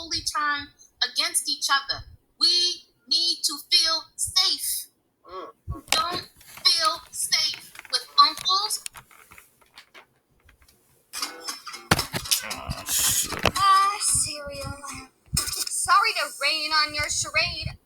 totally turned against each other. We need to feel safe. Don't feel safe with uncles. Cereal. Sorry to rain on your charade.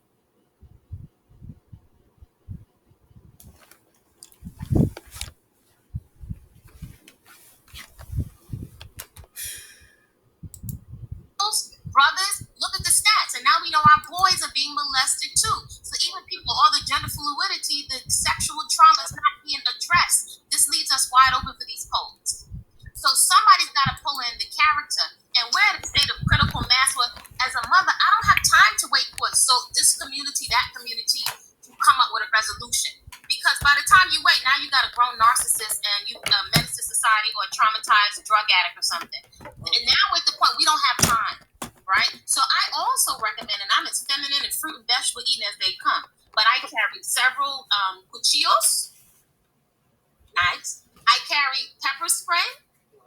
Brothers, look at the stats, and now we know our boys are being molested too. So even people, all the gender fluidity, the sexual trauma is not being addressed. This leaves us wide open for these poets. So somebody's got to pull in the character, and we're at a state of critical mass where, as a mother, I don't have time to wait for this community, that community, to come up with a resolution. Because by the time you wait, now you got a grown narcissist and you a menace to society or a traumatized drug addict or something. And now we're at the point we don't have time, right? So I also recommend, and I'm as feminine and fruit and vegetable eating as they come, but I carry several cuchillos, knives. I carry pepper spray.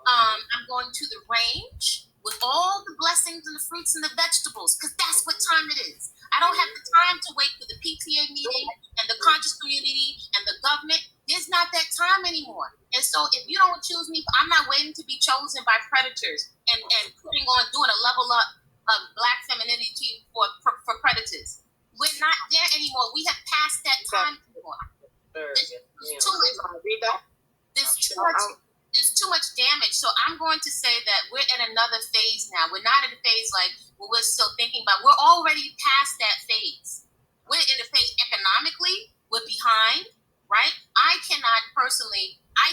I'm going to the range with all the blessings and the fruits and the vegetables, because that's what time it is. I don't have the time to wait for the PTA meeting and the conscious community and the government. There's not that time anymore. And so if you don't choose me, I'm not waiting to be chosen by predators and doing a level up of Black femininity for predators. We're not there anymore. We have passed that time anymore. There's too much damage. So I'm going to say that we're in another phase now. We're not in a phase like what we're still thinking about. We're already past that phase. We're in a phase economically. We're behind, right? I cannot personally, why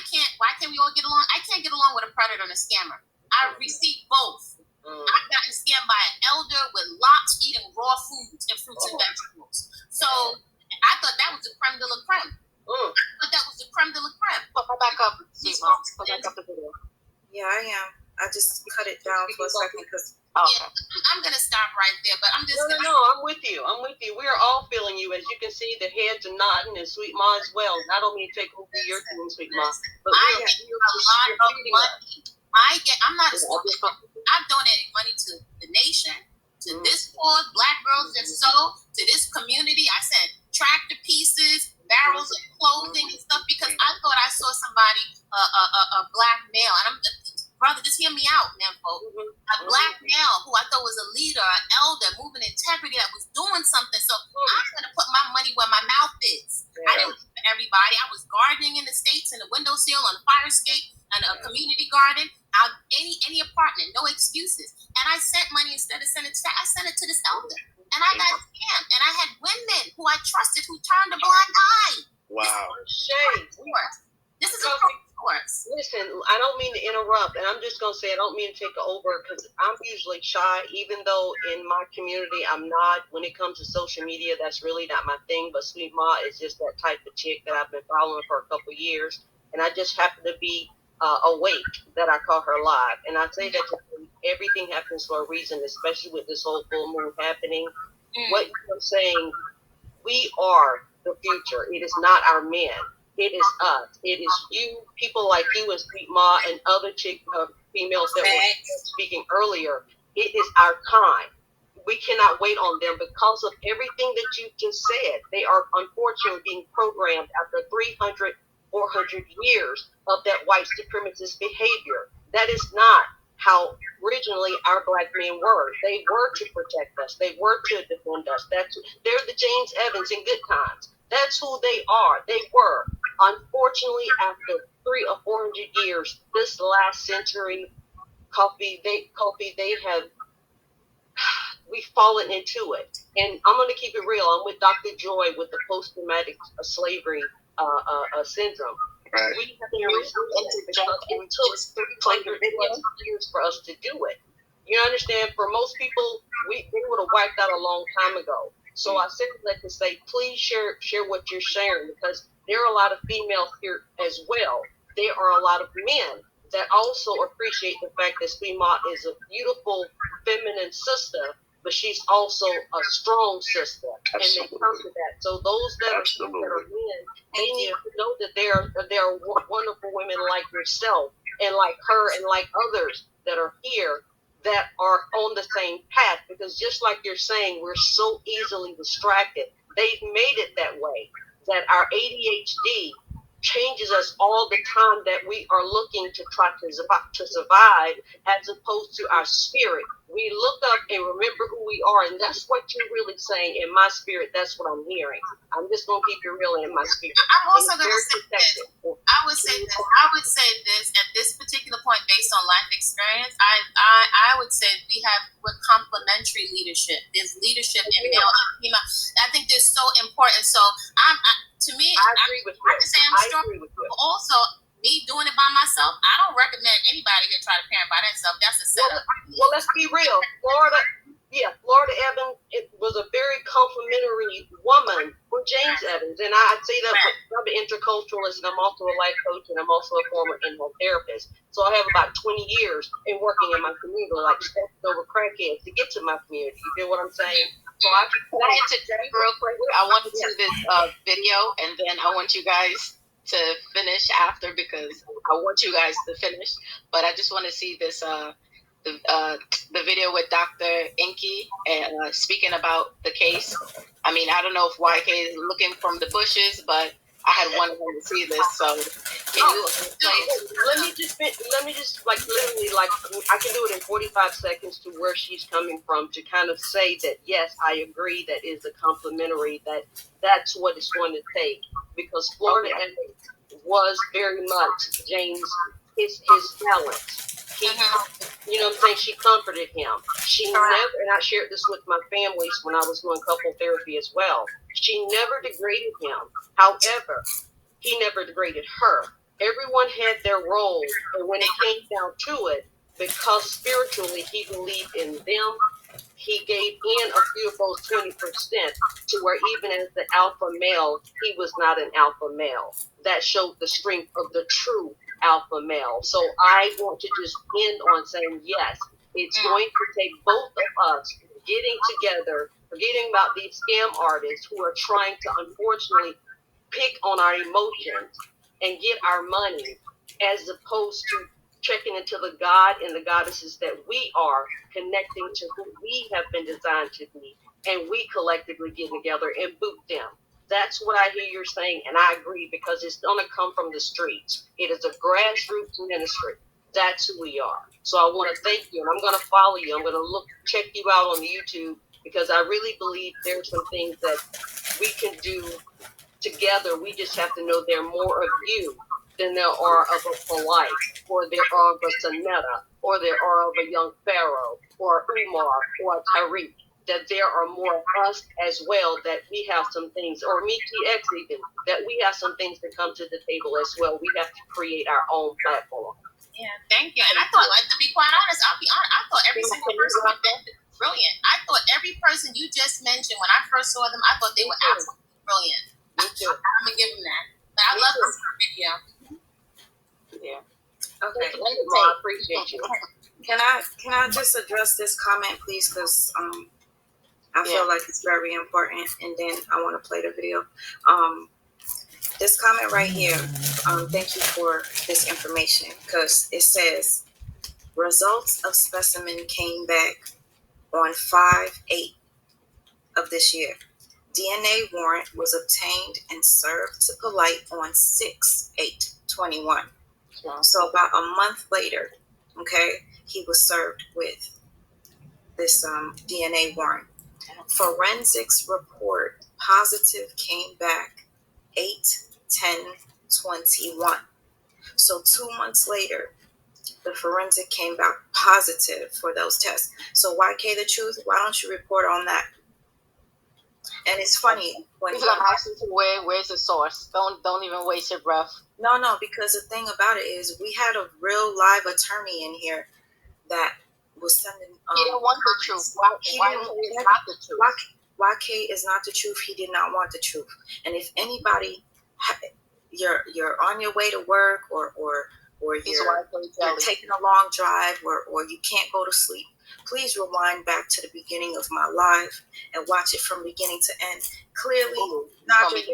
can't we all get along? I can't get along with a predator and a scammer. I receive both. I've gotten scammed by an elder with locks eating raw foods and fruits and vegetables. So I thought that was the creme de la creme. But that was the creme de la creme. Put back up. Put back up the video. Yeah, I am. I just cut it down for a second because. Yeah, I'm gonna stop right there. But I'm just. No, I'm with you. We are all feeling you. As you can see, the heads are nodding, and Sweet Ma as well. Not only take over your team, Sweet Ma, but I get a lot of money. I'm not a stupid. I've donated money to the nation, to this cause, Black Girls That Sew, to this community. I sent tractor pieces, barrels of clothing and stuff, because I thought I saw somebody, a Black male, and brother, just hear me out, man, folks. A Black male who I thought was a leader, an elder, moving integrity, that was doing something. So I'm going to put my money where my mouth is. I didn't for everybody. I was gardening in the States, in a windowsill, on a fire escape, and a community garden, out any apartment, no excuses. And I sent money instead of sending it to I sent it to this elder. And I got scammed. And I had women who I trusted who turned a blind eye. Wow. This is a course. Listen, I don't mean to interrupt, and I'm just going to say I don't mean to take over, because I'm usually shy, even though in my community I'm not. When it comes to social media, that's really not my thing, but Sweet Ma is just that type of chick that I've been following for a couple of years, and I just happen to be awake that I caught her live. And I say that everything happens for a reason, especially with this whole full moon happening. What you're saying, we are the future. It is not our men. It is us. It is you, people like you and Sweet Ma and other females that were speaking earlier. It is our time. We cannot wait on them because of everything that you just said. They are unfortunately being programmed after 300, 400 years of that white supremacist behavior. That is not how originally our Black men were. They were to protect us. They were to defend us. They're the James Evans in good times. That's who they are. They were. Unfortunately, after 300 or 400 years, this last century, we've fallen into it. And I'm going to keep it real. I'm with Dr. Joy with the post-traumatic slavery syndrome. Right. We have been it took 300 years for us to do it. You understand? For most people, they would have wiped out a long time ago. So I said that to say, please share what you're sharing, because there are a lot of females here as well. There are a lot of men that also appreciate the fact that Sweet Ma is a beautiful feminine sister, but she's also a strong sister. Absolutely. And they come to that. So those that are men, they need to know that there are wonderful women like yourself and like her and like others that are here that are on the same path, because just like you're saying, we're so easily distracted. They've made it that way, that our ADHD changes us all the time, that we are looking to try to survive, as opposed to our spirit. We look up and remember who we are, and that's what you're really saying. In my spirit, that's what I'm hearing. I'm just going to keep it real in my spirit. I'm also going to say this. I would say this at this particular point, based on life experience. I would say we're complementary leadership. There's leadership in male and female. I think they're so important. So to me, I agree with you. I can say I'm strong. But also, me doing it by myself, I don't recommend anybody to try to parent by themselves. That's a setup. Well, let's be real. Florida Evans, it was a very complimentary woman for James Evans. And I say that I'm an interculturalist, and I'm also a life coach, and I'm also a former in-home therapist. So I have about 20 years in working in my community, like stepping over crackheads to get to my community. You feel what I'm saying? So can I interject real quick? I want to do this video, and then I want you guys to finish after, because I want you guys to finish. But I just want to see this the video with Dr. Inky and speaking about the case. I mean, I don't know if YK is looking from the bushes, but I had wanted him to see this. So can you let me just like literally, like, I can do it in 45 seconds to where she's coming from, to kind of say that yes, I agree, that is a complimentary, that's what it's going to take, because Florida was very much James, his talent. You know what I'm saying? She comforted him. She never, and I shared this with my families when I was doing couple therapy as well. She never degraded him. However, he never degraded her. Everyone had their role, and when it came down to it, because spiritually he believed in them, he gave in a few of those 20%, to where even as the alpha male, he was not an alpha male. That showed the strength of the true alpha male. So I want to just end on saying, yes, it's going to take both of us getting together, forgetting about these scam artists who are trying to unfortunately pick on our emotions and get our money, as opposed to checking into the God and the goddesses that we are, connecting to who we have been designed to be, and we collectively get together and boot them. That's what I hear you're saying, and I agree, because it's going to come from the streets. It is a grassroots ministry. That's who we are. So I want to thank you, and I'm going to follow you. I'm going to check you out on YouTube, because I really believe there's some things that we can do together. We just have to know there are more of you than there are of a Polite, or there are of a Sonetta, or there are of a young Pharaoh, or Umar, or a Tariq. That there are more of us as well, that we have some things, or me TX even, that we have some things to come to the table as well. We have to create our own platform. Yeah, thank you. And I thought, like, to be quite honest, I'll be honest, I thought every single person you mentioned was brilliant. I thought every person you just mentioned, when I first saw them, I thought they were absolutely brilliant. Me too. I'm going to give them that. But I love this video. Yeah. Okay. I appreciate you. Can I just address this comment, please? Because I feel like it's very important, and then I want to play the video. This comment right here, thank you for this information, because it says, results of specimen came back on 5/8 of this year. DNA warrant was obtained and served to Polite on 6/8/21. So about a month later, okay, he was served with this DNA warrant. Forensics report positive came back 8/10/21. So 2 months later, the forensic came back positive for those tests. So YK the Truth, why don't you report on that? And it's funny when you're gonna ask you where's the source. Don't even waste your breath. No, because the thing about it is, we had a real live attorney in here that was sending. He didn't want the truth. YK is not the truth. YK is not the truth. He did not want the truth. And if anybody, you're on your way to work, or you're taking a long drive, or you can't go to sleep, please rewind back to the beginning of my live and watch it from beginning to end. Clearly, Naja,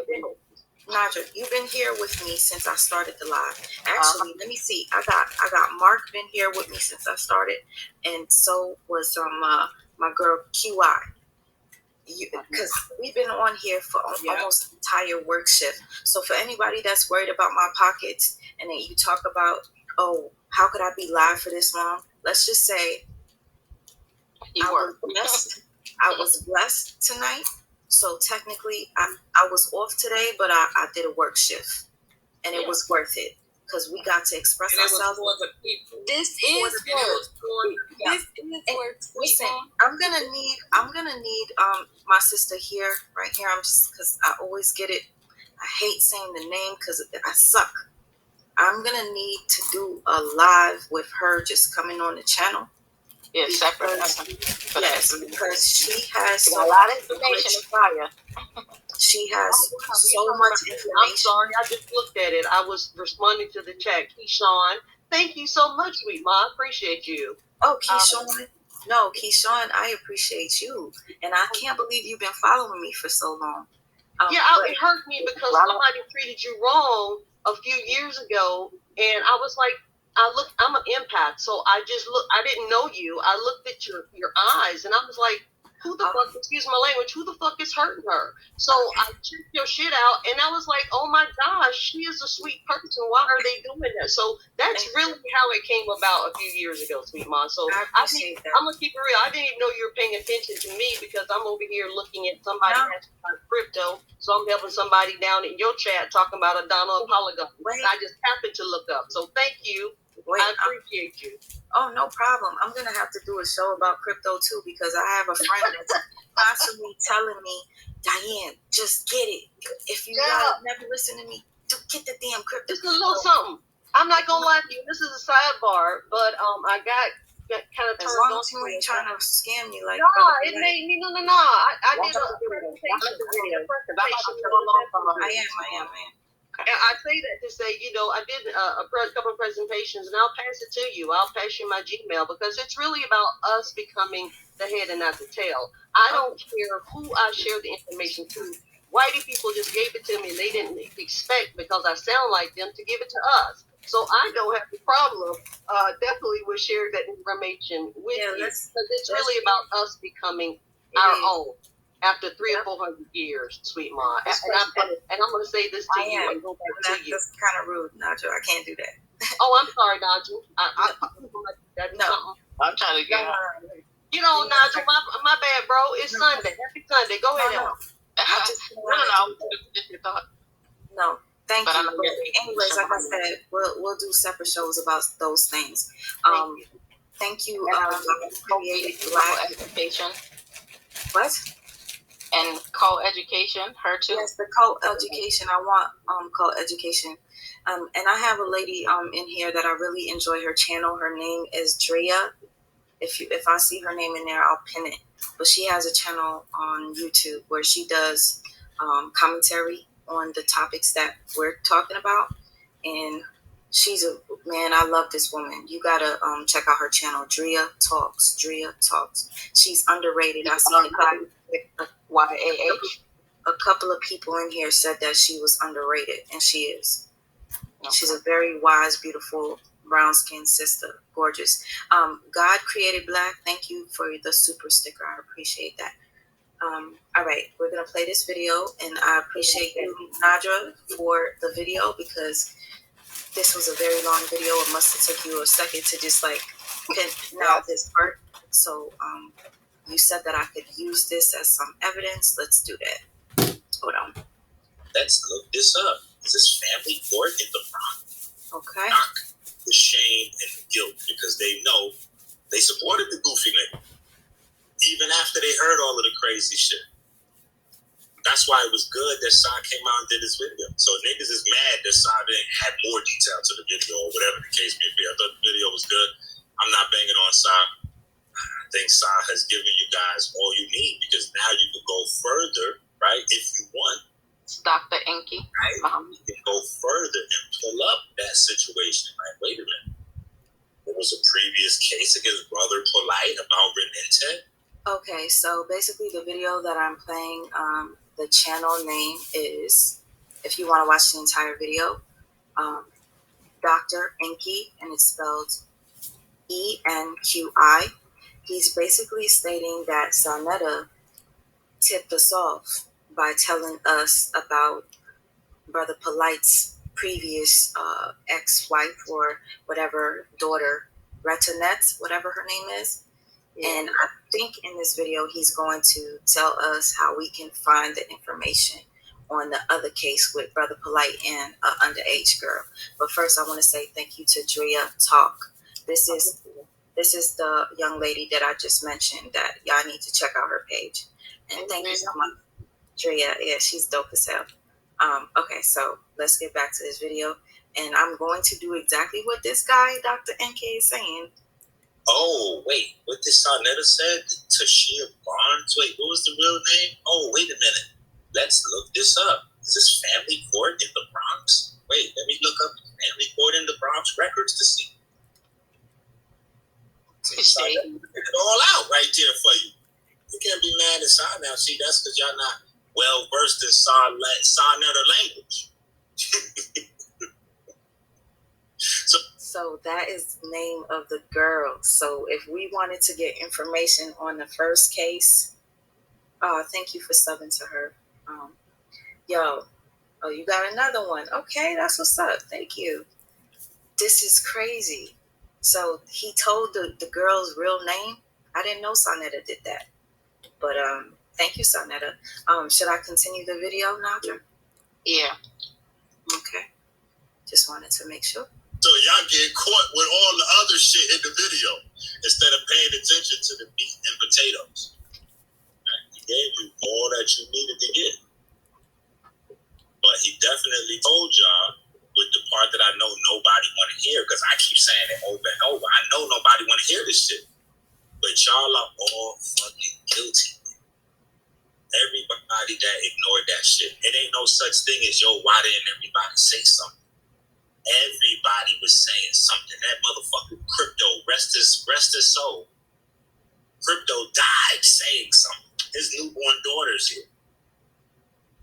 Nadja, you've been here with me since I started the live. Actually, let me see. I got Mark been here with me since I started, and so was my girl QI. Because we've been on here for almost the entire work shift. So for anybody that's worried about my pockets, and then you talk about, oh, how could I be live for this long? Let's just say I was blessed tonight. So technically, I was off today, but I did a work shift, and it was worth it because we got to express ourselves. This is work. Listen, I'm gonna need my sister here, right here. I'm just because I always get it. I hate saying the name because I suck. I'm gonna need to do a live with her just coming on the channel. Yeah, separate. Yes, because she has a lot of information. She has so much information. I'm sorry, I just looked at it. I was responding to the chat. Keyshawn, thank you so much, sweet ma. I appreciate you. Oh, Keyshawn. No, Keyshawn, I appreciate you. And I can't believe you've been following me for so long. It hurt me because somebody treated you wrong a few years ago, and I was like, I'm an empath, so I didn't know you. I looked at your eyes, and I was like, who the fuck, excuse my language, who the fuck is hurting her? So I checked your shit out, and I was like, oh my gosh, she is a sweet person. Why are they doing that? So that's really how it came about a few years ago, sweet mom. So I'm going to keep it real. I didn't even know you were paying attention to me because I'm over here looking at somebody asking about crypto. So I'm helping somebody down in your chat talking about a Donald Polygon. I just happened to look up. So thank you. I appreciate you. Oh, no problem. I'm going to have to do a show about crypto, too, because I have a friend that's constantly telling me, Diane, just get it. If you guys never listen to me, get the damn crypto. Just a little something. I'm not going to lie to you. This is a sidebar, but I got kind of turned on. As long as you ain't trying to scam me like it made me, no. I did a presentation. I am. And I say that to say, I did a couple of presentations, and I'll pass it to you. I'll pass you my Gmail because it's really about us becoming the head and not the tail. I don't care who I share the information to. Whitey people just gave it to me, and they didn't expect, because I sound like them, to give it to us. So I don't have the problem. Definitely will share that information with you because it's really about us becoming our own. After 300 or 400 years, sweet ma, and I'm going to say this to you and go back to you. That's kind of rude, Nacho. I can't do that. Oh, I'm sorry, Nacho. I'm trying to get Nacho, my bad, bro. It's Sunday. Happy Sunday. Go ahead. No, thank you. Anyways, like I said, we'll do separate shows about those things. Thank you. Created Black Education. What? And co-education, her too. Yes, the co-education. I want co-education. And I have a lady in here that I really enjoy her channel. Her name is Drea. If I see her name in there, I'll pin it. But she has a channel on YouTube where she does commentary on the topics that we're talking about. And she's I love this woman. You gotta check out her channel, Drea Talks. She's underrated. I see YAH. A couple of people in here said that she was underrated, and she is. Okay. She's a very wise, beautiful, brown-skinned sister. Gorgeous. God Created Black, thank you for the super sticker. I appreciate that. All right, we're going to play this video, and I appreciate you, Nadra, for the video, because this was a very long video. It must have took you a second to just, pin out this part. So, you said that I could use this as some evidence. Let's do that. Hold on. Let's look this up. Is this family court in the Bronx? Okay. Knock the shame and the guilt, because they know they supported the goofy nigga even after they heard all of the crazy shit. That's why it was good that Sa came out and did this video. So niggas is mad that Sa didn't add more detail to the video or whatever the case may be. I thought the video was good. I'm not banging on Sa. I think Sa has given you guys all you need, because now you can go further, right? If you want. It's Dr. Enki. Right? You can go further and pull up that situation. Like, wait a minute. There was a previous case against Brother Polite about Renente. Okay, so basically the video that I'm playing, the channel name is, if you want to watch the entire video, Dr. Enki, and it's spelled ENQI. He's basically stating that Sarnetta tipped us off by telling us about Brother Polite's previous ex-wife or whatever, daughter, Retonet, whatever her name is. And I think in this video, he's going to tell us how we can find the information on the other case with Brother Polite and an underage girl. But first, I want to say thank you to Drea Talk. This is the young lady that I just mentioned that y'all need to check out her page. And thank you so much, Drea. Yeah, she's dope as hell. Okay, so let's get back to this video. And I'm going to do exactly what this guy, Dr. NK, is saying. Oh, wait. What this Sarnetta said? Tashia Barnes? Wait, what was the real name? Oh, wait a minute. Let's look this up. Is this family court in the Bronx? Wait, let me look up family court in the Bronx records to see. Sarnetta figured it all out right there for you. You can't be mad at Sarnetta now. See, that's because y'all not well versed in Sarnetta language. So that is the name of the girl. So if we wanted to get information on the first case, thank you for subbing to her. You got another one. Okay, that's what's up. Thank you. This is crazy. So he told the girl's real name. I didn't know Sarnetta did that. But thank you, Sarnetta. Should I continue the video, Nadra? Yeah. Okay. Just wanted to make sure. So y'all get caught with all the other shit in the video instead of paying attention to the meat and potatoes. Right? He gave you all that you needed to get. But he definitely told y'all with the part that I know nobody want to hear, because I keep saying it over and over. I know nobody want to hear this shit. But y'all are all fucking guilty. Everybody that ignored that shit. It ain't no such thing as, yo, why didn't everybody say something? Everybody was saying something. That motherfucker Crypto, rest his soul. Crypto died saying something. His newborn daughter's here.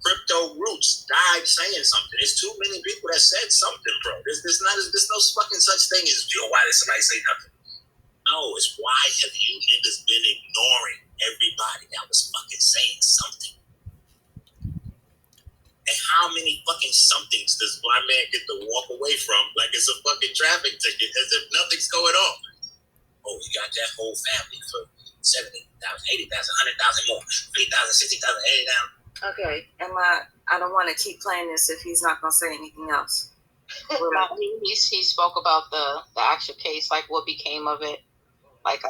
Crypto Roots died saying something. There's too many people that said something, bro. There's no fucking such thing as, yo, why did somebody say nothing? No, it's why have you niggas been ignoring everybody that was fucking saying something? And how many fucking somethings does Blind Man get to walk away from like it's a fucking traffic ticket as if nothing's going on? Oh, you got that whole family for 70,000, 80,000, 100,000 more, 3,000, 60,000, 80,000. Okay, I don't want to keep playing this if he's not going to say anything else. He spoke about the actual case, like what became of it. Like,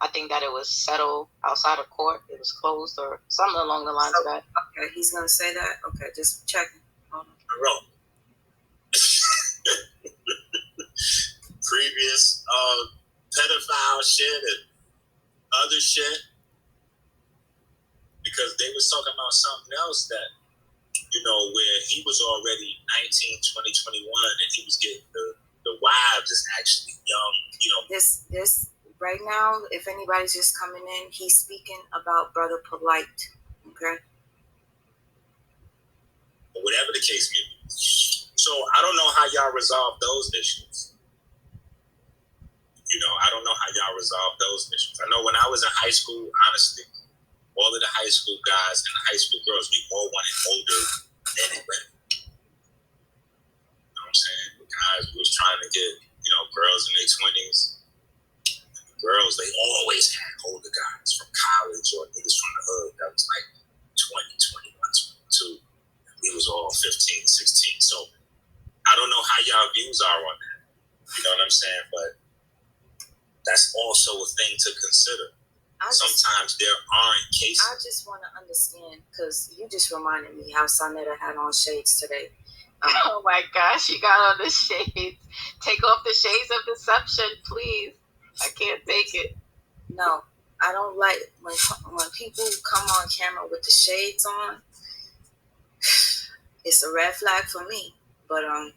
I think that it was settled outside of court. It was closed or something along the lines of that. Okay, he's going to say that? Okay, just checking. Wrong. Previous pedophile shit and other shit. Because they was talking about something else that, where he was already 19, 20, 21, and he was getting the wives is actually young, This right now, if anybody's just coming in, he's speaking about Brother Polite, okay? Whatever the case may be. So I don't know how y'all resolve those issues. I don't know how y'all resolve those issues. I know when I was in high school, honestly, all of the high school guys and the high school girls, we all wanted older men and women. You know what I'm saying? The guys was trying to get, girls in their 20s. Girls, they always had older guys from college or niggas from the hood that was like 20, 21, 22. We was all 15, 16. So I don't know how y'all views are on that. You know what I'm saying? But that's also a thing to consider. Sometimes there aren't cases. I just want to understand, because you just reminded me how Sarnetta had on shades today. Oh my gosh, you got on the shades. Take off the shades of deception, please. I can't take it. No, I don't like when people come on camera with the shades on. It's a red flag for me. But wasn't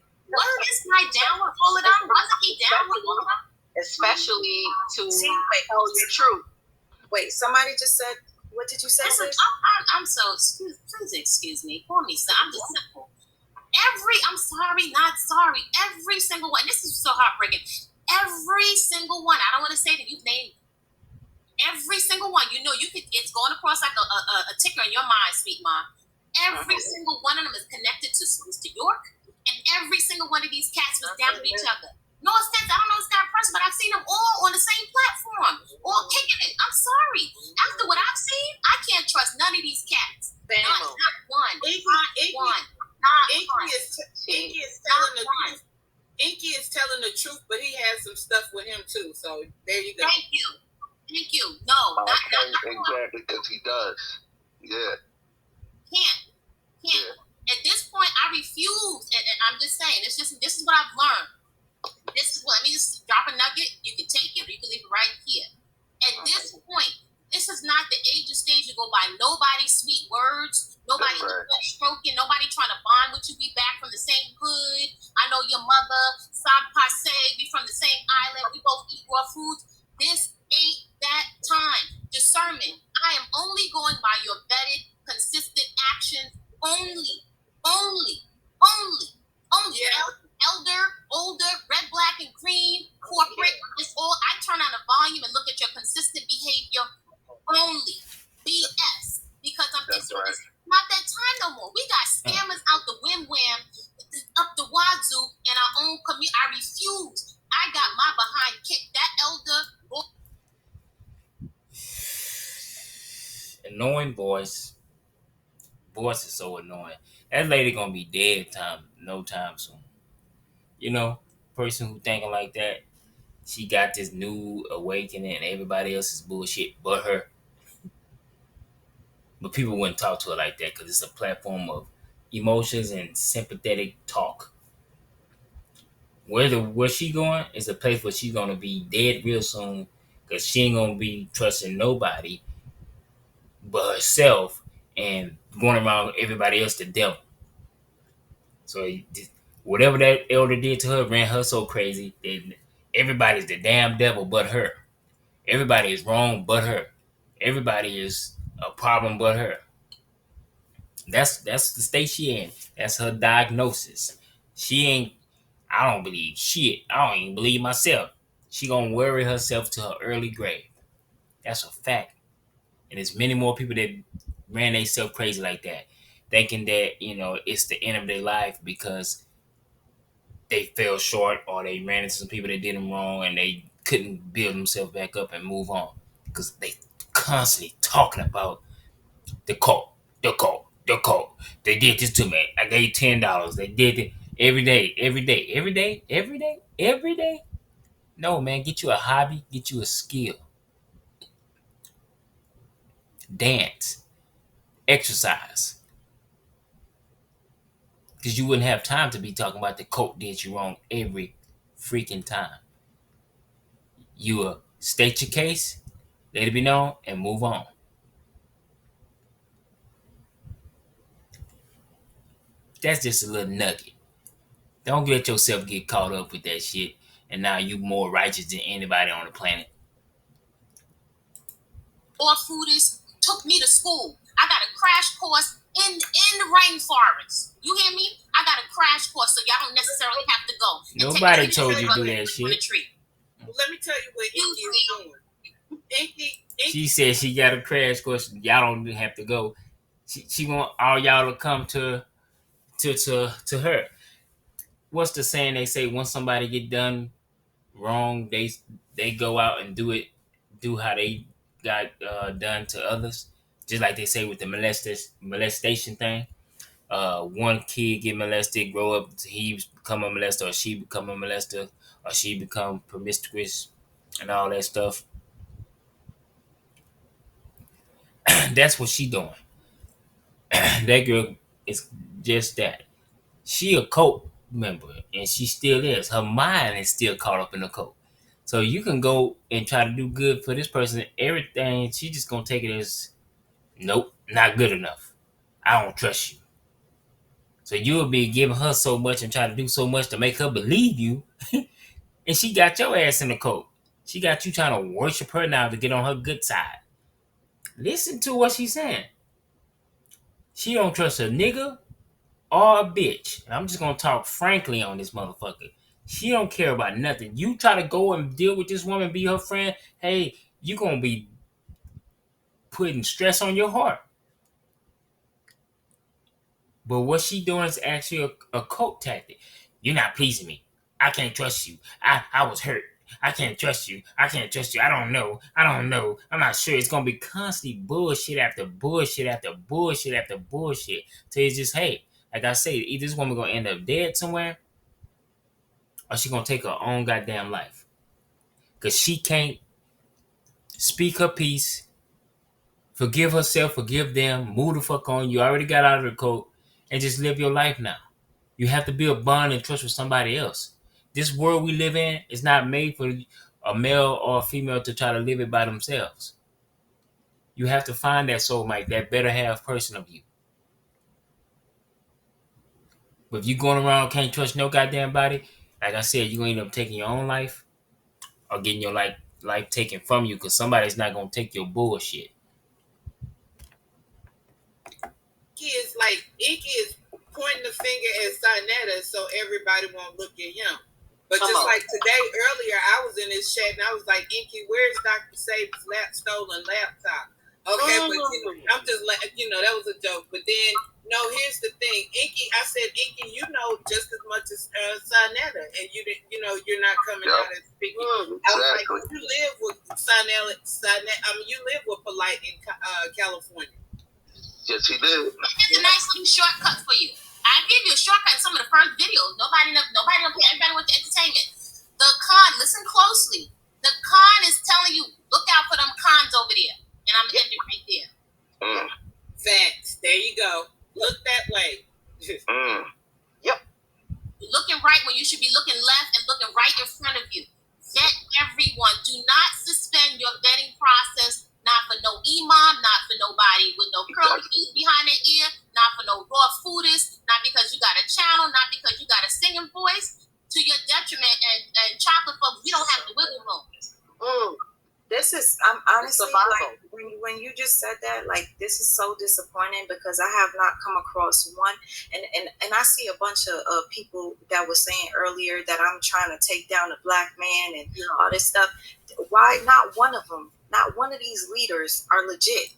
this guy down with all of them? Wasn't he down with all of them? Especially to tell your truth. Wait, somebody just said, what did you say? I'm so, please excuse me. Call me, son. I'm just simple. I'm sorry, not sorry. Every single one. This is so heartbreaking. Every single one. I don't want to say that you've named every single one. You know, it's going across like a ticker in your mind, sweet mom. Every single one of them is connected to Mr. York, and every single one of these cats was down with each other. No offense, I don't know this guy in person, but I've seen them all on the same platform, all kicking it. I'm sorry. After what I've seen, I can't trust none of these cats. Not one. Inky is telling the truth, but he has some stuff with him too. So there you go. Thank you. No, not exactly, because he does. Yeah. Can't. Yeah. At this point, I refuse, and I'm just saying, this is what I've learned. Let me just drop a nugget. You can take it, or you can leave it right here. At this point, this is not the age or stage to go by nobody's sweet words, nobody stroking, nobody trying to bond with you. We back from the same hood. I know your mother, Sab Passe, we from the same island. We both eat raw foods. This ain't that time. Discernment. I am only going by your vetted, consistent actions. Only. Yeah. Elder, older, red, black, and green, corporate. It's all. I turn on the volume and look at your consistent behavior. Only BS, because it's not that time no more. We got scammers out the wham up the wazoo in our own community. I refuse. I got my behind kicked. That elder. Annoying voice. Voice is so annoying. That lady gonna be dead no time soon. You know, person who thinking like that, she got this new awakening and everybody else is bullshit but her. But people wouldn't talk to her like that because it's a platform of emotions and sympathetic talk. Where she going is a place where she's gonna be dead real soon because she ain't gonna be trusting nobody but herself and going around everybody else the devil. So whatever that elder did to her ran her so crazy that everybody's the damn devil but her. Everybody is wrong but her. Everybody is a problem but her. That's the state she in. That's her diagnosis. She ain't. I don't believe shit. I don't even believe myself. She gonna worry herself to her early grave. That's a fact. And there's many more people that ran themselves crazy like that, thinking that it's the end of their life because they fell short or they ran into some people that did them wrong and they couldn't build themselves back up and move on because they constantly talking about the cult. They did this to me. I gave $10. They did it every day. No, man, get you a hobby, get you a skill. Dance, exercise. Because you wouldn't have time to be talking about the cult did you wrong every freaking time. You will state your case, let it be known, and move on. That's just a little nugget. Don't let yourself get caught up with that shit, and now you more righteous than anybody on the planet. All foodies took me to school. I got a crash course in the rainforest. You hear me? I got a crash course, so y'all don't necessarily have to go. Nobody told you to do that shit. Well, let me tell you what Inky is doing. Inky. She said she got a crash course. Y'all don't have to go. She want all y'all to come to her. What's the saying they say? Once somebody get done wrong, they go out and do how they got done to others. Just like they say with the molestation thing. One kid get molested, grow up, he become a molester, or she become a molester, or she become promiscuous, and all that stuff. That's what she doing. That girl is just that. She a cult member, and she still is. Her mind is still caught up in the cult. So you can go and try to do good for this person. Everything, she just gonna take it as, nope, not good enough. I don't trust you. So you'll be giving her so much and try to do so much to make her believe you. And she got your ass in the cult. She got you trying to worship her now to get on her good side. Listen to what she's saying. She don't trust a nigga or a bitch, and I'm just gonna talk frankly on this motherfucker. She don't care about nothing. You try to go and deal with this woman, be her friend, hey, you gonna be putting stress on your heart. But what she doing is actually a cult tactic. You're not pleasing me. I can't trust you. I was hurt. I can't trust you. I can't trust you. I don't know. I'm not sure. It's gonna be constantly bullshit after bullshit after bullshit after bullshit. So it's just, hey, like I say, either this woman gonna end up dead somewhere, or she gonna take her own goddamn life. Cause she can't speak her piece, forgive herself, forgive them, move the fuck on. You already got out of the cult, and just live your life now. You have to build bond and trust with somebody else. This world we live in is not made for a male or a female to try to live it by themselves. You have to find that soulmate, that better half person of you. But if you going around can't trust no goddamn body, like I said, you're going to end up taking your own life or getting your life taken from you because somebody's not going to take your bullshit. Is like Inky is pointing the finger at Sinetta so everybody won't look at him. But like today, earlier, I was in this chat and I was like, Inky, where's Dr. Saber's stolen laptop? Okay, but I'm just like, that was a joke. But then, no, here's the thing. Inky, I said, Inky, you know just as much as Sinetta, and you're not coming out and speaking. I was like, you live with Sinetta, you live with Polite in California. Yes, he did. Here's a nice little shortcut for you. I give you a shortcut in some of the first videos. Nobody don't pay. Everybody went to entertainment. The con, listen closely. The con is telling you, look out for them cons over there. And I'm gonna end it right there. Facts. There you go. Look that way. Yep. You're looking right when you should be looking left and looking right in front of you. Vet everyone. Do not suspend your vetting process. Not for no imam, not for nobody with no curly teeth behind their ear, not for no raw foodists, not because you got a channel, not because you got a singing voice. To your detriment, and chocolate folks, we don't have the wiggle room. This is, I'm honestly, like, when you just said that, like, this is so disappointing because I have not come across one, and I see a bunch of people that were saying earlier that I'm trying to take down a black man and all this stuff. Why not one of them? Not one of these leaders are legit.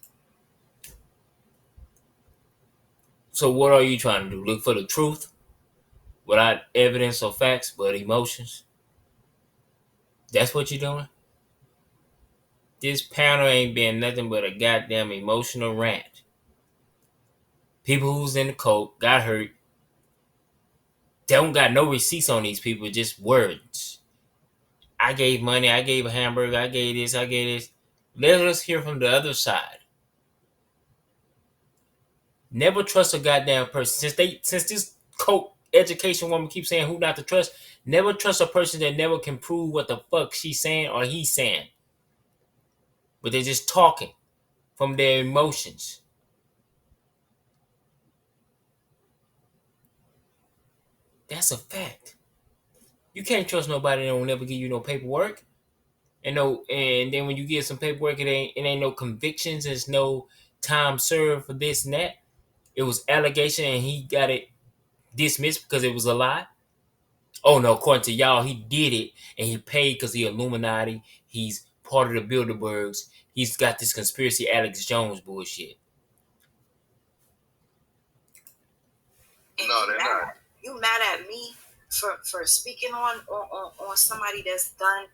So what are you trying to do? Look for the truth without evidence or facts, but emotions? That's what you're doing? This panel ain't been nothing but a goddamn emotional rant. People who's in the cult got hurt. Don't got no receipts on these people, just words. I gave money, I gave a hamburger, I gave this, I gave this. Let us hear from the other side. Never trust a goddamn person. Since this cult education woman keeps saying who not to trust, never trust a person that never can prove what the fuck she's saying or he's saying. But they're just talking from their emotions. That's a fact. You can't trust nobody that will never give you no paperwork. And then when you get some paperwork, it ain't no convictions, there's no time served for this and that. It was allegation and he got it dismissed because it was a lie. Oh no, according to y'all, he did it and he paid because he Illuminati. He's part of the Bilderbergs. He's got this conspiracy Alex Jones bullshit. No, they're not. You mad at me for speaking on somebody that's done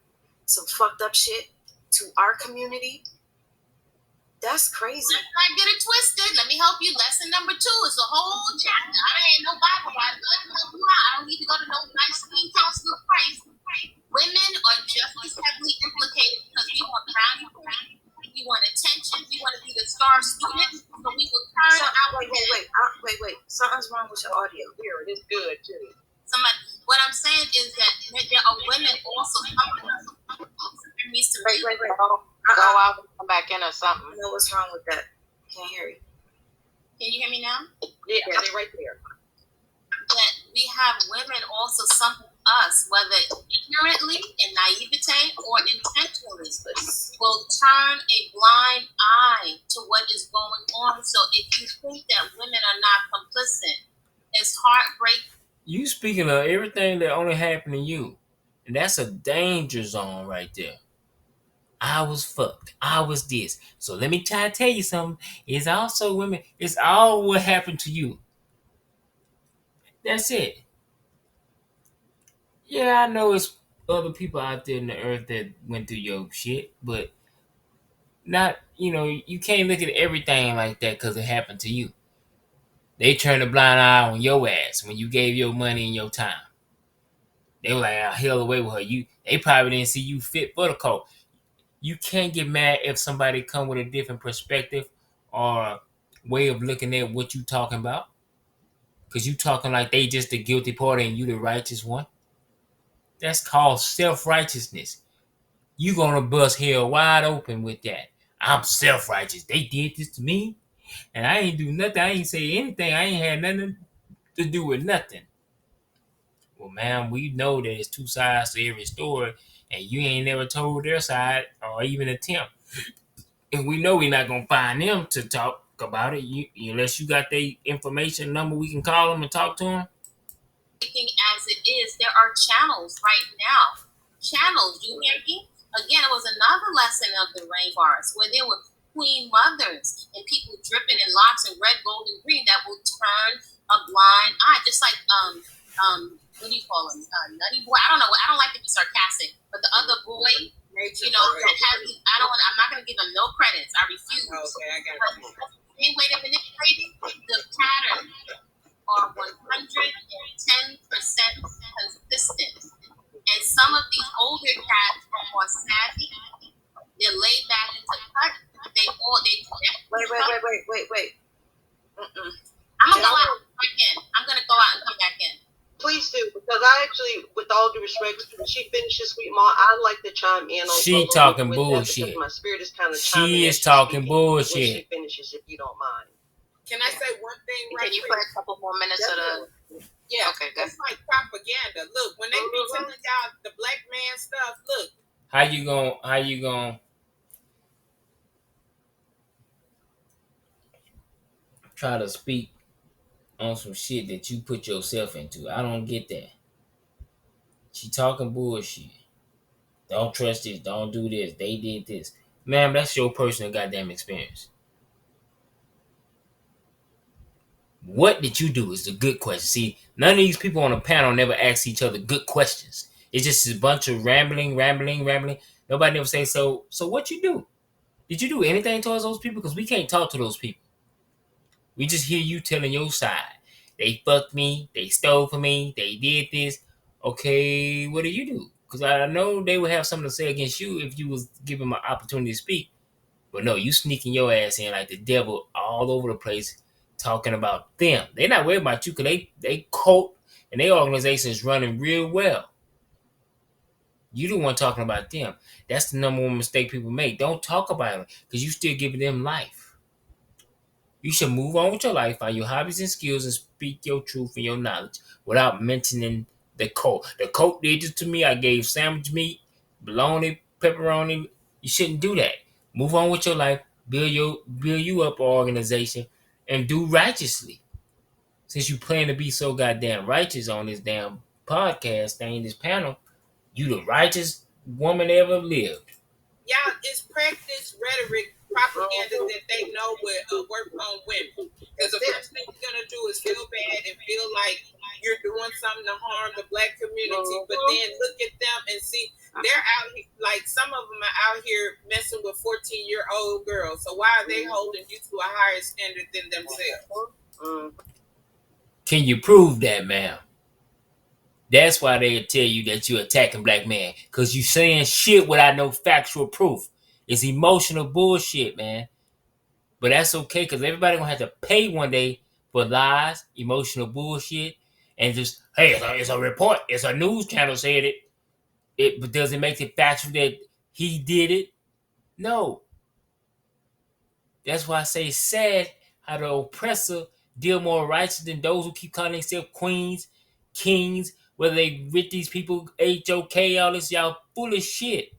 some fucked up shit to our community? That's crazy. Let's not get it twisted. Let me help you. Lesson number 2 is a whole chapter. I ain't no Bible, but let me help you out. I don't need to go to no nice clean council of Christ. Women are just as heavily implicated because we want brownie points. We want attention. We want to be the star student. So we will turn out. Wait. Something's wrong with your audio. Here, it is good too. What I'm saying is that there are women also coming. There needs to be. Wait. Go out and come back in or something. I know what's wrong with that. Can't hear you. Can you hear me now? Yeah, they're right there. That we have women also something us, whether ignorantly, in naivete, or intentionally, will turn a blind eye to what is going on. So if you think that women are not complicit, It's heartbreak. You speaking of everything that only happened to you, and that's a danger zone right there. I was fucked. I was this. So let me try to tell you something. It's also women. It's all what happened to you. That's it. Yeah, I know it's other people out there in the earth that went through your shit, but not, you can't look at everything like that because it happened to you. They turned a blind eye on your ass when you gave your money and your time. They were like, "I'll hell away with her." They probably didn't see you fit for the cult. You can't get mad if somebody come with a different perspective or way of looking at what you talking about. Cause you talking like they just the guilty party and you the righteous one. That's called self-righteousness. You gonna bust hell wide open with that. I'm self-righteous. They did this to me, and I ain't do nothing. I ain't say anything. I ain't had nothing to do with nothing. Well, man, we know that it's two sides to every story, and you ain't never told their side or even attempt. And we know we're not gonna find them to talk about it, unless you got their information number. We can call them and talk to them. As it is, there are channels right now. Channels, you hear me? Again, it was another lesson of the rainforest where there were queen mothers and people dripping in locks and red, gold, and green that will turn a blind eye, just like what do you call him? Nutty Boy. I don't know. I don't like to be sarcastic, but the other boy, I'm not going to give him no credits. I refuse. Okay, I got it. Same way to manipulate the pattern are 110% consistent. And some of these older cats are more savvy. They're laid back into cut. Wait. I'm gonna go out and come back in. I'm gonna go out and come back in. Please do, because I actually, with all due respect, when she finishes, Sweet Ma, I'd like to chime in on. She talking bullshit. My spirit is kind of. She is talking bullshit. When she finishes, if you don't mind. Can I say one thing? Can you put a couple more minutes of the? Yeah, okay, good. It's like propaganda. Look, when they be telling y'all the black man stuff, look. How you gonna try to speak on some shit that you put yourself into? I don't get that. She talking bullshit. Don't trust this. Don't do this. They did this. Ma'am, that's your personal goddamn experience. What did you do is a good question. See, none of these people on the panel never ask each other good questions. It's just a bunch of rambling. Nobody ever say, so what you do? Did you do anything towards those people? Because we can't talk to those people. We just hear you telling your side. They fucked me. They stole from me. They did this. Okay, what do you do? Because I know they would have something to say against you if you was given an opportunity to speak. But no, you sneaking your ass in like the devil all over the place talking about them. They're not worried about you because they cult and their organization is running real well. You the one talking about them. That's the number one mistake people make. Don't talk about them because you still giving them life. You should move on with your life, find your hobbies and skills, and speak your truth and your knowledge without mentioning the cult. The cult did this to me. I gave sandwich meat, bologna, pepperoni. You shouldn't do that. Move on with your life. Build you up an organization and do righteously. Since you plan to be so goddamn righteous on this damn podcast thing, this panel, you the righteous woman ever lived. Y'all, it's practice rhetoric propaganda that they know would work on women. Because the first thing you're gonna do is feel bad and feel like you're doing something to harm the black community. But then look at them and see they're out here, like some of them are out here messing with 14-year-old girls. So why are they holding you to a higher standard than themselves? Can you prove that, ma'am? That's why they tell you that you're attacking black men. Because you saying shit without no factual proof. It's emotional bullshit, man. But that's okay because everybody going to have to pay one day for lies, emotional bullshit, and just, hey, it's a report. It's a news channel said it. But does it make it factual that he did it? No. That's why I say it's sad how the oppressor deal more righteous than those who keep calling themselves queens, kings, whether they with these people, HOK, all this, y'all foolish shit.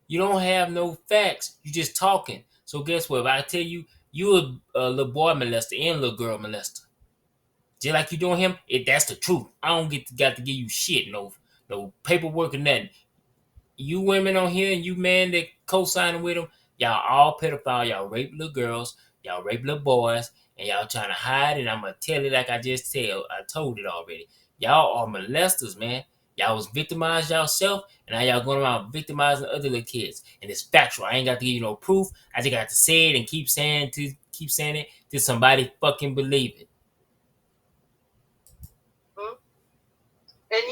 You don't have no facts. You just talking. So guess what? If I tell you, you a little boy molester and little girl molester. Just like you doing him, that's the truth. I don't got to give you shit, no paperwork or nothing. You women on here and you men that co-signing with them, y'all all pedophile. Y'all rape little girls, y'all rape little boys, and y'all trying to hide it. I'm gonna tell it like I told it already. Y'all are molesters, man. Y'all was victimized yourself, and now y'all going around victimizing other little kids. And it's factual. I ain't got to give you no proof. I just got to say it and keep saying it till somebody fucking believe it. And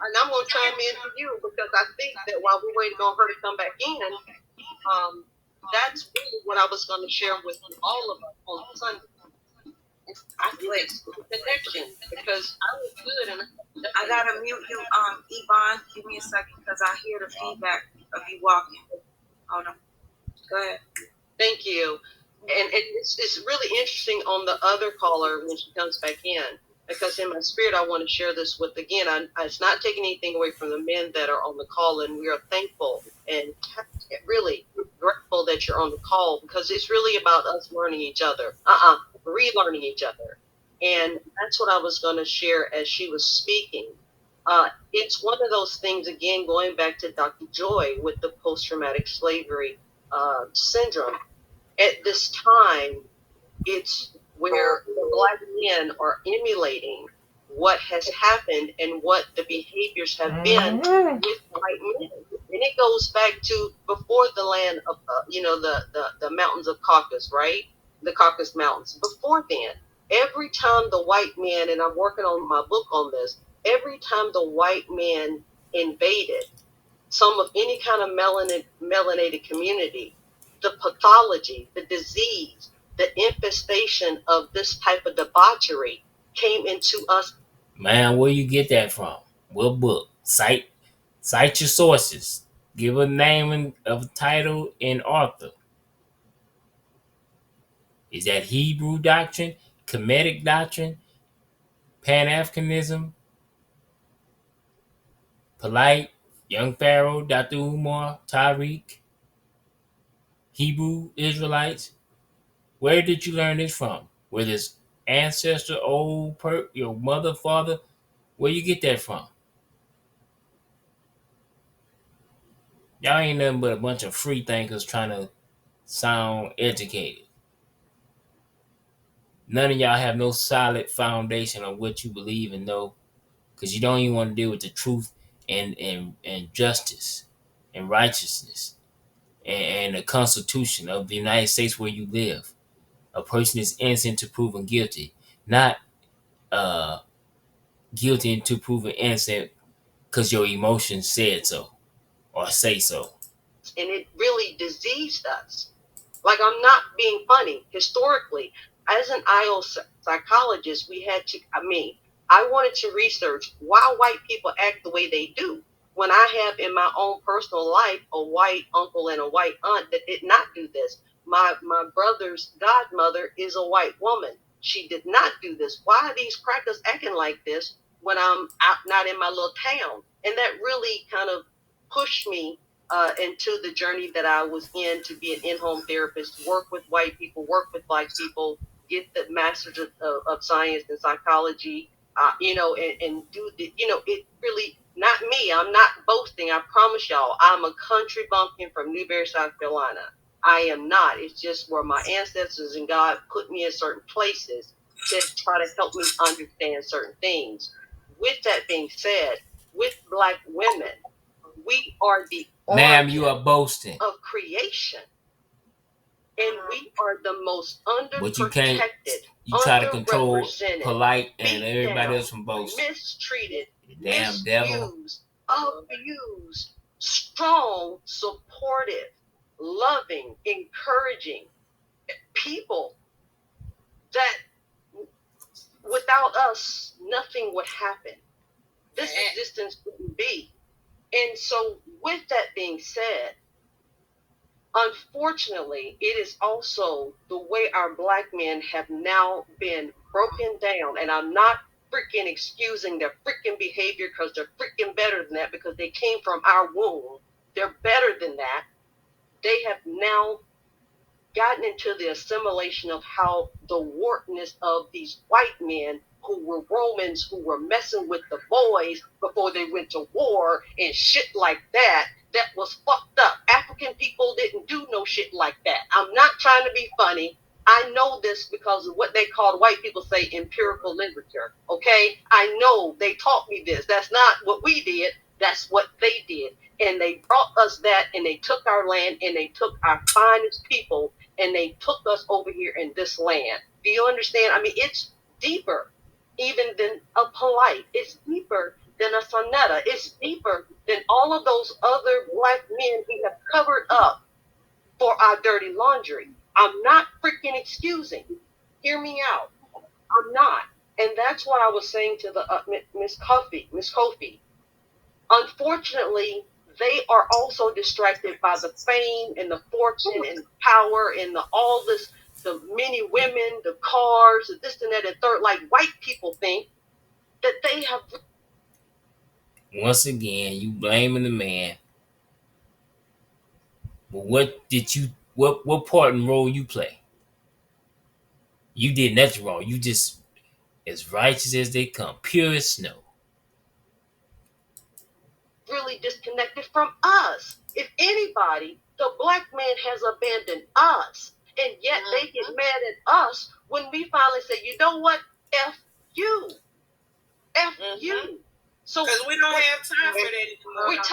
and I'm gonna chime in to you because I think that while we're waiting on her to come back in, that's really what I was gonna share with all of us on Sunday. I think it's a connection because I was good and I gotta mute you, Yvonne. Give me a second because I hear the feedback of you walking. Hold on. Go ahead. Thank you. And it's really interesting on the other caller when she comes back in, because in my spirit I want to share this with, again, it's not taking anything away from the men that are on the call, and we are thankful and really grateful that you're on the call, because it's really about us learning each other, relearning each other. And that's what I was going to share as she was speaking. It's one of those things, again, going back to Dr. Joy with the post-traumatic slavery syndrome. At this time, it's where the Black men are emulating what has happened and what the behaviors have been with white men. And it goes back to before the land of, the mountains of Caucasus, right? The Caucasus Mountains. Before then, every time the white man, and I'm working on my book on this, every time the white man invaded some of any kind of melanated community, the pathology, the disease, the infestation of this type of debauchery came into us. Man, where you get that from? What book? Cite your sources. Give a name of title and author. Is that Hebrew doctrine, Kemetic doctrine, Pan-Africanism, Polite, Young Pharaoh, Dr. Umar, Tariq, Hebrew Israelites? Where did you learn this from? Where this ancestor, your mother, father? Where you get that from? Y'all ain't nothing but a bunch of free thinkers trying to sound educated. None of y'all have no solid foundation on what you believe and know, because you don't even want to deal with the truth and justice and righteousness and the Constitution of the United States where you live. A person is innocent to proven guilty, not guilty until proven innocent because your emotions said so or say so. And it really diseased us. Like, I'm not being funny. Historically, as an IO psychologist, I wanted to research why white people act the way they do. When I have in my own personal life a white uncle and a white aunt that did not do this. My brother's godmother is a white woman. She did not do this. Why are these crackers acting like this when I'm out, not in my little town? And that really kind of pushed me into the journey that I was in to be an in-home therapist, work with white people, work with Black people, get the master's of science and psychology, and do the, it really, not me. I'm not boasting. I promise y'all, I'm a country bumpkin from Newberry, South Carolina. I am not. It's just where my ancestors and God put me in certain places to try to help me understand certain things. With that being said, with Black women, we are the Ma'am, you are boasting of creation, and we are the most but you try to control Polite and everybody else from boasting. Mistreated, damn devil, abused, strong, supportive, loving, encouraging people that without us nothing would happen. This existence wouldn't be. And so with that being said, unfortunately, it is also the way our Black men have now been broken down. And I'm not freaking excusing their freaking behavior because they're freaking better than that, because they came from our womb. They're better than that. They have now gotten into the assimilation of how the warpedness of these white men who were Romans who were messing with the boys before they went to war and shit like that. That was fucked up. African people didn't do no shit like that. I'm not trying to be funny. I know this because of what they call, white people say, empirical literature. Okay? I know they taught me this. That's not what we did. That's what they did. And they brought us that, and they took our land, and they took our finest people, and they took us over here in this land. Do you understand? I mean, it's deeper even than a polite. It's deeper than a sonetta. It's deeper than all of those other black men who have covered up for our dirty laundry. I'm not freaking excusing. Hear me out. I'm not. And that's what I was saying to the Miss Kofi. Unfortunately, they are also distracted by the fame and the fortune and power and all this, the many women, the cars, this and that and third. Like, white people think that they have. Once again, you blaming the man. But what part and role you play? You did nothing wrong. You just as righteous as they come, pure as snow. Really disconnected from us. If anybody, the black man has abandoned us, and yet they get mad at us when we finally say, you know what, F you. You. So because we don't have time for that anymore.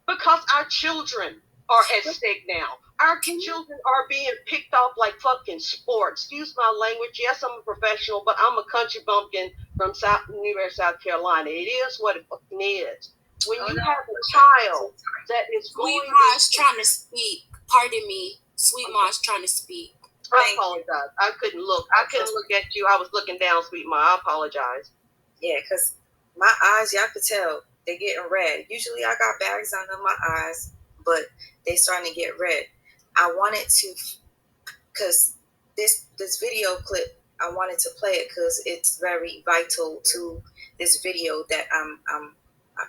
Because our children are at stake now. Our children are being picked off like fucking sports. Excuse my language. Yes, I'm a professional, but I'm a country bumpkin from New South Carolina. It is what it fucking is. When you have a child that is Sweet Ma's trying to speak. Pardon me. Sweet Ma's trying to speak. I apologize. I couldn't look at you. I was looking down, Sweet Ma. I apologize. Yeah, because my eyes, y'all could tell, they're getting red. Usually I got bags under my eyes, but they starting to get red. I wanted to, because this video clip, I wanted to play it because it's very vital to this video that I'm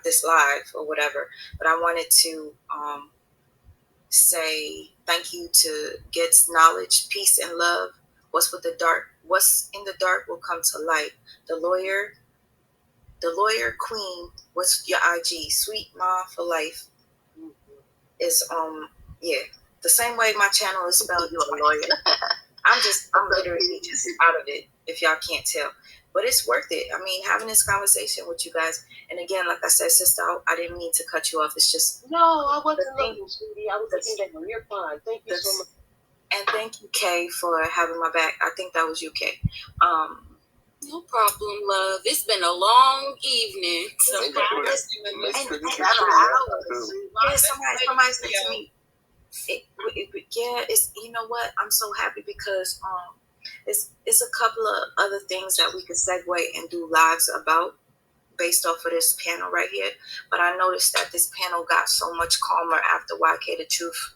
this live or whatever. But I wanted to say thank you to Get's Knowledge, Peace and Love. What's in the dark will come to light. The lawyer queen. What's your IG? Sweet Ma for life. Is the same way my channel is spelled. You're a lawyer. I'm literally just out of it, if y'all can't tell. But it's worth it. I mean, having this conversation with you guys. And again, like I said, sister, I didn't mean to cut you off. It's just... No, I wasn't looking, sweetie. I was looking down. You're fine. Thank you so much. And thank you, Kay, for having my back. I think that was you, Kay. No problem, love. It's been a long evening. Somebody said to me, it's, you know what? I'm so happy because it's a couple of other things that we could segue and do lives about based off of this panel right here. But I noticed that this panel got so much calmer after YK the Truth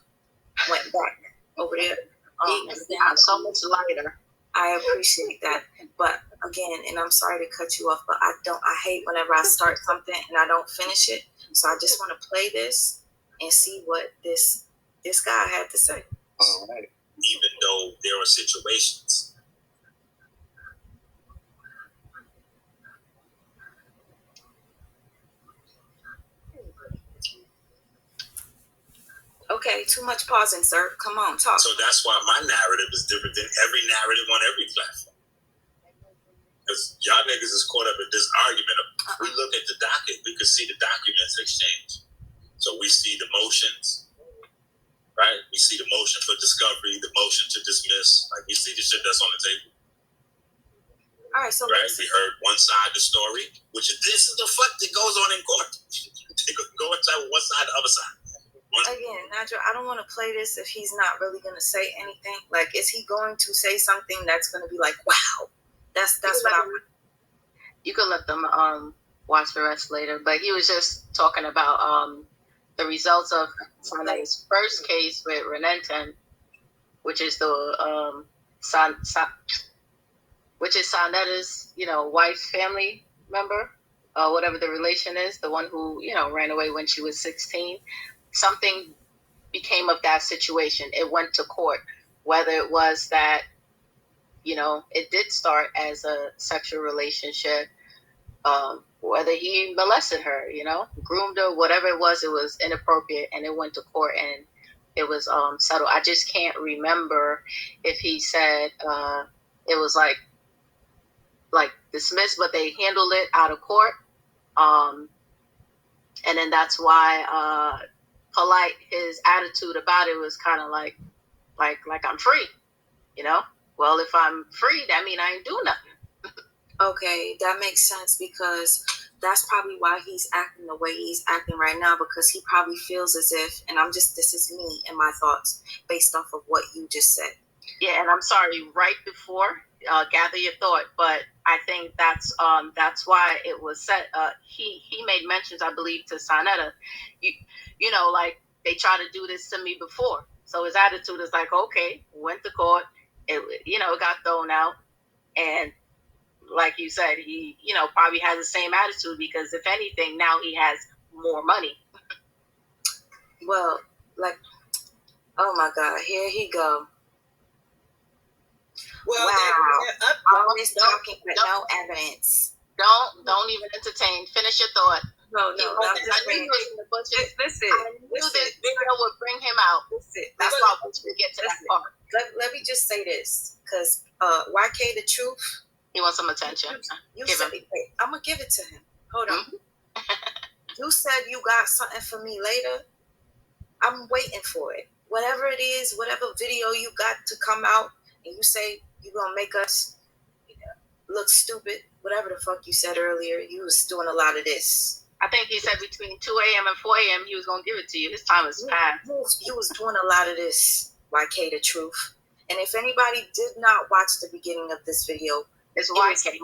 went back over there. I'm so much lighter. I appreciate that. But again, and I'm sorry to cut you off, but I hate whenever I start something and I don't finish it. So I just want to play this and see what this guy had to say. All right. Even though there are situations. Okay, too much pausing, sir. Come on, talk. So that's why my narrative is different than every narrative on every platform. Because y'all niggas is caught up in this argument of, we look at the docket, we can see the documents exchange. So we see the motions, right? We see the motion for discovery, the motion to dismiss. Like, we see the shit that's on the table. All right, so right? We heard one side of the story, which is this is the fuck that goes on in court. They go inside with one side, the other side. Again, Nigel, I don't want to play this if he's not really going to say anything. Like, is he going to say something that's going to be like, wow? That's what I want. You can let them watch the rest later. But he was just talking about the results of Sanetta's first case with Renenten, which is the which is Sanetta's, wife, family member, whatever the relation is, the one who, ran away when she was 16. Something became of that situation. It went to court, whether it was that it did start as a sexual relationship. Whether he molested her, groomed her, whatever it was inappropriate, and it went to court and it was settled. I just can't remember if he said it was like dismissed, but they handled it out of court. And then that's why Polite, his attitude about it was kind of like I'm free, Well, if I'm free, that means I ain't do nothing. Okay, that makes sense, because that's probably why he's acting the way he's acting right now, because he probably feels as if, and this is me and my thoughts based off of what you just said. Yeah, and I'm sorry, right before, gather your thought, but I think that's why it was set. He made mentions, I believe, to Sonetta, like, they tried to do this to me before. So his attitude is like, okay, went to court, it got thrown out, and like you said, he, probably has the same attitude, because if anything, now he has more money. Well, like, oh my God, here he go. Well, wow. Always talking but no evidence. Don't even entertain. Finish your thought. No, I knew he was in the bushes. Listen. I knew this video would bring him out. That's why we get to that part. Let me just say this, because YK the Truth. He wants some attention. You said, wait, I'm going to give it to him. Hold on. You said you got something for me later. I'm waiting for it. Whatever it is, whatever video you got to come out, and you say you're going to make us look stupid, whatever the fuck you said earlier, you was doing a lot of this. I think he said between 2 a.m. and 4 a.m. he was going to give it to you. His time is past. You was doing a lot of this, YK the Truth. And if anybody did not watch the beginning of this video, it's YK.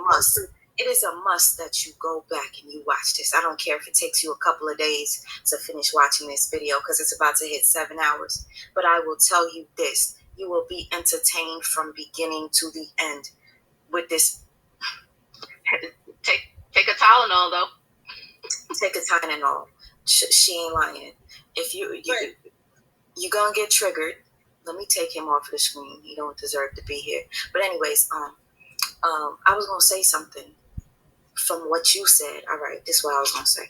It is a must that you go back and you watch this. I don't care if it takes you a couple of days to finish watching this video, because it's about to hit 7 hours. But I will tell you this. You will be entertained from beginning to the end with this. Take a Tylenol, though. Take a Tylenol. She ain't lying. If you're going to get triggered, let me take him off the screen. He don't deserve to be here. But anyways, I was going to say something from what you said. All right, this is what I was going to say.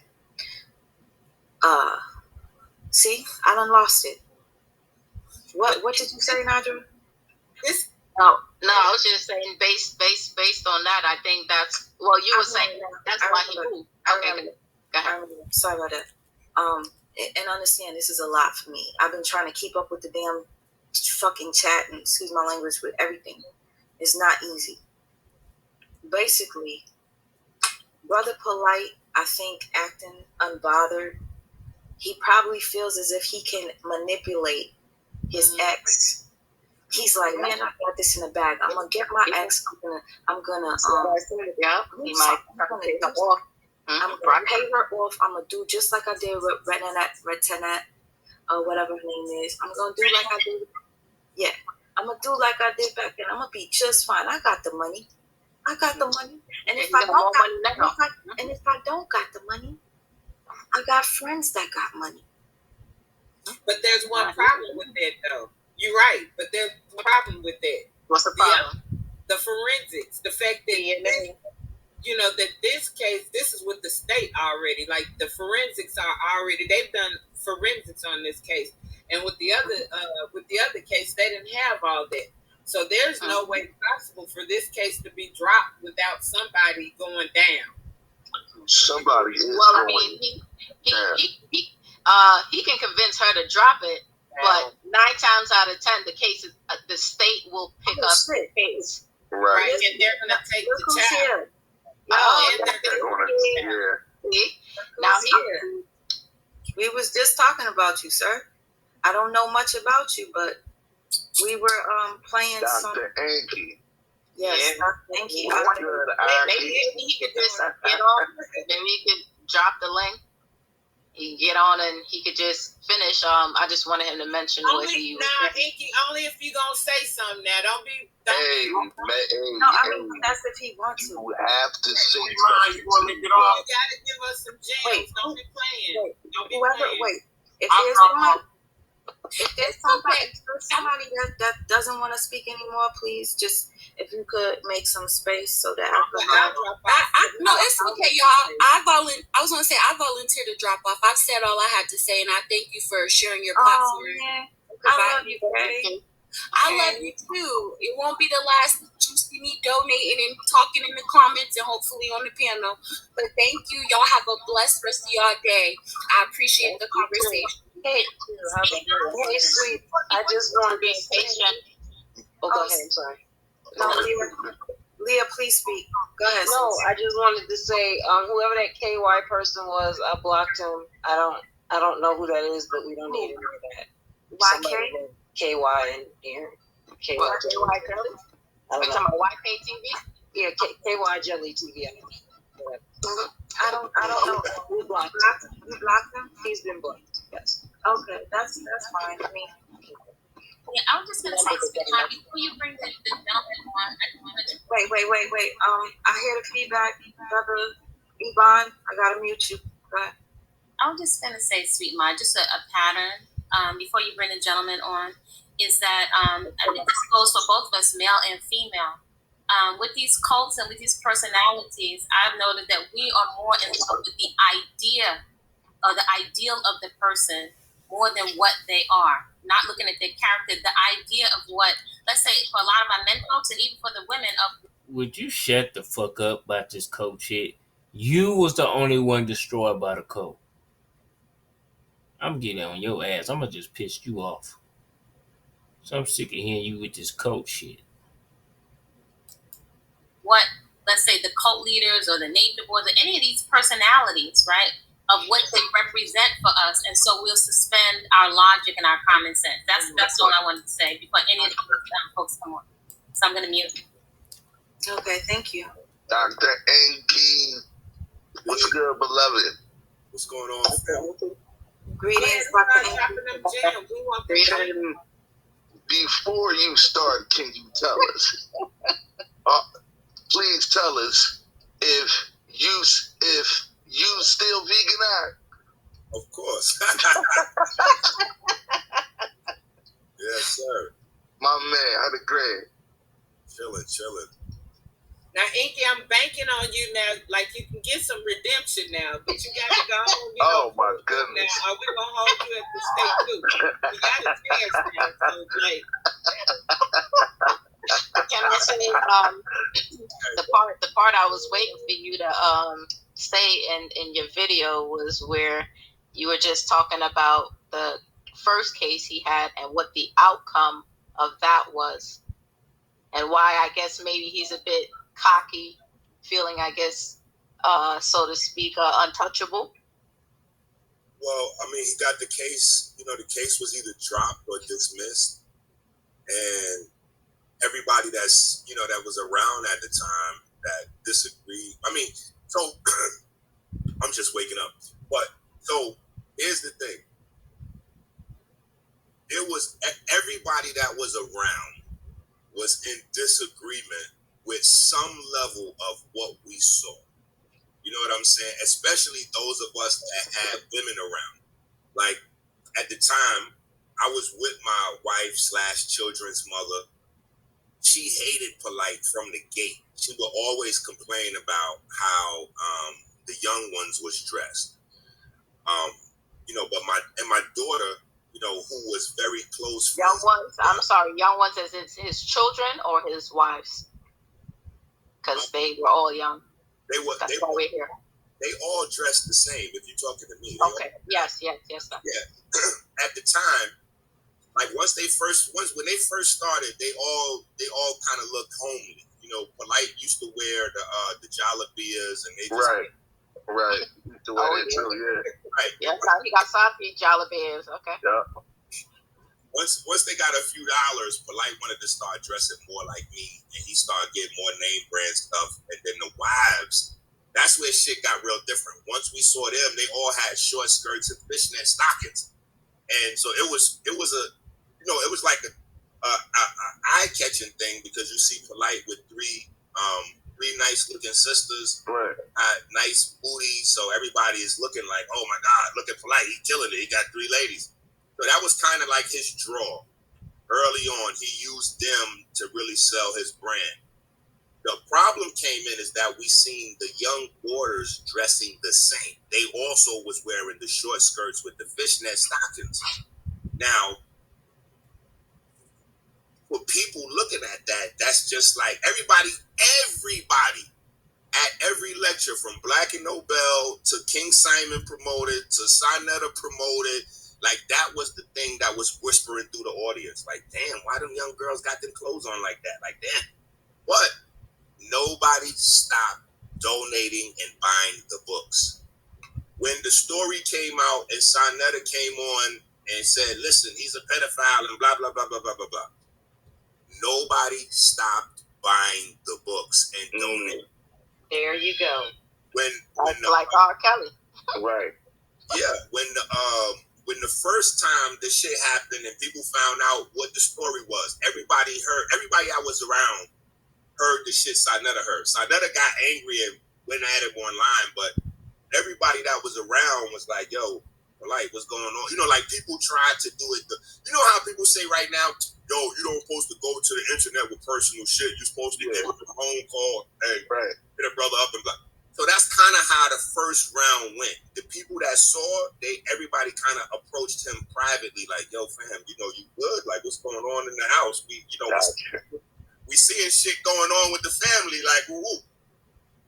See, I done lost it. What did you say, Nadra? No, I was just saying based on that, I think that's, well, you were saying that's why he moved. Okay, go ahead. Sorry about that. And understand, this is a lot for me. I've been trying to keep up with the damn fucking chat and, excuse my language, with everything. It's not easy. Basically, Brother Polite, I think, acting unbothered, he probably feels as if he can manipulate his ex. He's like, man, I got this in the bag. I'm gonna get my ex. I'm gonna pay her off. I'm gonna do just like I did with Retinette, or whatever her name is. I'm gonna do like I did. Yeah, I'm gonna do like I did back then. I'm gonna be just fine. I got the money. And if I don't got the money, I got friends that got money. But there's one problem with that, though. You're right, but there's a problem with that. What's the problem? The forensics. The fact that, that this case, this is with the state already. Like, the forensics are already, they've done forensics on this case. And with the other case, they didn't have all that. So there's no way possible for this case to be dropped without somebody going down. Somebody is well, I mean, he can convince her to drop it, but 9 times out of 10, the state will pick up the case. Right. And they're going to take the child. Now we was just talking about you, sir. I don't know much about you, but we were playing Dr. Anki. Yes, Dr. Anki. Maybe he could just get on. Maybe he could drop the link. He can get on and he could just finish. I just wanted him to mention what he was. Inky, only if you gonna say something now. Don't be. That's if he wants to. You have to say something. You gotta give us some gems. Don't be playing. Wait. If If there's somebody that doesn't want to speak anymore, please just, if you could make some space so that no, it's okay, y'all. I was gonna say I volunteered to drop off. I've said all I had to say, and I thank you for sharing your platform. Man. I love you, Ray. I love you too. It won't be the last that you see me donating and talking in the comments and hopefully on the panel. But thank you. Y'all have a blessed rest of y'all day. I appreciate the conversation. Hey, sweet. I just want to be patient. Oh, go ahead. I'm sorry. No, Leah, please speak. Go ahead. No, I just wanted to say, whoever that KY person was, I blocked him. I don't know who that is, but we don't need any of that. YK? KY and here. KY What, KY Jelly? Are you talking about YK TV? Yeah, KY Jelly TV. I don't know. We blocked him. You blocked him? He's been blocked. Yes. Okay, that's fine. I mean, Yeah, I was just gonna say, sweetheart, before you bring the gentleman on, I just wanted to wait. I hear the feedback, brother Yvonne. I gotta mute you. Go ahead. I was just gonna say, sweet ma, just a pattern. Before you bring the gentleman on, is that and this goes for both of us, male and female. With these cults and with these personalities, I've noted that we are more in love with the idea or the ideal of the person more than what they are. Not looking at their character, the idea of what, let's say, for a lot of my men folks and even for the women of. Would you shut the fuck up about this cult shit? You was the only one destroyed by the cult. I'm getting on your ass. I'm gonna just piss you off. So I'm sick of hearing you with this cult shit. What, let's say, the cult leaders or the nature boards or any of these personalities, right, of what they represent for us. And so we'll suspend our logic and our common sense. That's all I wanted to say before any of the folks come on. So I'm going to mute. Okay, thank you. Dr. Enki, what's good, beloved? What's going on? Greetings, Before you start, can you tell us? Please tell us if you still vegan. Of course. Yes, sir. My man, 100 grand. Chilling. Now, Inky, I'm banking on you now. Like, you can get some redemption now, but you got to go on. Oh, my goodness. Now, are we going to hold you at the stake, too? You got a chance now. So, like. Can I say the part I was waiting for you to say in your video was where you were just talking about the first case he had and what the outcome of that was, and why I guess maybe he's a bit cocky, feeling, I guess, so to speak, untouchable. Well, I mean, he got the case. You know, the case was either dropped or dismissed, and everybody that's, you know, that was around at the time that disagreed. I mean, so I'm just waking up. But so here's the thing. It was everybody that was around was in disagreement with some level of what we saw. You know what I'm saying? Especially those of us that had women around. Like, at the time, I was with my wife / children's mother. She hated Polite from the gate. She would always complain about how the young ones was dressed. You know, but my daughter, you know, who was very close. Young ones. I'm sorry, young ones as his children or his wives, because they were all young. That's why we're here. They all dressed the same. If you're talking to me. Okay. Yes. Sir. Yeah. At the time, like when they first started, they all kind of looked homely. You know, Polite used to wear the jalabias, and they just right. To wear that too, yeah. Right. Yeah, he got Safi jalabias. Okay. Yeah. Once they got a few dollars, Polite wanted to start dressing more like me, and he started getting more name brand stuff. And then the wives, that's where shit got real different. Once we saw them, they all had short skirts and fishnet stockings, and so it was a, you know, it was like a eye-catching thing, because you see Polite with three nice-looking sisters, right, nice booties, so everybody is looking like, oh my God, look at Polite, he's killing it. He got 3 ladies. So that was kind of like his draw. Early on, he used them to really sell his brand. The problem came in is that we seen the young daughters dressing the same. They also was wearing the short skirts with the fishnet stockings. Now, for people looking at that, that's just like everybody at every lecture from Black and Nobel to King Simon promoted to Sinetta promoted, like that was the thing that was whispering through the audience. Like, damn, why them young girls got them clothes on like that? Like, damn. But nobody stopped donating and buying the books. When the story came out and Sinetta came on and said, listen, he's a pedophile and blah, blah, blah, blah, blah, blah, blah. Nobody stopped buying the books and donating. There you go. When like R. Kelly. Right. Yeah, when the first time this shit happened and people found out what the story was, everybody I was around heard the shit Sinetta heard. Sinetta got angry and went at him online, but everybody that was around was like, yo, like, what's going on? You know, like people tried to do it. You know how people say right now, yo, you don't supposed to go to the internet with personal shit. You're supposed to give a phone call and hit a brother up and blah. So that's kind of how the first round went. The people that saw, everybody kind of approached him privately, like, yo, fam, you know, you good? Like, what's going on in the house? We seeing shit going on with the family, like, woo.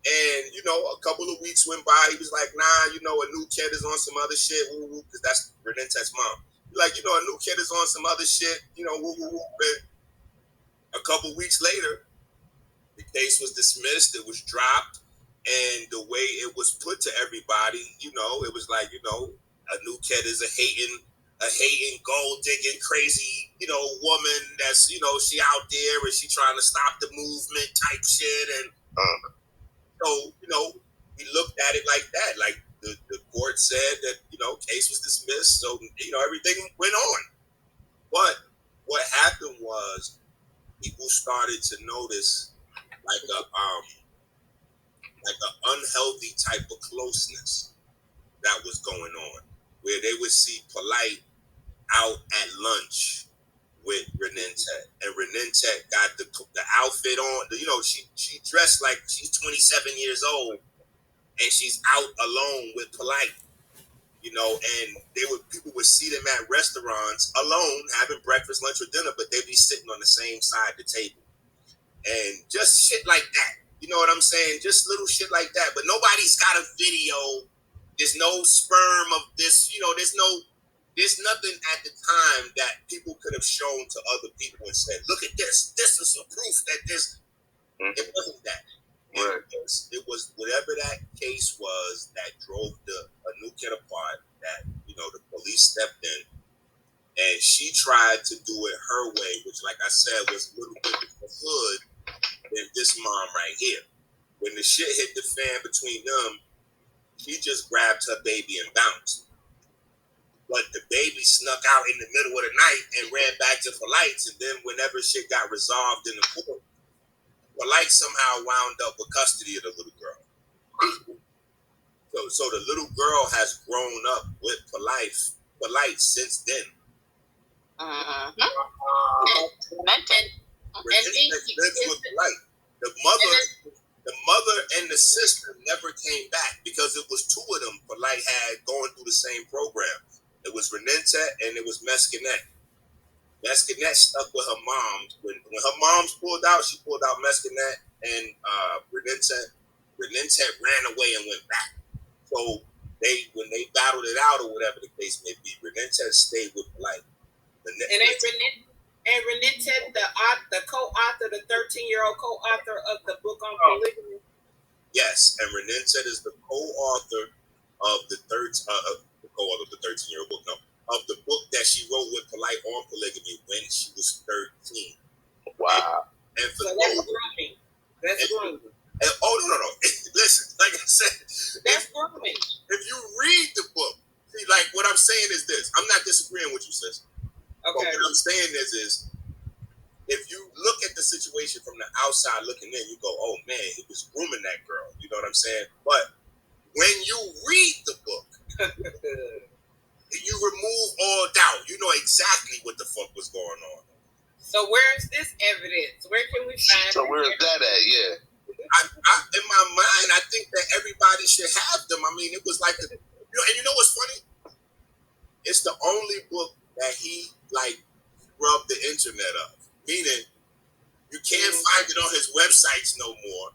And, you know, a couple of weeks went by. He was like, nah, you know, a new kid is on some other shit, woo, woo, because that's Renente's mom. Like, you know, a new kid is on some other shit, you know, woo, woo, woo. And a couple weeks later, the case was dismissed. It was dropped. And the way it was put to everybody, you know, it was like, you know, a new kid is a hating, gold digging, crazy, you know, woman that's, you know, she out there and she trying to stop the movement type shit. And so, you know, we looked at it like that. Like the court said that, you know, case was dismissed. So, you know, everything went on. But what happened was people started to notice like an unhealthy type of closeness that was going on, where they would see Polite out at lunch with Renente, and Renente got the outfit on. You know, she dressed like she's 27 years old, and she's out alone with Polite. You know, and people would see them at restaurants alone, having breakfast, lunch, or dinner, but they'd be sitting on the same side of the table, and just shit like that. You know what I'm saying? Just little shit like that. But nobody's got a video. There's no sperm of this. You know, there's nothing at the time that people could have shown to other people and said, look at this. This is a proof that this. It wasn't that. Right. It was whatever that case was that drove a new kid apart, that, you know, the police stepped in. And she tried to do it her way, which, like I said, was a little bit of the hood than this mom right here. When the shit hit the fan between them, she just grabbed her baby and bounced. But the baby snuck out in the middle of the night and ran back to Polite's. And then whenever shit got resolved in the court, Polite somehow wound up with custody of the little girl. So the little girl has grown up with Polite since then. The mother and the sister never came back because it was two of them Polite had going through the same program. It was Renente and it was Mescanet. Mescanet stuck with her mom. When her mom's pulled out, she pulled out Mescanet, and Renente ran away and went back. So when they battled it out or whatever the case may be, Renente stayed with Polite. And Renente, the co-author, the 13-year-old co-author of the book on polygamy. Yes, and Renente is the co-author of the 13-year-old book. No, of the book that she wrote with Polite on polygamy when she was 13. Wow. And for so that's grooming. That's grooming. No. Listen, like I said, that's grooming. If you read the book, see, like what I'm saying is this. I'm not disagreeing with you, sis. Okay. But what I'm saying is if you look at the situation from the outside looking in, you go, oh man, he was grooming that girl. You know what I'm saying? But when you read the book, you remove all doubt. You know exactly what the fuck was going on. So where's this evidence? Where can we find? So where's that at? Yeah. In my mind, I think that everybody should have them. I mean, it was like, and you know what's funny? It's the only book that he like rubbed the internet of. Meaning, you can't find it on his websites no more.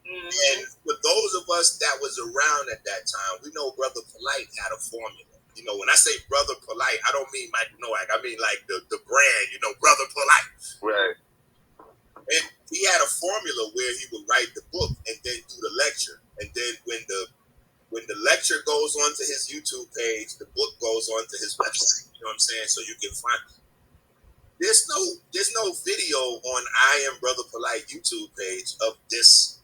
And for those of us that was around at that time, we know Brother Polite had a formula. You know, when I say Brother Polite, I don't mean Mike Nowak. I mean like the brand, Brother Polite. Right. And he had a formula where he would write the book and then do the lecture. And then when the lecture goes onto his YouTube page, the book goes onto his website. You know what I'm saying? So you can find. There's no video on I Am Brother Polite YouTube page of this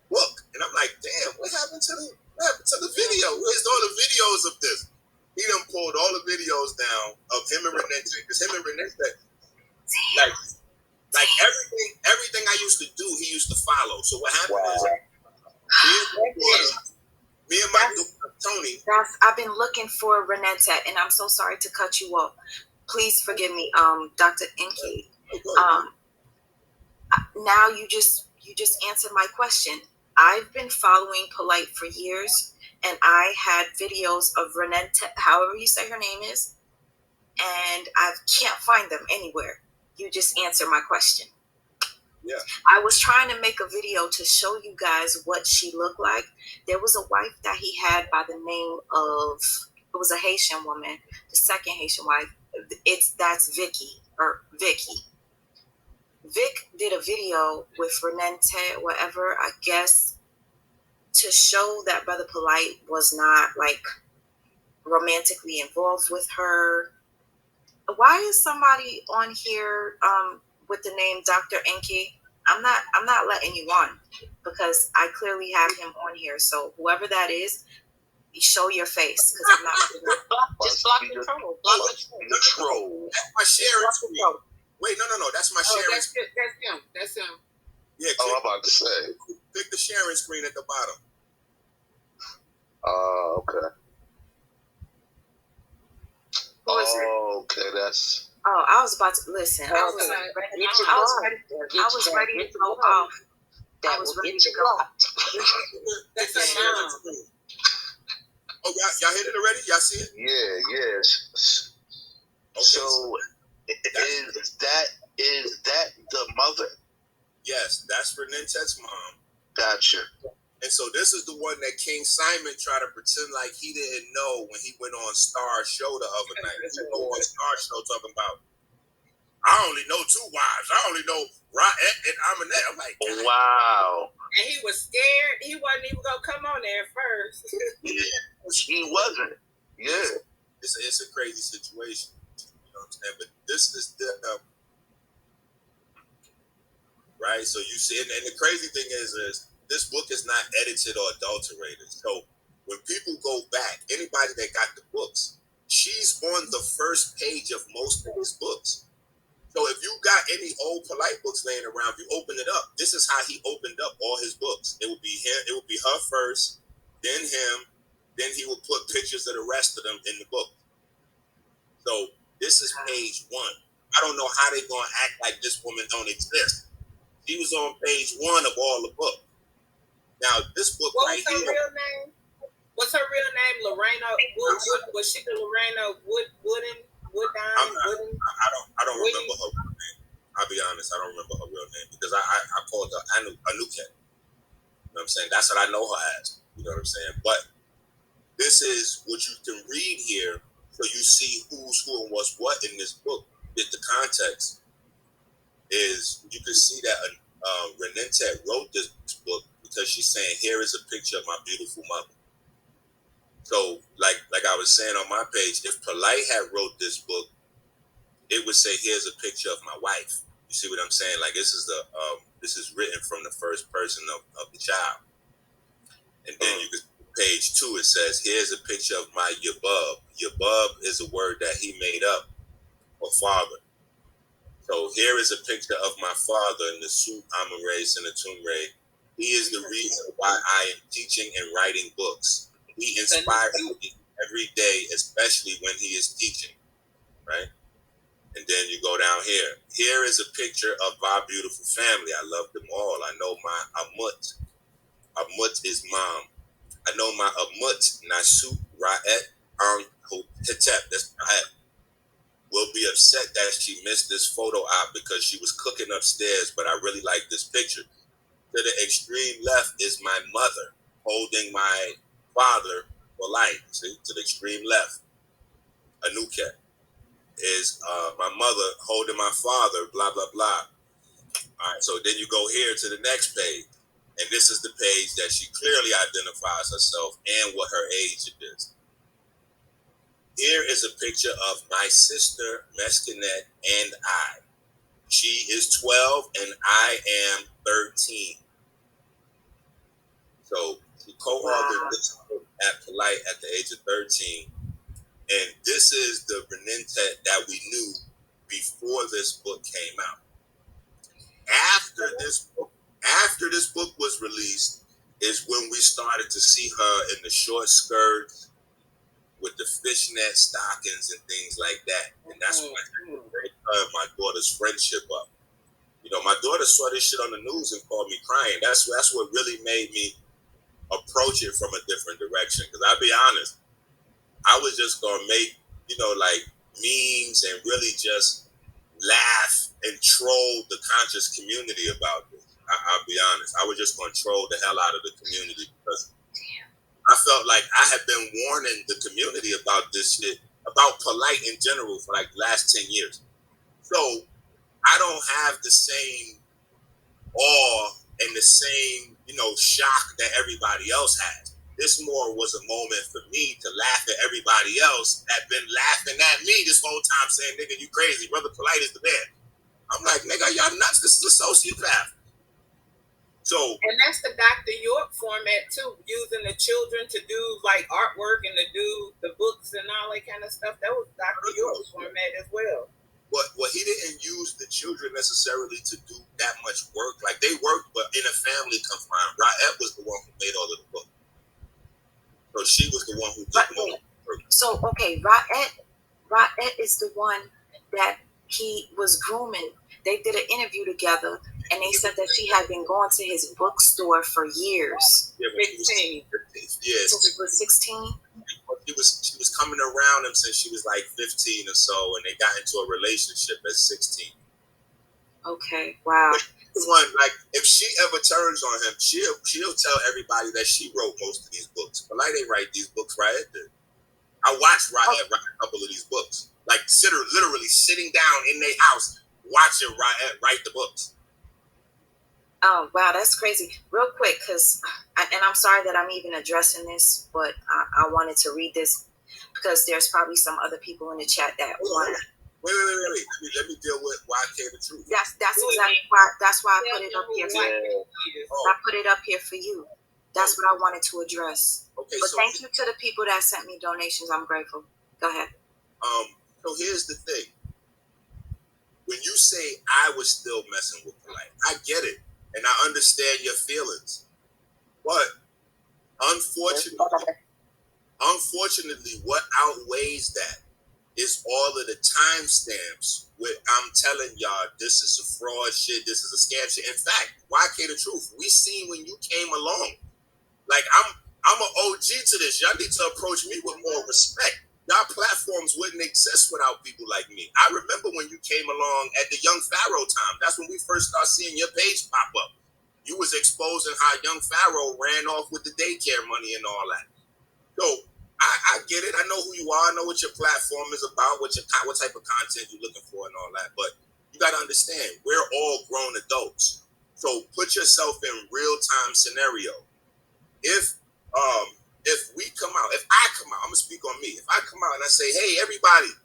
book. And I'm like, damn, what happened to the video? Where's all the videos of this? He done pulled all the videos down of him and Renette, because him and Renette, like everything I used to do, he used to follow. So what happened is me and my Tony. I've been looking for Renette, and I'm so sorry to cut you off. Please forgive me, Dr. Inky. Now you just answered my question. I've been following Polite for years, and I had videos of Renette, however you say her name is, and I can't find them anywhere. You just answered my question. Yeah. I was trying to make a video to show you guys what she looked like. There was a wife that he had by the name of, it was a Haitian woman, the second Haitian wife. That's Vicky. Vic did a video with Renette, whatever, I guess, to show that Brother Polite was not like romantically involved with her. Why is somebody on here with the name Dr. Inky? I'm not letting you on because I clearly have him on here. So whoever that is, you show your face because I'm not. Just block the troll. Block the troll. That's my sharing screen. Wait, no. That's my sharing screen. That's him. Yeah. I'm about to say. Click the sharing screen at the bottom. Okay. Okay, that's. Oh, I was about to listen. I was ready to go off. I was ready to go off. That's a mom. Oh, y'all hit it already? Y'all see it? Yeah, yes. Okay, so is that the mother? Yes, that's Renette's mom. Gotcha. And so this is the one that King Simon tried to pretend like he didn't know when he went on Star Show the other night. He went on Star Show talking about, I only know two wives. I only know Ra'et and Aminette. I'm like, God. Wow. And he was scared. He wasn't even going to come on there at first. He wasn't. Yeah. It's a crazy situation. You know what I'm saying? But this is the... right? So you see, and the crazy thing is this book is not edited or adulterated. So when people go back, anybody that got the books, she's on the first page of most of his books. So if you got any old Polite books laying around, if you open it up, this is how he opened up all his books. It would be him, it would be her first, then him, then he would put pictures of the rest of them in the book. So this is page 1. I don't know how they're gonna act like this woman don't exist. She was on page 1 of all the books. Now, this book what right was her here. Real name? What's her real name? Lorena Wood. Was she the Lorena Woodin? I don't remember her real name. I'll be honest, I don't remember her real name because I called her Anuket. You know what I'm saying? That's what I know her as. You know what I'm saying? But this is what you can read here, so you see who's who and what's what in this book. Get the context. Is you can see that Renette wrote this book because she's saying, here is a picture of my beautiful mother. So, like I was saying on my page, if Polite had wrote this book, it would say, here's a picture of my wife. You see what I'm saying? Like this is written from the first person of the child. And then you can page 2, it says, here's a picture of my Yabub. Yabub is a word that he made up for father. So here is a picture of my father in the suit Amoray Senatumre. He is the reason why I am teaching and writing books. He inspired me every day, especially when he is teaching, right? And then you go down here. Here is a picture of our beautiful family. I love them all. I know my Amut. Amut is mom. I know my Amut, Nasu, Ra'et, Hetep. That's Ra'et. Will be upset that she missed this photo op because she was cooking upstairs, but I really like this picture. To the extreme left is my mother holding my father for life. See, to the extreme left, Anuket is my mother holding my father, blah, blah, blah. All right, so then you go here to the next page, and this is the page that she clearly identifies herself and what her age is. Here is a picture of my sister, Mescanet, and I. She is 12, and I am 13. So she co-authored this book at Polite at the age of 13. And this is the Renintet that we knew before this book came out. After this book was released is when we started to see her in the short skirts with the fishnet stockings and things like that. And that's when my daughter's friendship up. You know, my daughter saw this shit on the news and called me crying. That's what really made me approach it from a different direction. Because I'll be honest, I was just gonna make, like memes and really just laugh and troll the conscious community about this. I'll be honest. I was just gonna troll the hell out of the community because I felt like I had been warning the community about this shit, about Polite in general for like the last 10 years. So I don't have the same awe and the same, shock that everybody else has. This more was a moment for me to laugh at everybody else that been laughing at me this whole time saying, nigga, you crazy. Brother Polite is the man. I'm like, nigga, y'all nuts. This is a sociopath. And that's the Dr. York format too, using the children to do like artwork and to do the books and all that kind of stuff. That was Dr. York's format as well. But he didn't use the children necessarily to do that much work. Like they worked, but in a family confined. Ra'et was the one who made all of the book. So she was the one who did all of the work. So okay, Ra'et is the one that he was grooming. They did an interview together, and they said that she had been going to his bookstore for years. Yeah, 16. Yes. So she was 16? She was coming around him since she was like 15 or so, and they got into a relationship at 16. Okay, wow. The one, like, if she ever turns on him, she'll tell everybody that she wrote most of these books. But like they write these books, Ra'et did. I watched Ra'et write a couple of these books. Like, literally sitting down in their house, watching Ra'et write the books. Oh, wow, that's crazy. Real quick, and I'm sorry that I'm even addressing this, but I wanted to read this because there's probably some other people in the chat that want to. Wait. Let me deal with YK the truth. That's exactly why. That's why I put it up here. I put it up here for you. That's what I wanted to address. Okay, but thank you to the people that sent me donations. I'm grateful. Go ahead. So here's the thing. When you say I was still messing with Polite, I get it. And I understand your feelings. But unfortunately, what outweighs that is all of the timestamps where I'm telling y'all this is a fraud shit, this is a scam shit. In fact, YK the truth, we seen when you came along. Like I'm an OG to this. Y'all need to approach me with more respect. Y'all platforms wouldn't exist without people like me. I remember when you came along at the Young Pharaoh time. That's when we first started seeing your page pop up. You was exposing how Young Pharaoh ran off with the daycare money and all that. So I get it. I know who you are. I know what your platform is about, what type of content you're looking for and all that. But you got to understand, we're all grown adults. So put yourself in real-time scenario. If I come out, I'm going to speak on me. If I come out and I say, hey, everybody,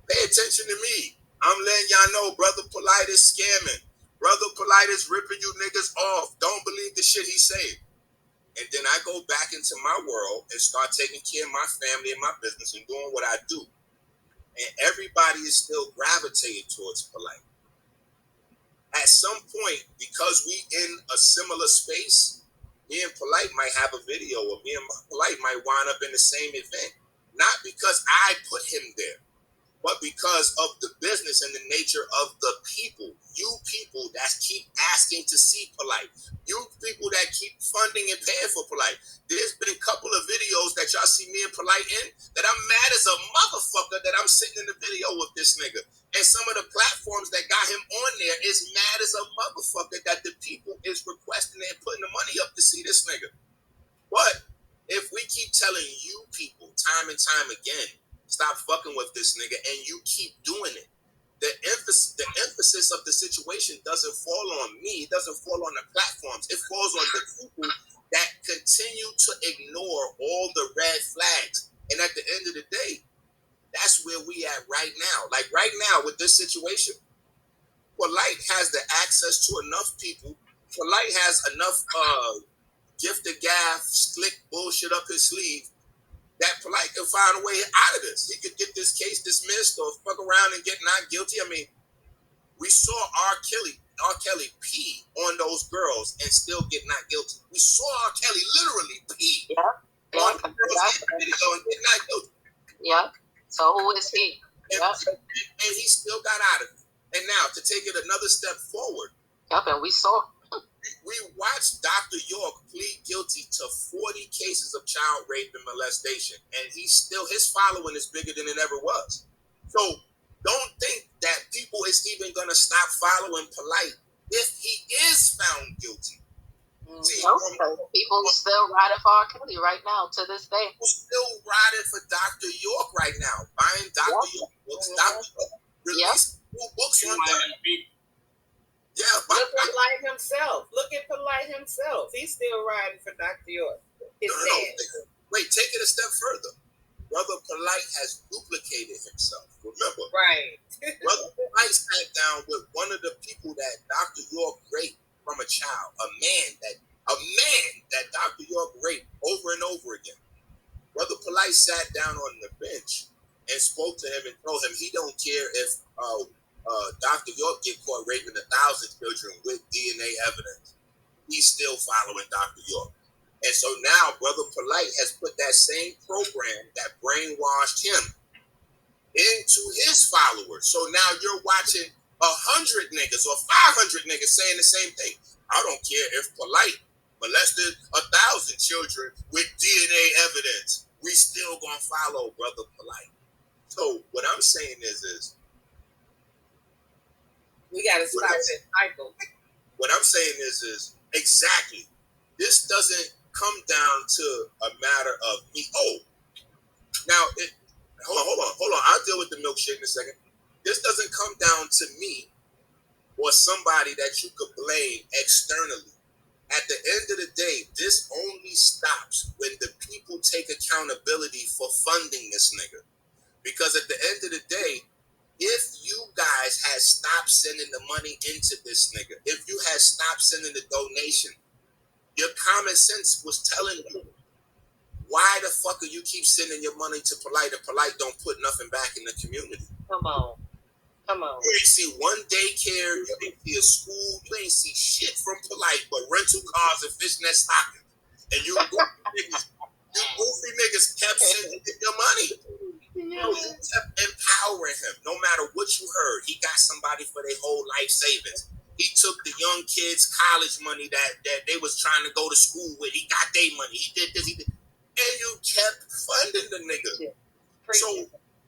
pay attention to me. I'm letting y'all know Brother Polite is scamming. Brother Polite is ripping you niggas off. Don't believe the shit he's saying. And then I go back into my world and start taking care of my family and my business and doing what I do. And everybody is still gravitating towards Polite. At some point, because we in a similar space, me and Polite might have a video, or me and Polite might wind up in the same event. not because I put him there, but because of the business and the nature of the people. You people that keep asking to see Polite. You people that keep funding and paying for Polite. There's been a couple of videos that y'all see me and Polite in that I'm mad as a motherfucker that I'm sitting in the video with this nigga. And some of the platforms that got him on there is mad as a motherfucker that the people is requesting and putting the money up to see this nigga. But if we keep telling you people time and time again, stop fucking with this nigga, and you keep doing it, the emphasis of the situation doesn't fall on me. It doesn't fall on the platforms. It falls on the people that continue to ignore all the red flags. And at the end of the day, that's where we at right now. Like right now with this situation, Polite has the access to enough people. Polite has enough gift of gab, slick bullshit up his sleeve that Polite can find a way out of this. He could get this case dismissed or fuck around and get not guilty. I mean, we saw R. Kelly pee on those girls and still get not guilty. We saw R. Kelly literally pee on the girls in the video and get not guilty. Yeah. So who is he? And he still got out of it. And now to take it another step forward. Yep, and we saw. We watched Dr. York plead guilty to 40 cases of child rape and molestation, and his following is bigger than it ever was. So don't think that people is even going to stop following Polite if he is found guilty. See, people still riding for R. Kelly right now to this day. People still riding for Dr. York right now, buying Dr. York books. Dr. York released 2 books on that. Yeah, but look at Polite himself. Look at Polite himself. He's still riding for Dr. York. No. Wait, take it a step further. Brother Polite has duplicated himself. Remember, right? Brother Polite sat down with one of the people that Dr. York raped from a child, a man that Dr. York raped over and over again. Brother Polite sat down on the bench and spoke to him and told him he don't care if Dr. York get caught raping 1,000 children with DNA evidence. He's still following Dr. York. And so now Brother Polite has put that same program that brainwashed him into his followers. So now you're watching 100 niggas or 500 niggas saying the same thing. I don't care if Polite molested 1,000 children with DNA evidence. We still gonna follow Brother Polite. So what I'm saying is we gotta stop that cycle. What I'm saying is exactly. This doesn't come down to a matter of me. Oh, now hold on. I'll deal with the milkshake in a second. This doesn't come down to me or somebody that you could blame externally. At the end of the day, this only stops when the people take accountability for funding this nigga. Because at the end of the day, if you guys had stopped sending the money into this nigga, if you had stopped sending the donation, your common sense was telling you, why the fuck are you keep sending your money to Polite and Polite don't put nothing back in the community? Come on. You ain't see one daycare, you ain't see a school, you ain't see shit from Polite but rental cars and fishnet stockings. And you goofy niggas kept sending him your money. You kept empowering him. No matter what you heard, he got somebody for their whole life savings. He took the young kids' college money that they was trying to go to school with. He got their money. He did this, and you kept funding the nigga.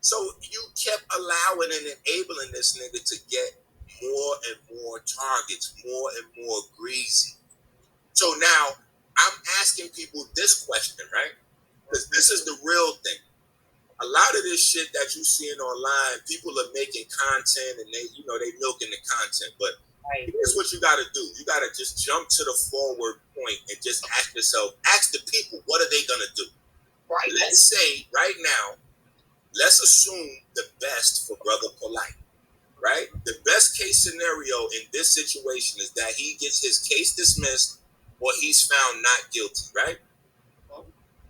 So you kept allowing and enabling this nigga to get more and more targets, more and more greasy. So now I'm asking people this question, right? Because this is the real thing. A lot of this shit that you seeing online, people are making content and they milking the content. But here's what you got to do. You got to just jump to the forward point and just ask the people, what are they going to do? Right. Let's say right now, let's assume the best for Brother Polite, right? The best case scenario in this situation is that he gets his case dismissed or he's found not guilty, right?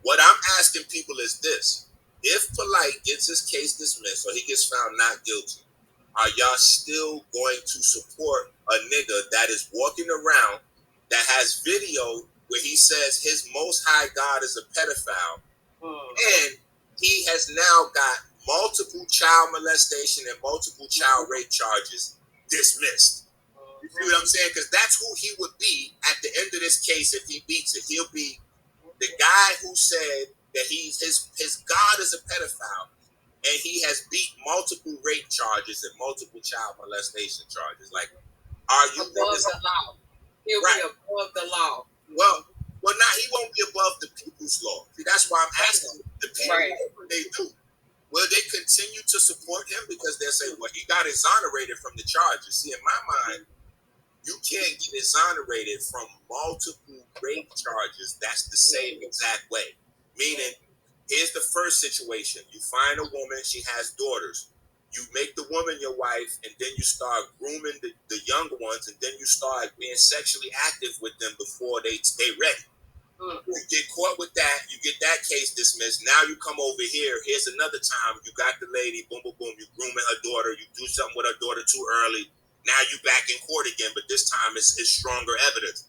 What I'm asking people is this. If Polite gets his case dismissed or he gets found not guilty, are y'all still going to support a nigga that is walking around that has video where he says his most high God is a pedophile and he has now got multiple child molestation and multiple child rape charges dismissed. You see what I'm saying? Because that's who he would be at the end of this case if he beats it. He'll be the guy who said that his God is a pedophile, and he has beat multiple rape charges and multiple child molestation charges. Like, are you above the law? He'll be above the law. Well, now he won't be above the people's law. See, that's why I'm asking the people what they do. Will they continue to support him because they'll say, well, he got exonerated from the charges? See, in my mind, you can't get exonerated from multiple rape charges. That's the same exact way. Meaning, here's the first situation. You find a woman, she has daughters. You make the woman your wife, and then you start grooming the younger ones, and then you start being sexually active with them before they ready. You get caught with that, you get that case dismissed. Now you come over here. Here's another time. You got the lady, boom, boom, boom. You grooming her daughter. You do something with her daughter too early. Now you back in court again, but this time it's stronger evidence.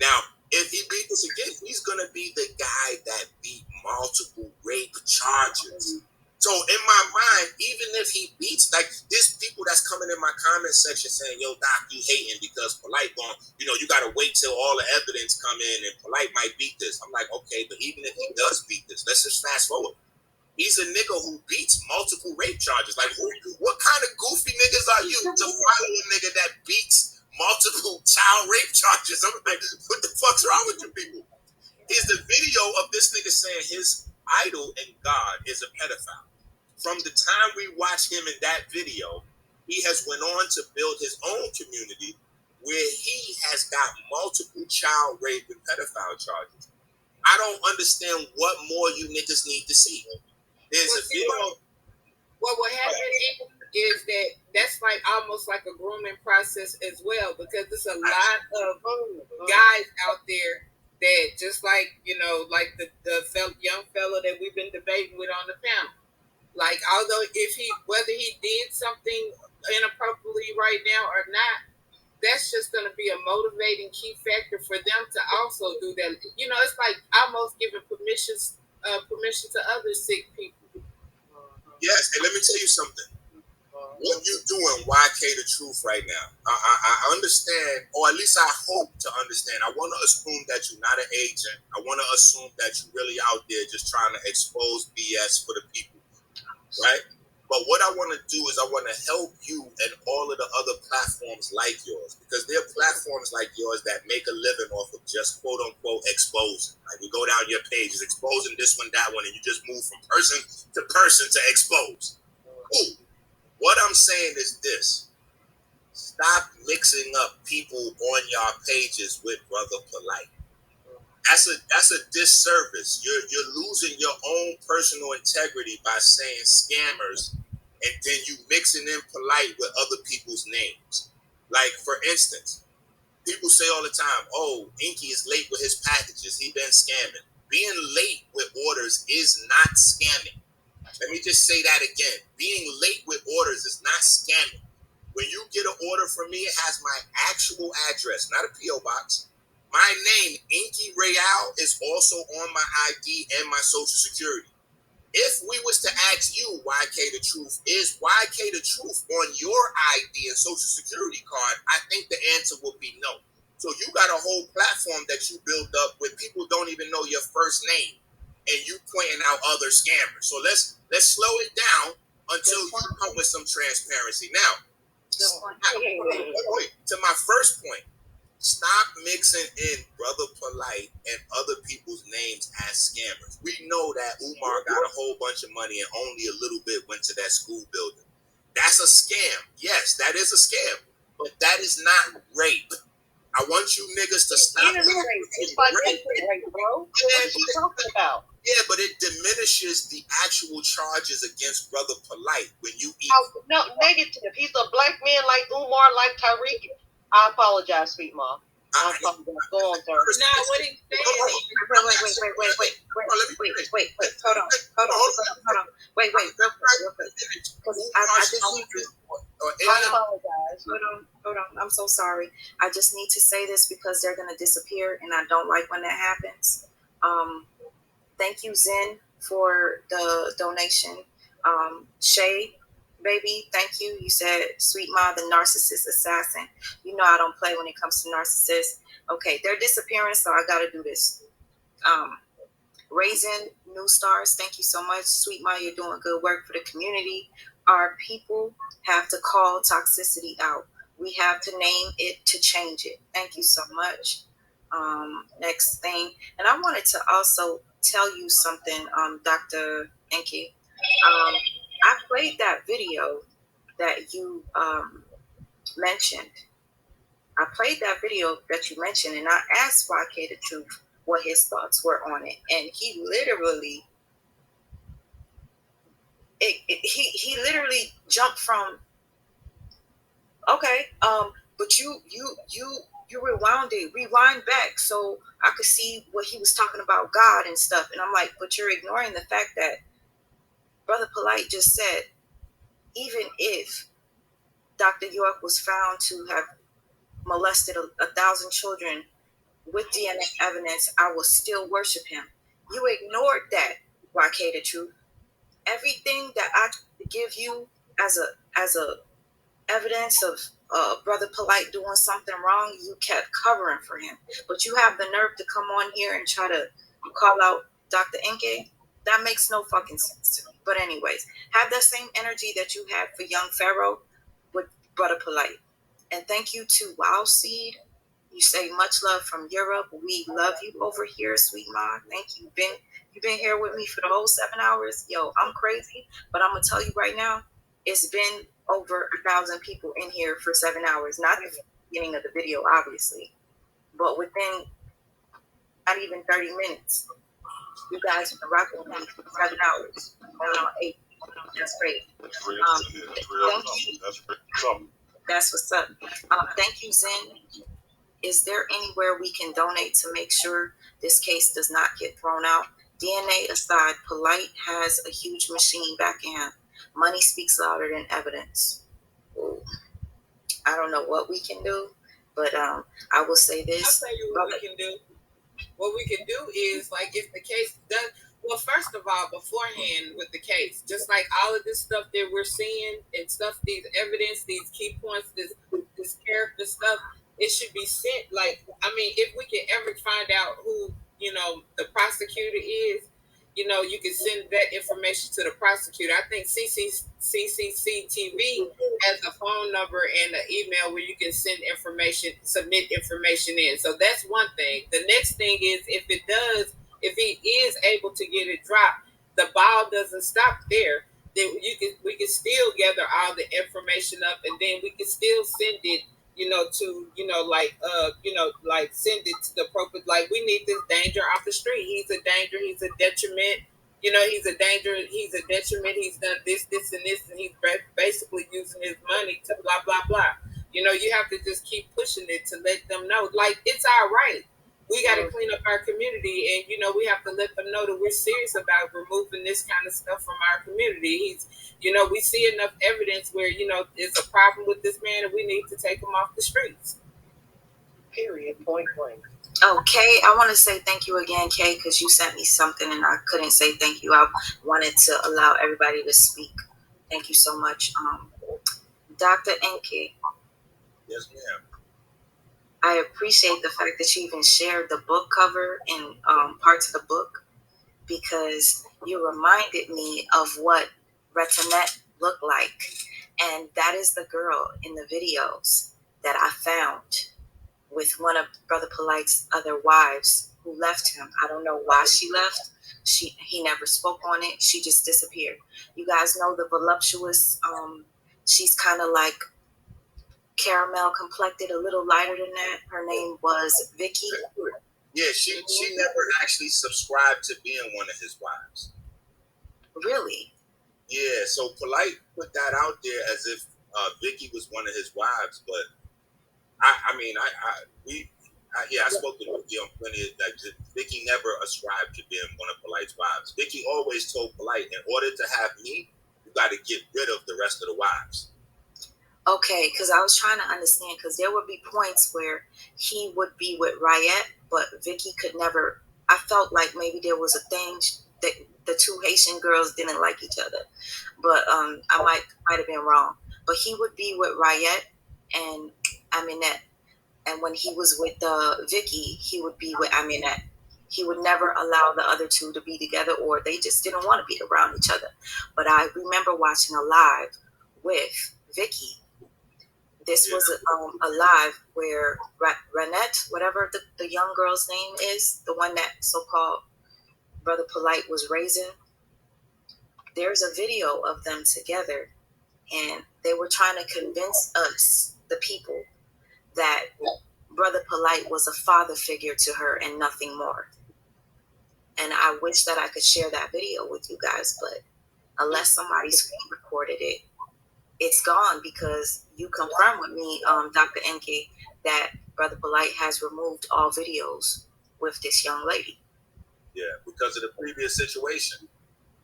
Now, if he beat this again, he's going to be the guy that beat multiple rape charges. So in my mind, even if he beats, like, there's people that's coming in my comment section saying, yo, Doc, you hating because Polite going, you got to wait till all the evidence come in and Polite might beat this. I'm like, okay, but even if he does beat this, let's just fast forward. He's a nigga who beats multiple rape charges. Like, what kind of goofy niggas are you to follow a nigga that beats multiple child rape charges? I'm like, what the fuck's wrong with you people? Is the video of this nigga saying his idol and God is a pedophile. From the time we watch him in that video, he has went on to build his own community where he has got multiple child rape and pedophile charges. I don't understand what more you niggas need to see. There's a video. What will happen is that that's like almost like a grooming process as well, because there's a lot of guys out there that just like like the young fella that we've been debating with on the panel. Like, although whether he did something inappropriately right now or not, that's just going to be a motivating key factor for them to also do that. It's like almost giving permission to other sick people. Yes, and let me tell you something. What you doing, YK the Truth, right now? I understand, or at least I hope to understand. I want to assume that you're not an agent. I want to assume that you're really out there just trying to expose BS for the people, right? But what I want to do is I want to help you and all of the other platforms like yours, because there are platforms like yours that make a living off of just quote unquote exposing. Like, you go down your pages, exposing this one, that one, and you just move from person to person to expose. Ooh. What I'm saying is this: stop mixing up people on your pages with Brother Polite. That's a disservice. You're losing your own personal integrity by saying scammers, and then you mixing in Polite with other people's names. Like, for instance, people say all the time, "Oh, Inky is late with his packages. He been scamming." Being late with orders is not scamming. Let me just say that again. Being late with orders is not scamming. When you get an order from me, it has my actual address, not a P.O. box. My name, Inky Real, is also on my ID and my social security. If we was to ask you, YK the Truth, is YK the Truth on your ID and social security card, I think the answer would be no. So you got a whole platform that you built up where people don't even know your first name, and you pointing out other scammers. So let's slow it down until you come with some transparency. Now, to my first point, stop mixing in Brother Polite and other people's names as scammers. We know that Umar got a whole bunch of money and only a little bit went to that school building. That's a scam. Yes, that is a scam, but that is not rape. I want you niggas to stop. It's like rape, bro. What are you talking about? Yeah, but it diminishes the actual charges against Brother Polite when you eat. No, negative. He's a black man like Umar, like Tariq. I apologize, sweet mom. I apologize. Go on, sir. Now, what he's saying is... Wait. Hold on. Wait, real quick. Because I just need to... I apologize. Hold on. I'm so sorry. I just need to say this because they're going to disappear, and I don't like when that happens. Thank you, Zen, for the donation. Shay, baby, thank you. You said, Sweet Ma, the narcissist assassin. You know I don't play when it comes to narcissists. Okay, they're disappearing, so I got to do this. Raising New Stars, thank you so much. Sweet Ma, you're doing good work for the community. Our people have to call toxicity out. We have to name it to change it. Thank you so much. Next thing, and I wanted to also tell you something, Dr. Enki. I played that video that you mentioned. I played that video that you mentioned, and I asked YK the Truth what his thoughts were on it, and he literally, he literally jumped from, okay, but you rewind back so I could see what he was talking about, God and stuff, and I'm like, but you're ignoring the fact that Brother Polite just said, even if Dr. York was found to have molested 1,000 children with DNA evidence, I will still worship him. You ignored that, YK the Truth. Everything that I give you as a evidence of Brother Polite doing something wrong, you kept covering for him. But you have the nerve to come on here and try to call out Dr. Enke? That makes no fucking sense to me. But anyways, have that same energy that you had for Young Pharaoh with Brother Polite. And thank you to Wow Seed. You say much love from Europe. We love you over here, Sweet Ma. Thank you. You've been here with me for the whole 7 hours. Yo, I'm crazy, but I'm gonna tell you right now, it's been over 1,000 people in here for 7 hours. Not at the beginning of the video, obviously, but within not even 30 minutes, you guys have been rocking with me for 7 hours. Going on 8. That's great. That's what's up. Thank you, Zen. Is there anywhere we can donate to make sure this case does not get thrown out? DNA aside, Polite has a huge machine backing him. Money speaks louder than evidence. Ooh. I don't know what we can do, but I will say this. I'll tell you what we can do. What we can do is, like, if the case does, well, first of all, beforehand with the case, just like all of this stuff that we're seeing and stuff, these evidence, these key points, this character stuff, it should be sent. Like, I mean, if we can ever find out who, the prosecutor is, you can send that information to the prosecutor. I think CCCTV has a phone number and an email where you can send information, submit information in. So that's one thing. The next thing is, if he is able to get it dropped, the ball doesn't stop there. Then we can still gather all the information up, and then we can still send it, send it to the appropriate, like, we need this danger off the street. He's a danger, he's a detriment, he's a danger, he's a detriment, he's done this, and this, and he's basically using his money to blah, blah, blah. You have to just keep pushing it to let them know, like, it's all right. We got to clean up our community, and, we have to let them know that we're serious about removing this kind of stuff from our community. We see enough evidence where, it's a problem with this man, and we need to take him off the streets. Period. Point blank. Okay, I want to say thank you again, Kay, because you sent me something, and I couldn't say thank you. I wanted to allow everybody to speak. Thank you so much. Dr. Enke. Yes, ma'am. I appreciate the fact that you even shared the book cover and parts of the book, because you reminded me of what Retinette looked like. And that is the girl in the videos that I found with one of Brother Polite's other wives who left him. I don't know why she left. He never spoke on it. She just disappeared. You guys know the voluptuous, she's kind of like caramel complected, a little lighter than that. Her name was Vicky. Yeah, she never actually subscribed to being one of his wives. Really? Yeah, so Polite put that out there as if Vicky was one of his wives, but I spoke to Vicky on plenty of that. Vicky never ascribed to being one of Polite's wives. Vicky always told Polite, in order to have me, you got to get rid of the rest of the wives. Okay, because I was trying to understand, because there would be points where he would be with Riot, but Vicky could never. I felt like maybe there was a thing the two Haitian girls didn't like each other, but I might have been wrong. But he would be with Ryette and Aminette, and when he was with Vicky, he would be with Aminette. He would never allow the other two to be together, or they just didn't want to be around each other. But I remember watching a live with Vicky. This was a live where Renette, whatever the young girl's name is, the one that so-called Brother Polite was raising, there's a video of them together, and they were trying to convince us, the people, that Brother Polite was a father figure to her and nothing more. And I wish that I could share that video with you guys, but unless somebody screen recorded it, it's gone, because you confirmed with me, Dr. NK, that Brother Polite has removed all videos with this young lady. Yeah, because of the previous situation,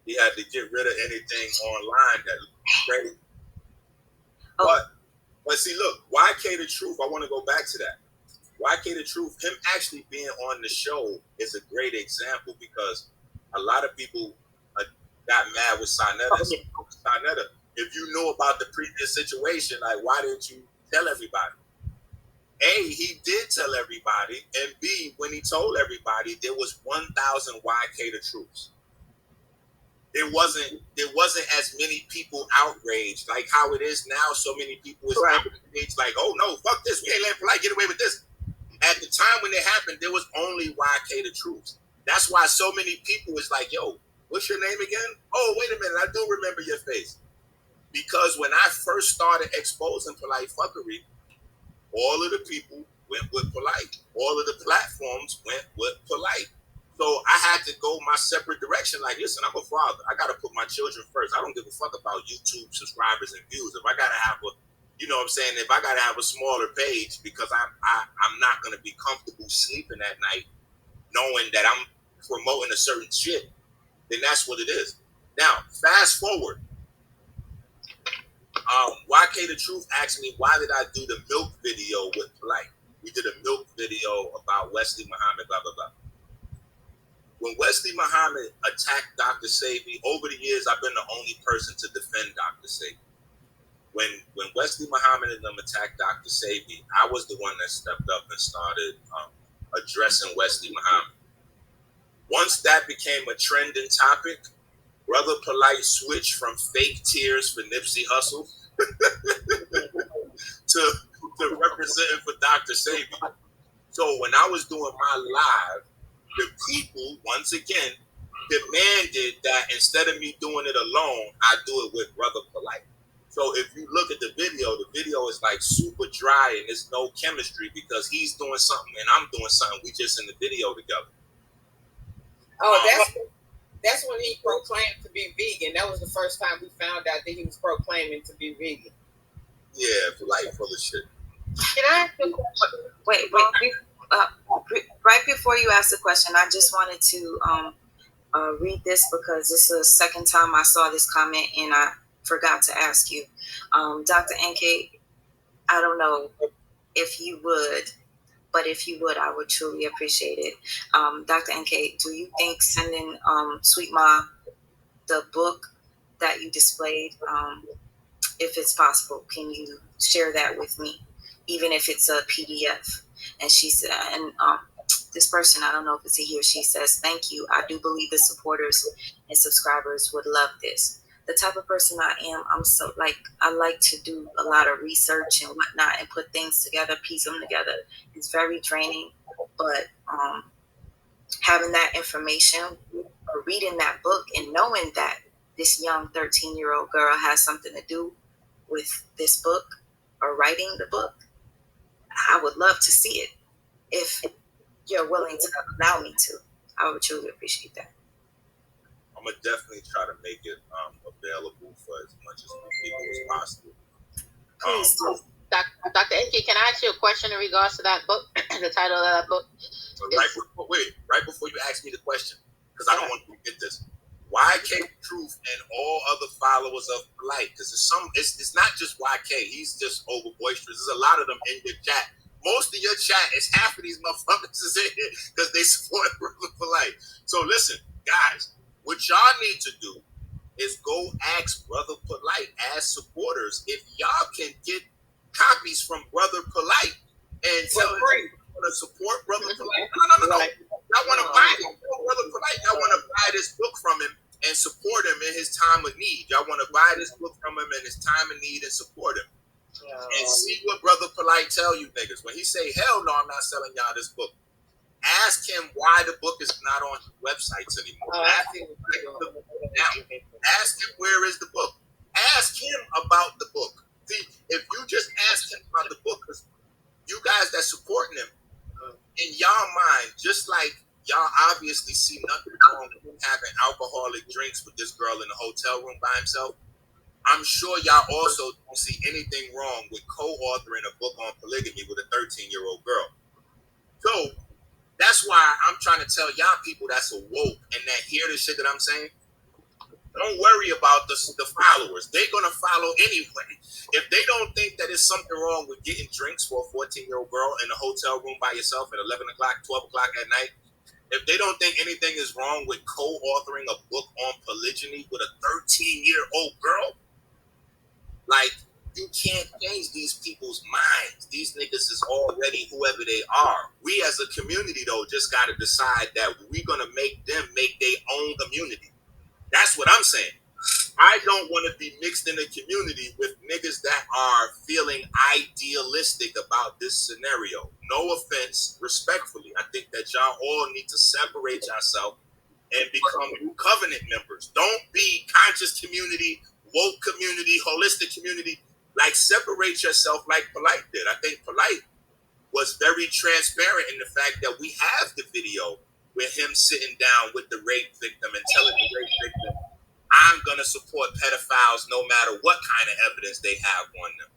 he had to get rid of anything online that looked crazy. Oh. But see, look, YK the Truth, I want to go back to that. YK the Truth, him actually being on the show is a great example, because a lot of people got mad with Sarnetta. Sarnetta, if you knew about the previous situation, like, why didn't you tell everybody? A, he did tell everybody, and B, when he told everybody, there was 1,000 YK the Truths. There wasn't as many people outraged like how it is now. So many people is outraged, like, oh no, fuck this, we ain't letting Polite get away with this. At the time when it happened, there was only YK the Truths. That's why so many people is like, yo, what's your name again? Oh, wait a minute, I do remember your face. Because when I first started exposing Polite fuckery, all of the people went with Polite. All of the platforms went with Polite. So I had to go my separate direction. Like, listen, I'm a father. I got to put my children first. I don't give a fuck about YouTube subscribers and views. If I got to have a, you know what I'm saying, if I got to have a smaller page because I'm not going to be comfortable sleeping at night knowing that I'm promoting a certain shit, then that's what it is. Now, fast forward. YK the Truth asked me, why did I do the milk video with Polite? We did a milk video about Wesley Muhammad, blah, blah, blah. When Wesley Muhammad attacked Dr. Sebi, over the years, I've been the only person to defend Dr. Sebi. When Wesley Muhammad and them attacked Dr. Sebi, I was the one that stepped up and started addressing Wesley Muhammad. Once that became a trending topic, Brother Polite switched from fake tears for Nipsey Hussle to representing for Dr. Sebi. So when I was doing my live, the people, once again, demanded that instead of me doing it alone, I do it with Brother Polite. So if you look at the video is like super dry and there's no chemistry because he's doing something and I'm doing something. We just in the video together. Oh, that's when he proclaimed to be vegan. That was the first time we found out that he was proclaiming to be vegan. Yeah, Polite full of shit. Can I ask you a question? Wait. Right before you ask the question, I just wanted to read this because this is the second time I saw this comment and I forgot to ask you. Dr. NK, I don't know if you would, but if you would, I would truly appreciate it. Dr. NK, do you think sending Sweet Ma the book that you displayed, if it's possible, can you share that with me, even if it's a PDF? And she said, and this person, I don't know if it's a he or she, says, thank you. I do believe the supporters and subscribers would love this. The type of person I am, I like to do a lot of research and whatnot and put things together, piece them together. It's very draining, but having that information or reading that book and knowing that this young 13-year-old girl has something to do with this book or writing the book, I would love to see it. If you're willing to allow me to, I would truly appreciate that. I'm gonna definitely try to make it available for as much as people as possible. Please. Dr. NK, can I ask you a question in regards to that book? The title of that book? Right before you ask me the question, because I don't want to forget this. YK Truth and all other followers of Polite, because it's not just YK. He's just over boisterous. There's a lot of them in your chat. Most of your chat is half of these motherfuckers is in here because they support Brother Polite. So listen, guys, What y'all need to do is go ask Brother Polite as supporters if y'all can get copies from Brother Polite and tell him you want to support Brother Polite. No. Y'all want to buy Brother Polite. Y'all want to buy this book from him and support him in his time of need. Y'all want to buy this book from him in his time of need and support him. And see what Brother Polite tell you niggas. When he say, hell no, I'm not selling y'all this book. Ask him why the book is not on websites anymore. Ask him where is the book. Ask him about the book. See, if you just ask him about the book, because you guys that supporting him, in y'all mind, just like y'all obviously see nothing wrong with having alcoholic drinks with this girl in the hotel room by himself, I'm sure y'all also don't see anything wrong with co-authoring a book on polygamy with a 13-year-old girl. So that's why I'm trying to tell y'all people that's awoke and that hear the shit that I'm saying. Don't worry about the followers. They're going to follow anyway. If they don't think that there's something wrong with getting drinks for a 14-year-old girl in a hotel room by yourself at 11 o'clock, 12 o'clock at night, if they don't think anything is wrong with co-authoring a book on polygyny with a 13-year-old girl, like, you can't change these people's minds. These niggas is already whoever they are. We as a community, though, just got to decide that we're going to make them make their own community. That's what I'm saying. I don't want to be mixed in a community with niggas that are feeling idealistic about this scenario. No offense, respectfully. I think that y'all all need to separate yourself and become new covenant members. Don't be conscious community, woke community, holistic community. Like, separate yourself like Polite did. I think Polite was very transparent in the fact that we have the video with him sitting down with the rape victim and telling the rape victim, I'm going to support pedophiles no matter what kind of evidence they have on them.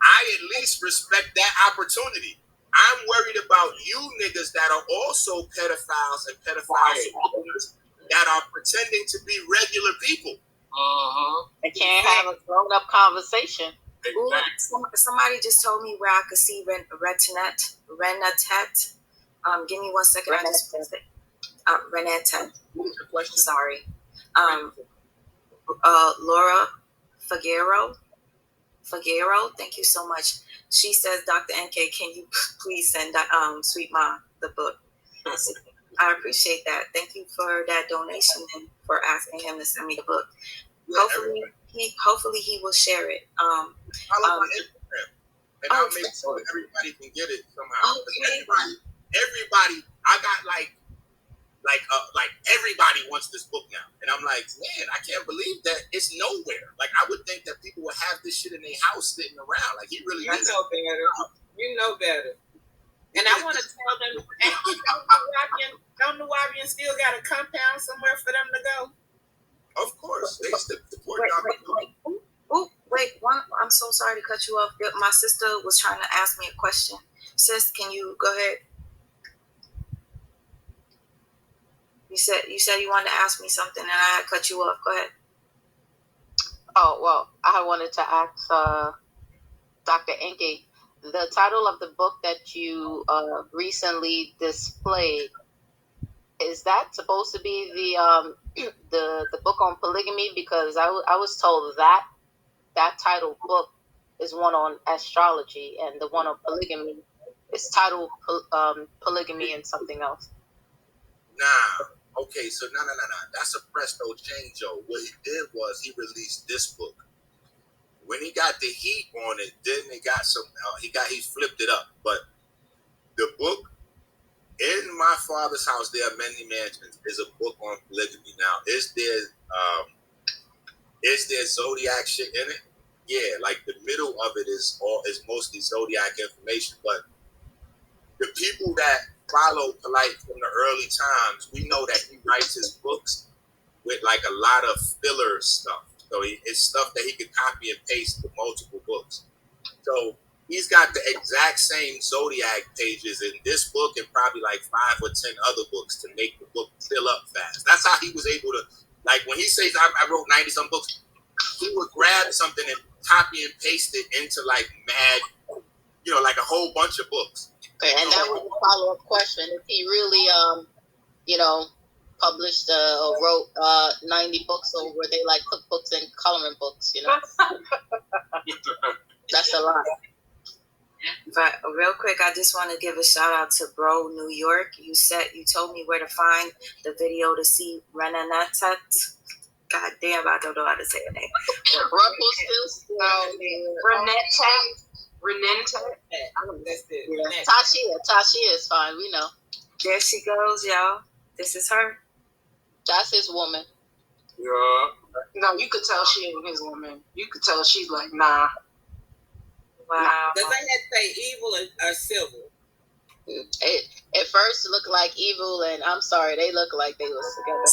I at least respect that opportunity. I'm worried about you niggas that are also pedophiles and pedophile supporters that are pretending to be regular people. They can't have a grown-up conversation. Ooh, somebody just told me where I could see Renatet. Give me 1 second. I just pressed it. Renatet. What's your question? Sorry. Laura Figueroa. Thank you so much. She says, Dr. NK, can you please send Sweet Ma the book? I appreciate that. Thank you for that donation and for asking him to send me the book. Yeah, hopefully he will share it. Follow my Instagram, and I'll make sure that everybody can get it somehow. Okay. Everybody, I got like everybody wants this book now, and I'm like, man, I can't believe that it's nowhere. Like, I would think that people would have this shit in their house sitting around. Like, he really did. You know better. And I want to tell them, don't Nubian still got a compound somewhere for them to go? Of course, they still support Wait, I'm so sorry to cut you off. My sister was trying to ask me a question. Sis, can you go ahead? You said you wanted to ask me something, and I cut you off. Go ahead. Oh, well, I wanted to ask Dr. Enke, the title of the book that you recently displayed, is that supposed to be the book on polygamy? Because I was told that title book is one on astrology, and the one on polygamy is titled Polygamy and something else. Nah. Okay, so no. That's a presto change-o. What he did was he released this book. When he got the heat on it, then it got some. He flipped it up. But the book, In My Father's House, There Are Many Mansions, is a book on polygamy. Now, is there zodiac shit in it? Yeah, like the middle of it is mostly zodiac information. But the people that follow Polite from the early times, we know that he writes his books with like a lot of filler stuff. So it's stuff that he could copy and paste to multiple books. So he's got the exact same zodiac pages in this book and probably like 5 or 10 other books to make the book fill up fast. That's how he was able to, like when he says I wrote 90-some books, he would grab something and copy and paste it into like mad, like a whole bunch of books. And that was a follow-up question. If he really, published or wrote 90 books, or were they like cookbooks and coloring books? You know, that's a lot. But real quick, I just want to give a shout out to Bro New York. You told me where to find the video to see Renatat. God damn, I don't know how to say her name. Renetta. That's it. Tashia is fine. We know. There she goes, y'all. This is her. That's his woman. Yeah. No, you could tell she ain't his woman. You could tell she's like, nah. Wow. Does that have to say evil or civil? At first it looked like evil, and I'm sorry, they look like they was together.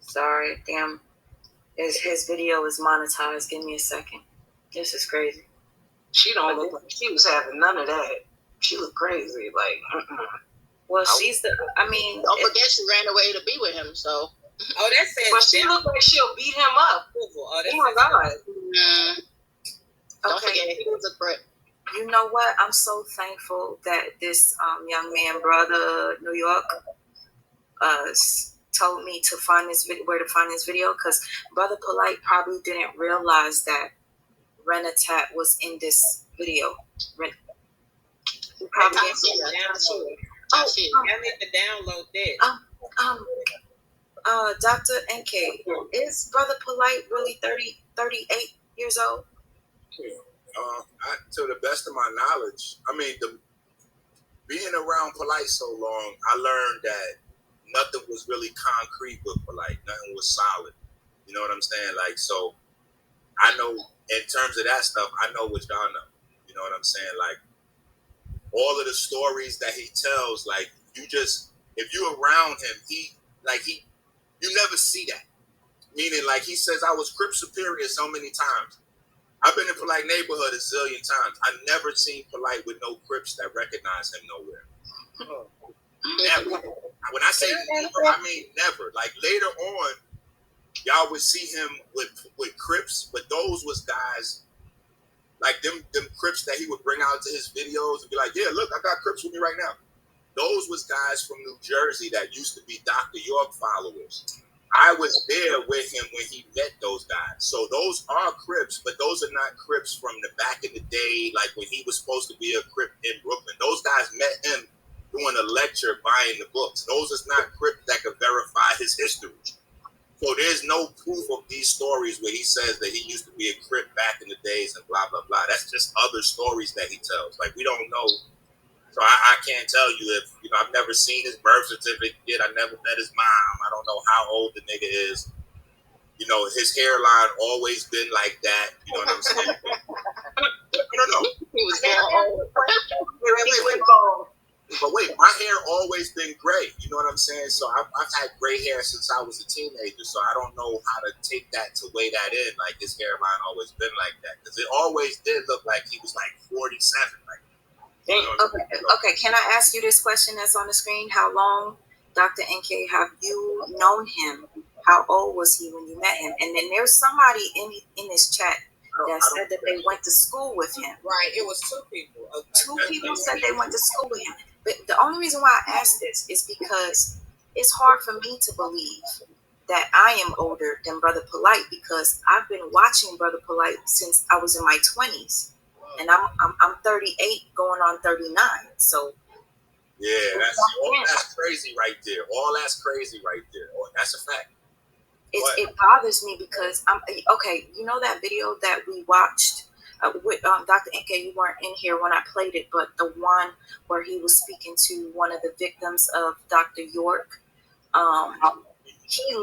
Sorry, damn. His video is monetized. Give me a second. This is crazy. She don't look like she was having none of that. She looked crazy. Like, Well, she's the. I mean, don't forget she ran away to be with him. So. Oh, that's it. But she looked like she'll beat him up. Oh my God. Don't forget, he was a threat. You know what? I'm so thankful that this young man, brother New York, told me to find this video, where to find this video, because Brother Polite probably didn't realize that Renatat was in this video. He probably didn't see that. I need to download that. Dr. NK, is Brother Polite really 38 years old? To the best of my knowledge, I mean, being around Polite so long, I learned that nothing was really concrete with Polite. Nothing was solid. You know what I'm saying? Like, so I know in terms of that stuff, I know what y'all know. You know what I'm saying? Like, all of the stories that he tells, like, if you around him, you never see that. Meaning, like, he says, I was Crip superior so many times. I've been in Polite neighborhood a zillion times. I've never seen Polite with no Crips that recognize him nowhere. Never. When I say never, I mean never. Like, later on, y'all would see him with Crips, but those was guys like them Crips that he would bring out to his videos and be like, yeah, look, I got Crips with me right now. Those was guys from New Jersey that used to be Dr. York followers. I was there with him when he met those guys. So those are Crips, but those are not Crips from the back in the day, like when he was supposed to be a Crip in Brooklyn. Those guys met him doing a lecture, buying the books. Those is not Crips that could verify his history. So there's no proof of these stories where he says that he used to be a Crip back in the days and blah, blah, blah. That's just other stories that he tells. Like, we don't know. So I can't tell you if, I've never seen his birth certificate. I never met his mom. I don't know how old the nigga is. His hairline always been like that. You know what I'm saying? No. He was old. But wait, my hair always been gray. You know what I'm saying? So I've had gray hair since I was a teenager. So I don't know how to take that to weigh that in. Like, his hairline always been like that. Because it always did look like he was like 47. Like, Okay. Can I ask you this question that's on the screen? How long, Dr. NK, have you known him? How old was he when you met him? And then there's somebody in this chat that said that they went to school with him. Right. It was two people. Two people said they went to school with him. But the only reason why I asked this is because it's hard for me to believe that I am older than Brother Polite, because I've been watching Brother Polite since I was in my 20s. And I'm 38 going on 39. So yeah, that's crazy right there. All that's crazy right there. That's a fact. It bothers me because you know that video that we watched with Dr. NK, you weren't in here when I played it, but the one where he was speaking to one of the victims of Dr. York, he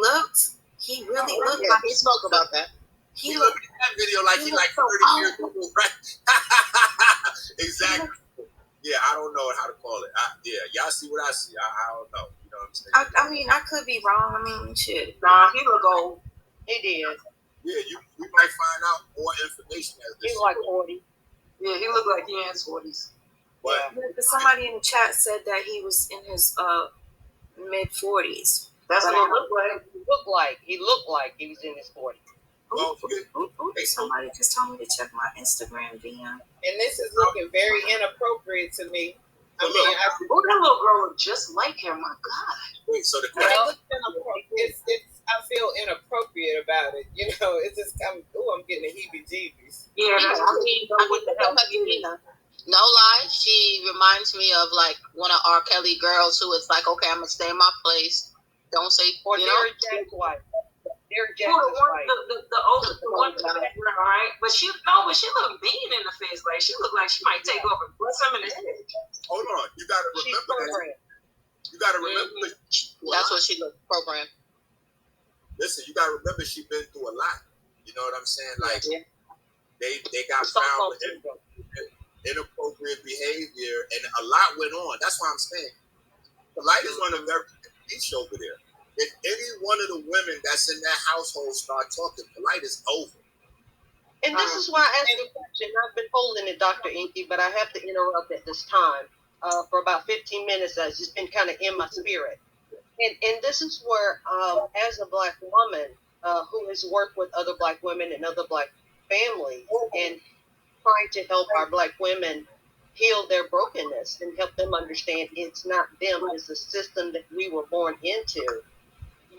really looked like he spoke about that. He looked at that video like he like 30 years old, right? Exactly. Yeah, I don't know how to call it. Y'all see what I see. I don't know. You know what I'm saying? I mean, I could be wrong. I mean, shit. Nah, he look old. He did. Yeah, we might find out more information as this. He's like 40. Yeah, he looked like he in his 40s. But somebody in the chat said that he was in his mid 40s. That's what it looked like. He looked like he was in his 40s. Well, somebody just told me to check my Instagram DM. And this is looking very inappropriate to me. That little girl looked just like him. My God. Wait, so the But question, I feel inappropriate about it. You know, it's just I'm getting the heebie-jeebies. Yeah, no lie, she reminds me of like one of R. Kelly girls who is like, okay, I'm gonna stay in my place. Don't say, Or Derek Jack's wife. Derek Jackson's wife. The older one in the background, right? But she looked mean in the face. Like she looked like she might take over and bust him in the head. hold on, you gotta remember that. You gotta remember. That's what she looked programmed. Listen, you gotta remember she's been through a lot. You know what I'm saying? Like they got found with inappropriate behavior, and a lot went on. That's why I'm saying Polite is on a very niche over there. If any one of the women that's in that household start talking, Polite is over. And this is why I asked the question. I've been holding it, Dr. Inky, but I have to interrupt at this time. For about 15 minutes, that's just been kind of in my spirit. And this is where, as a Black woman who has worked with other Black women and other Black families and trying to help our Black women heal their brokenness and help them understand it's not them, it's the system that we were born into.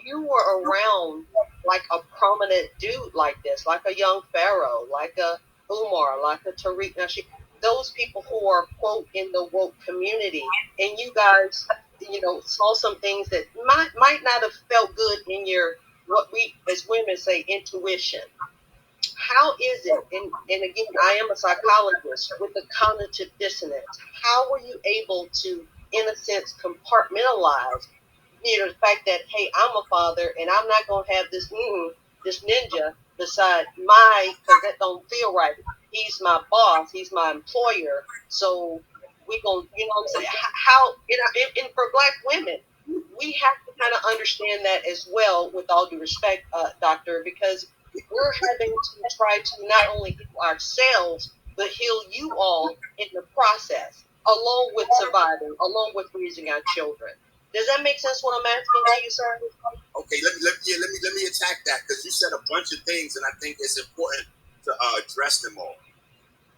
You were around like a prominent dude like this, like a young Pharaoh, like a Umar, like a Tariq Nasheed, those people who are, quote, in the woke community. And you guys, saw some things that might not have felt good in your, what we as women say, intuition. How is it, and again, I am a psychologist, with the cognitive dissonance, how were you able to, in a sense, compartmentalize, the fact that, hey, I'm a father, and I'm not going to have this ninja beside because that don't feel right. He's my boss, he's my employer, so we going to, you know what I'm saying? How, and for Black women, we have to kind of understand that as well, with all due respect, doctor, because we're having to try to not only heal ourselves, but heal you all in the process, along with surviving, along with raising our children. Does that make sense? What I'm asking to you, sir? Okay, let me attack that, because you said a bunch of things, and I think it's important to address them all.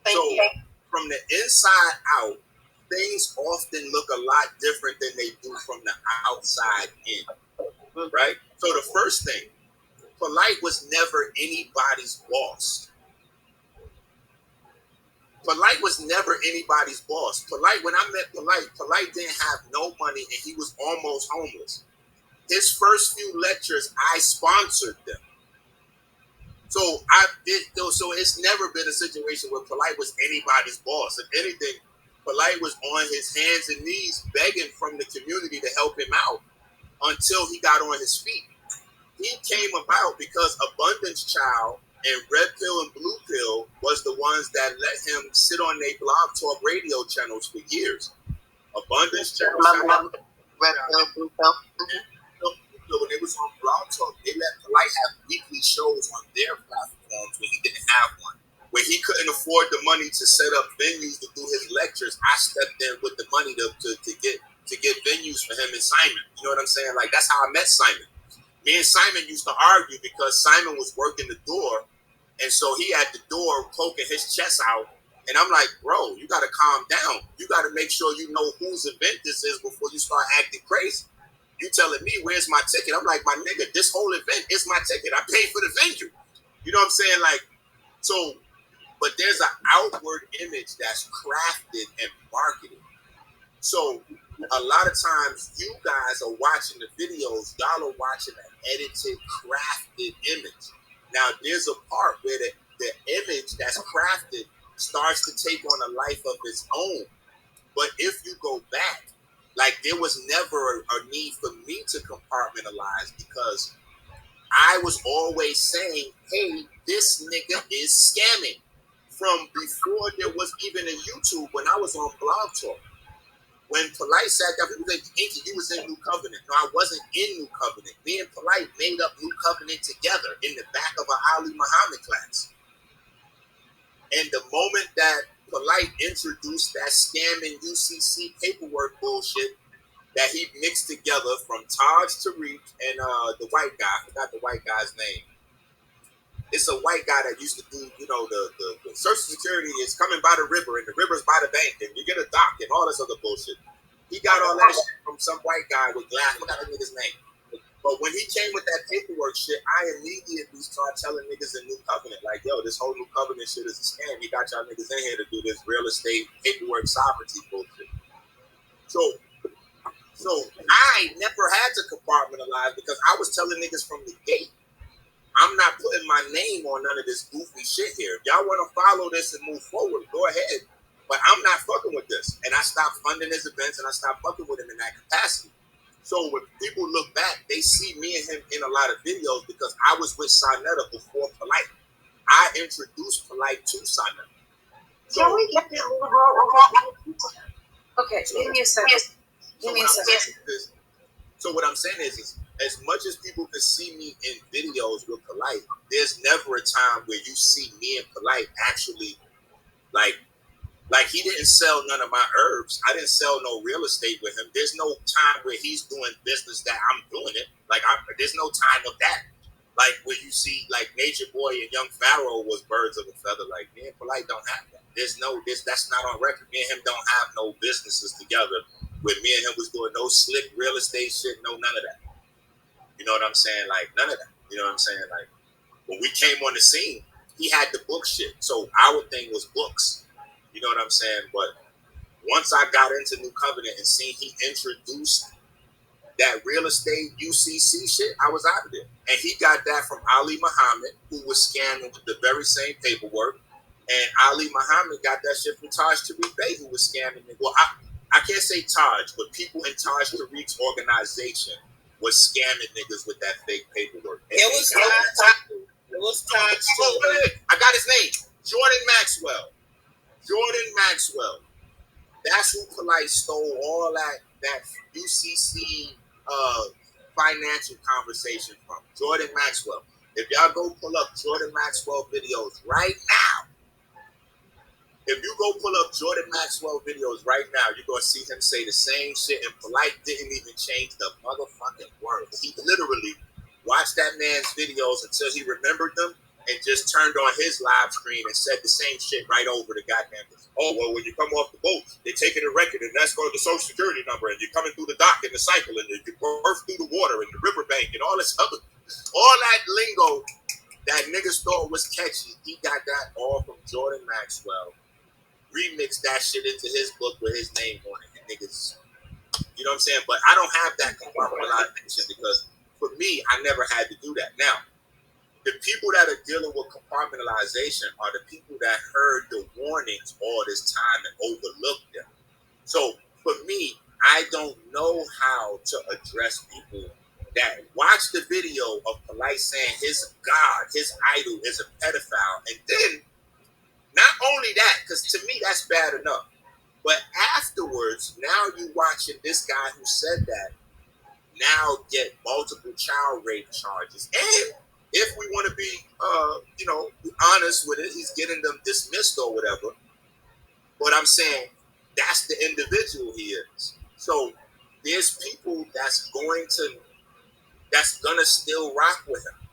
Thank you. From the inside out, things often look a lot different than they do from the outside in, right? So the first thing, Polite was never anybody's boss. Polite was never anybody's boss. Polite, when I met Polite didn't have no money, and he was almost homeless. His first few lectures, I sponsored them. So it's never been a situation where Polite was anybody's boss. If anything, Polite was on his hands and knees begging from the community to help him out until he got on his feet. He came about because Abundance Child and Red Pill and Blue Pill was the ones that let him sit on their blog talk radio channels for years. Abundance Child, Red Pill, Blue Pill. When they was on blog talk, they let Polite have weekly shows on their platforms when he didn't have one. When he couldn't afford the money to set up venues to do his lectures, I stepped in with the money to get venues for him and Simon. You know what I'm saying? Like, that's how I met Simon. Me and Simon used to argue because Simon was working the door, and so he at the door poking his chest out. And I'm like, bro, you got to calm down. You got to make sure you know whose event this is before you start acting crazy. You telling me, where's my ticket? I'm like, my nigga, this whole event is my ticket. I paid for the venue. You know what I'm saying? Like, so, but there's an outward image that's crafted and marketed. So a lot of times you guys are watching the videos, y'all are watching an edited, crafted image. Now, there's a part where the image that's crafted starts to take on a life of its own. But if you go back, like, there was never a need for me to compartmentalize, because I was always saying, hey, this nigga is scamming. From before there was even a YouTube, when I was on Blog Talk. When Polite sat down, people think, Inky, you was in New Covenant. No, I wasn't in New Covenant. Me and Polite made up New Covenant together in the back of an Ali Muhammad class. And the moment that Polite introduced that scamming UCC paperwork bullshit that he mixed together from Taj Tariq and the white guy, I forgot the white guy's name. It's a white guy that used to do, the Social Security is coming by the river, and the river's by the bank, and you get a dock and all this other bullshit. He got all that shit from some white guy with glass. What that nigga's name? But when he came with that paperwork shit, I immediately started telling niggas in New Covenant, like, yo, this whole New Covenant shit is a scam. He got y'all niggas in here to do this real estate paperwork sovereignty bullshit. So I never had to compartmentalize because I was telling niggas from the gate, I'm not putting my name on none of this goofy shit here. If y'all want to follow this and move forward, go ahead. But I'm not fucking with this. And I stopped funding his events and I stopped fucking with him in that capacity. So when people look back, they see me and him in a lot of videos because I was with Sonetta before Polite. I introduced Polite to Sonetta. So, can we get this little Okay, give me a second. So what I'm saying is as much as people can see me in videos with Polite, there's never a time where you see me and Polite actually like he didn't sell none of my herbs. I didn't sell no real estate with him. There's no time where he's doing business that I'm doing it. There's no time of that. Like where you see like Nature Boy and Young Pharaoh was birds of a feather. Like me and Polite don't have that. That's not on record. Me and him don't have no businesses together where me and him was doing no slick real estate shit, no none of that. You know what I'm saying? Like none of that. You know what I'm saying? Like when we came on the scene, he had the book shit. So our thing was books. You know what I'm saying? But once I got into New Covenant and seen he introduced that real estate UCC shit, I was out of there. And he got that from Ali Muhammad, who was scamming with the very same paperwork. And Ali Muhammad got that shit from Taj Tariq Bey, who was scamming. Well, I can't say Taj, but people in Taj Tariq's organization was scamming niggas with that fake paperwork. And it was Taj. I got his name. Jordan Maxwell. That's who Polite stole all that UCC financial conversation from. Jordan Maxwell. If y'all go pull up Jordan Maxwell videos right now, you're going to see him say the same shit, and Polite didn't even change the motherfucking words. He literally watched that man's videos until he remembered them and just turned on his live screen and said the same shit right over the goddamn thing. Oh, well, when you come off the boat, they're taking a record, and that's going to the social security number, and you're coming through the dock and the cycle, and you birth through the water and the riverbank and all this other, all that lingo that niggas thought was catchy. He got that all from Jordan Maxwell. Remixed that shit into his book with his name on it, and niggas, you know what I'm saying? But I don't have that compartmentalization because for me, I never had to do that. Now, the people that are dealing with compartmentalization are the people that heard the warnings all this time and overlooked them. So for me, I don't know how to address people that watch the video of Polite saying his God, his idol is a pedophile. And then, not only that, because to me that's bad enough, but afterwards, now you watching this guy who said that now get multiple child rape charges. And if we want to be, honest with it, he's getting them dismissed or whatever. But I'm saying that's the individual he is. So there's people that's gonna still rock with him.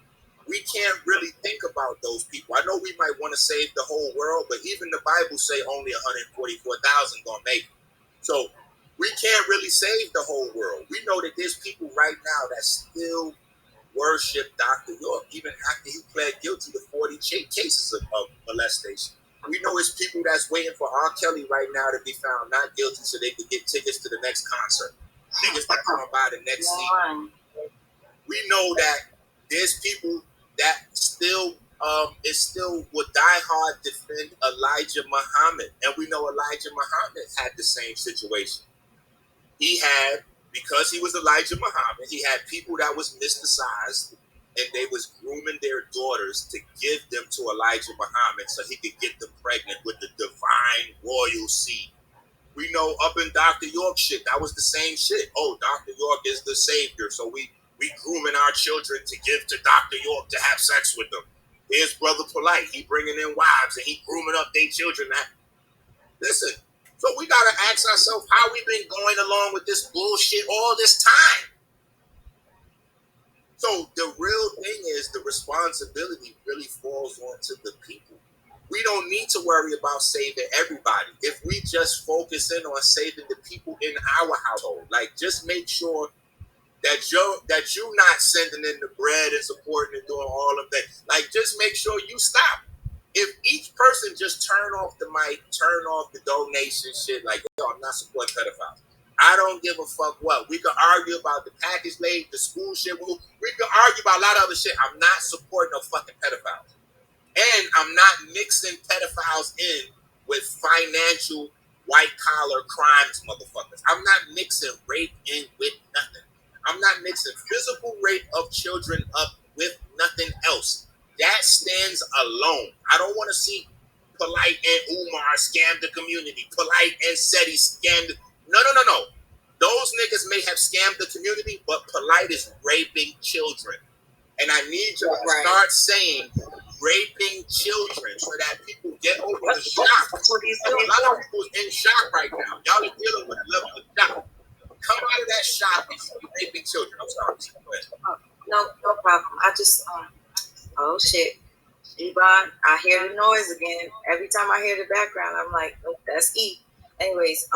We can't really think about those people. I know we might want to save the whole world, but even the Bible say only 144,000 gonna make it. So we can't really save the whole world. We know that there's people right now that still worship Dr. York, even after he pled guilty to 40 cases of molestation. We know it's people that's waiting for R. Kelly right now to be found not guilty so they could get tickets to the next concert. Niggas that come by the next season. We know that there's people that still would die hard defend Elijah Muhammad. And we know Elijah Muhammad had the same situation. Because he was Elijah Muhammad, he had people that was mysticized and they was grooming their daughters to give them to Elijah Muhammad so he could get them pregnant with the divine royal seed. We know up in Dr. York shit, that was the same shit. Oh, Dr. York is the savior, so we grooming our children to give to Dr. York to have sex with them. Here's Brother Polite, he bringing in wives and he grooming up their children. Listen, so we got to ask ourselves how we've been going along with this bullshit all this time. So the real thing is the responsibility really falls onto the people. We don't need to worry about saving everybody. If we just focus in on saving the people in our household. Like, just make sure that you're not sending in the bread and supporting and doing all of that. Like, just make sure you stop. If each person just turn off the mic, turn off the donation shit, like, yo, I'm not supporting pedophiles. I don't give a fuck what. We can argue about the package late, the school shit. We can argue about a lot of other shit. I'm not supporting no fucking pedophiles. And I'm not mixing pedophiles in with financial white-collar crimes, motherfuckers. I'm not mixing rape in with nothing. I'm not mixing physical rape of children up with nothing else. That stands alone. I don't want to see Polite and Umar scam the community. Polite and Seti scam the... No. Those niggas may have scammed the community, but Polite is raping children. And I need you to start saying raping children so that people get over the shock. A lot of people is in shock right now. Y'all are dealing with a level of shock. Come out of that shock and start raping children. I'm sorry. No problem. I just, oh shit. Yvonne, I hear the noise again. Every time I hear the background, I'm like, oh, that's E. Anyways,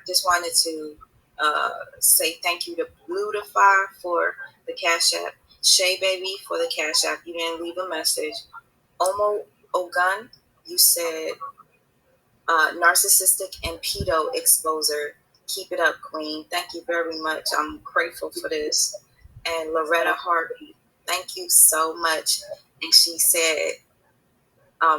just wanted to say thank you to Blutify for the Cash App. Shay Baby for the Cash App. You didn't leave a message. Omo Ogun, you said narcissistic and pedo exposer. Keep it up, Queen. Thank you very much. I'm grateful for this. And Loretta Harvey, thank you so much. And she said,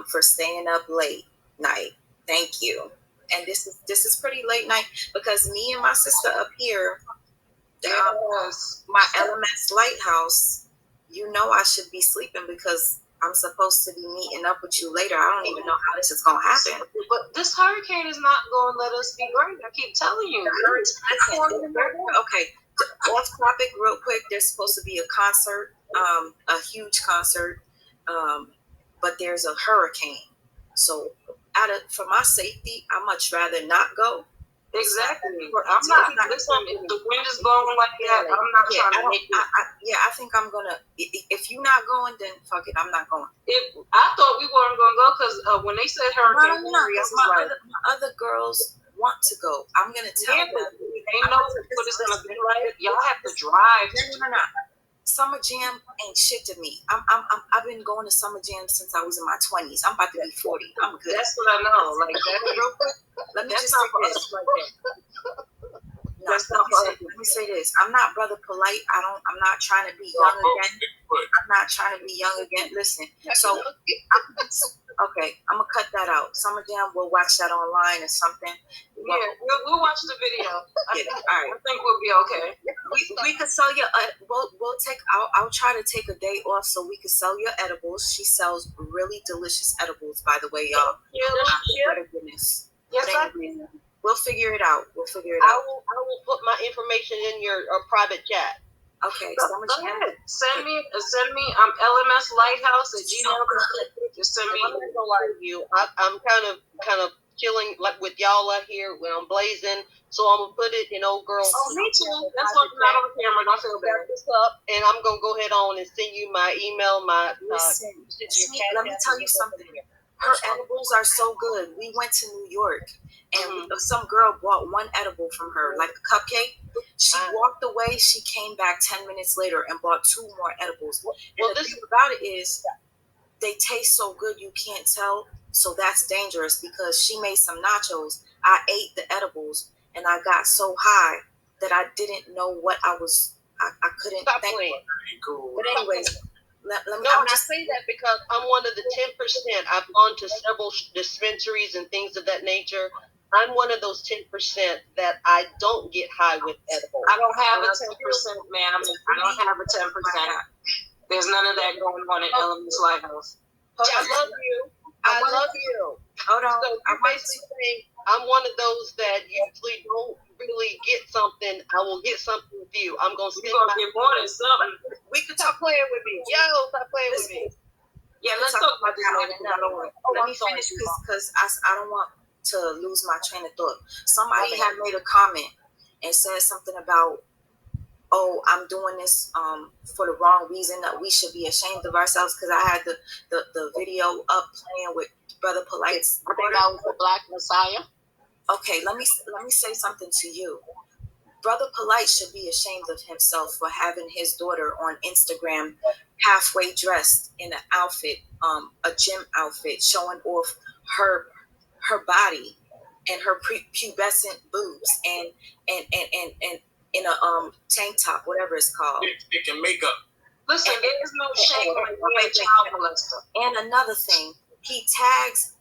for staying up late night. Thank you. And this is pretty late night because me and my sister up here, my LMS Lighthouse, you know I should be sleeping because I'm supposed to be meeting up with you later. I don't even know how this is going to happen. But this hurricane is not going to let us be great. I keep telling you. Okay, off topic real quick. There's supposed to be a concert, a huge concert, but there's a hurricane. So for my safety, I'd much rather not go. Exactly. I'm not. Listen, if the wind is blowing like that, I'm not trying to make it. I think I'm gonna. If you're not going, then fuck it. I'm not going. I thought we weren't gonna go because when they said hurricane, my other girls want to go. I'm gonna tell them. They know what it's gonna be like. Y'all have to drive. No. Summer Jam ain't shit to me. I've been going to Summer Jam since I was in my 20s. I'm about to be 40. I'm good. That's what I know. Like that real quick. Let me just say this. Let me say this. I'm not Brother Polite. I'm not trying to be young again. I'm not trying to be young again. Listen. So okay, I'm gonna cut that out. Summer Jam, we'll watch that online or something. Yeah, we'll watch the video. All right. I think we'll be okay. We could sell your. We'll take. I'll try to take a day off so we could sell your edibles. She sells really delicious edibles, by the way, y'all. Yeah. Goodness. Yes, I do. We'll figure it out. I will put my information in your private chat. Okay. Go ahead. Send me. I'm LMS Lighthouse at gmail.com. Just send me. I'm not gonna lie to you. I'm kind of chilling like with y'all out here when I'm blazing. So I'm gonna put it in old girl. Oh, me too. That's why I'm not on camera. Don't feel bad. This up, and I'm gonna go ahead on and send you my email. Listen, let me tell you something. Her edibles are so good. We went to New York, and some girl bought one edible from her, like a cupcake. She walked away. She came back 10 minutes later and bought 2 more edibles. Well, the thing about it is, they taste so good you can't tell. So that's dangerous because she made some nachos. I ate the edibles, and I got so high that I didn't know what I was. I couldn't think. But anyways. I say that because I'm one of the 10%. I've gone to several dispensaries and things of that nature. I'm one of those 10% that I don't get high with edibles. I don't have a 10%, ma'am. I don't have a 10%. There's none of that going on at LMS Lighthouse. I love you. I love you. Hold on. So you're basically saying I'm one of those that usually don't really get something. I will get something with you. I'm gonna get more than something. We could stop playing with me. Yo, stop playing with me. Yeah, let's talk about that. Let me finish because I don't want to lose my train of thought. Somebody had made a comment and said something about, oh, I'm doing this for the wrong reason, that we should be ashamed of ourselves, because I had the video up playing with Brother Polite's. I think that was the Black Messiah. Okay, let me say something to you. Brother Polite should be ashamed of himself for having his daughter on Instagram halfway dressed in an outfit, a gym outfit, showing off her body and her pubescent boobs and in a tank top, whatever it's called. Lipstick and makeup. Listen, there is no shame in being a child molester. And another thing, he tags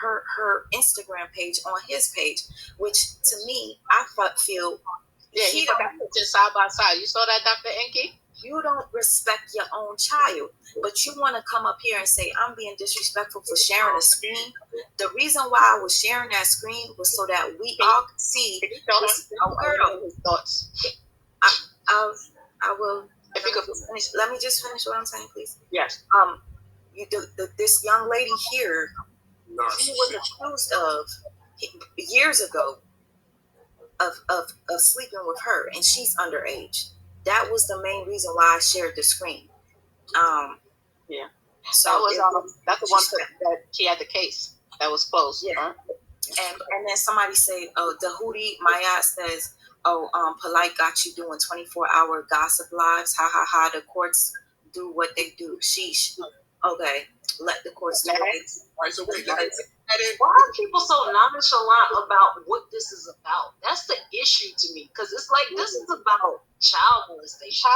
her Instagram page on his page, which to me, I feel he got just side by side. You saw that, Dr. Enki? You don't respect your own child, but you want to come up here and say I'm being disrespectful for sharing a screen. The reason why I was sharing that screen was so that we all could see. His thoughts. I will. If you could finish, let me just finish what I'm saying, please. Yes. This young lady here, she was accused of years ago of sleeping with her, and she's underage. That was the main reason why I shared the screen. Yeah. So that's the one that she had the case that was closed. Yeah. Huh? And then somebody say, the Hootie Maya says, Polite got you doing 24-hour gossip lives. Ha ha ha. The courts do what they do. Sheesh. Okay, let the courts do it. Why are people so nonchalant about what this is about? That's the issue to me, because it's like this is about child molestation.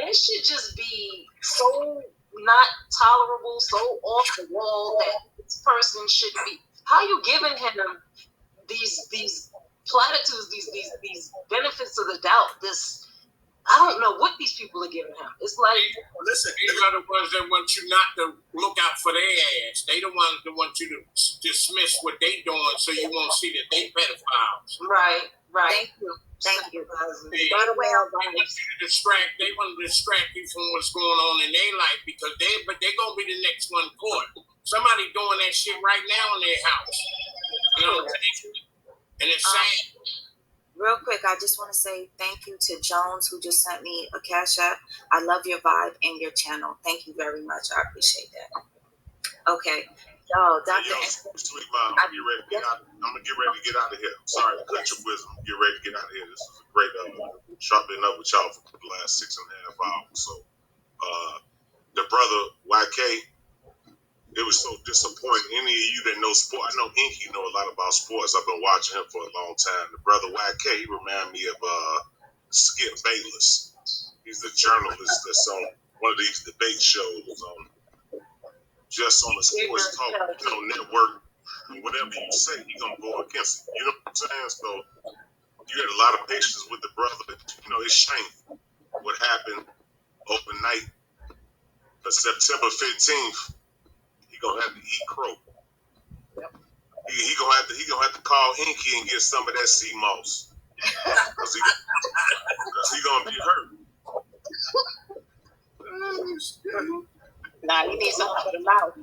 It should just be so not tolerable, so off the wall that this person should be. How are you giving him these platitudes, these benefits of the doubt? I don't know what these people are giving him. It's like, listen, these are the ones that want you not to look out for their ass. They the ones that want you to dismiss what they doing so you won't see that they pedophiles. Right. Thank you. By the way, they want to distract you from what's going on in their life because they're gonna be the next one caught. Somebody doing that shit right now in their house. You know what I'm saying? And it's sad. Real quick, I just want to say thank you to Jones, who just sent me a Cash App. I love your vibe and your channel. Thank you very much. I appreciate that. Okay. Dr. Sweet Mom, I'm gonna get ready to get out of here. Sorry to cut your wisdom. Get ready to get out of here. This is a great sharpening up with y'all for the last 6.5 hours. So the brother YK, it was so disappointing. Any of you that know sport, I know Inky know a lot about sports. I've been watching him for a long time. The brother YK, he reminds me of Skip Bayless. He's the journalist that's on one of these debate shows just on the sports talk, network. Whatever you say, he's gonna go against it. You know what I'm saying? So you had a lot of patience with the brother. It's shameful what happened overnight. But September 15th. Gonna have to eat crow. Yep. He gonna have to call Inky and get some of that sea moss because he gonna be hurt. Nah, he needs something for the mouth.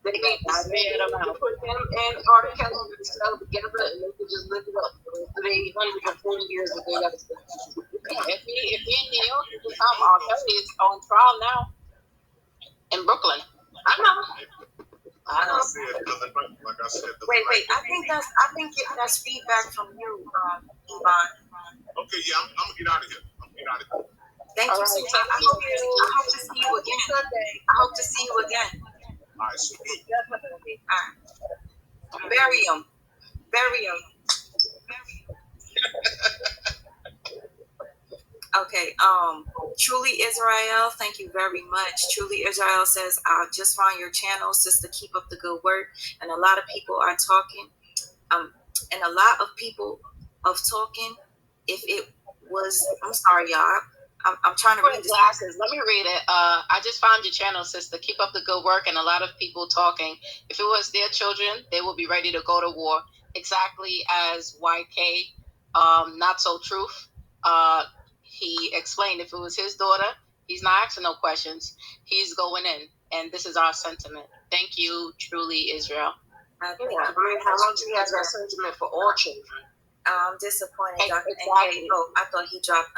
They need to spare them out. Put him and Carter Kelly together, and they can just live it up. They 140 years that they got to spend. If he in New York, he can come. R. Kelly is on trial now in Brooklyn. I know. Like I said. Wait. I think that's feedback from you, Yvonne. Okay, yeah, I'm gonna get out of here. Thank you. I hope to see you again. I hope to see you again. All right, so definitely. All right. Bury him. Okay, Truly Israel, thank you very much. Truly Israel says, I just found your channel, sister, keep up the good work. And a lot of people are talking, and a lot of people of talking, if it was, I'm sorry, y'all, I'm trying to read this. Glasses. Let me read it. I just found your channel, sister, keep up the good work, and a lot of people talking. If it was their children, they will be ready to go to war. Exactly as YK, Not So Truth, he explained if it was his daughter, he's not asking no questions. He's going in. And this is our sentiment. Thank you, Truly Israel. How long do you have that sentiment for all children? I'm disappointed. Exactly. I thought he dropped,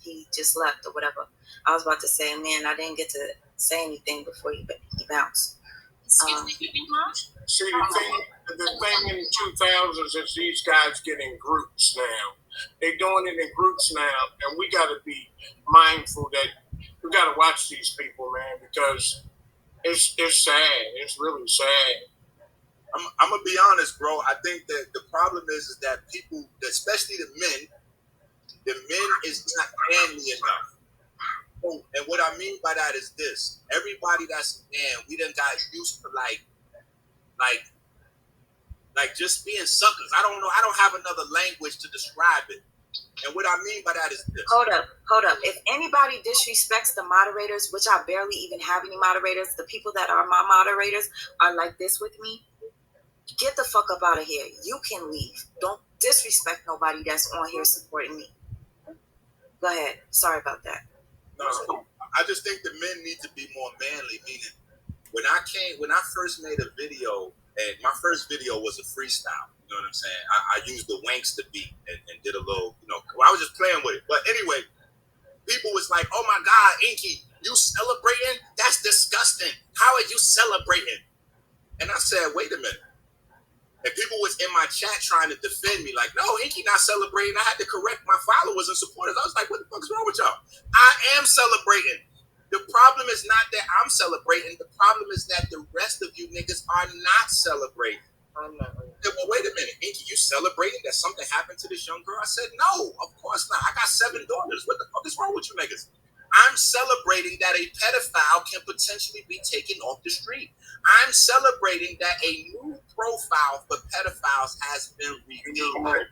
he just left or whatever. I was about to say, man, I didn't get to say anything before he bounced. Excuse me, Mom? See, the thing in the 2000s is these guys get in groups now. They're doing it in groups now, and we got to be mindful that we got to watch these people, man, because it's sad. It's really sad. I'm gonna be honest, bro. I think that the problem is that people, especially the men is not manly enough. And what I mean by that is this: everybody that's a man, we done got used to like just being suckers. I don't know. I don't have another language to describe it. And what I mean by that is this. Hold up. If anybody disrespects the moderators, which I barely even have any moderators, the people that are my moderators are like this with me. Get the fuck up out of here. You can leave. Don't disrespect nobody that's on here supporting me. Go ahead. Sorry about that. No, I just think the men need to be more manly. Meaning, when I first made a video, and my first video was a freestyle. You know what I'm saying? I used the Wankster beat and did a little, I was just playing with it. But anyway, people was like, "Oh my God, Inky, you celebrating? That's disgusting. How are you celebrating?" And I said, "Wait a minute." And people was in my chat trying to defend me, like, "No, Inky not celebrating." I had to correct my followers and supporters. I was like, "What the fuck is wrong with y'all?" I am celebrating. The problem is not that I'm celebrating. The problem is that the rest of you niggas are not celebrating. I'm not. Well, wait a minute, Inky, you celebrating that something happened to this young girl? I said, no, of course not. I got 7 daughters. What the fuck is wrong with you niggas? I'm celebrating that a pedophile can potentially be taken off the street. I'm celebrating that a new profile for pedophiles has been revealed. Right.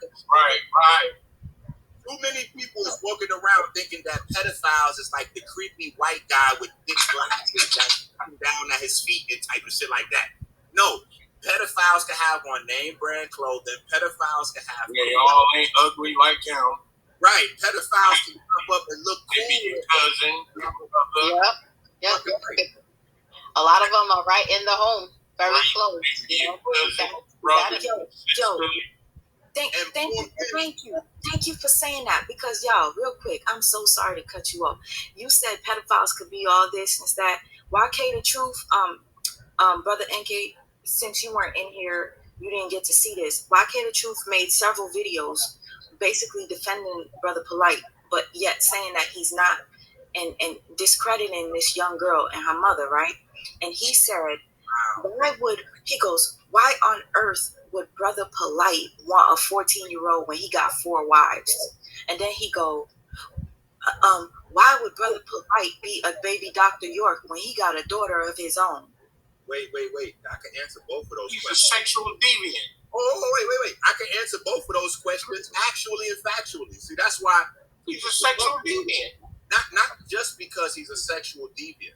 Too many people is walking around thinking that pedophiles is like the creepy white guy with thick glasses that's coming down at his feet and type of shit like that. No, pedophiles can have on name brand clothing. Pedophiles can have. Yeah, y'all ain't ugly like him. Right. Pedophiles can come up and look cool. Maybe your cousin. Yep. A lot of them are right in the home, very close. Joe. Thank you for saying that, because y'all, real quick, I'm so sorry to cut you off. You said pedophiles could be all this and that. YK the Truth, Brother NK, since you weren't in here, you didn't get to see this. YK the Truth made several videos basically defending Brother Polite, but yet saying that he's not, and discrediting this young girl and her mother, right? And he said, why on earth would Brother Polite want a 14-year-old when he got 4 wives? And then he go, why would Brother Polite be a baby Dr. York when he got a daughter of his own? Wait. I can answer both of those questions. He's a sexual deviant. Oh, wait. I can answer both of those questions actually and factually. See, that's why he's a sexual deviant. Not just because he's a sexual deviant,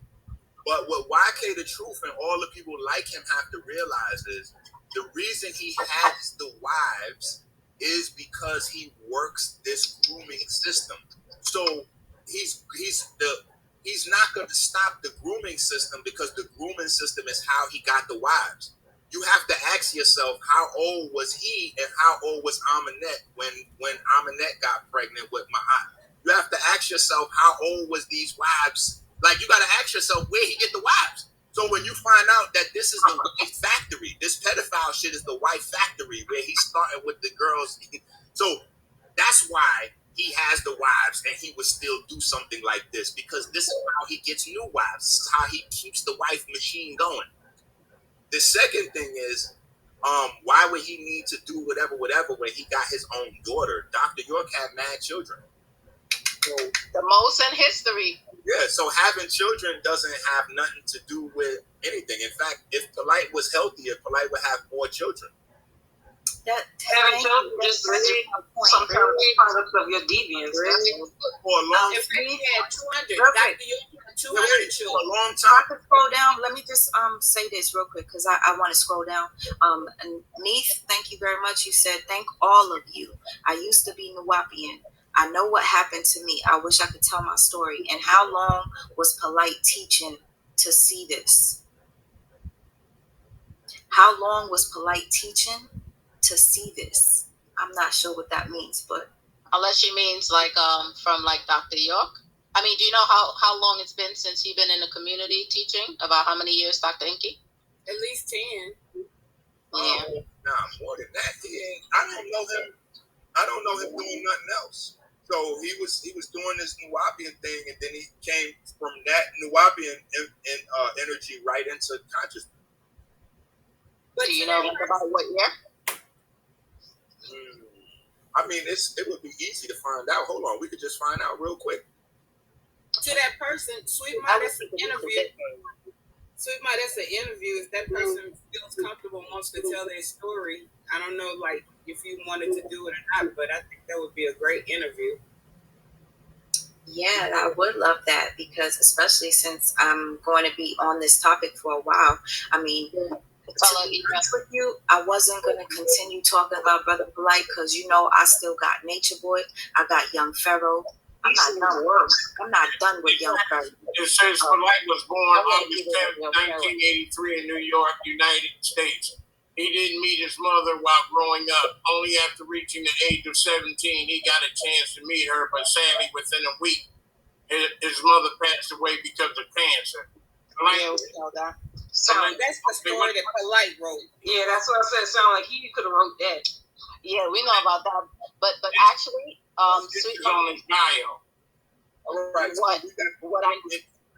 but what YK the Truth and all the people like him have to realize is the reason he has the wives is because he works this grooming system. So he's not going to stop the grooming system, because the grooming system is how he got the wives. You have to ask yourself, how old was he and how old was Aminette when Aminette got pregnant with Ma'at? You have to ask yourself, how old was these wives? Like, you got to ask yourself, where he get the wives? So when you find out that this is the wife factory, this pedophile shit is the wife factory where he started with the girls. So that's why he has the wives and he would still do something like this, because this is how he gets new wives. This is how he keeps the wife machine going. The second thing is, why would he need to do whatever when he got his own daughter? Dr. York had mad children. So, the most in history. Yeah, so having children doesn't have nothing to do with anything. In fact, if Polite was healthier, Polite would have more children. Having children just really some kind of product of your deviance. For a long time. He had 200. Perfect. 200 children. For a long So I time. can scroll down. Let me just say this real quick, because I want to scroll down. And Neith, thank you very much. You said, thank all of you. I used to be Nuwapian. I know what happened to me. I wish I could tell my story. And how long was Polite teaching to see this? How long was Polite teaching to see this? I'm not sure what that means, but unless she means like from like Dr. York. I mean, do you know how long it's been since you've been in the community teaching? About how many years, Dr. Inky? At least 10. Yeah. Nah, more than that. I don't know him. I don't know him doing nothing else. So he was doing this Nuwapian thing, and then he came from that Nuwapian energy right into consciousness. But do you know about what year? I mean, it would be easy to find out. Hold on, we could just find out real quick. To that person, Sweet Ma, that's an interview. Sweet Ma, that's an interview. If that person feels comfortable, wants to tell their story, I don't know, like, if you wanted to do it or not, but I think that would be a great interview. Yeah, I would love that, because especially since I'm going to be on this topic for a while. I mean, to be honest with you, I wasn't going to continue talking about Brother Polite because, you know, I still got Nature Boy. I got Young Pharaoh. I'm not done with Young Pharaoh. It says Polite was born August 10, 1983 in New York, United States. He didn't meet his mother while growing up. Only after reaching the age of 17, he got a chance to meet her, but sadly, within a week, his mother passed away because of cancer. Yeah, we know that. So that's the story that Polite wrote. Yeah, that's what I said. It sounded like he could have wrote that. Yeah, we know about that. But actually, Sweet on his bio.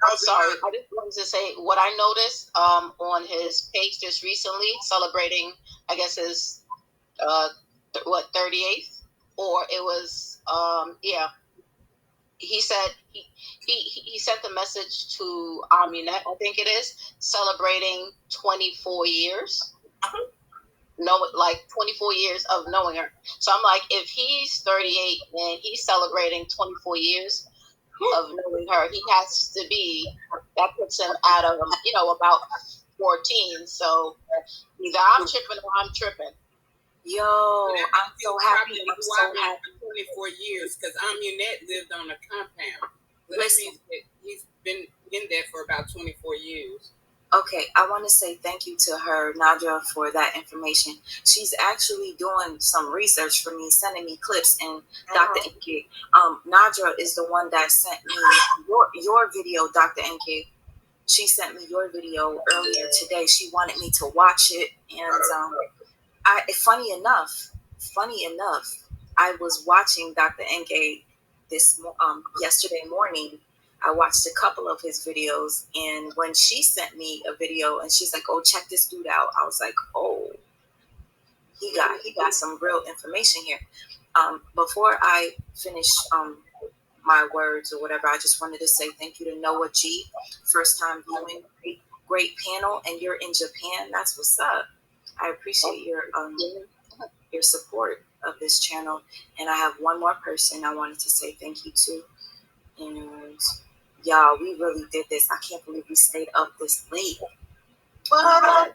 I'm sorry, I just wanted to say what I noticed on his page just recently, celebrating, I guess, his 38th, or it was he said he sent the message to Amunet, I think it is, celebrating 24 years. Like 24 years of knowing her. So I'm like, if he's 38 and he's celebrating 24 years of knowing her, he has to be, that puts him out of, about 14. So either I'm tripping or I'm tripping. Yo, I'm so happy. I'm so happy. 24 years, because Amunet lived on a compound. So that means that he's been in there for about 24 years. Okay, I want to say thank you to her, Nadra, for that information. She's actually doing some research for me, sending me clips, and Dr. NK. Nadra is the one that sent me your video, Dr. NK. She sent me your video earlier today. She wanted me to watch it, and funny enough, I was watching Dr. NK yesterday morning. I watched a couple of his videos, and when she sent me a video and she's like, "Oh, check this dude out," I was like, "Oh, he got some real information here." Before I finish my words or whatever, I just wanted to say thank you to Noah G. First time viewing, great panel, and you're in Japan. That's what's up. I appreciate your support of this channel, and I have one more person I wanted to say thank you to, and y'all, we really did this. I can't believe we stayed up this late. But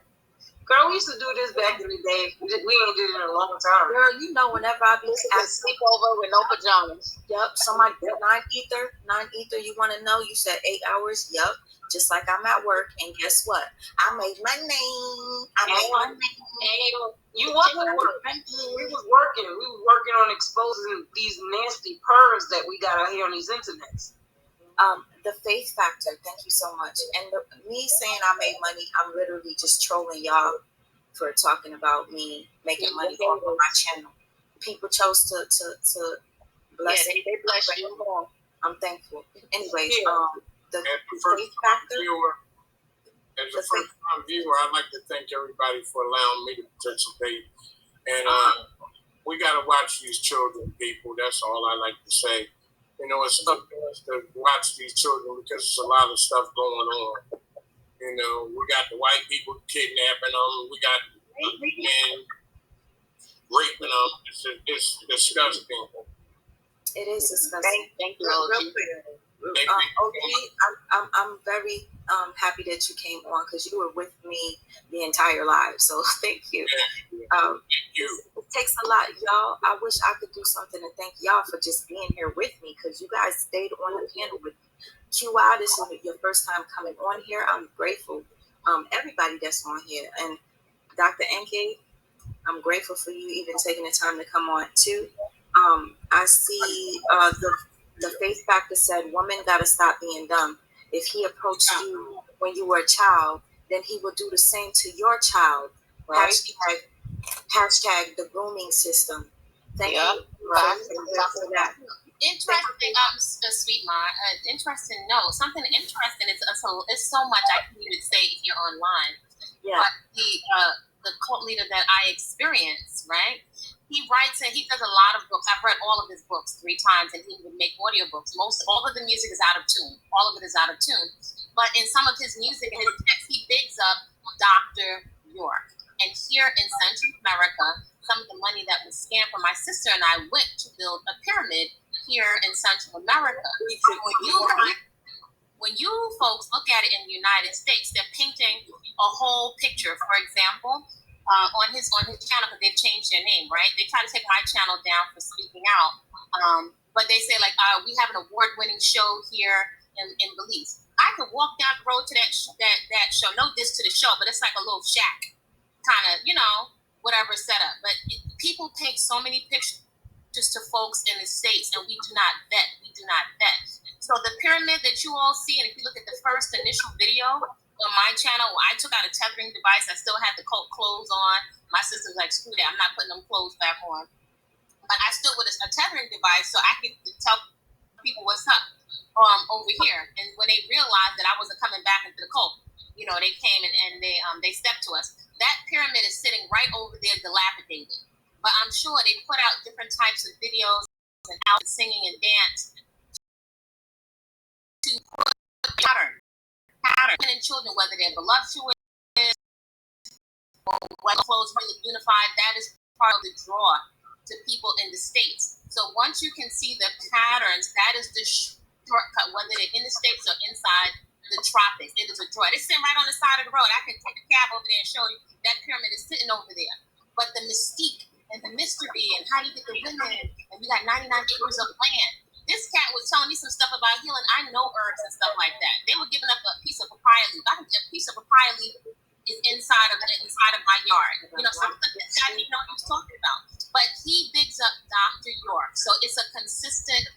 girl, we used to do this back in the day. We ain't did it in a long time. Girl, you know, whenever I be at sleepover with no pajamas. Yep. Somebody 9 ether. You want to know? You said 8 hours. Yep. Just like I'm at work, and guess what? I made money. You wasn't working. We was working. We were working on exposing these nasty pervs that we got out here on these internets. The faith factor, thank you so much. And me saying I made money, I'm literally just trolling y'all for talking about me making money off of my channel. People chose to bless it. They bless you more. I'm thankful. Anyway, the faith factor. As a first-time viewer, I'd like to thank everybody for allowing me to participate. And we got to watch these children, people. That's all I like to say. You know, it's up to us to watch these children because there's a lot of stuff going on. You know, we got the white people kidnapping them. We got men raping them. It's disgusting. It is disgusting. Thank you, I'm very happy that you came on because you were with me the entire live. So thank you. It takes a lot, y'all. I wish I could do something to thank y'all for just being here with me because you guys stayed on the panel with me. QI, this is your first time coming on here. I'm grateful. Everybody that's on here. And Dr. NK, I'm grateful for you even taking the time to come on too. I see the faith factor said, woman got to stop being dumb. If he approached you when you were a child, then he will do the same to your child. Right. Hashtag the grooming system. Thank you. Interesting, sweet ma. Interesting note. Something interesting is it's so much I can't even say here online. Yeah. But the cult leader that I experienced, right? He writes and he does a lot of books. I've read all of his books 3 times, and he would make audiobooks. All of the music is out of tune. All of it is out of tune. But in some of his music and his text, he bigs up Dr. York. And here in Central America, some of the money that was scammed from my sister and I went to build a pyramid here in Central America. When you folks look at it in the United States, they're painting a whole picture. For example, on his channel, because they've changed their name, right? They try to take my channel down for speaking out. But they say, like, we have an award-winning show here in Belize. I could walk down the road to that show. No diss to the show, but it's like a little shack, kind of, whatever setup. But people paint so many pictures to folks in the States, and we do not vet. So the pyramid that you all see, and if you look at the first initial video on my channel, I took out a tethering device. I still had the cult clothes on. My sister's like, screw that, I'm not putting them clothes back on. But I still with a tethering device so I could tell people what's up over here. And when they realized that I wasn't coming back into the cult, they came and they stepped to us. That pyramid is sitting right over there, dilapidated. But I'm sure they put out different types of videos and how singing and dance to put pattern in children, whether they're voluptuous or whether clothes really unified. That is part of the draw to people in the States. So once you can see the patterns, that is the shortcut, whether they're in the States or inside the tropics. It is a draw. It's sitting right on the side of the road. I can take a cab over there and show you that pyramid is sitting over there. But the mystique and the mystery and how you get the women, and we got 99 acres of land. This cat was telling me some stuff about healing. I know herbs and stuff like that. They were giving up a piece of papaya leaf. I think a piece of papaya leaf is inside of my yard. Something that I didn't know he was talking about. But he bigs up Dr. York. So it's a consistent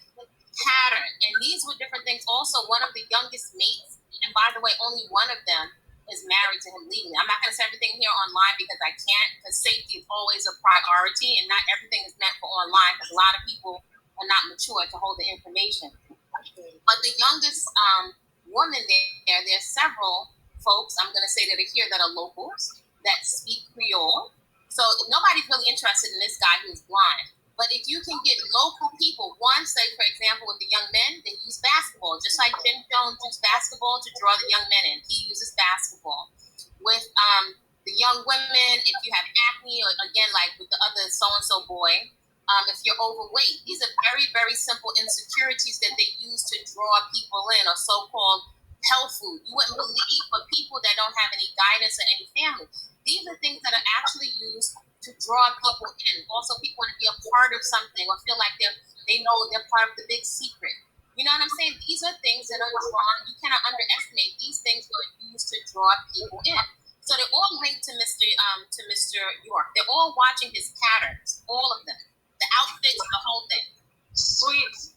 pattern. And these were different things. Also, one of the youngest mates, and by the way, only one of them is married to him legally. I'm not going to say everything here online because I can't, because safety is always a priority, and not everything is meant for online because a lot of people are not mature to hold the information. But the youngest woman there's several folks, I'm going to say that are here that are locals that speak Creole. So nobody's really interested in this guy who's blind. But if you can get local people, say, for example, with the young men, they use basketball. Just like Jim Jones used basketball to draw the young men in. He uses basketball. With the young women, if you have acne, or again, like with the other so-and-so boy, if you're overweight, these are very, very simple insecurities that they use to draw people in, or so-called health food. You wouldn't believe, for people that don't have any guidance or any family. These are things that are actually used to draw people in. Also, people want to be a part of something or feel like they know they're part of the big secret. You know what I'm saying? These are things that are drawn. You cannot underestimate. These things are used to draw people in. So they're all linked to Mr. York. They're all watching his patterns, all of them. The outfits, the whole thing. Sweet.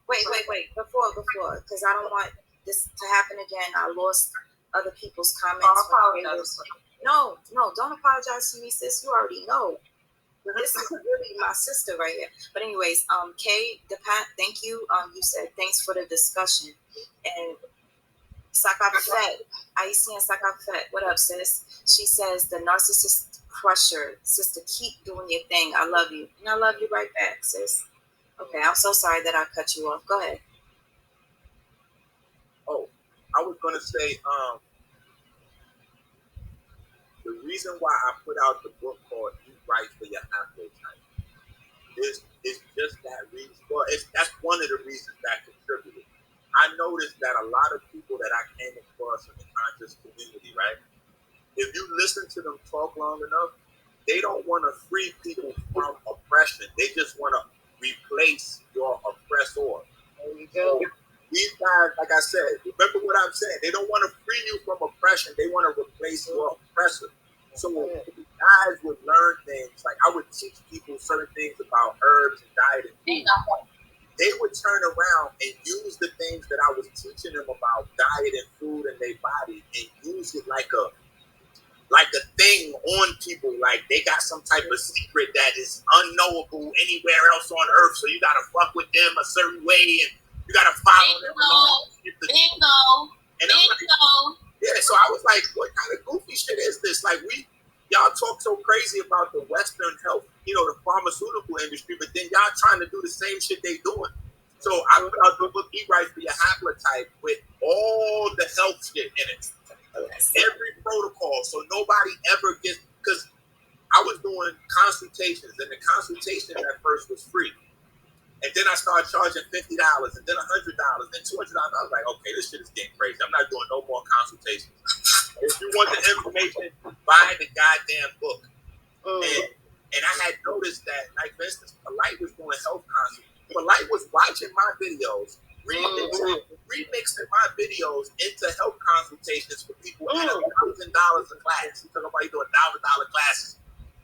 Wait. Before, because I don't want this to happen again. I lost other people's comments. No, don't apologize to me, sis. You already know. This is really my sister right here. But anyways, Kay DePat, thank you. You said thanks for the discussion. And Sakafet, Aisien Sakafet, what up, sis? She says the narcissist crusher, sister, keep doing your thing. I love you. And I love you right back, sis. Okay, I'm so sorry that I cut you off. Go ahead. Oh, I was gonna say, the reason why I put out the book called Eat Right for Your Appetite is just that reason. Well, that's one of the reasons that contributed. I noticed that a lot of people that I came across in the conscious community, right? If you listen to them talk long enough, they don't want to free people from oppression. They just want to replace your oppressor. There you go. These guys, like I said, remember what I'm saying. They don't want to free you from oppression. They want to replace your oppressor. So guys would learn things. Like I would teach people certain things about herbs and diet and food. They would turn around and use the things that I was teaching them about diet and food and their body and use it like like a thing on people, like they got some type of secret that is unknowable anywhere else on earth. So you gotta fuck with them a certain way, and you gotta follow them. Bingo. And I'm like, yeah. So I was like, what kind of goofy shit is this? Like y'all talk so crazy about the Western health, the pharmaceutical industry, but then y'all trying to do the same shit they doing. So I put out the book Eat Right for Your Haplotype with all the health shit in it. Every protocol, so nobody ever gets, because I was doing consultations, and the consultation at first was free. And then I started charging $50, and then $100, then $200. I was like, okay, this shit is getting crazy. I'm not doing no more consultations. If you want the information, buy the goddamn book. And I had noticed that, like, for instance, Polite was doing health consultations. Polite was watching my videos, remixing my videos into health consultations for people at $1,000 a class. He talking about he doing $1,000 classes.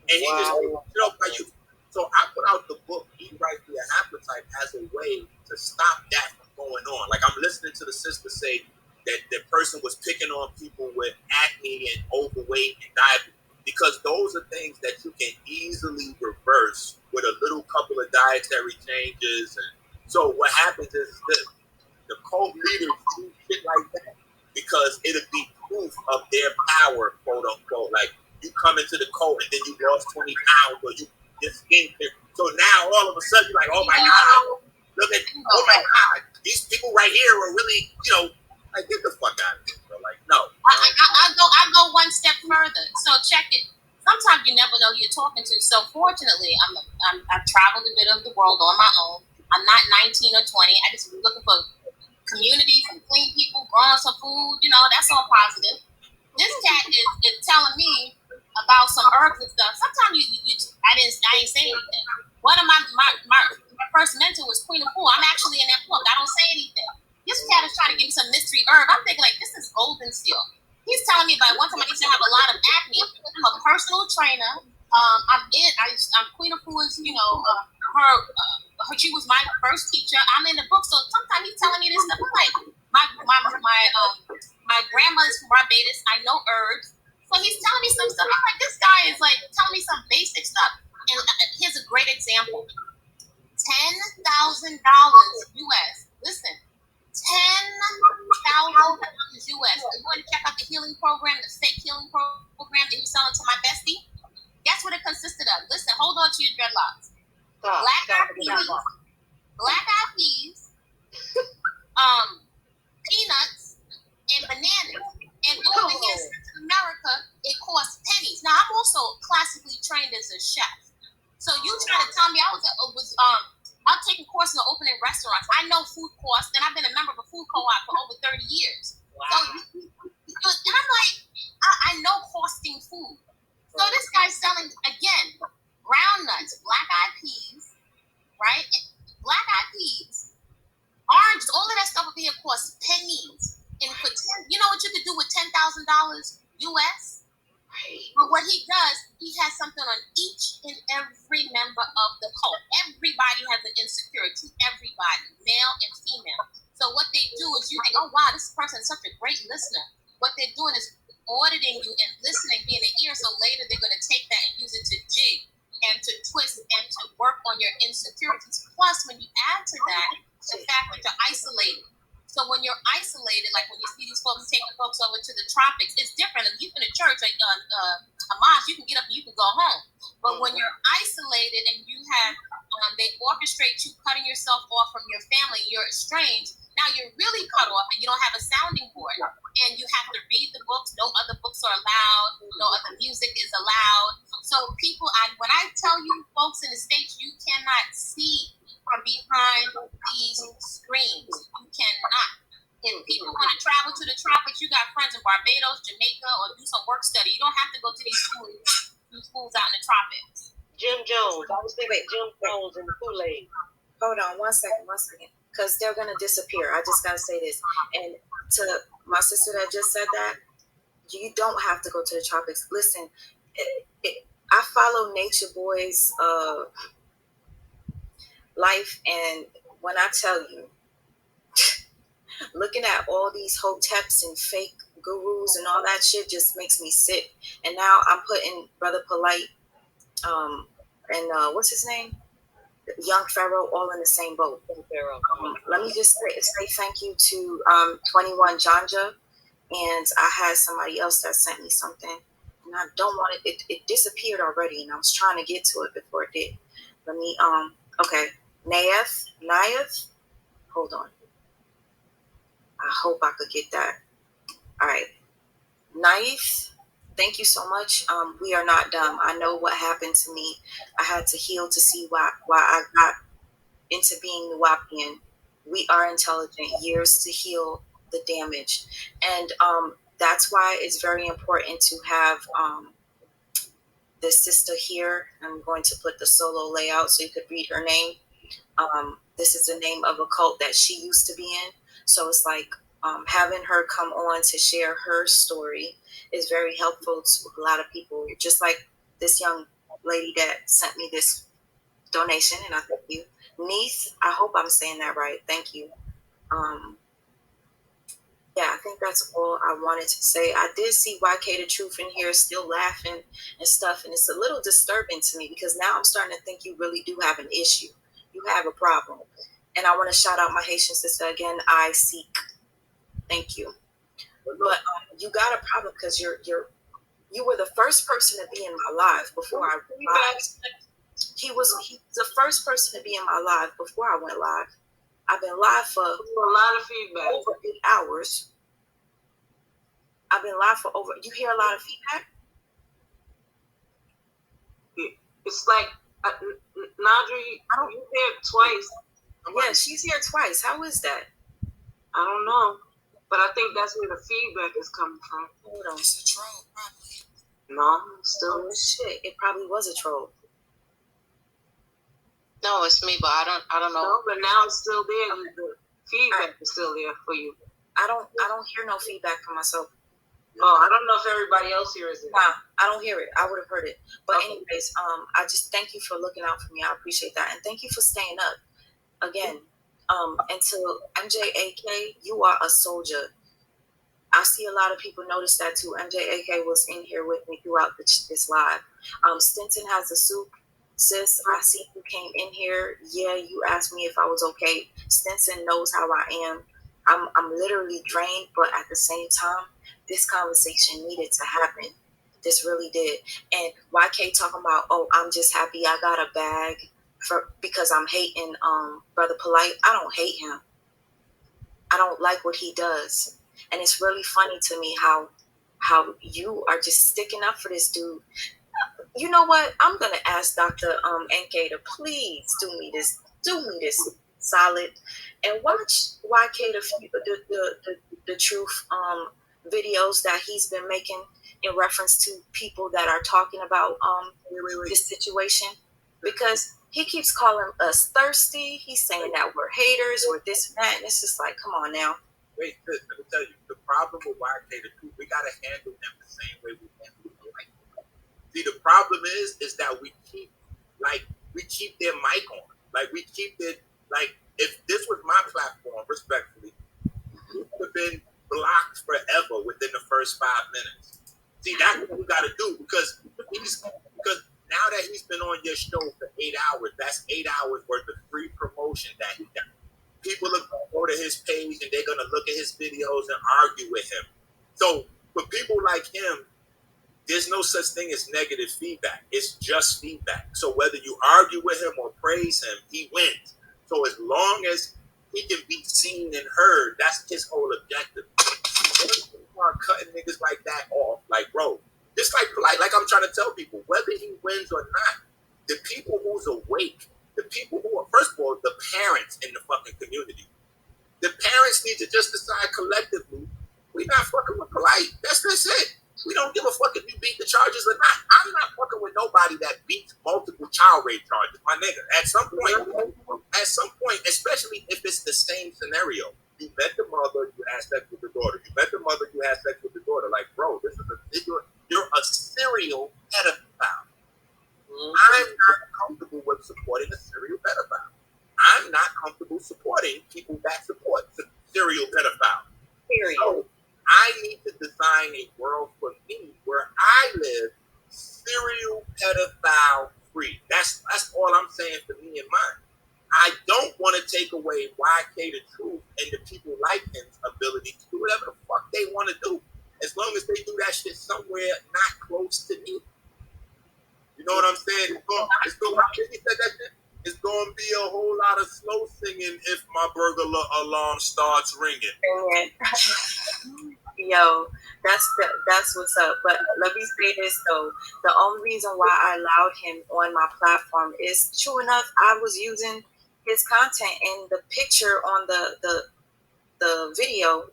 And he just, so I put out the book Eat Right for Your Haplotype as a way to stop that from going on. Like, I'm listening to the sister say that the person was picking on people with acne and overweight and diabetes, because those are things that you can easily reverse with a little couple of dietary changes. And so what happens is the cult leaders do shit like that because it'll be proof of their power, quote unquote. Like, you come into the cult and then you lost 20 pounds, or you get skin fit. So now all of a sudden you're like, oh my God, look at, oh my God, these people right here are really, like, get the fuck out of here, bro. Like, no. I go one step further. So check it. Sometimes you never know who you're talking to. So fortunately, I've traveled a bit of the world on my own. I'm not 19 or 20. I just was looking for community, some clean people, growing some food. That's all positive. This cat is telling me about some herbs and stuff. Sometimes I ain't say anything. One of my first mentor was Queen of Pool. I'm actually in that book. I don't say anything. This cat is trying to give me some mystery herb. I'm thinking, like, this is golden seal. He's telling me about one time I used to have a lot of acne. I'm a personal trainer. I'm Queen of Pool is, she was my first teacher. I'm in the book, so sometimes he's telling me this stuff. I'm like, my grandma's from Barbados. I know herbs, so he's telling me some stuff. I'm like, this guy is like telling me some basic stuff. And here's a great example: $10,000 US. Listen. $10,000 US. You want to check out the healing program, the fake healing program that he was selling to my bestie? Guess what it consisted of? Listen, hold on to your dreadlocks. Black-eyed peas, peanuts, and bananas. And over here in Central America, it costs pennies. Now, I'm also classically trained as a chef. So you trying to tell me I'm taking courses on opening restaurants. I know food costs, and I've been a member of a food co-op for over 30 years. Wow. So, and I'm like, I know costing food. So this guy's selling, again, ground nuts, black-eyed peas, right? Black-eyed peas, oranges, all of that stuff over here costs pennies. And you know what you could do with $10,000 US? But what he does, he has something on each and every member of the cult. Everybody has an insecurity. Everybody, male and female. So what they do is you think, oh wow, this person is such a great listener. What they're doing is auditing you and listening, being an ear. So later they're going to take that and use it to jig and to twist and to work on your insecurities. Plus, when you add to that the fact that you're isolated. So when you're isolated, like when you see these folks taking folks over to the tropics, it's different. If you're in a church, like a mosque, you can get up and you can go home. But when you're isolated and you have, they orchestrate you cutting yourself off from your family, you're estranged. Now you're really cut off and you don't have a sounding board. And you have to read the books. No other books are allowed. No other music is allowed. So people, when I tell you folks in the States, you cannot see from behind these screens. You cannot. If people want to travel to the tropics, you got friends in Barbados, Jamaica, or do some work study. You don't have to go to these schools out in the tropics. Jim Jones. I was thinking Jim Jones and the Kool-Aid. Hold on one second. Because they're going to disappear. I just got to say this. And to my sister that just said that, you don't have to go to the tropics. Listen, I follow Nature Boy's life, and when I tell you, looking at all these hoteps and fake gurus and all that shit just makes me sick. And now I'm putting Brother Polite and what's his name? Young Pharaoh all in the same boat. Let me just say thank you to 21 Janja, and I had somebody else that sent me something, and I don't want it. It disappeared already, and I was trying to get to it before it did. Let me okay, Naeth. Hold on. I hope I could get that. All right, Naeth. Thank you so much. We are not dumb. I know what happened to me. I had to heal to see why I got into being Nuwapian. We are intelligent. Years to heal the damage, and that's why it's very important to have this sister here. I'm going to put the solo layout so you could read her name. This is the name of a cult that she used to be in, so it's like having her come on to share her story is very helpful to a lot of people. Just like this young lady that sent me this donation, and I thank you. Neith, I hope I'm saying that right. Thank you. Yeah, I think that's all I wanted to say. I did see YK the Truth in here still laughing and stuff, and it's a little disturbing to me because now I'm starting to think you really do have an issue. You have a problem. And I want to shout out my Haitian sister again, I Seek. Thank you. But you got a problem because you were the first person to be in my live before I went live. He was the first person to be in my live before I went live. I've been live for a lot of feedback. Over 8 hours. I've been live for over. You hear a lot of feedback? It's like Nadri, you here twice. Yeah, she's here twice. How is that? I don't know, but I think that's where the feedback is coming from. Hold on. It's a troll, probably. No, still shit. It probably was a troll. No, it's me, but I don't know. No, but now it's still there. The feedback is still there for you. I don't hear no feedback from myself. Oh, I don't know if everybody else hears it. Nah, I don't hear it. I would have heard it. But anyways, I just thank you for looking out for me. I appreciate that. And thank you for staying up. Again, and to MJAK, you are a soldier. I see a lot of people notice that too. MJAK was in here with me throughout this live. Stinson has a soup. Sis, I see you came in here. Yeah, you asked me if I was okay. Stinson knows how I am. I'm literally drained, but at the same time, this conversation needed to happen. This really did. And YK talking about, oh, I'm just happy I got a bag because I'm hating Brother Polite. I don't hate him. I don't like what he does. And it's really funny to me how you are just sticking up for this dude. You know what? I'm gonna ask Dr. NK to please do me this solid and watch YK the Truth videos that he's been making in reference to people that are talking about this situation, because he keeps calling us thirsty. He's saying that we're haters or this and that, and it's just like, come on now. Wait, let me tell you, the problem with YK the Truth, we gotta handle him the same way we handle him. See, the problem is that we keep their mic on. Like, we keep it, like, if this was my platform, respectfully, we would have been blocked forever within the first 5 minutes. See, that's what we got to do, because now that he's been on your show for 8 hours, that's 8 hours worth of free promotion that he got. People are going to go to his page and they're going to look at his videos and argue with him. So for people like him, there's no such thing as negative feedback. It's just feedback. So whether you argue with him or praise him, he wins. So as long as he can be seen and heard, that's his whole objective. Cutting niggas like that off, like, bro, just like I'm trying to tell people, whether he wins or not, the people who's awake, the people who are, first of all, the parents in the fucking community, the parents need to just decide collectively, we're not fucking with Polite. That's it. We don't give a fuck if you beat the charges or not. I'm not fucking with nobody that beats multiple child rape charges, my nigga. At some point, especially if it's the same scenario, you met the mother, you had sex with the daughter. You met the mother, you had sex with the daughter. Like, bro, you're a serial pedophile. I'm not comfortable with supporting a serial pedophile. I'm not comfortable supporting people that support serial pedophile. Period. So I need to decide design a world for me where I live serial pedophile free. That's all I'm saying for me and mine. I don't want to take away YK the Truth and the people like him's ability to do whatever the fuck they want to do, as long as they do that shit somewhere not close to me. You know what I'm saying? It's going to be a whole lot of slow singing if my burger alarm starts ringing. Yo, that's what's up. But let me say this though: the only reason why I allowed him on my platform is, true enough, I was using his content, and the picture on the video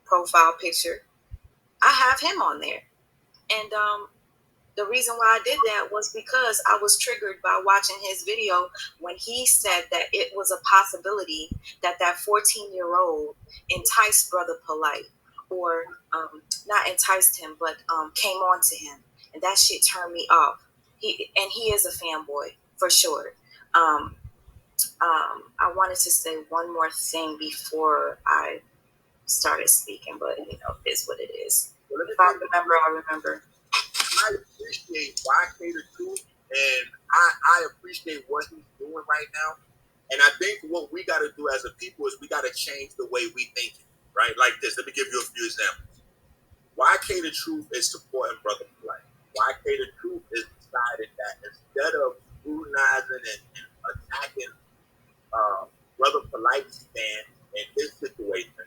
profile picture, I have him on there, and the reason why I did that was because I was triggered by watching his video when he said that it was a possibility that 14-year-old enticed Brother Polite, or not enticed him, but came on to him, and that shit turned me off. He is a fanboy for sure. I wanted to say one more thing before I started speaking, but it's what it is. If I remember, I remember. I appreciate YK the Truth, and I appreciate what he's doing right now. And I think what we got to do as a people is we got to change the way we think, right? Like this. Let me give you a few examples. YK the Truth is supporting Brother Polite. YK the Truth is decided that instead of scrutinizing and attacking Brother Polite's stance in his situation,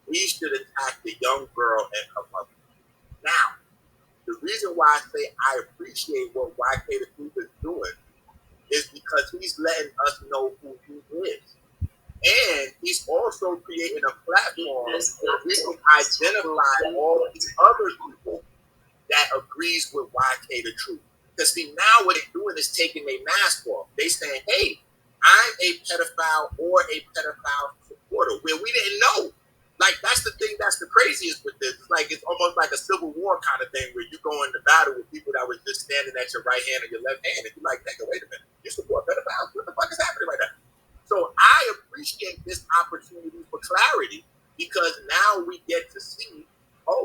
we should attack the young girl and her mother. Now, the reason why I say I appreciate what YK the Truth is doing is because he's letting us know who he is. And he's also creating a platform where we can identify all these other people that agrees with YK the Truth. Because see, now what they're doing is taking their mask off. They saying, hey, I'm a pedophile or a pedophile supporter, where we didn't know. Like, that's the thing that's the craziest with this. It's like, it's almost like a civil war kind of thing where you go into battle with people that were just standing at your right hand or your left hand, and you're like, nigga, wait a minute, you support pedophiles? What the fuck is happening right now? So I appreciate this opportunity for clarity, because now we get to see,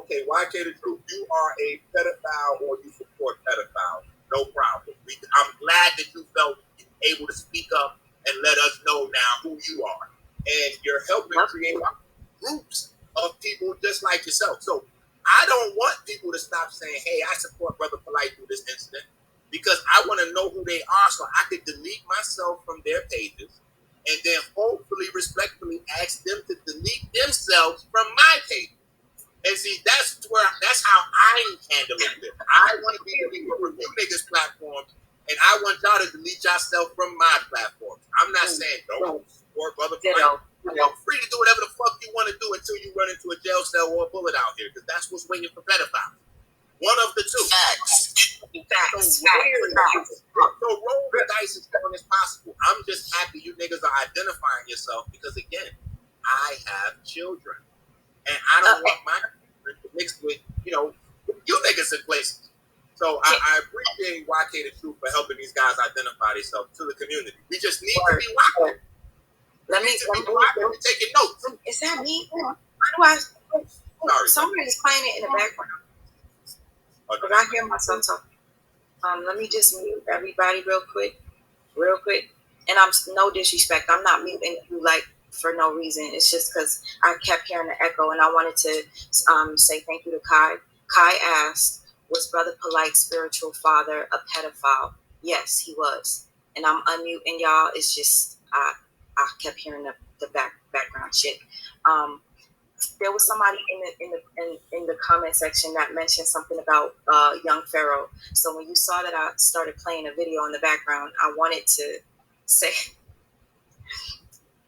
okay, YK the Truth, you are a pedophile or you support pedophiles. No problem. I'm glad that you felt able to speak up and let us know now who you are. And you're helping create groups of people just like yourself. So I don't want people to stop saying, hey, I support Brother Polite through this incident, because I want to know who they are so I could delete myself from their pages and then hopefully respectfully ask them to delete themselves from my page. And see, that's how I'm handling it. I want to be deleted from you niggas' platforms, and I want y'all to delete yourself from my platforms. I'm not saying don't support Brother Polite. You're free to do whatever the fuck you want to do until you run into a jail cell or a bullet out here, because that's what's waiting for pedophiles. One of the two. Facts. So roll the dice as long as possible. I'm just happy you niggas are identifying yourself, because again, I have children, and I don't want my children to mix with you niggas in places. So I appreciate YK the Truth for helping these guys identify themselves to the community. We just need to be watching. Let me taking notes. Is that me? How do I? Sorry, somebody's playing it in the background. But I hear myself talking. Let me just mute everybody real quick. And I'm no disrespect. I'm not muting you like for no reason. It's just because I kept hearing the echo, and I wanted to say thank you to Kai. Kai asked, was Brother Polite's spiritual father a pedophile? Yes, he was. And I'm unmuting y'all. It's just I kept hearing the background shit. There was somebody in the comment section that mentioned something about young Pharaoh. So when you saw that I started playing a video in the background, I wanted to say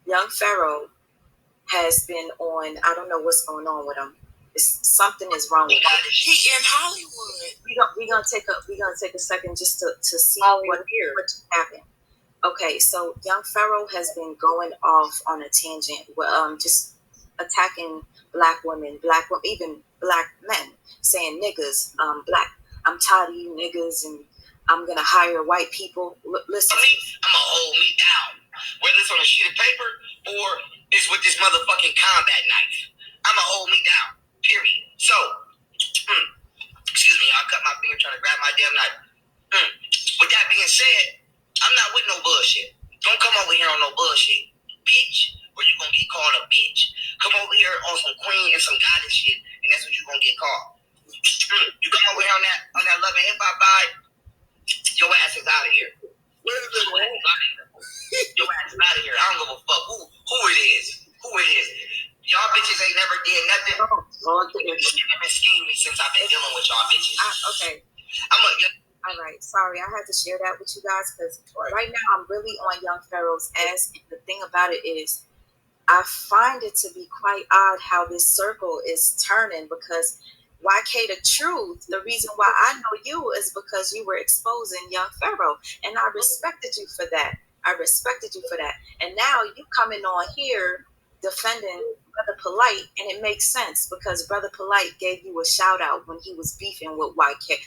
young Pharaoh has been on. I don't know what's going on with him. Something is wrong with him. He in Hollywood. We're gonna take a second just to see what happened. Okay, so young Pharaoh has been going off on a tangent, just attacking black women, even black men, saying niggas, black. I'm tired of you niggas, and I'm gonna hire white people. Listen, I'm gonna hold me down, whether it's on a sheet of paper or it's with this motherfucking combat knife. I'm gonna hold me down. Period. So finger trying to grab my damn knife. With that being said, I'm not with no bullshit. Don't come over here on no bullshit, bitch, or you gonna get called a bitch. Come over here on some queen and some goddess shit, and that's what you gonna get called. You come over here on that Love and Hip Hop vibe, your ass is out of here. Your ass is out of here. I don't give a fuck who it is. Y'all bitches ain't never did nothing. You've been scheming me since I've been dealing with y'all bitches. Okay. All right. Sorry, I had to share that with you guys because right now I'm really on Young Pharaoh's ass. And the thing about it is, I find it to be quite odd how this circle is turning because YK the Truth, the reason why I know you is because you were exposing Young Pharaoh. And I respected you for that. And now you coming on here defending Brother Polite, and it makes sense because Brother Polite gave you a shout out when he was beefing with YP.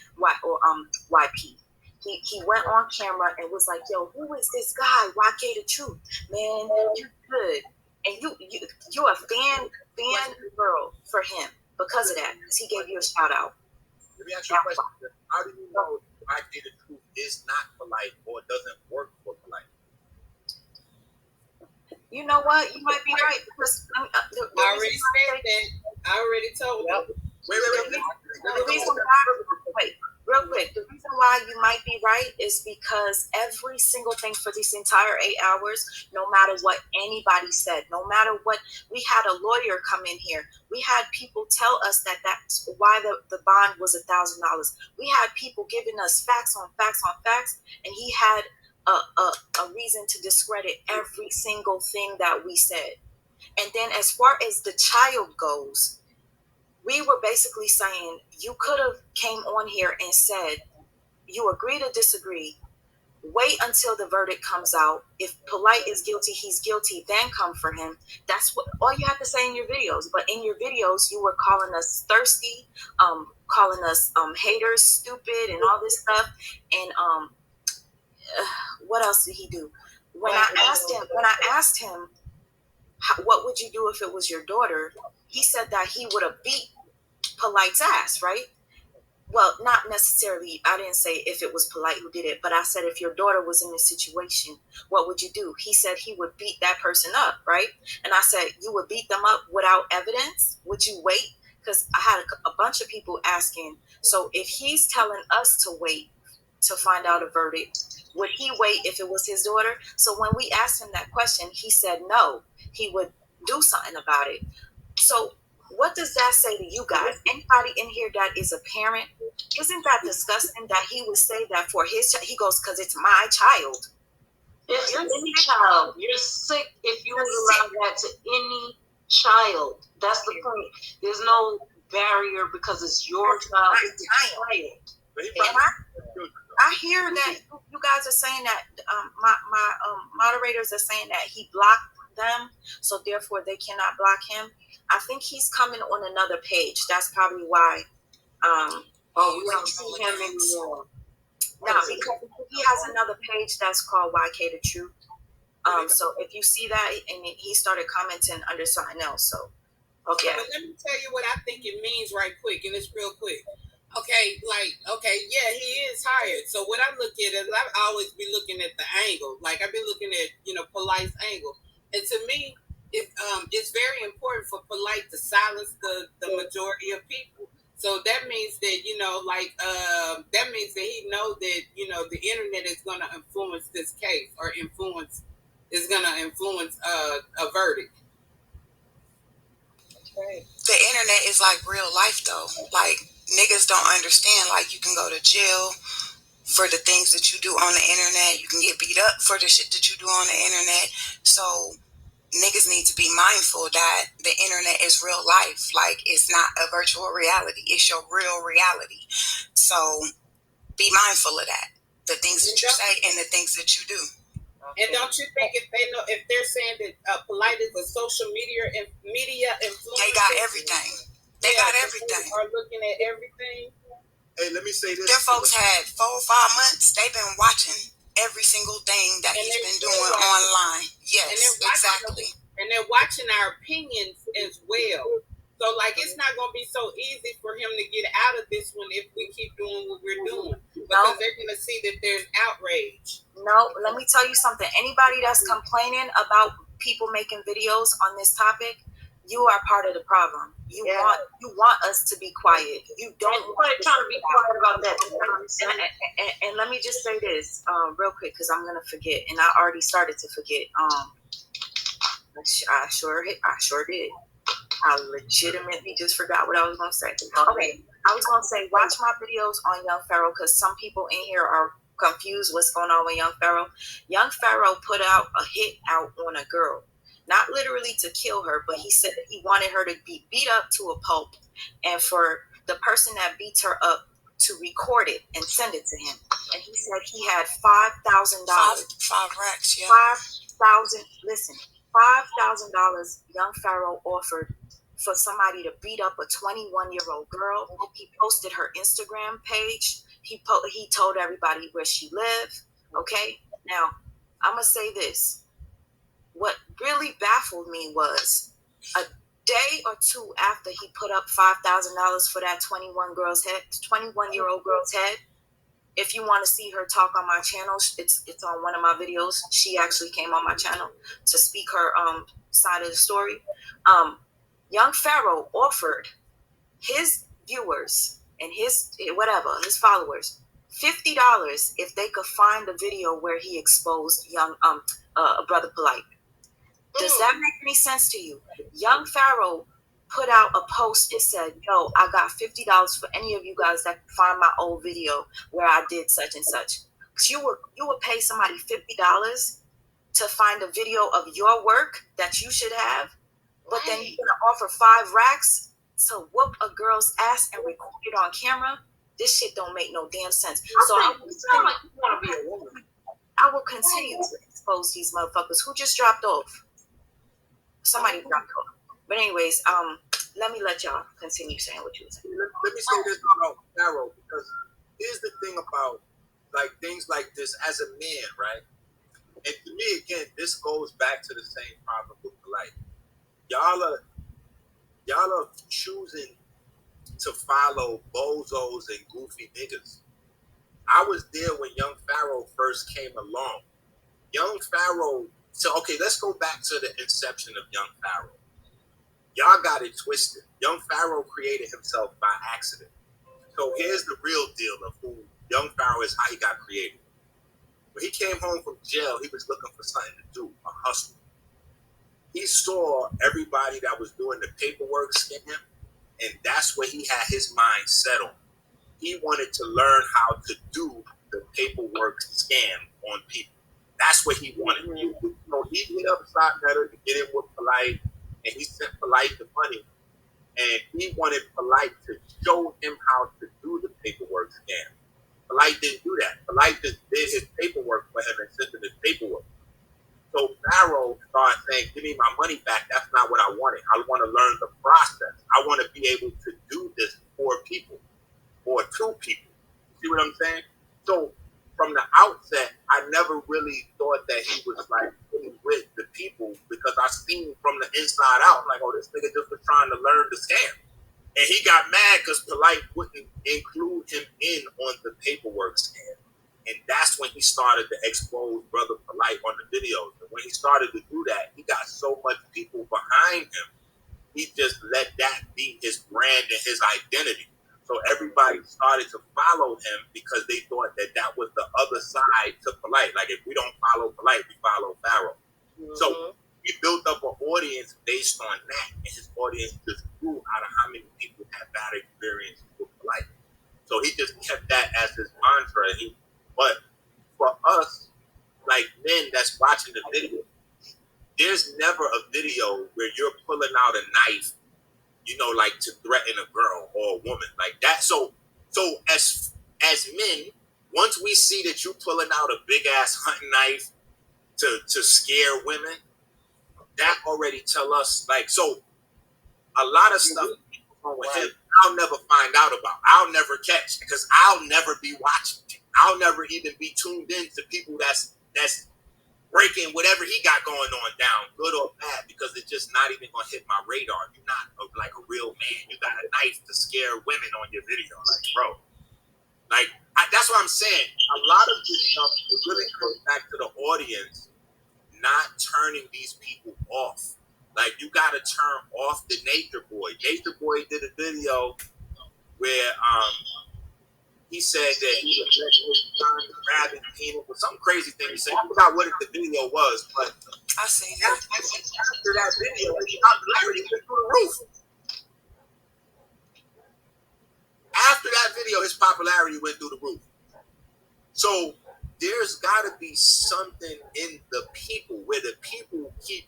He went on camera and was like, "Yo, who is this guy? YK the Truth, man, you good." And you're a fan girl for him because of that, because he gave you a shout out. Let me ask you a question. How do you know YK the Truth is not polite or doesn't work for polite? You know what? You might be right because I already said that. I already told you. Real quick. The reason why you might be right is because every single thing for this entire 8 hours, no matter what anybody said, no matter what, we had a lawyer come in here. We had people tell us that's why the bond was $1,000. We had people giving us facts on facts on facts, and he had a reason to discredit every single thing that we said. And then as far as the child goes, we were basically saying you could have came on here and said you agree to disagree. Wait until the verdict comes out. If Polite is guilty, he's guilty, then come for him. That's what all you have to say in your videos. But in your videos, you were calling us thirsty, calling us haters, stupid, and all this stuff. And what else did he do? When I asked him, what would you do if it was your daughter? He said that he would have beat Polite's ass, right? Well, not necessarily. I didn't say if it was Polite who did it, but I said if your daughter was in this situation, what would you do? He said he would beat that person up, right? And I said, you would beat them up without evidence? Would you wait? Because I had a bunch of people asking, so if he's telling us to wait to find out a verdict, would he wait if it was his daughter? So when we asked him that question, he said no, he would do something about it. So what does that say to you guys? Anybody in here that is a parent, isn't that disgusting that he would say that for his child? He goes, because it's my child. It's any child. You're sick if you would allow that to any child. That's the point. There's no barrier because it's your child. It's a child. I hear that you guys are saying that my moderators are saying that he blocked them, so therefore they cannot block him. I think he's coming on another page. That's probably why. We don't see him anymore. No, because he has another page that's called YK the Truth. So if you see that, and he started commenting under something else. So, okay. But let me tell you what I think it means right quick, and it's real quick. Okay, yeah, he is hired. So what I look at is I always be looking at the angle. Like I've been looking at, Polite's angle. And to me, it's very important for Polite to silence the majority of people. So that means that, that means that he knows that, the internet is going to influence this case or is going to influence a verdict. Right. The internet is like real life though. Like niggas don't understand, like you can go to jail for the things that you do on the internet. You can get beat up for the shit that you do on the internet. So niggas need to be mindful that the internet is real life. Like it's not a virtual reality. It's your real reality. So be mindful of that. The things that you say and the things that you do. And don't you think if they're saying that Polite is a social media influencer, they got everything. They got everything. Are looking at everything. Hey, let me say this. Them folks had 4 or 5 months. They've been watching every single thing that he's been doing online. Yes, exactly. And they're watching our opinions as well. So, like, it's not going to be so easy for him to get out of this one if we keep doing what we're doing. Because they're going to see that there's outrage. No, let me tell you something. Anybody that's complaining about people making videos on this topic, you are part of the problem. You want us to be quiet. You don't want trying to be quiet about that. And let me just say this real quick, because I'm going to forget. And I already started to forget. I sure did. I legitimately just forgot what I was going to say. Okay, I was going to say, watch my videos on Young Pharaoh, because some people in here are confused what's going on with Young Pharaoh. Young Pharaoh put out a hit out on a girl. Not literally to kill her, but he said he wanted her to be beat up to a pulp, and for the person that beats her up to record it and send it to him. And he said he had $5,000. 5 racks, yeah. $5,000 Young Pharaoh offered for somebody to beat up a 21-year-old girl. He posted her Instagram page. He told everybody where she lived. Okay? Now, I'm going to say this. What really baffled me was a day or two after he put up $5,000 for that 21-year-old girl's head. If you want to see her talk on my channel, it's on one of my videos. She actually came on my channel to speak her side of the story. Young Pharaoh offered his viewers and his followers $50 if they could find a video where he exposed Brother Polite. Does that make any sense to you? Young Pharaoh put out a post that said, yo, I got $50 for any of you guys that can find my old video where I did such and such. Because you would pay somebody $50 to find a video of your work that you should have, but then you're going to offer 5 racks to whoop a girl's ass and record it on camera? This shit don't make no damn sense. So I will continue to expose these motherfuckers who just dropped off. Somebody dropped off. But anyways, let me let y'all continue saying what you were saying. Let me say this about Pharaoh, because here's the thing about like things like this as a man, right? And to me, again, this goes back to the same problem with like y'all are choosing to follow bozos and goofy niggas. I was there when Young Pharaoh first came along. Young Pharaoh. So okay, let's go back to the inception of Young Pharaoh. Y'all got it twisted. Young Pharaoh created himself by accident. So here's the real deal of who Young Pharaoh is, how he got created. When he came home from jail, he was looking for something to do, a hustle. He saw everybody that was doing the paperwork scam, and that's what he had his mind set on. He wanted to learn how to do the paperwork scam on people. That's what he wanted. He hit up Socknetter to get in with Polite, and he sent Polite the money. And he wanted Polite to show him how to do the paperwork scam. Polite didn't do that. Polite just did his paperwork for him and sent him his paperwork. So Pharaoh started saying, give me my money back. That's not what I wanted. I want to learn the process. I want to be able to do this for people or to people. See what I'm saying? So from the outset, I never really thought that he was like really with the people, because I seen from the inside out, like, oh, this nigga just was trying to learn the scam. And he got mad because Polite wouldn't include him in on the paperwork scam. And that's when he started to expose Brother Polite on the videos. And when he started to do that, he got so much people behind him, he just let that be his brand and his identity. So everybody started to follow him because they thought that that was the other side to Polite. Like, if we don't follow Polite, we follow Pharaoh. Mm-hmm. So he built up an audience based on that. And his audience just grew out of how many people had bad experience with Polite. So he just kept that as his mantra. But for us, like men that's watching the video, there's never a video where you're pulling out a knife, like to threaten a girl or a woman like that. So as men, once we see that you pulling out a big ass hunting knife to scare women, that already tell us, like, so a lot of stuff with him, I'll never find out about. I'll never catch, because I'll never be watching. I'll never even be tuned in to people that's breaking whatever he got going on down, good or bad, because it's just not even gonna hit my radar. You're not like a real man. You got a knife to scare women on your video, like bro. Like that's what I'm saying. A lot of this stuff really comes back to the audience not turning these people off. Like you gotta turn off the Nature Boy. Nature Boy did a video where he said that he was grabbing people with some crazy thing he said. I forgot what the video was, but I seen it. After that video, his popularity went through the roof. After that video, his popularity went through the roof. So there's got to be something in the people where the people keep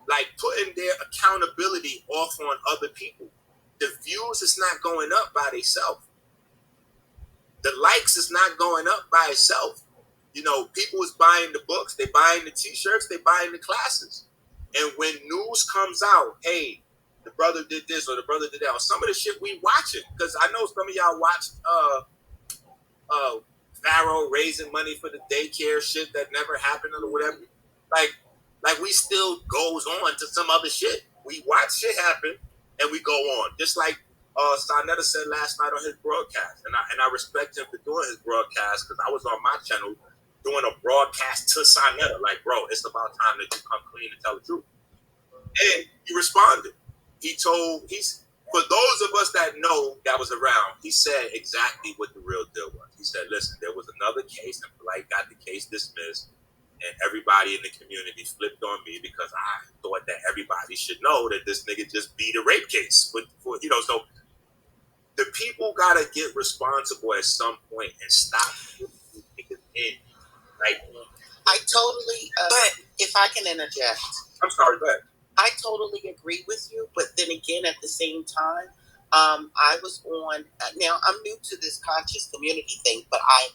like putting their accountability off on other people. The views is not going up by themselves. The likes is not going up by itself. You know, people is buying the books, they buying the t-shirts, they buying the classes. And when news comes out, hey, the brother did this or the brother did that, or some of the shit we watching, because I know some of y'all watched Pharaoh raising money for the daycare shit that never happened or whatever. Like we still goes on to some other shit. We watch shit happen and we go on. Just like Sarnetta said last night on his broadcast, and I respect him for doing his broadcast because I was on my channel doing a broadcast to Sarnetta, like, bro, it's about time that you come clean and tell the truth. And he responded. For those of us that know that was around, he said exactly what the real deal was. He said, listen, there was another case, and Polite got the case dismissed, and everybody in the community flipped on me because I thought that everybody should know that this nigga just beat a rape case. So the people gotta get responsible at some point and stop putting niggas in. Like, I totally, but if I can interject. I'm sorry, go ahead. I totally agree with you, but then again, at the same time, I was on, now I'm new to this conscious community thing, but I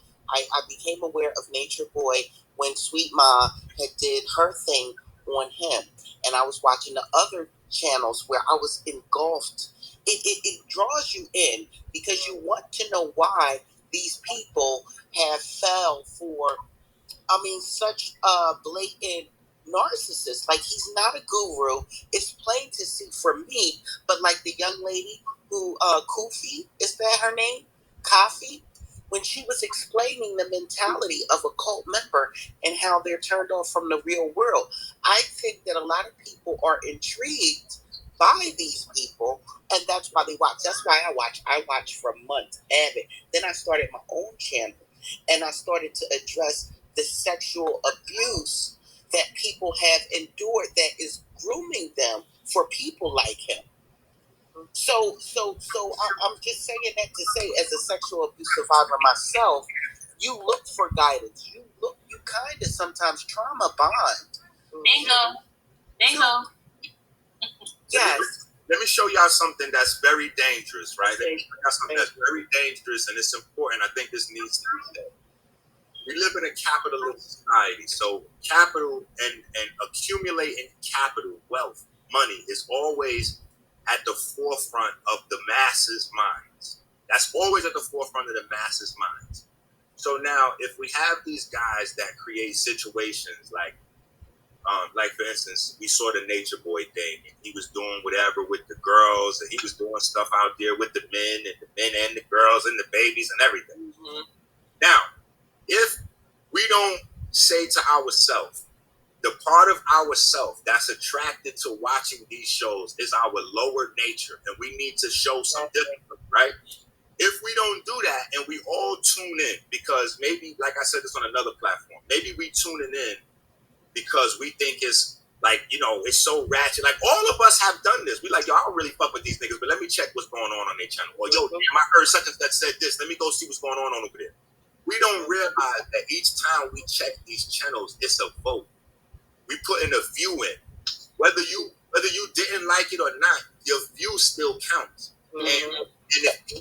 became aware of Nature Boy when Sweet Ma had did her thing on him, and I was watching the other channels where I was engulfed. It draws you in because you want to know why these people have fell for, such blatant narcissist. Like, he's not a guru. It's plain to see for me. But like the young lady who Kufi, is that her name? Kafi, when she was explaining the mentality of a cult member and how they're turned off from the real world, I think that a lot of people are intrigued by these people, and that's why they watch. That's why I watch. I watched for months, avid. Then I started my own channel, and I started to address the sexual abuse that people have endured that is grooming them for people like him. So I'm just saying that to say, as a sexual abuse survivor myself, you look for guidance. You kind of sometimes trauma bond. Bingo. Yes. Let me show y'all something that's very dangerous, right? Let me show y'all something that's very dangerous, and it's important. I think this needs to be said. We live in a capitalist society, so capital and accumulating capital, wealth, money is always at the forefront of the masses' minds. That's always at the forefront of the masses' minds. So now, if we have these guys that create situations like for instance, we saw the Nature Boy thing, and he was doing whatever with the girls, and he was doing stuff out there with the men and the girls and the babies and everything. Mm-hmm. Now, if we don't say to ourselves, the part of ourselves that's attracted to watching these shows is our lower nature, and we need to show some discipline, right? If we don't do that and we all tune in, because maybe, like I said this on another platform, maybe we tuning in because we think it's like, it's so ratchet. Like, all of us have done this. We like, yo, I don't really fuck with these niggas, but let me check what's going on their channel. Or, yo, damn, I heard such and such said this. Let me go see what's going on over there. We don't realize that each time we check these channels, it's a vote. We put in a view in. Whether you didn't like it or not, your view still counts. Mm-hmm.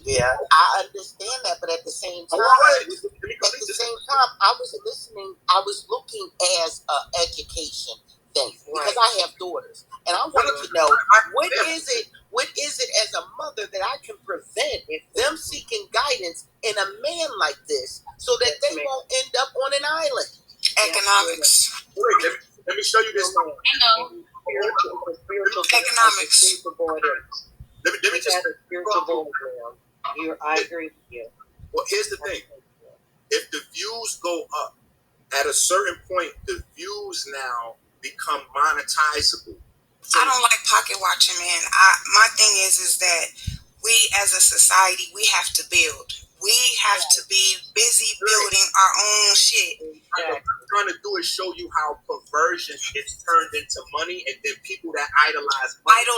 Yeah, I understand that, but at the same time, I was listening. I was looking as an education thing because I have daughters, and I wanted to know what is it as a mother that I can prevent them seeking guidance in a man like this, so that they won't end up on an island. Economics. Wait, let me show you this. Spiritual Economics. Let me just. I agree with you. Well, here's the thing. If the views go up, at a certain point, the views now become monetizable. I don't like pocket watching, man. My thing is that we as a society, we have to build. We have to be busy building our own shit. What I'm trying to do is show you how perversion is turned into money, and then people that idolize money. Idle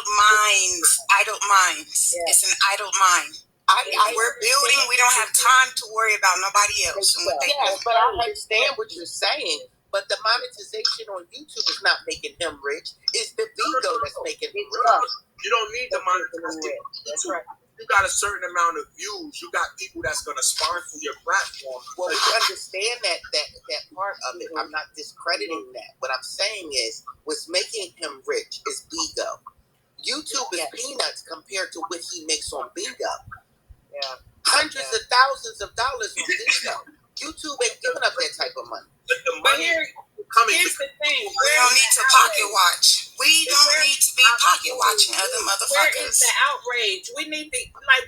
minds. Yeah. It's an idle mind. We're building. We don't have time to worry about nobody else. Yes, but I understand what you're saying. But the monetization on YouTube is not making him rich. It's the ego that's making him rich. You don't need the monetization. That's right. You got a certain amount of views. You got people that's going to sponsor your platform. Well, we understand that part of it. I'm not discrediting that. What I'm saying is, what's making him rich is Bigo. YouTube is peanuts compared to what he makes on Bigo. Yeah. Hundreds of thousands of dollars on Bigo. YouTube ain't giving up that type of money. But here's the thing. We don't need to pocket watch. We don't need to be pocket watching other motherfuckers. Where is the outrage? We need to,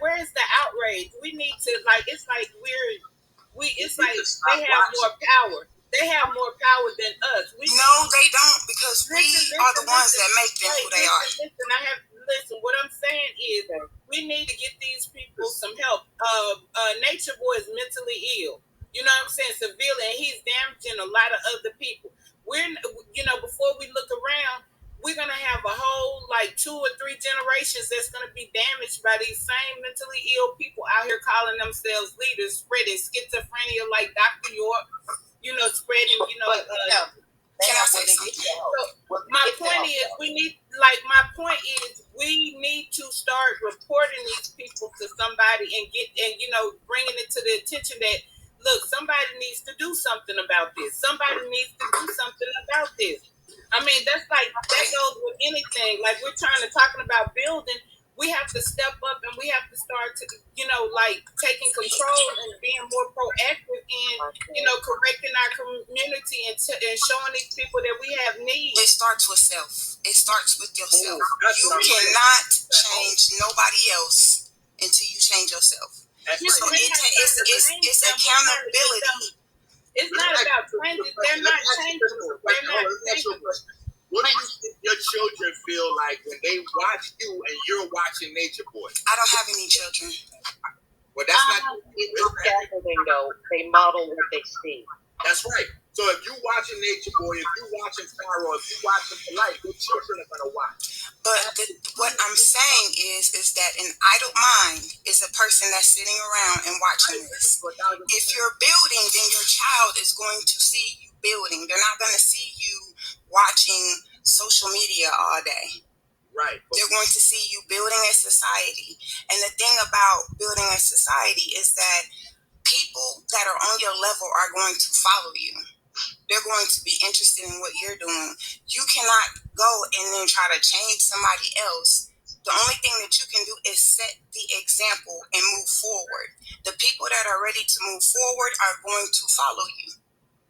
where is the outrage? We need to, it's like it's like they have more power. They have more power than us. No, they don't, because we are the ones that make them who they are. Listen, what I'm saying is we need to get these people some help. Nature Boy is mentally ill. You know what I'm saying? Severely, and he's damaging a lot of other people. Before we look around, we're going to have a whole, 2 or 3 generations that's going to be damaged by these same mentally ill people out here calling themselves leaders, spreading schizophrenia like Dr. York, spreading, my point is, we need to start reporting these people to somebody and bringing it to the attention that, look, somebody needs to do something about this. Somebody needs to do something about this. I mean, that goes with anything. Like, we're talking about building. We have to step up and we have to start to, taking control and being more proactive in, correcting our community and showing these people that we have needs. It starts with self. It starts with yourself. You cannot change nobody else until you change yourself. So it's accountability. It's not about changes. They're not changeable. What do you think your children feel like when they watch you and you're watching Nature Boy? I don't have any children. Well, that's not. They model what they see. That's right. So if you watching Nature Boy, if you watching Pharaoh, if you watching Polite, your children are gonna watch. But what I'm saying is that an idle mind is a person that's sitting around and watching this. If you're building, then your child is going to see you building. They're not going to see you watching social media all day. Right. They're going to see you building a society. And the thing about building a society is that people that are on your level are going to follow you. They're going to be interested in what you're doing. You cannot go and then try to change somebody else. The only thing that you can do is set the example and move forward. The people that are ready to move forward are going to follow you.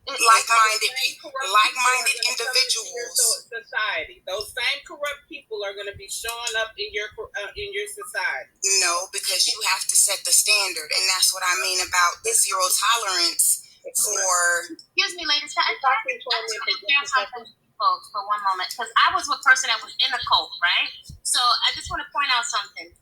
Like-minded people, like-minded individuals. Society. Those same corrupt people are going to be showing up in your society. No, because you have to set the standard, and that's what I mean about the zero tolerance for. Excuse me, ladies. I just want to share something, folks, for one moment, because I was a person that was in a cult, right? So I just want to point out something.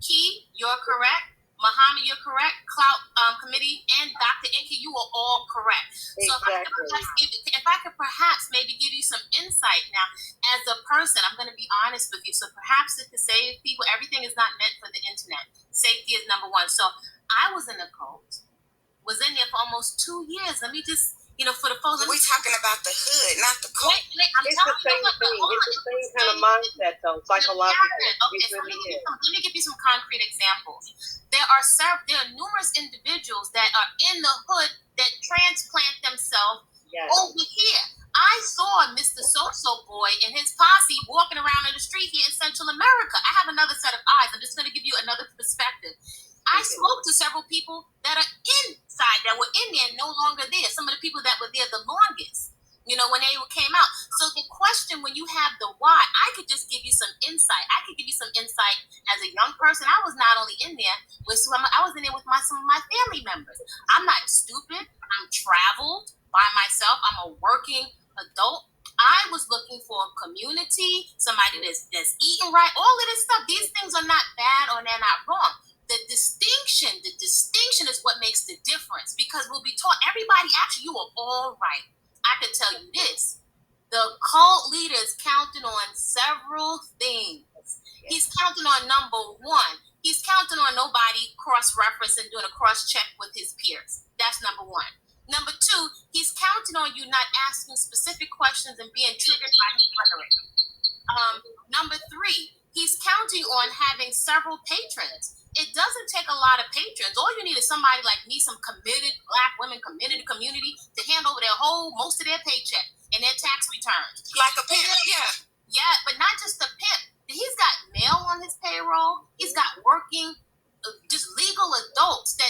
Key, you're correct. Muhammad, you're correct. Clout Committee and Dr. Inky, you are all correct. So if I could perhaps maybe give you some insight now, as a person, I'm going to be honest with you. So perhaps it could save people. Everything is not meant for the internet. Safety is number one. So I was in a cult, was in there for almost 2 years. Let me just, for the folks. We're talking about the hood, not the cult. It's the same thing. It's the same kind of mindset, though, psychologically. Okay, so let me give you some concrete examples. There are numerous individuals that are in the hood that transplant themselves over here. I saw Mr. So-So Boy and his posse walking around in the street here in Central America. I have another set of eyes. I'm just going to give you another perspective. I spoke to several people that are in side that were in there no longer there. Some of the people that were there the longest, you know, when they came out. So the question, when you have the why, I could just give you some insight. I could give you some insight as a young person. I was not only in there with some, I was in there with some of my family members. I'm not stupid. I'm traveled by myself. I'm a working adult. I was looking for a community, somebody that's eating right, all of this stuff. These things are not bad or they're not wrong. The distinction is what makes the difference, because we'll be taught, everybody, actually, you are all right. I can tell you this. The cult leader is counting on several things. He's counting on number one. He's counting on nobody cross-referencing, doing a cross-check with his peers. That's number one. Number two, he's counting on you not asking specific questions and being triggered by his rhetoric. Number three, he's counting on having several patrons. It doesn't take a lot of patrons. All you need is somebody like me, some committed Black women, committed community, to hand over most of their paycheck and their tax returns. Like a pimp, yeah. Yeah, but not just a pimp. He's got mail on his payroll. He's got working, just legal adults that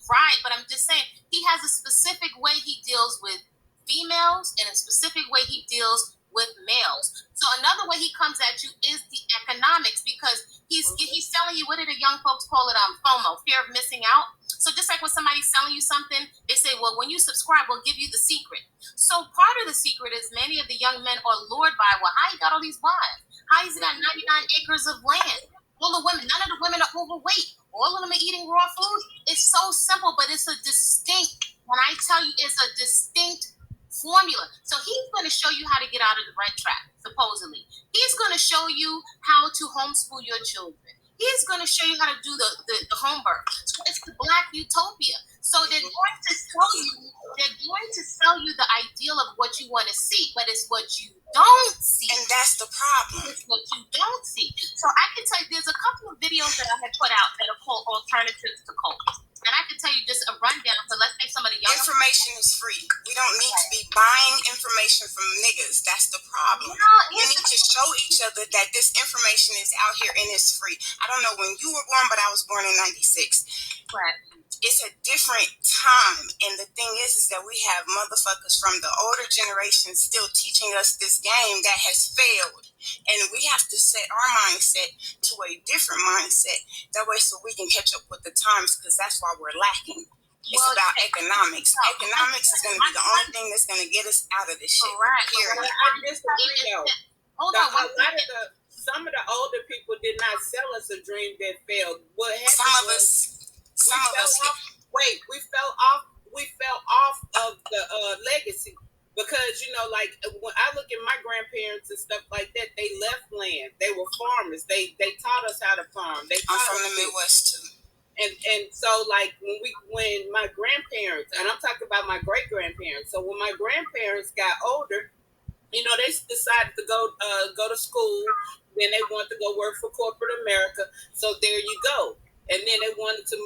right. But I'm just saying, he has a specific way he deals with females and a specific way he deals with males. So another way he comes at you is the economics, because he's selling you, what do the young folks call it? FOMO, fear of missing out. So just like when somebody's selling you something, they say, well, when you subscribe, we'll give you the secret. So part of the secret is many of the young men are lured by, well, how he got all these wives? How he's got 99 acres of land? All the women, none of the women are overweight. All of them are eating raw food. It's so simple, but it's a distinct, when I tell you, it's a distinct formula. So he's going to show you how to get out of the red trap, supposedly. He's going to show you how to homeschool your children. He's going to show you how to do the home birth. So it's the Black utopia. So they're going to sell you the ideal of what you want to see, but it's what you don't see. And that's the problem. It's what you don't see. So I can tell you, there's a couple of videos that I had put out that are called Alternatives to Cults. And I can tell you just a rundown. So let's say some of the young information is free. We don't need to be buying information from niggas. That's the problem. We need to show each other that this information is out here and it's free. I don't know when you were born, but I was born in '96. Right. It's a different time, and the thing is that we have motherfuckers from the older generation still teaching us this game that has failed, and we have to set our mindset to a different mindset, that way so we can catch up with the times, because that's why we're lacking. It's about economics. Economics is going to be the only thing that's going to get us out of this shit. Correct. I disagree, though. Some of the older people did not sell us a dream that failed. What happened? We fell off of the legacy, because like when I look at my grandparents and stuff like that, they left land. They were farmers. They taught us how to farm. I'm from the Midwest too. And so like when my grandparents, and I'm talking about my great grandparents. So when my grandparents got older, they decided to go to school. Then they wanted to go work for corporate America. So there you go. And then they wanted to,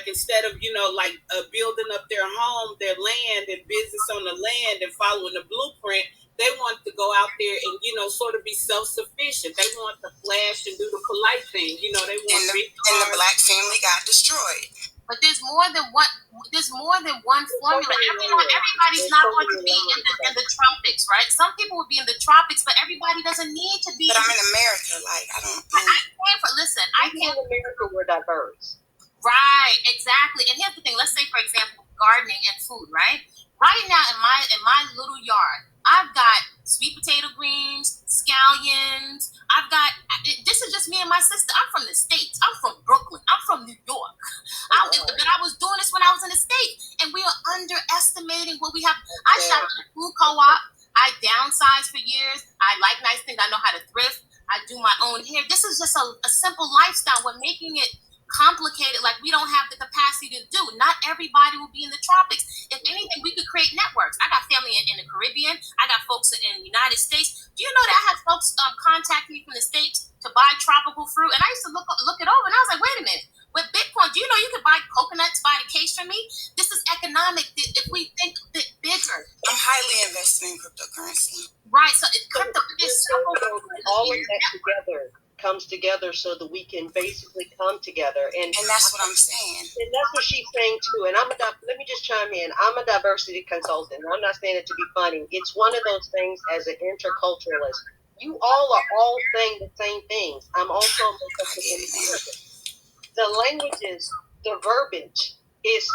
instead of, building up their home, their land and business on the land and following the blueprint, they wanted to go out there and, sort of be self-sufficient. They wanted to flash and do the polite thing. They want and the Black family got destroyed. But there's more than one formula. Everybody's not going to be in the tropics, right? Some people will be in the tropics, but everybody doesn't need to be. But I'm in America. Like, I don't. I can't. In America, we're diverse. Right, exactly. And here's the thing. Let's say, for example, gardening and food, right? Right now, in my little yard, I've got sweet potato greens, scallions. This is just me and my sister. I'm from the States. I'm from Brooklyn. I'm from New York. But I was doing this when I was in the States. And we are underestimating what we have. I shop at a food co-op. I downsized for years. I like nice things. I know how to thrift. I do my own hair. This is just a simple lifestyle. We're making it complicated, like we don't have the capacity to do. Not everybody will be in the tropics. If anything, we could create networks. I got family in the Caribbean. I got folks in the United States. Do you know that I had folks contact me from the States to buy tropical fruit? And I used to look it over, and I was like, wait a minute. With Bitcoin, do you know you can buy coconuts by the case from me? This is economic. If we think a bit bigger. I'm highly invested in cryptocurrency. Right. So crypto is all of that together comes together so that we can basically come together. And that's what I'm saying. And that's what she's saying too. And let me just chime in. I'm a diversity consultant. I'm not saying it to be funny. It's one of those things as an interculturalist. You all are all saying the same things. I'm also a the languages, the verbiage is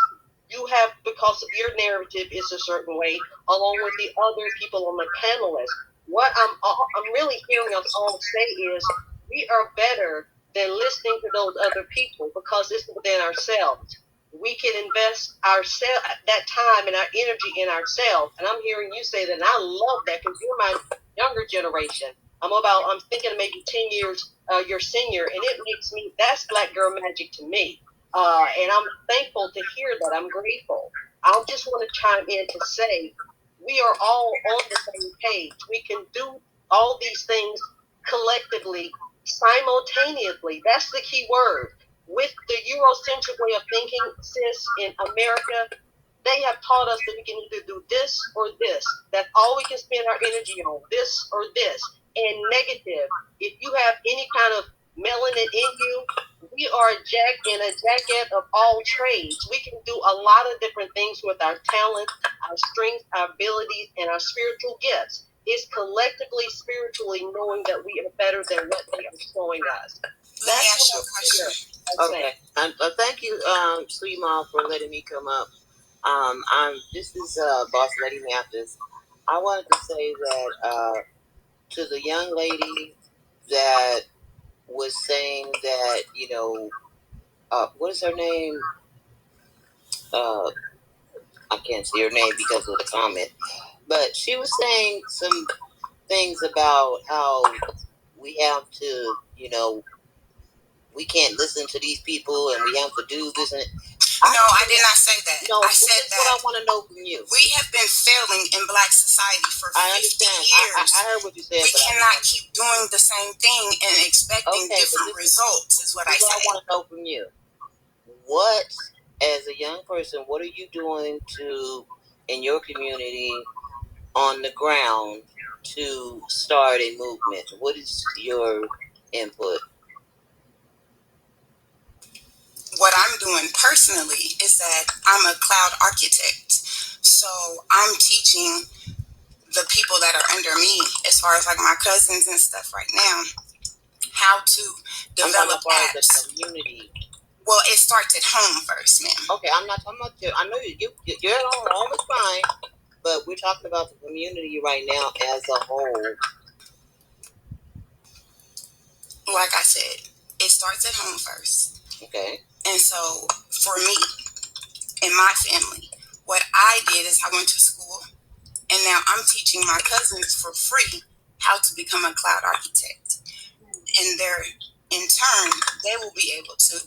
you have, because of your narrative is a certain way, along with the other people on the panel list. What I'm really hearing us all say is we are better than listening to those other people because it's within ourselves. We can invest that time and our energy in ourselves. And I'm hearing you say that, and I love that because you're my younger generation. I'm thinking maybe 10 years your senior, and it makes me, that's black girl magic to me. And I'm thankful to hear that. I'm grateful. I just want to chime in to say we are all on the same page. We can do all these things collectively, simultaneously. That's the key word. With the Eurocentric way of thinking, sis, in America, they have taught us that we can either do this or this. That's all we can spend our energy on, this or this. And negative, if you have any kind of melanin in you, we are a jacket of all trades. We can do a lot of different things with our talents, our strengths, our abilities, and our spiritual gifts. It's collectively, spiritually knowing that we are better than what they are showing us. Let me ask you a question. Okay. Thank you, Sweet Mom, for letting me come up. This is Boss Lady Mathis. I wanted to say that to the young lady that was saying that, what is her name? I can't see her name because of the comment. But she was saying some things about how we have to, we can't listen to these people and we have to do this. And no, I did not say that. No, I said that. What I want to know from you. We have been failing in black society for 50 years. I heard what you said. We cannot keep doing the same thing and expecting different results, is what I said. What I want to know from you. What, as a young person, what are you doing in your community on the ground to start a movement? What is your input? What I'm doing personally is that I'm a cloud architect. So I'm teaching the people that are under me, as far as like my cousins and stuff right now, how to develop apps. The community. Well, it starts at home first, ma'am. Okay, I'm not talking about you. I know you're home is fine, but we're talking about the community right now as a whole. Like I said, it starts at home first. Okay. And so, for me, and my family, what I did is I went to school, and now I'm teaching my cousins for free how to become a cloud architect. And in turn, they will be able to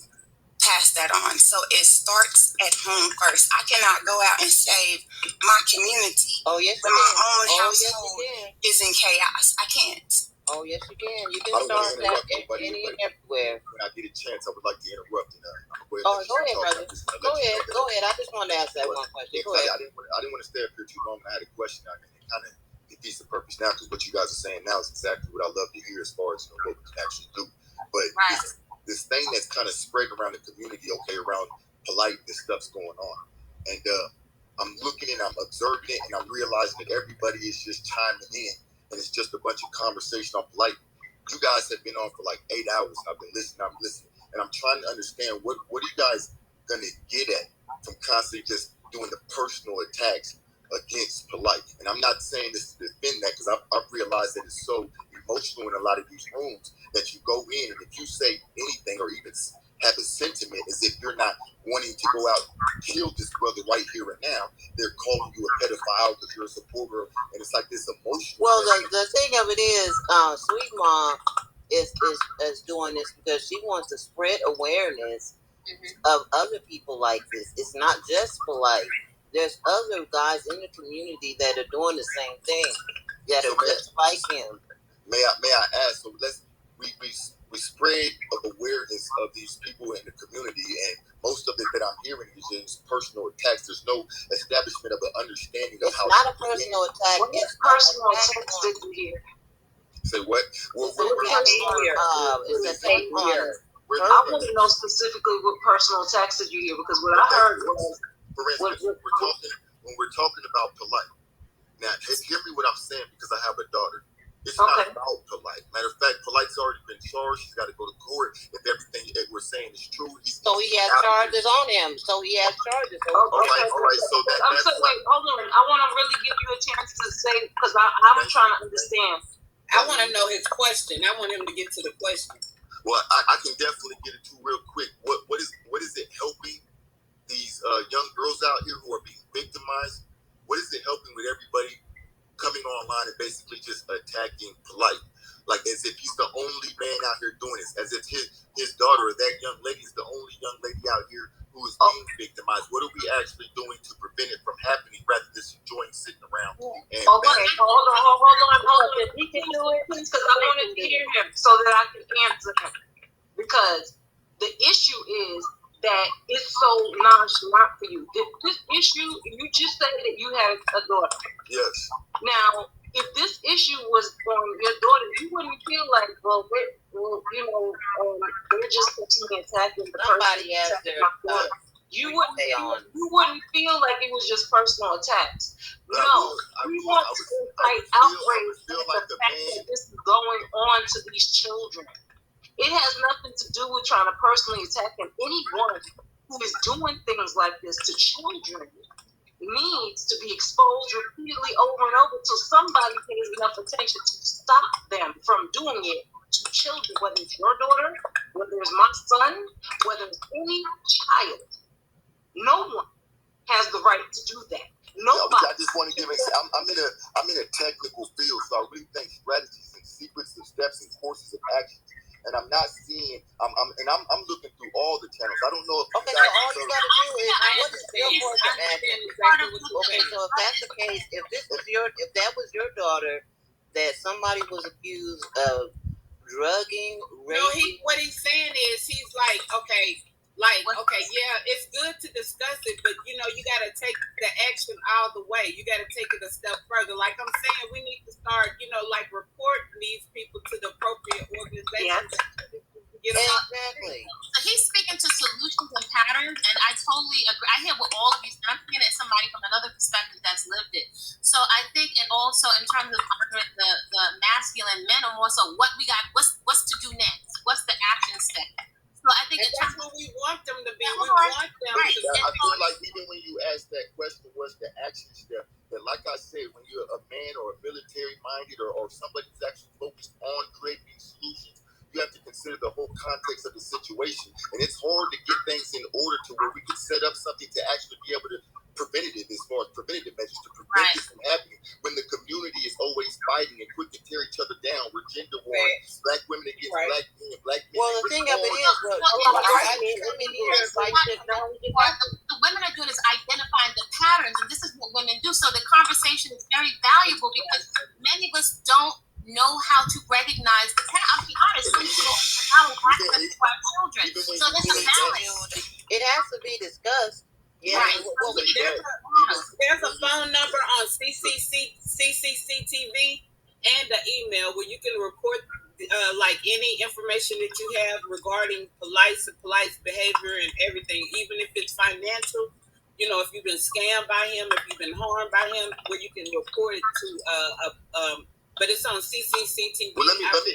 pass that on. So it starts at home first. I cannot go out and save my community when my own household is in chaos. I can't. Oh, yes, you can. You can start that everywhere. When I get a chance, I would like to interrupt. Go ahead, brother. Go ahead. I just wanted to ask that one question. Go ahead. I didn't want to stay up here too long. I had a question. I kind of defeats the purpose now because what you guys are saying now is exactly what I love to hear as far as what we can actually do. But this thing that's kind of spread around the community, around polite, this stuff's going on. And I'm looking and I'm observing it and I'm realizing that everybody is just chiming in. And it's just a bunch of conversation on polite. You guys have been on for like 8 hours. I've been listening. And I'm trying to understand what are you guys going to get at from constantly just doing the personal attacks against polite. And I'm not saying this to defend that because I've realized that it's so emotional in a lot of these rooms that you go in and if you say anything or even have a sentiment as if you're not wanting to go out and kill this brother right here and now, they're calling you a pedophile because you're a supporter, and it's like this emotion. Well, the thing of it is, Sweet Mom is doing this because she wants to spread awareness of other people like this. It's not just polite. There's other guys in the community that are doing the same thing that are just like him. May I ask? So we spread of awareness of these people in the community, and most of it that I'm hearing is just personal attacks. There's no establishment of an understanding of how. It's not a personal attack. What personal attacks did you hear? Say what? Well, It's a take on. I want to know specifically what personal attacks did you hear, because what I heard was, for instance, when we're talking about polite. Now, hear me what I'm saying, because I have a daughter. It's not about polite. Matter of fact, polite's already been charged. He's got to go to court if everything we're saying is true. So he has charges on him. All right. So wait, hold on. I want to really give you a chance to say, because I'm trying to understand. I want to know his question. I want him to get to the question. Well, I can definitely get it to real quick. What is it helping these young girls out here who are being victimized? What is it helping with everybody coming online and basically just attacking polite, like as if he's the only man out here doing this, as if his daughter or that young lady is the only young lady out here who is being victimized? What are we actually doing to prevent it from happening, rather than just enjoying sitting around? Hold on. He can do it, please, because I wanted to hear him so that I can answer him. Because the issue is that it's so nonchalant for you. If this issue, you just said that you had a daughter. Yes. Now, if this issue was on your daughter, you wouldn't feel like, they're just continuing attacking the Somebody has their you wouldn't feel like it was just personal attacks. We want to incite outrage at the fact that this is going on to these children. It has nothing to do with trying to personally attack him. Anyone who is doing things like this to children needs to be exposed repeatedly over and over until somebody pays enough attention to stop them from doing it to children, whether it's your daughter, whether it's my son, whether it's any child. No one has the right to do that. Nobody. I just want to give I'm in a technical field, so I really think strategies and secrets and steps and courses of action. And I'm not seeing. I'm looking through all the channels. I don't know if all you gotta do is what is your course of action? Okay, so if that's the case, if that was your daughter that somebody was accused of drugging, raping. What he's saying is he's like, okay, yeah, it's good to discuss it, but you got to take the action all the way. You got to take it a step further. Like I'm saying, we need to start, report these people to the appropriate organizations. Exactly. So he's speaking to solutions and patterns, and I totally agree. I hear what all of you, and I'm thinking as somebody from another perspective that's lived it. So I think, and also in terms of the masculine men, are more so what we got, what's to do next? What's the action step? So I think that's what we want them to be. We want them to. I feel like even when you ask that question, what's the action step? That, like I said, when you're a man or a military minded or somebody who's actually focused on creating solutions, you have to consider the whole context of the situation. And it's hard to get things in order to where we can set up something to actually be able to preventative, as far as preventative measures to prevent this from happening, when the community is always fighting and quick to tear each other down. We're gender war, black women against black men, black men. Well, the thing of it is, what the women are doing is identifying the patterns, and this is what women do. So the conversation is very valuable because many of us don't know how to recognize the pattern. I'll be honest, some people don't know how to access to our children. So there's a balance. It has to be discussed. Yeah. Right. There's a phone number on CCCTV and an email where you can report any information that you have regarding polite behavior and everything, even if it's financial. If you've been scammed by him, if you've been harmed by him, where you can report it to but it's on CCCTV. Well, let me put it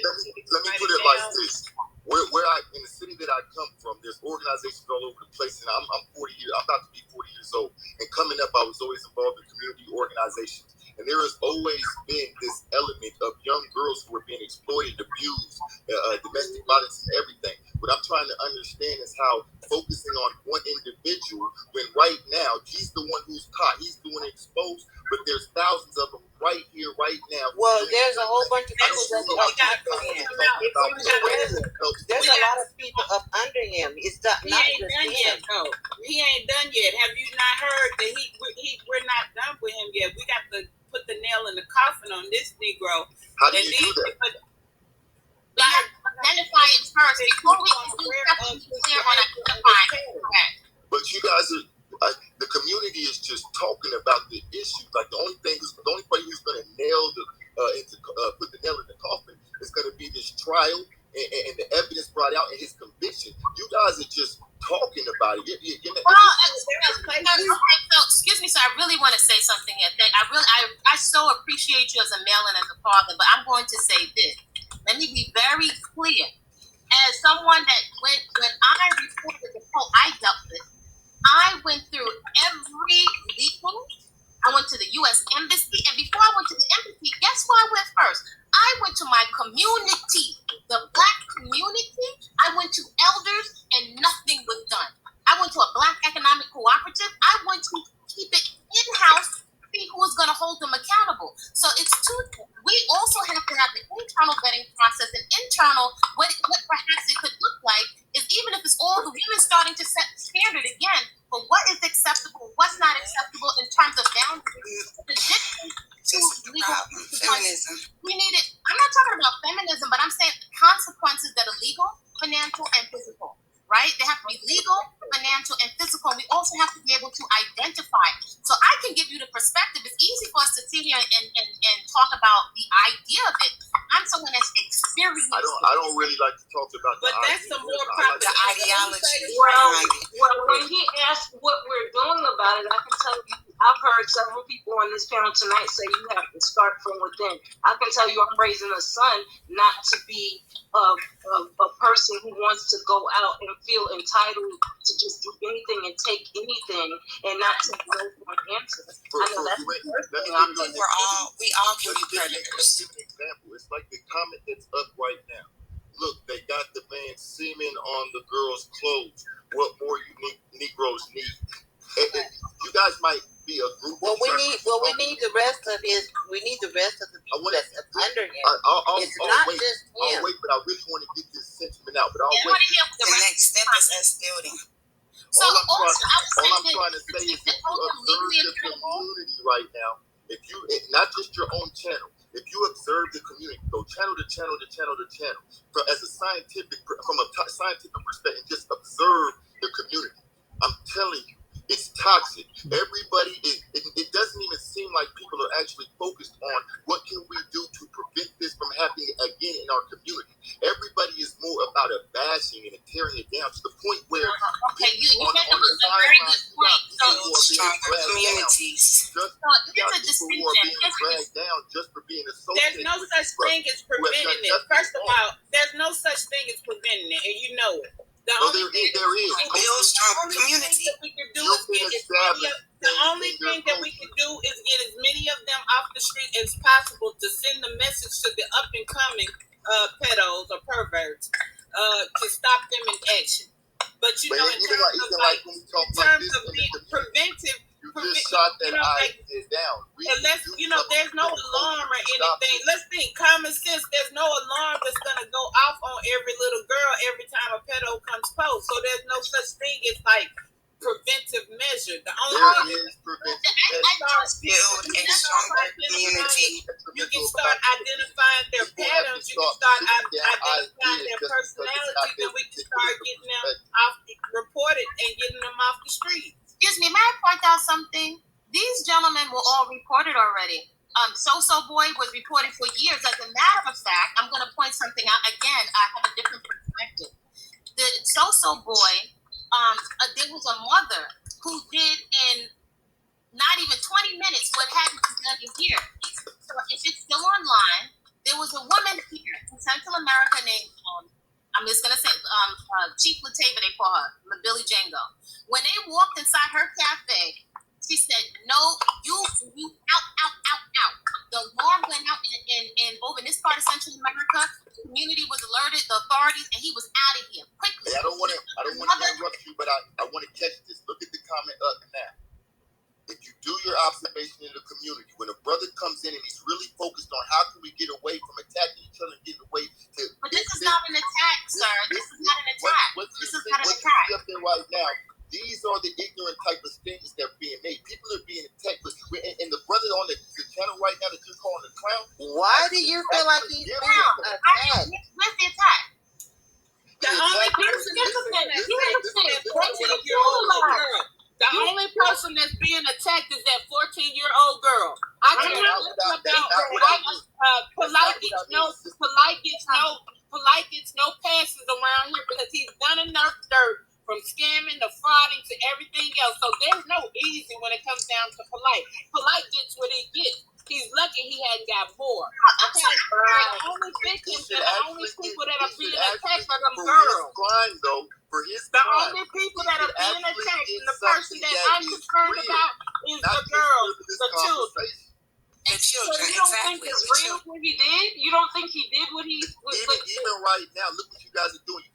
like this. Where in the city that I come from, there's organizations all over the place, and I'm 40 years. I'm about to be 40 years old. And coming up, I was always involved in community organizations, and there has always been this element of young girls who are being exploited, abused, domestic violence, and everything. What I'm trying to understand is how focusing on one individual, when right now he's the one who's caught, he's the one exposed, but there's thousands of them right here, right now. Well, there's a whole bunch of people that's there's a lot of people up under him. It's not he ain't done yet. No, he ain't done yet. Have you not heard that we're not done with him yet? We got to put the nail in the coffin on this Negro. How do you do that? We have to identify it first before we can do something clear on identifying. But you guys are. The community is just talking about the issue. Like the only party who's going to put the nail in the coffin trial and the evidence brought out and his conviction. You guys are just talking about it. Okay, so excuse me, sir. I really want to say something here. I so appreciate you as a male and as a father, but I'm going to say this. Let me be very clear. As someone that when I reported the poll I dealt with, I went through every legal. I went to the U.S. Embassy, and before I went to the embassy, guess where I went first? I went to my community, the Black community. I went to elders, and nothing was done. I went to a Black economic cooperative. I went to keep it in-house, see who was going to hold them accountable. So it's two things. We also have to have the internal vetting process and internal, what perhaps it could look like is even if it's all the women starting to set the standard again for what is acceptable, what's not acceptable in terms of boundaries. The difference to legal feminism. We need it. I'm not talking about feminism, but I'm saying consequences that are legal, financial, and physical. Right? They have to be legal, financial, and physical. We also have to be able to identify. So I can give you the perspective. It's easy for us to sit here and talk about the idea of it. I'm someone that's experienced. I don't really like to talk about but the that's idea. some more proper the ideology. Well, when he asked what we're doing about it, I can tell you, I've heard several people on this panel tonight say you have to start from within. I can tell you I'm raising a son not to be a person who wants to go out and feel entitled to just do anything and take anything and not take no for an answer. I know that's the first thing I'm doing. We all can be predators. Let's give an example. It's like the comment that's up right now. Look, they got the man semen on the girl's clothes. What more Negroes need? You guys might be a group. We need the rest of the people that's under him. It's not just him. I'll wait, but I really want to get this sentiment out. But I'll wait. The next step is us building. So all I'm trying to say is if you observe the community right now, not just your own channel, if you observe the community, go channel to channel to channel to channel, from a scientific perspective, just observe the community. I'm telling you, it's toxic. Everybody it doesn't even seem like people are actually focused on what can we do to prevent this from happening again in our community. Everybody is more about a bashing and a tearing it down to the point where you said it was a very good point. Stronger communities. Here's a distinction. Dragged down just for being associated. There's no such thing as preventing it. First of all, there's no such thing as preventing it, and you know it. The only thing that we can do is get as many of them off the street as possible to send the message to the up and coming pedos or perverts to stop them in action. But you know, in terms of being preventive. You just shot that idea down. Unless, there's no alarm or anything. Let's think, common sense, there's no alarm that's going to go off on every little girl every time a pedo comes close. So there's no such thing as like preventive measure. The only thing is preventive build a stronger community. You can start identifying their patterns. You can start identifying their personalities, and we can start getting them reported and getting them off the street. Excuse me, may I point out something? These gentlemen were all reported already. So Boy was reported for years. As a matter of fact, I'm going to point something out again. I have a different perspective. The So Boy, there was a mother who did in not even 20 minutes what hadn't been done in years. So if it's still online, there was a woman here in Central America named, I'm just going to say, Chief Latava, they call her, Billy Django. When they walked inside her cafe, she said, "No, you out. The alarm went out in over in this part of Central America. The community was alerted, the authorities, and he was out of here quickly." Hey, I don't want to interrupt you, but I want to catch this. Look at the comment up now. If you do your observation in the community, when a brother comes in and he's really focused on how can we get away from attacking each other and getting away to... But this is not an attack, sir. This is not an attack. This is not an attack. What's up there right now? These are the ignorant type of statements that are being made. People are being attacked. And the brother on the channel right now that you're calling a clown... Why do you feel like he's being attacked? Where's the attack? The only person the only person that's being attacked is that 14-year-old girl. I can't listen about Polite gets no Polite gets no passes around here because he's done enough dirt from scamming to frauding to everything else. So there's no easy when it comes down to Polite. Polite gets what he gets. He's lucky he hadn't got more. Okay? The only victims and the only people that are being attacked are them girls. The only people that are being attacked and the person that I'm concerned about is the girls, the children. The children, so you don't think it's real what he did? You don't think he did what he... Even right now, look what you guys are doing. You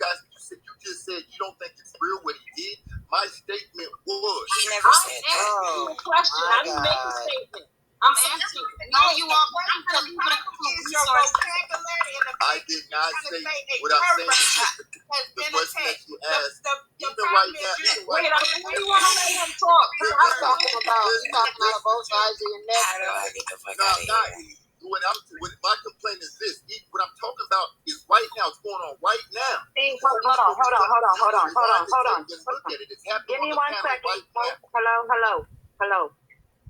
just said you don't think it's real what he did. My statement was... He never said that. I'm asking you a question. I didn't make a statement. I'm asking you. No, you are. I'm going to leave it a Your vocabulary and the I did not say what I'm saying is the question that you asked. Even right now, wait, you want to let him talk? I'm talking about both sides of your neck. My complaint is this. What I'm talking about is right now. It's going on right now. Hold on. Give me 1 second. Hello.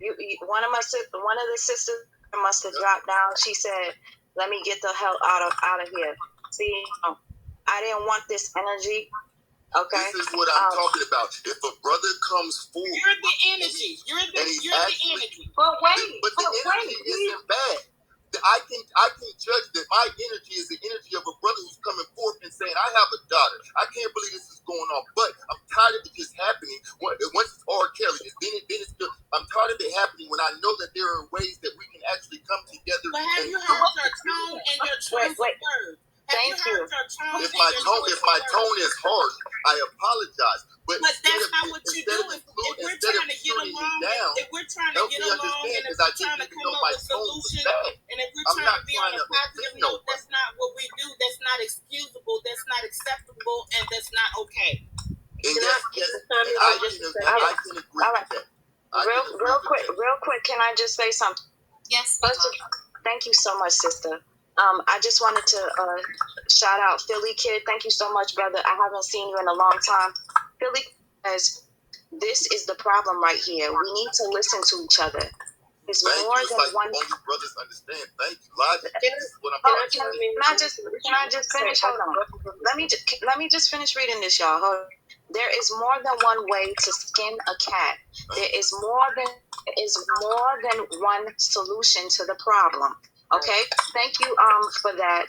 One of the sisters must have dropped down. She said, "Let me get the hell out of here." See, I didn't want this energy. Okay. This is what I'm talking about. If a brother comes forward, you're the energy. You're the energy. But the energy isn't bad. I can judge that my energy is the energy of a brother who's coming forth and saying, "I have a daughter. I can't believe this is going on, but I'm tired of it just happening." Once it's R. Kelly, then it's good. I'm tired of it happening when I know that there are ways that we can actually come together. But have you heard your tone and your choice of words? Thank you. If my tone is harsh, I apologize. But that's not what you do. If we're trying to get along, and if we're trying to come up with solutions, and if we're trying to be on a positive note, that's not what we do. That's not excusable. That's not acceptable, and that's not okay. And I can agree with that. Real quick, can I just say something? Yes. Thank you so much, sister. I just wanted to shout out Philly Kid. Thank you so much, brother. I haven't seen you in a long time. Philly says, this is the problem right here. We need to listen to each other. It's more than one. Only brothers understand. Thank you. Logic. Can I just finish? Hold on. Let me just finish reading this, y'all. Hold on. There is more than one way to skin a cat. There is more than one solution to the problem. Okay, thank you for that,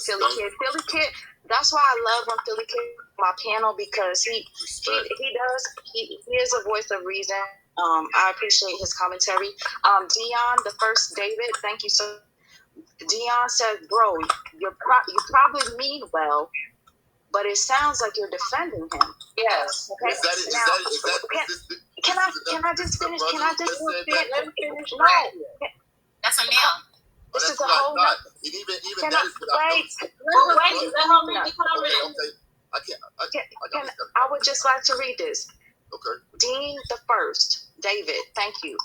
Philly Kid. That's why I love when Philly Kid on my panel, because he is a voice of reason. I appreciate his commentary. Dion, the first David, thank you so. Dion said, "Bro, you probably mean well, but it sounds like you're defending him." Yes. Okay. Can I just finish? Let me finish. No. That's a male. This is a whole lot. I would just like to read this. Okay. Dean the First, David, thank you.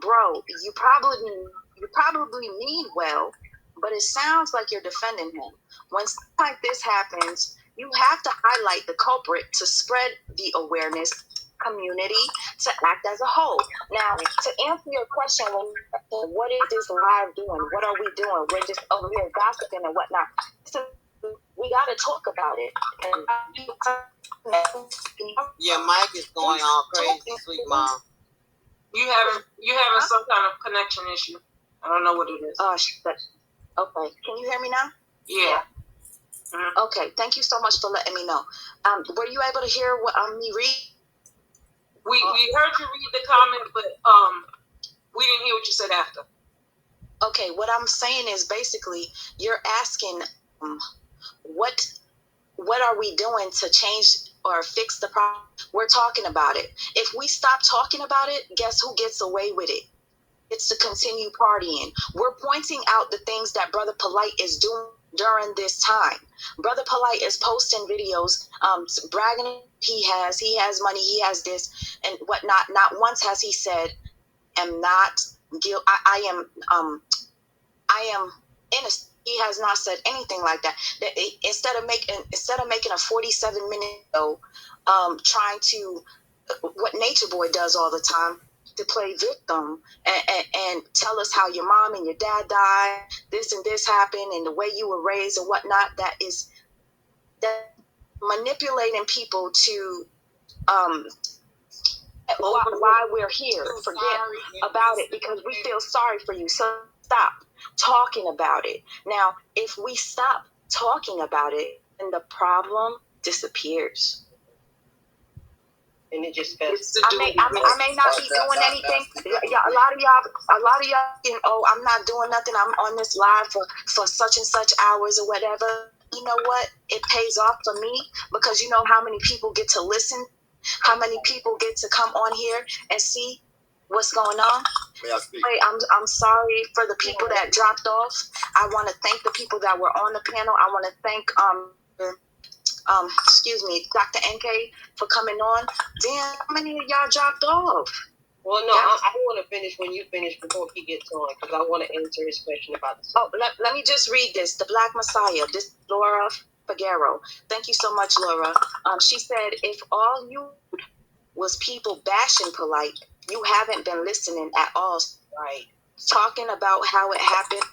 Bro, you probably mean well, but it sounds like you're defending him. When something like this happens, you have to highlight the culprit to spread the awareness community to act as a whole. Now, to answer your question, what is this live doing? What are we doing? We're just over here gossiping and whatnot. So we got to talk about it. Your mic is going all crazy, sweet mom. You having some kind of connection issue. I don't know what it is. Okay. Can you hear me now? Yeah. Okay. Thank you so much for letting me know. Were you able to hear what me read? We heard you read the comment, but we didn't hear what you said after. Okay, what I'm saying is basically you're asking what are we doing to change or fix the problem? We're talking about it. If we stop talking about it, guess who gets away with it? It's to continue partying. We're pointing out the things that Brother Polite is doing during this time. Brother Polite is posting videos, bragging he has money, he has this and whatnot. Not once has he said, I am innocent. He has not said anything like that. Instead of making a 47-minute video, trying to what Nature Boy does all the time, to play victim and tell us how your mom and your dad died, this and this happened, and the way you were raised and whatnot. That manipulating people to why we're here. Forget about it because we feel sorry for you. So stop talking about it. Now, if we stop talking about it, then the problem disappears. And it just I may not be doing anything. A lot of y'all, oh, I'm not doing nothing. I'm on this live for such and such hours or whatever. You know what? It pays off for me because you know how many people get to listen, how many people get to come on here and see what's going on. May I speak? I'm sorry for the people that dropped off. I want to thank the people that were on the panel. I want to thank excuse me, Dr. NK for coming on. Damn, how many of y'all dropped off? Well, no, I want to finish when you finish before he gets on because I want to answer his question about the. Oh, let me just read this. The Black Messiah. This is Laura Figueroa. Thank you so much, Laura. She said, if all you was people bashing Polite, you haven't been listening at all. Right. Talking about how it happens,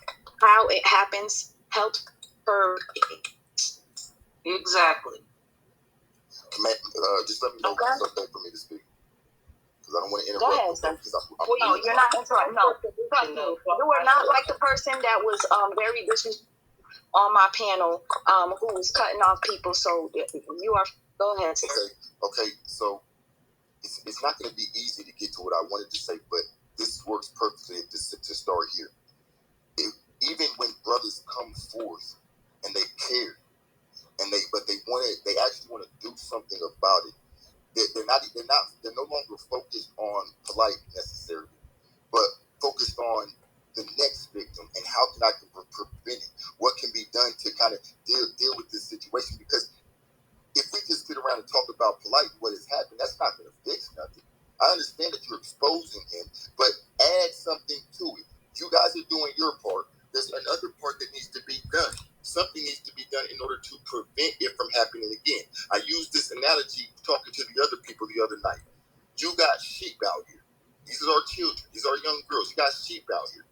helps her. Exactly. Just let me know when it's okay for me to speak. Because I don't want to interrupt. Go ahead, sir. No, you're not interrupting. No. You are not like the person that was very disrespectful on my panel who was cutting off people. So you are. Go ahead, sir. Okay. So it's not going to be easy to get to what I wanted to say, but this works perfectly to start here. Even when brothers come forth and they care, and they actually want to do something about it. They're no longer focused on Polite necessarily, but focused on the next victim and how can I prevent it? What can be done to kind of deal with this situation? Because if we just sit around and talk about Polite, what has happened, that's not going to fix nothing. I understand that you're exposing him, but add something to it. You guys are doing your part. There's another part that needs to be done. Something needs to be done in order to prevent it from happening again. I used this analogy talking to the other people the other night. You got sheep out here. These are our children. These are young girls. You got sheep out here.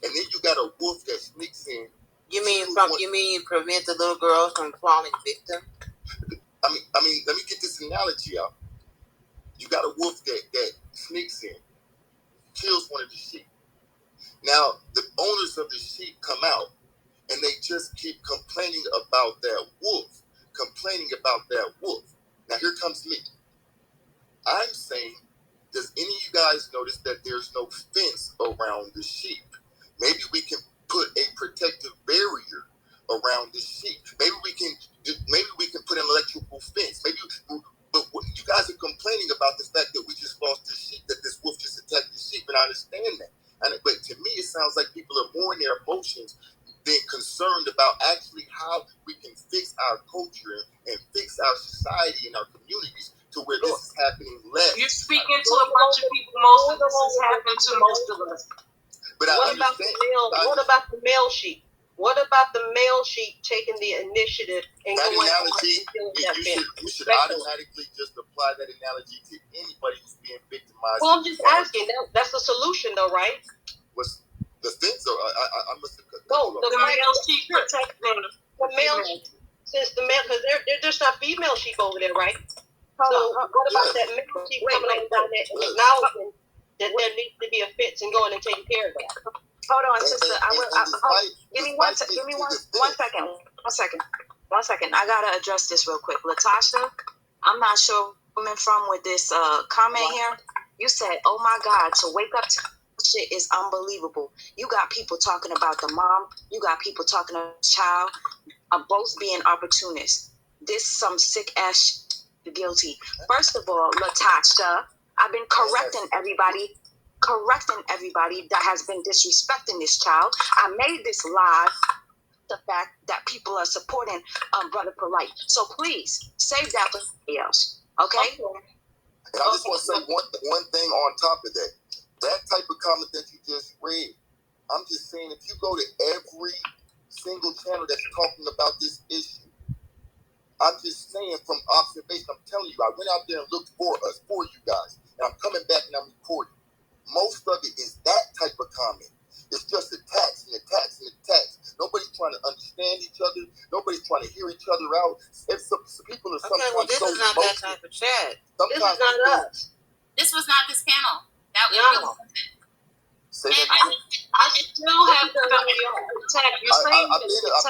And then you got a wolf that sneaks in. You mean prevent the little girls from falling victim? I mean, let me get this analogy out. You got a wolf that sneaks in, kills one of the sheep. Now, the owners of the sheep come out, and they just keep complaining about that wolf. Now, here comes me. I'm saying, does any of you guys notice that there's no fence around the sheep? Maybe we can put a protective barrier around the sheep. Maybe we can put an electrical fence. But you guys are complaining about the fact that we just lost the sheep, that this wolf just attacked the sheep, and I understand that. But to me, it sounds like people are more in their emotions than concerned about actually how we can fix our culture and fix our society and our communities to where this is happening less. You're speaking to a bunch of people. Most of this has happened to most of us. But what about the male sheep? What about the male sheep taking the initiative and that going analogy? You should automatically just apply that analogy to anybody who's being victimized. Well, I'm just asking. That's the solution, though, right? What's the fence? Or I must have cut. No, the male sheep protect them. The male, since the male, because they're just not female sheep over there, right? So what about that male sheep coming up down there and acknowledging that there needs to be a fence and going and taking care of that? Hold on, sister. Give me one second. I gotta address this real quick. Latasha, I'm not sure where coming from with this comment here. You said, "Oh my God, to wake up to shit is unbelievable." You got people talking about the mom. You got people talking about the child. Both being opportunists. This some sick ass guilty. First of all, Latasha, I've been correcting everybody that has been disrespecting this child. I made this live the fact that people are supporting Brother Polite. So please save that for somebody else. Okay? And I just want to say one thing on top of that. That type of comment that you just read, I'm just saying if you go to every single channel that's talking about this issue, I'm just saying from observation, I'm telling you, I went out there and looked for you guys. And I'm coming back and I'm recording. Most of it is that type of comment. It's just attacks and attacks and attacks. Nobody's trying to understand each other. Nobody's trying to hear each other out. It's some people are sometimes well, this so is not that type of chat. This is not us. This was not this panel. That was No. Say that I still have to attack. You're saying I've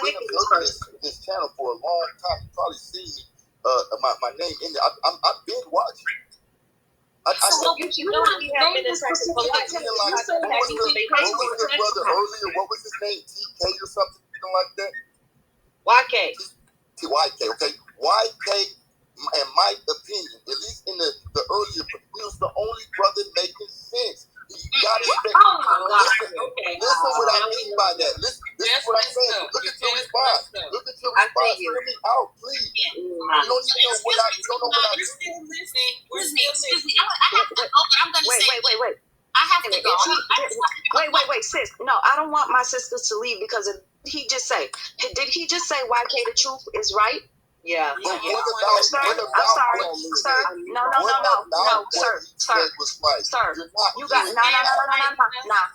been observing this channel for a long time. You probably see me, my name in there. I've been watching. you don't have been attacking for life. What was the brother earlier? What was his name? TK or something like that? YK. YK, okay. YK, in my opinion, at least in the earlier, he was the only brother making sense. You gotta listen what I mean by that. Listen what I'm saying. Look at your response. Look at your response. Hear me out, please. You don't even know what I mean. We're still listening. Excuse me. I have to go, but I'm going to say. Wait. I have to go. Wait, sis. No, I don't want my sisters to leave because he just say. Did he just say YK the truth is right? Yeah. But Sir, I'm sorry, sir. No, sir. You got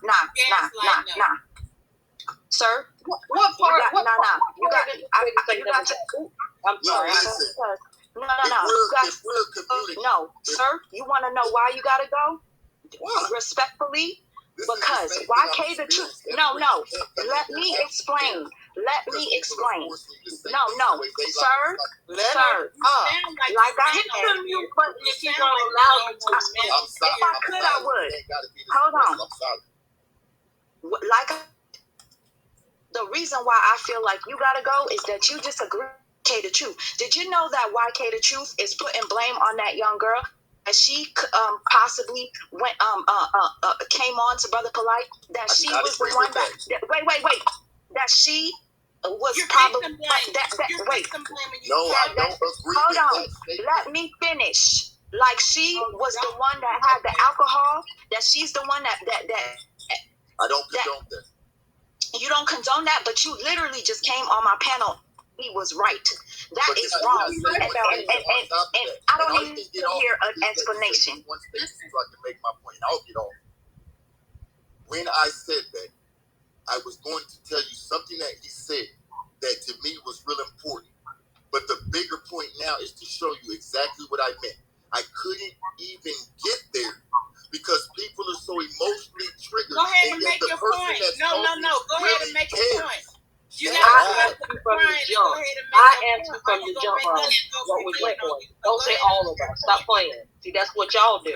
nah. Sir, What part? I'm sorry. No, sir. You want to know why you gotta go? Respectfully, because YK the truth. No. Let me explain. No, sir. Like I hit said, the mute button if you don't allow you to. if I could, I would. Hold on. Like the reason why I feel like you gotta go is that you disagree. YK the truth. Did you know that YK the truth is putting blame on that young girl? And she possibly went came on to Brother Polite. That she was the one that wait. That she was probably wait. No, I don't agree. Hold on. Let me finish. Like she was the one that had the alcohol. That she's the one that I don't condone that. You don't condone that, but you literally just came on my panel. He was right. That is wrong. And I don't even hear an explanation. One thing so I can make my point. I'll get on. When I said that, I was going to tell you something that he said that to me was real important. But the bigger point now is to show you exactly what I meant. I couldn't even get there because people are so emotionally triggered. Go ahead and make your point. No. Go ahead and make your point. You got I asked you from the jump. What was your point? Don't say all of us. Stop playing. See, that's what y'all do.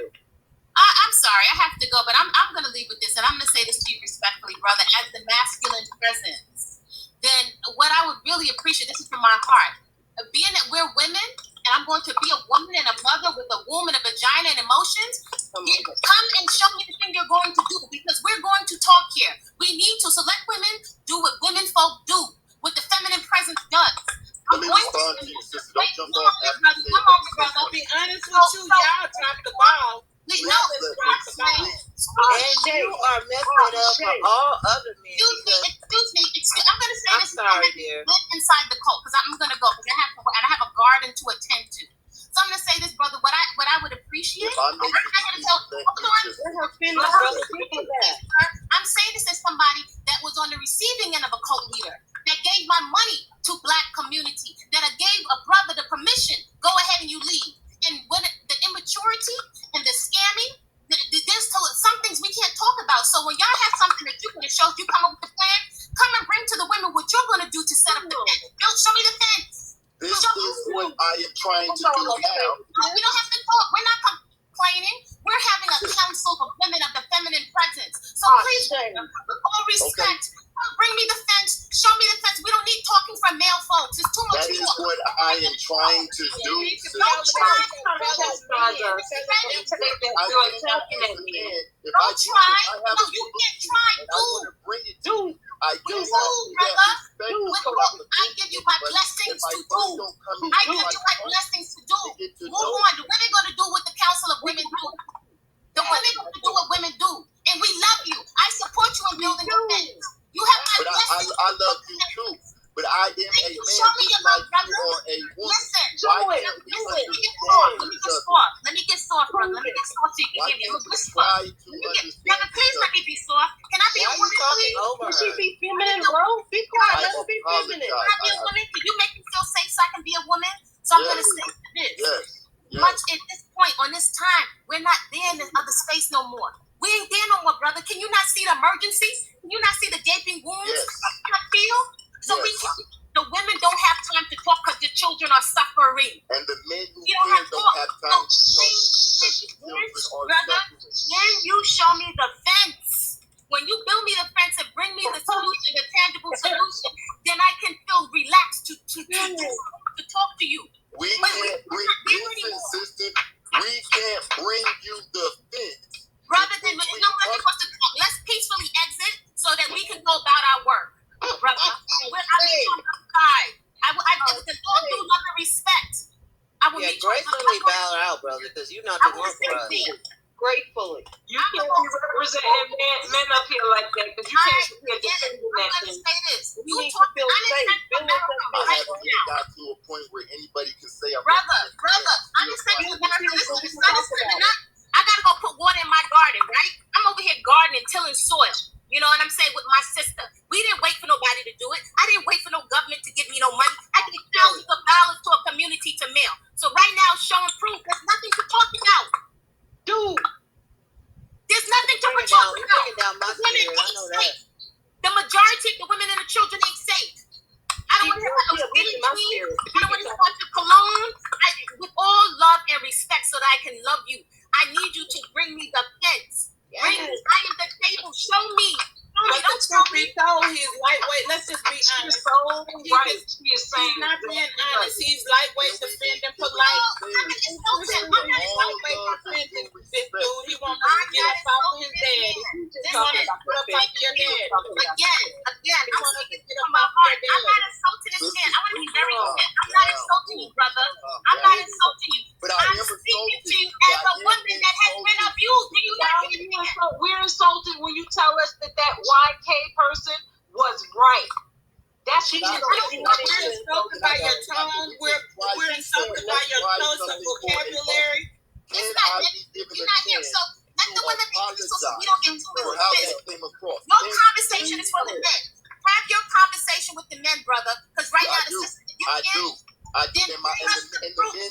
I'm sorry, I have to go, but I'm going to leave with this, and I'm going to say this to you respectfully, brother, as the masculine presence. Then what I would really appreciate, this is from my heart, being that we're women, and I'm going to be a woman and a mother with a womb and a vagina and emotions, come and show me the thing you're going to do, because we're going to talk here. We need to. So let women do what women folk do, what the feminine presence does. Let me respond to you, sister. Don't jump off after you say Come on, brother. To be honest with you, y'all dropped the ball. And you are messing it up for all other men. Excuse me. I'm going to say I'm this. sorry, dear. Live inside the cult, because I'm going to go, because I have a garden to attend to. So I'm going to say this, brother. What I would appreciate. I'm saying this as somebody that was on the receiving end of a cult leader that gave my money to Black community, that gave a brother the permission, go ahead and you leave. And when the immaturity and the scamming, there's some things we can't talk about. So when y'all have something that you're going to show, you come up with a plan, come and bring to the women what you're going to do to set up the fence. Don't show me the fence. This is what I am trying to do now. We don't have to talk. We're not complaining. We're having a council of women of the feminine presence. So please, with all respect, bring me the fence. Show me the fence. We don't need talking from male folks. It's too much. That is what I am trying to do. Don't try. Don't try. No, you can't try. Do. I give you my blessings to do. I give you my blessings to do. Move on. What are they going to do with the Council of Women do? The women going to do what women do. And we love you. I support you in building the fence. You have my blessings. I love you too. But I am a man Show me your love, brother. or a woman. Listen, Why listen, can't we let me get understand soft. Let me get soft, brother. Let me get soft so you can Why hear me. I'm can't a we whisper. try to Brother, please let me be soft. Can I be a woman, please? Can she be feminine, bro? Be quiet. Let her be feminine. Can I be a woman? Can you make me feel safe so I can be a woman? So I'm gonna say this. Much at this point, on this time, we're not there in the other space no more. We ain't there no more, brother. Can you not see the emergency? Can you not see the gaping wounds? Can I feel? So the women don't have time to talk because the children are suffering. And the men who don't have don't have time to talk brother, when you show me the fence, when you build me the fence and bring me the solution, the tangible solution, then I can feel relaxed to talk to you. We can't bring you the fence. Brother, then you know what? We're supposed to talk. Let's peacefully exit so that we can go about our work. Brother, with all due love and respect, I will meet you. Gracefully bow out, brother, because you're not the one for us. Gratefully. You can't be representing men up here like that because you can't be defending that thing. You need to feel safe. I haven't got to a point where anybody can say I'm brother, understand you, America. Listen, I gotta go put water in my garden, right? I'm over here gardening, tilling soil. You know what I'm saying? With my sister. We didn't wait for nobody to do it. I didn't wait for no government to give me no money. I gave thousands of dollars to a community to mail. So right now, showing proof, there's nothing to talk about. Dude. There's nothing to talk about. Women ain't safe. The majority of the women and the children ain't safe. I don't want to hear about skinny jeans. I don't want to hear about your cologne. With all love and respect so that I can love you, I need you to bring me the fence. Bring me the table. Show me. Don't tell me. He's lightweight. Let's just be honest. He's not being honest. He's lightweight, defending, polite. He's lightweight, defending this dude. He wants to get up off of his dad. He wants to put up off your dad. Again, I want to get up off my dad. I'm not insulting this man. I want to be very clear. I'm not insulting you, brother. I'm not insulting you. I'm speaking to you as a woman that has been abused. Do you not hear me? We're insulted when you tell us that YK person was right. That's we're insulted by your tone. We're insulted by your choice of vocabulary. It's not. You're not here. So let the women be so we don't get too into this. Your conversation is for the men. Have your conversation with the men, brother. Because right now the system. And the men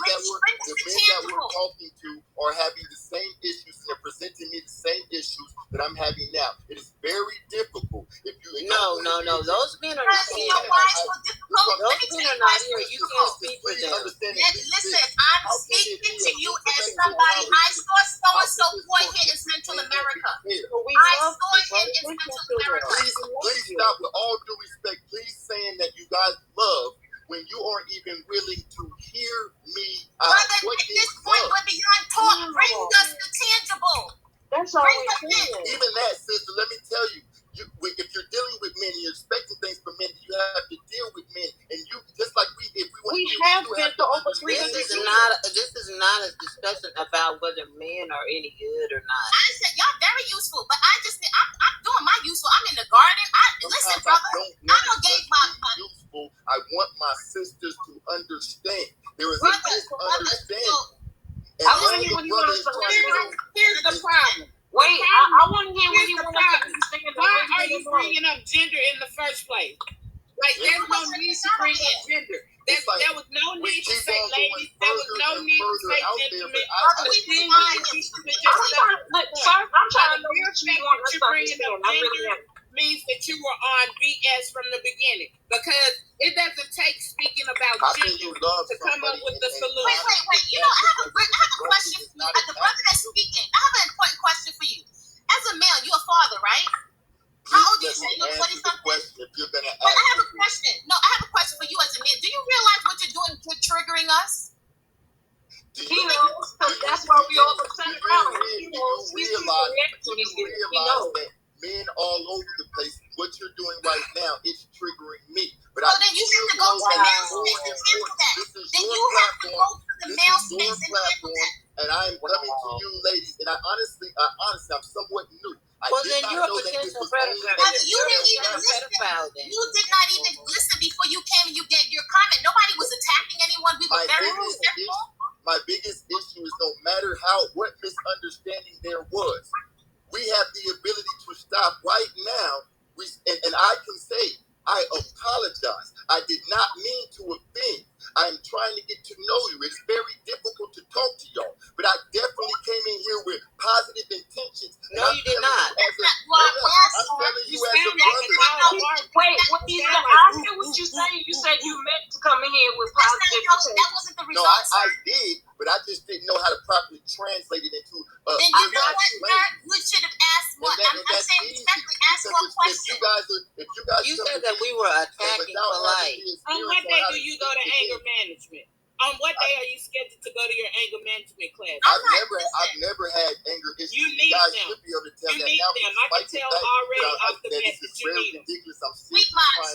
that we're talking to are having the same issues and they're presenting me the same issues that I'm having now. It is very difficult. If you no, those men are not here. Those men are not here. You can't speak for them. Listen, I'm speaking to you as somebody. I saw so-and-so boy here in Central America. I saw him in Central America. Please stop. With all due respect, please saying that you guys love when you aren't even willing to hear me out. Brother, at this point, we're beyond talk. Bring us the tangible. That's all we're saying. Even that, sister, let me tell you, if you're dealing with men and you're expecting things from men, you have to deal with men. And you, just like we have been to over 300 years. This is not a discussion about whether men are any good or not. I said y'all very useful, but I'm doing my useful. I'm in the garden. Listen, brother, I don't gave my useful. I want my sisters to understand. There is a misunderstanding. I want to hear what you want to say. Here's the problem. Wait, I want to hear what you want to understand. Why are you bringing up gender in the first place? Like, there's no need to bring up gender. There was no need to say ladies. There was no need to say gentlemen. I'm trying to respect that you're bringing up gender means that you were on BS from the beginning. Because it doesn't take speaking about gender to come up with the solution. Wait. You know, I have a question for you. The brother that's speaking, I have an important question for you. As a male, you're a father, right? How old are you? You're 20-something? But I have a question. No, I have a question for you as a man. Do you realize what you're doing? You're triggering us? He knows, because that's why we all send around. He knows. He knows that men all over the place, what you're doing right now, it's triggering me. But then you have to go to the male space and handle that. Then you have to go to the male space and handle that. And I am coming to you, ladies, and I honestly, I'm somewhat new. Well, then you're a potential predator. You didn't even listen. You did not even listen My biggest issue is no matter what misunderstanding there was, we have the ability to stop right now. And I can say, I apologize. I did not mean to offend. I'm trying to get to know you. It's very difficult to talk to y'all, but I definitely came in here with positive intentions. No, you did not. I'm telling you as a brother. Wait, I hear what you say. You said you meant to come in here with positive intentions. That wasn't the result. No, I did, but I just didn't know how to properly translate it into. Then you know what, sir? You should have asked what? I'm saying respectfully, ask one question. If you guys You said that we were attacking polite. On what day do you go to anger management? On what day are you scheduled to go to your anger management class? I've never had anger issues. You need guys them. should be able to tell You that need now. them. I can tell already off the bat that you need them. Sweet Mom, I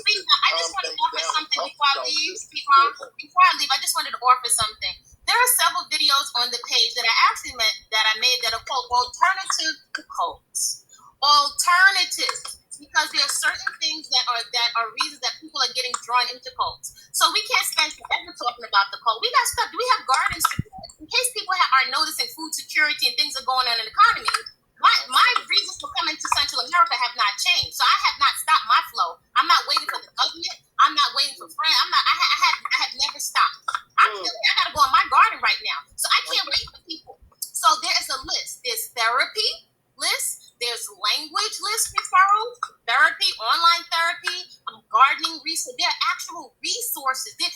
just want to offer something before I leave. Sweet Mom, before I leave, I just wanted to offer something. There are several videos on the page that I made that are called alternative to cults. Alternatives. Because there are certain things that are reasons that people are getting drawn into cults. So we can't spend forever talking about the cult. We got stuff. We have gardens to do. In case people are noticing food security and things are going on in the economy, my reasons for coming to Central America have not changed. So I have not stopped my flow. I'm not waiting for the government. I'm not waiting for friends. I have never stopped. I got to go in my garden right now. So I can't wait for people. So there is a list. There's therapy list. There's language list referrals, therapy, online therapy, gardening research. There are actual resources. There's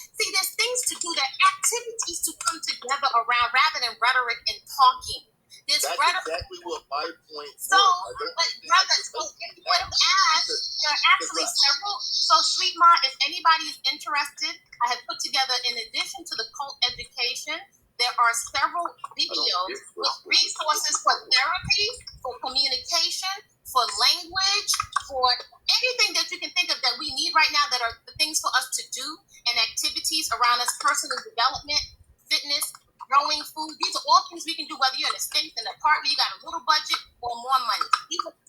things to do. There are activities to come together around rather than rhetoric and talking. That's exactly what my point was. But brothers, if you would have asked, there are actually several. So, Sweet Ma, if anybody is interested, I have put together, in addition to the cult education, there are several videos with resources for therapy, for communication, for language, for anything that you can think of that we need right now that are the things for us to do and activities around us, personal development, fitness, growing food. These are all things we can do, whether you're in a state, in an apartment, you got a little budget or more money.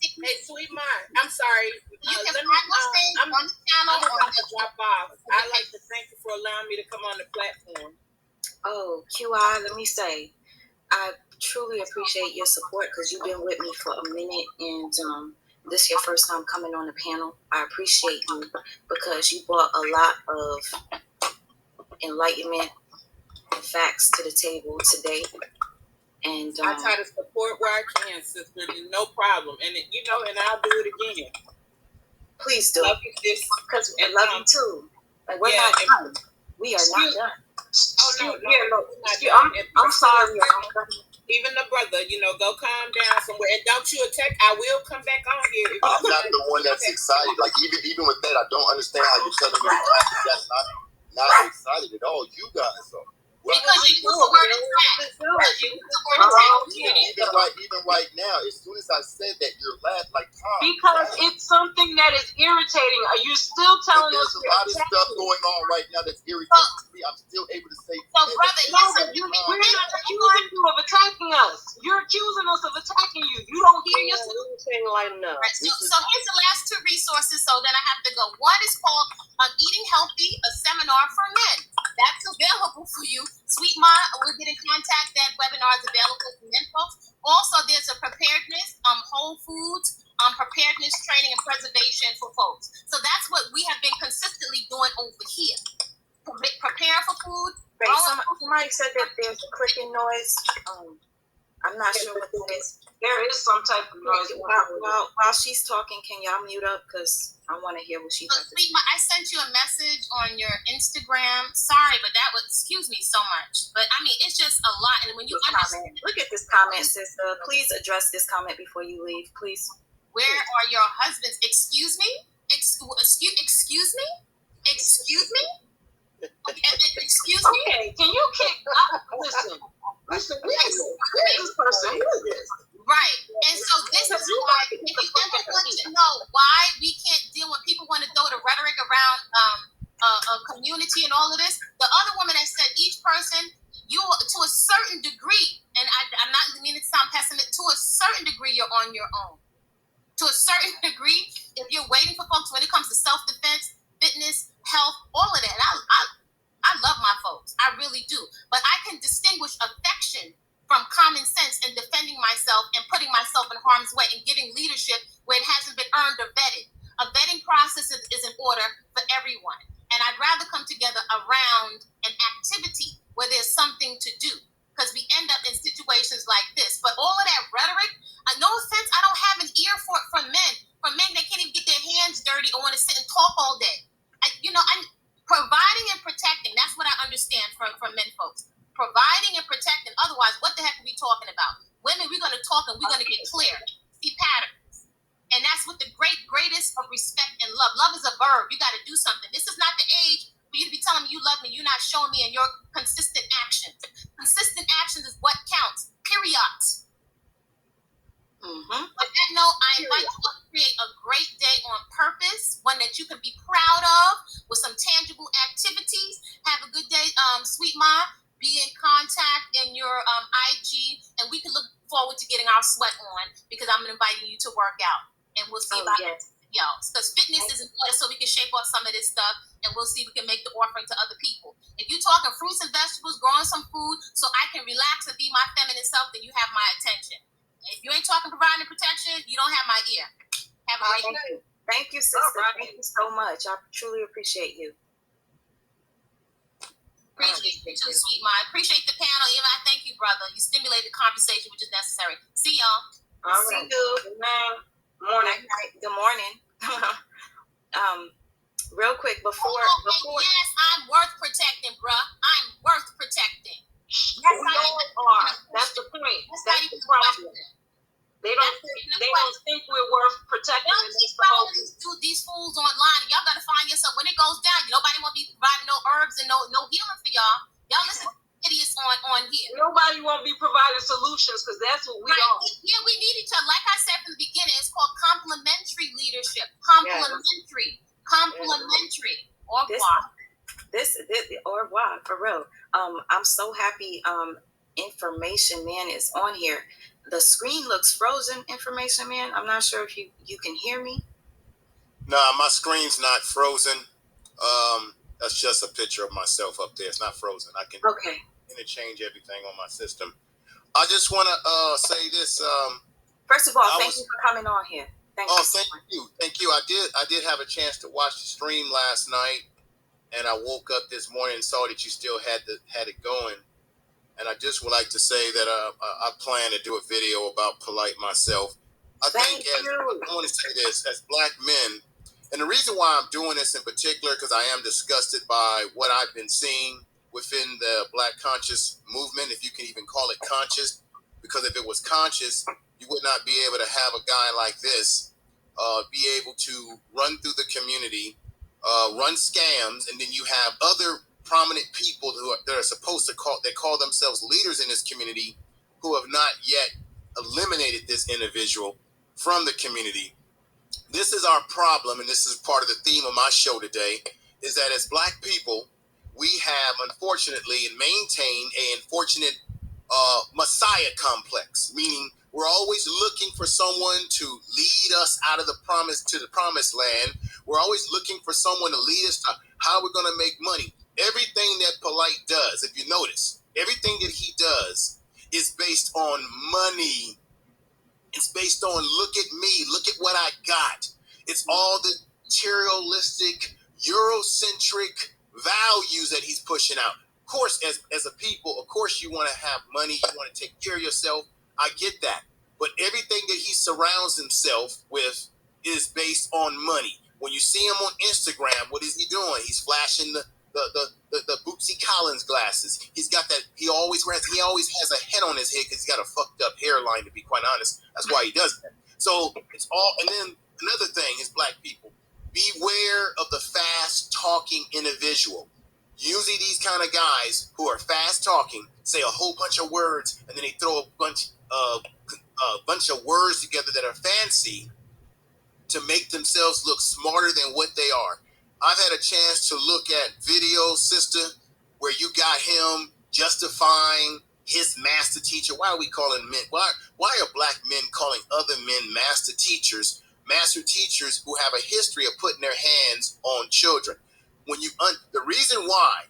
Hey, Sweet Ma, I'm sorry. You can find us on the channel. I'm about to drop off. I'd like to thank you for allowing me to come on the platform. Oh, QI, let me say, I truly appreciate your support because you've been with me for a minute, and this is your first time coming on the panel. I appreciate you because you brought a lot of enlightenment and facts to the table today. And I try to support where I can, sister. No problem. And and I'll do it again. Please do. Love you, sis. Because I love you too. Like, we're not done. We are not done. Oh, no. I'm sorry. Even the brother, go calm down somewhere. And don't you attack. I will come back on here. I'm not the one that's excited. Like, even with that, I don't understand how you're telling me that's not excited at all. You guys are. Well, because you use the word attack. Even right now, as soon as I said that, you're laughing like Tom. Because it's something that is irritating. Are you still telling us there's a lot of stuff going on right now that's irritating me? I'm still able to say. So, brother, we're not accusing you of attacking us. You're accusing us of attacking you. You don't hear yourself. Right. So here's the last two resources. So then I have to go. One is called Eating Healthy, a seminar for men. That's available for you. Sweet Ma, we'll get in contact. That webinar is available for men folks. Also, there's a preparedness, whole foods, preparedness training and preservation for folks. So that's what we have been consistently doing over here. Prepare for food. Wait, somebody said that there's a clicking noise. I'm not sure what that is. There is some type of noise. While she's talking, can y'all mute up? Because I want to hear what she has to say. I sent you a message on your Instagram. Sorry, but that would excuse me so much. But I mean, it's just a lot. And when you understand, look at this comment, sister. Please address this comment before you leave, please. Where are your husbands? Excuse me? Excuse me? Excuse me? Excuse me? Okay, can you kick? Listen. This person. Right. And so this is why, if you ever want to know why we can't deal when people want to throw the rhetoric around a community and all of this, the other woman that said each person, you to a certain degree, and I'm not meaning to sound pessimistic, to a certain degree you're on your own. To a certain degree, if you're waiting for folks when it comes to self-defense, fitness, health, all of that. And I love my folks. I really do. But I can distinguish arm's way and giving leadership where it hasn't been earned or vetted. A vetting process is in order for everyone. And I'd rather come together around an activity where there's something to do, because we end up in situations like this. But all of that rhetoric, no offense, I don't have an ear for it from men. From men that can't even get their hands dirty or want to sit and talk all day. I'm providing and protecting. That's what I understand from men folks. Providing and protecting. Otherwise, what the heck are we talking about? Women, we're going to talk and we're going to get clear. See patterns. And that's what the greatest of respect and love. Love is a verb. You got to do something. This is not the age for you to be telling me you love me. You're not showing me in your consistent actions. Consistent actions is what counts. Period. On that note, I invite you to create a great day on purpose, one that you can be proud of with some tangible activities. Have a good day, sweet Ma. Be in contact in your IG, and we can look forward to getting our sweat on, because I'm inviting you to work out. And we'll see about y'all. Because fitness is important, so we can shape off some of this stuff, and we'll see if we can make the offering to other people. If you're talking fruits and vegetables, growing some food so I can relax and be my feminine self, then you have my attention. If you ain't talking providing protection, you don't have my ear. Have a great day. Thank you, sister. Thank you so much. I truly appreciate you. Appreciate you too, sweet Ma. Appreciate the panel. Eva, I thank you, brother. You stimulated the conversation, which is necessary. See y'all. See you. Good morning. Good morning. Real quick, before yes, I'm worth protecting, bruh. I'm worth protecting. Yes, that's the point. That's the problem. They don't think we're worth protecting. Y'all keep following these fools online. Y'all gotta find yourself. When it goes down, nobody won't be providing no herbs and no healing for y'all. Y'all listen to idiots on here. Nobody won't be providing solutions, because that's what we are. Yeah, we need each other. Like I said from the beginning, it's called complementary leadership. Complementary. Au revoir. This au revoir, for real. I'm so happy Information Man is on here. The screen looks frozen, Information Man. I'm not sure if you can hear me. Nah, my screen's not frozen. That's just a picture of myself up there. It's not frozen. I can interchange everything on my system. I just want to say this. First of all, thank you for coming on here. Thank you. I did have a chance to watch the stream last night, and I woke up this morning and saw that you still had it going. And I just would like to say that I plan to do a video about Polite myself. I want to say this, as black men, and the reason why I'm doing this in particular, because I am disgusted by what I've been seeing within the Black conscious movement, if you can even call it conscious, because if it was conscious, you would not be able to have a guy like this be able to run through the community, run scams, and then you have other prominent people that are supposed to call themselves leaders in this community, who have not yet eliminated this individual from the community. This is our problem, and this is part of the theme of my show today, is that as black people, we have unfortunately maintained an unfortunate messiah complex, meaning we're always looking for someone to lead us out of the promised land. We're always looking for someone to lead us to how we're going to make money. Everything that Polite does, if you notice, everything that he does is based on money. It's based on, look at me, look at what I got. It's all the materialistic, Eurocentric values that he's pushing out. Of course, as a people, of course you want to have money, you want to take care of yourself. I get that. But everything that he surrounds himself with is based on money. When you see him on Instagram, what is he doing? He's flashing the Bootsy Collins glasses. He's got that. He always has a head on his head because he's got a fucked up hairline, to be quite honest. That's why he does that. So it's all. And then another thing is, black people, beware of the fast talking individual. Usually these kind of guys who are fast talking say a whole bunch of words, and then they throw a bunch of words together that are fancy to make themselves look smarter than what they are. I've had a chance to look at videos, sister, where you got him justifying his master teacher. Why are we calling men? Why are black men calling other men master teachers who have a history of putting their hands on children? The reason why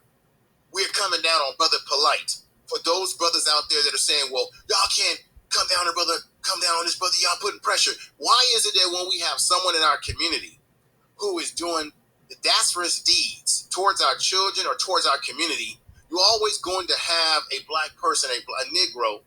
we're coming down on Brother Polite, for those brothers out there that are saying, well, y'all can't come down on this brother, y'all putting pressure. Why is it that when we have someone in our community who is doing disastrous deeds towards our children or towards our community, you're always going to have a black person, a Negro,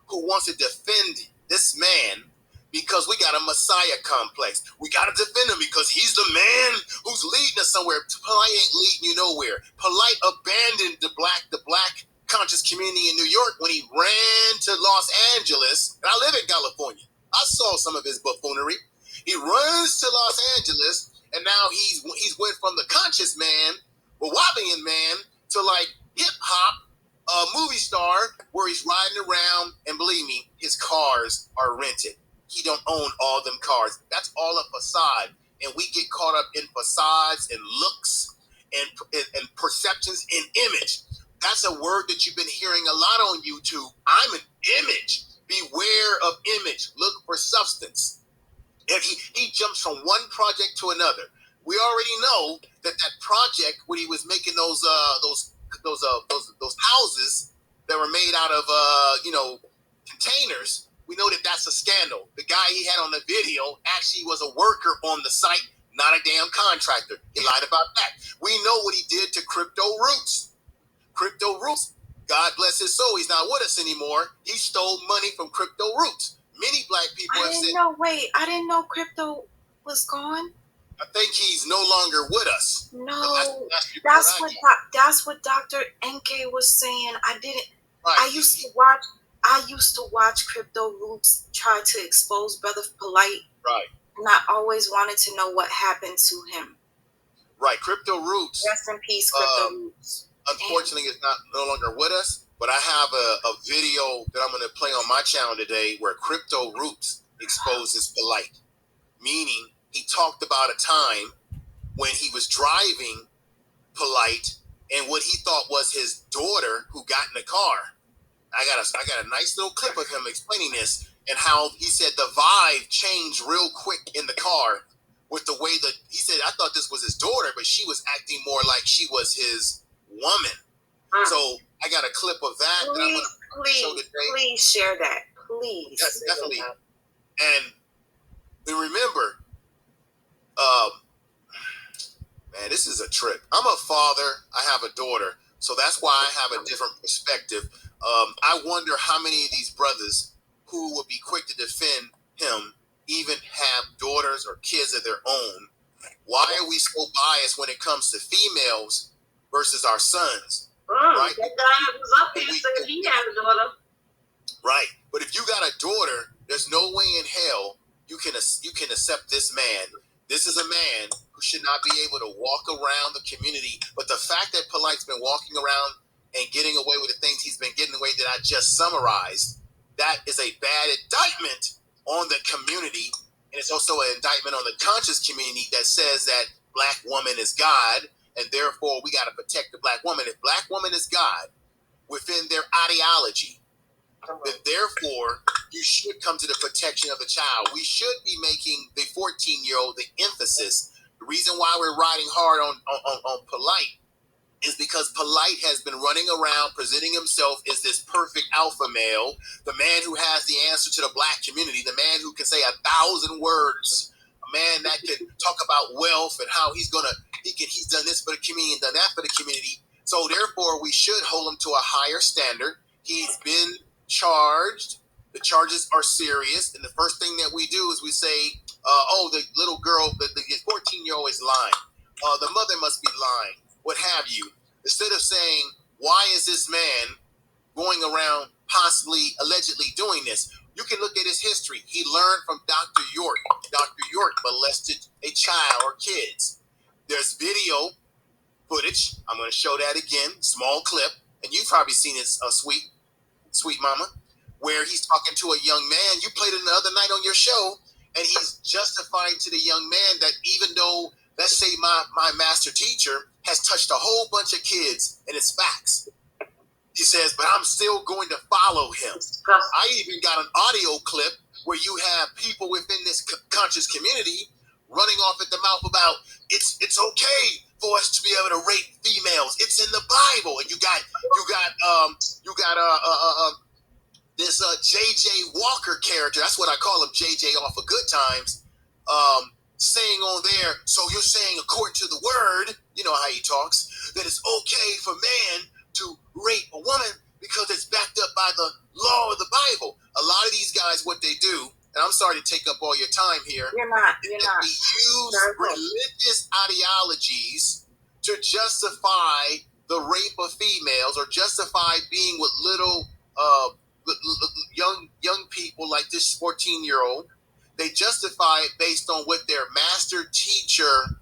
who wants to defend this man because we got a Messiah complex. We got to defend him because he's the man who's leading us somewhere. Polite ain't leading you nowhere. Polite abandoned the black conscious community in New York when he ran to Los Angeles. And I live in California. I saw some of his buffoonery. He runs to Los Angeles, and now he's went from the conscious man, Wawabian man, to like hip-hop movie star where he's riding around, and believe me, his cars are rented. He don't own all them cars. That's all a facade. And we get caught up in facades and looks and perceptions in image. That's a word that you've been hearing a lot on YouTube. I'm an image. Beware of image. Look for substance. And he jumps from one project to another. We already know that project when he was making those houses that were made out of containers. We know that that's a scandal. The guy he had on the video actually was a worker on the site, not a damn contractor. He lied about that. We know what he did to Crypto Roots. Crypto Roots, God bless his soul, he's not with us anymore. He stole money from Crypto Roots. Many black people have said... I didn't know Crypto was gone. I think he's no longer with us. No, that's what Dr. NK was saying. I didn't... Right. I used to watch Crypto Roots try to expose Brother Polite. Right. And I always wanted to know what happened to him. Right. Crypto Roots. Rest in peace, Crypto Roots. Unfortunately, it's no longer with us, but I have a video that I'm going to play on my channel today where Crypto Roots exposes Polite. Meaning, he talked about a time when he was driving Polite and what he thought was his daughter who got in the car. I got a nice little clip of him explaining this and how he said the vibe changed real quick in the car with the way that he said, I thought this was his daughter, but she was acting more like she was his woman. So I got a clip of that that I'm going to show today. Please share that. Please. Yes, definitely. And remember, man, this is a trip. I'm a father. I have a daughter. So that's why I have a different perspective. I wonder how many of these brothers who would be quick to defend him even have daughters or kids of their own. Why are we so biased when it comes to females versus our sons? Right? That guy was up here saying he had a daughter. Right. But if you got a daughter, there's no way in hell you can accept this man. This is a man who should not be able to walk around the community. But the fact that Polite's been walking around and getting away with the things he's been getting away that I just summarized, that is a bad indictment on the community. And it's also an indictment on the conscious community that says that black woman is God, and therefore we got to protect the black woman. If black woman is God within their ideology, then therefore you should come to the protection of the child. We should be making the 14-year-old the emphasis. The reason why we're riding hard on Polite is because Polite has been running around presenting himself as this perfect alpha male, the man who has the answer to the black community, the man who can say 1,000 words, a man that can talk about wealth and how he's done this for the community and done that for the community. So therefore, we should hold him to a higher standard. He's been charged. The charges are serious. And the first thing that we do is we say, the little girl, the 14-year-old is lying. The mother must be lying. What have you? Instead of saying, why is this man going around possibly, allegedly doing this? You can look at his history. He learned from Dr. York. Dr. York molested a child or kids. There's video footage. I'm going to show that again, small clip. And you've probably seen it, sweet mama, where he's talking to a young man. You played it the other night on your show, and he's justifying to the young man that even though, let's say my master teacher has touched a whole bunch of kids, and it's facts. He says, but I'm still going to follow him. I even got an audio clip where you have people within this conscious community running off at the mouth about it's okay for us to be able to rape females. It's in the Bible. And you got this J.J. Walker character, that's what I call him, J.J. off of Good Times, saying on there, so you're saying according to the word, you know how he talks, that it's okay for man to rape a woman because it's backed up by the law of the Bible. A lot of these guys, what they do, and I'm sorry to take up all your time here. You're not. They use religious ideologies to justify the rape of females or justify being with little young people like this 14-year-old. They justify it based on what their master teacher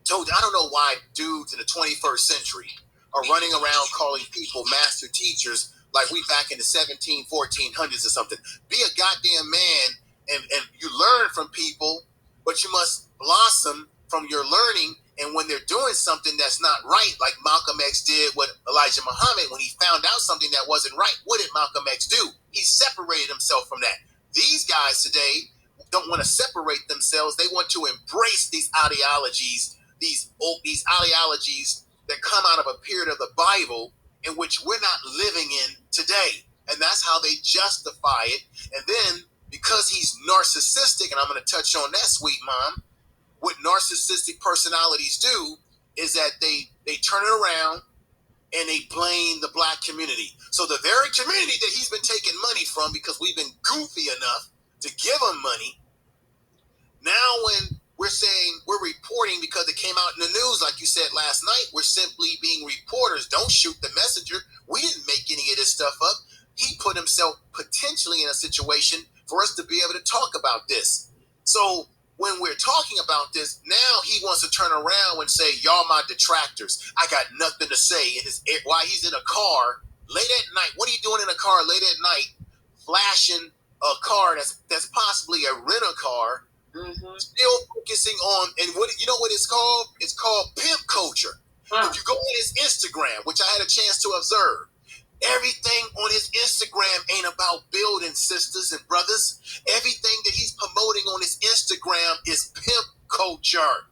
told. I don't know why dudes in the 21st century are running around calling people master teachers like we back in the 1400s or something. Be a goddamn man and you learn from people, but you must blossom from your learning. And when they're doing something that's not right, like Malcolm X did with Elijah Muhammad, when he found out something that wasn't right, what did Malcolm X do? He separated himself from that. These guys today don't want to separate themselves. They want to embrace these ideologies, these ideologies that come out of a period of the Bible in which we're not living in today. And that's how they justify it. And then because he's narcissistic, and I'm going to touch on that, sweet mom, what narcissistic personalities do is that they turn it around and they blame the black community. So the very community that he's been taking money from because we've been goofy enough to give him money, now when we're saying we're reporting because it came out in the news, like you said last night, we're simply being reporters. Don't shoot the messenger. We didn't make any of this stuff up. He put himself potentially in a situation for us to be able to talk about this. So when we're talking about this, now he wants to turn around and say, y'all my detractors. I got nothing to say. While he's in a car late at night. What are you doing in a car late at night, flashing a car that's possibly a rental car, still focusing on, and what you know what it's called? It's called pimp culture. If you go on his Instagram, which I had a chance to observe, everything on his Instagram ain't about building, sisters and brothers. Everything that he's promoting on his Instagram is pimp culture.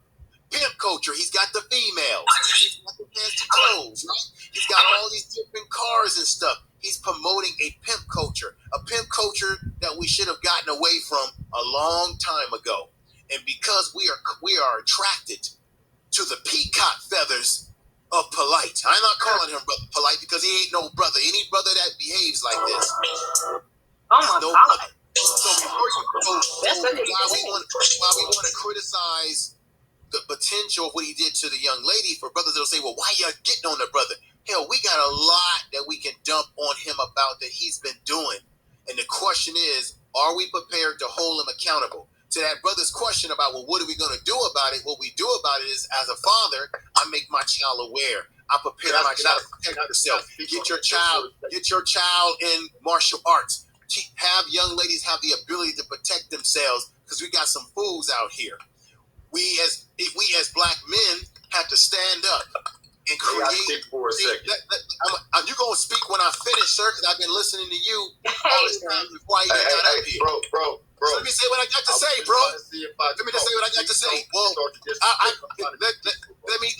Pimp culture. He's got the females. He's got the fancy clothes, right? He's got all these different cars and stuff. He's promoting a pimp culture that we should have gotten away from a long time ago. And because we are attracted to the peacock feathers of Polite. I'm not calling him brother Polite because he ain't no brother. Any brother that behaves like this, oh my no God. brother. So before you go, why we want to criticize the potential of what he did to the young lady, for brothers that'll say, well, why you getting on the brother? Hell, we got a lot that we can dump on him about that he's been doing. And the question is, are we prepared to hold him accountable? To that brother's question about, well, what are we going to do about it? What we do about it is, as a father, I make my child aware. I prepare my child to protect herself. Get your child in martial arts. Have young ladies have the ability to protect themselves, because we got some fools out here. We as black men have to stand up and create. For a second. You're going to speak when I finish, sir, because I've been listening to you all this time before I even got up here. Bro. So let me say what I got to say, bro. Let me just say what I got to say. Well, let me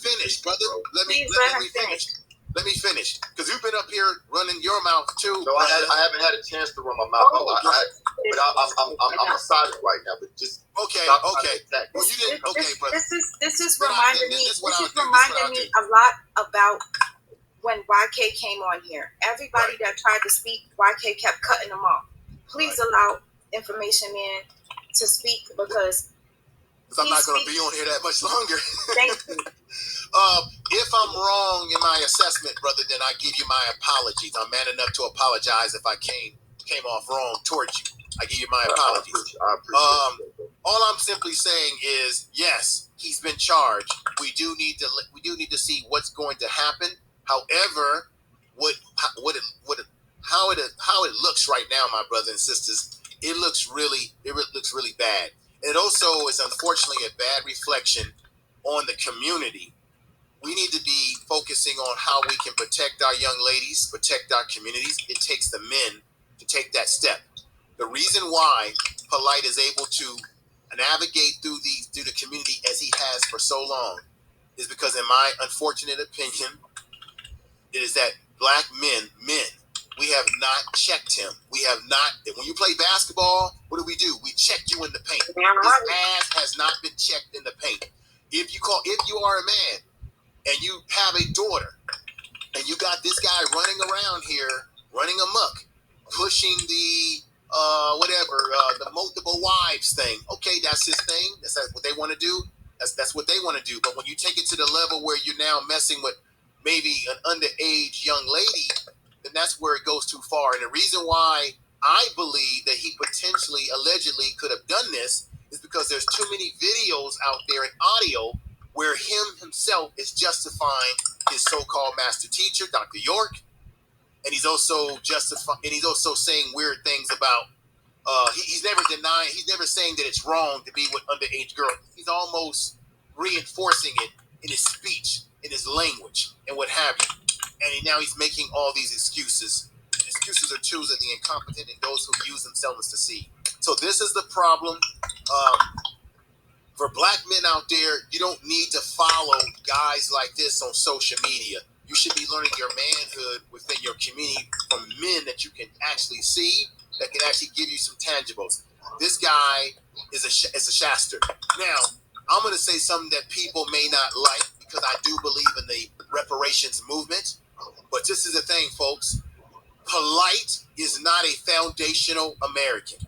finish, brother. Let me finish. Let me finish, because you've been up here running your mouth too. No, I haven't had a chance to run my mouth. I'm excited right now, but just okay. Well, you didn't. Okay, brother. This is reminding me. This is reminding me a lot about when YK came on here. Everybody that tried to speak, YK kept cutting them off. Please allow information man to speak, because I'm not going to be on here that much longer. Thank you. If I'm wrong in my assessment, brother, then I give you my apologies. I'm man enough to apologize if I came off wrong towards you. I give you my apologies. I appreciate that. All I'm simply saying is, yes, he's been charged. We do need to see what's going to happen. However, how it looks right now, my brothers and sisters, it looks really bad. It also is unfortunately a bad reflection on the community. We need to be focusing on how we can protect our young ladies, protect our communities. It takes the men to take that step. The reason why Polite is able to navigate through the community as he has for so long is because, in my unfortunate opinion, it is that black men We have not checked him. We have not. When you play basketball, what do? We check you in the paint. His ass has not been checked in the paint. If you are a man and you have a daughter and you got this guy running around here, running amok, pushing the the multiple wives thing. Okay, that's his thing. That's what they want to do. That's what they want to do. But when you take it to the level where you're now messing with maybe an underage young lady, then that's where it goes too far. And the reason why I believe that he potentially, allegedly could have done this is because there's too many videos out there and audio where him himself is justifying his so-called master teacher, Dr. York, and he's also saying weird things about. He's never saying that it's wrong to be with underage girls. He's almost reinforcing it in his speech, in his language, and what have you. And now he's making all these excuses. Excuses are tools of the incompetent and those who use themselves to deceive. So this is the problem. For black men out there, you don't need to follow guys like this on social media. You should be learning your manhood within your community from men that you can actually see, that can actually give you some tangibles. This guy is a shaster. Now, I'm going to say something that people may not like because I do believe in the reparations movement. But this is the thing, folks. Polite is not a foundational American.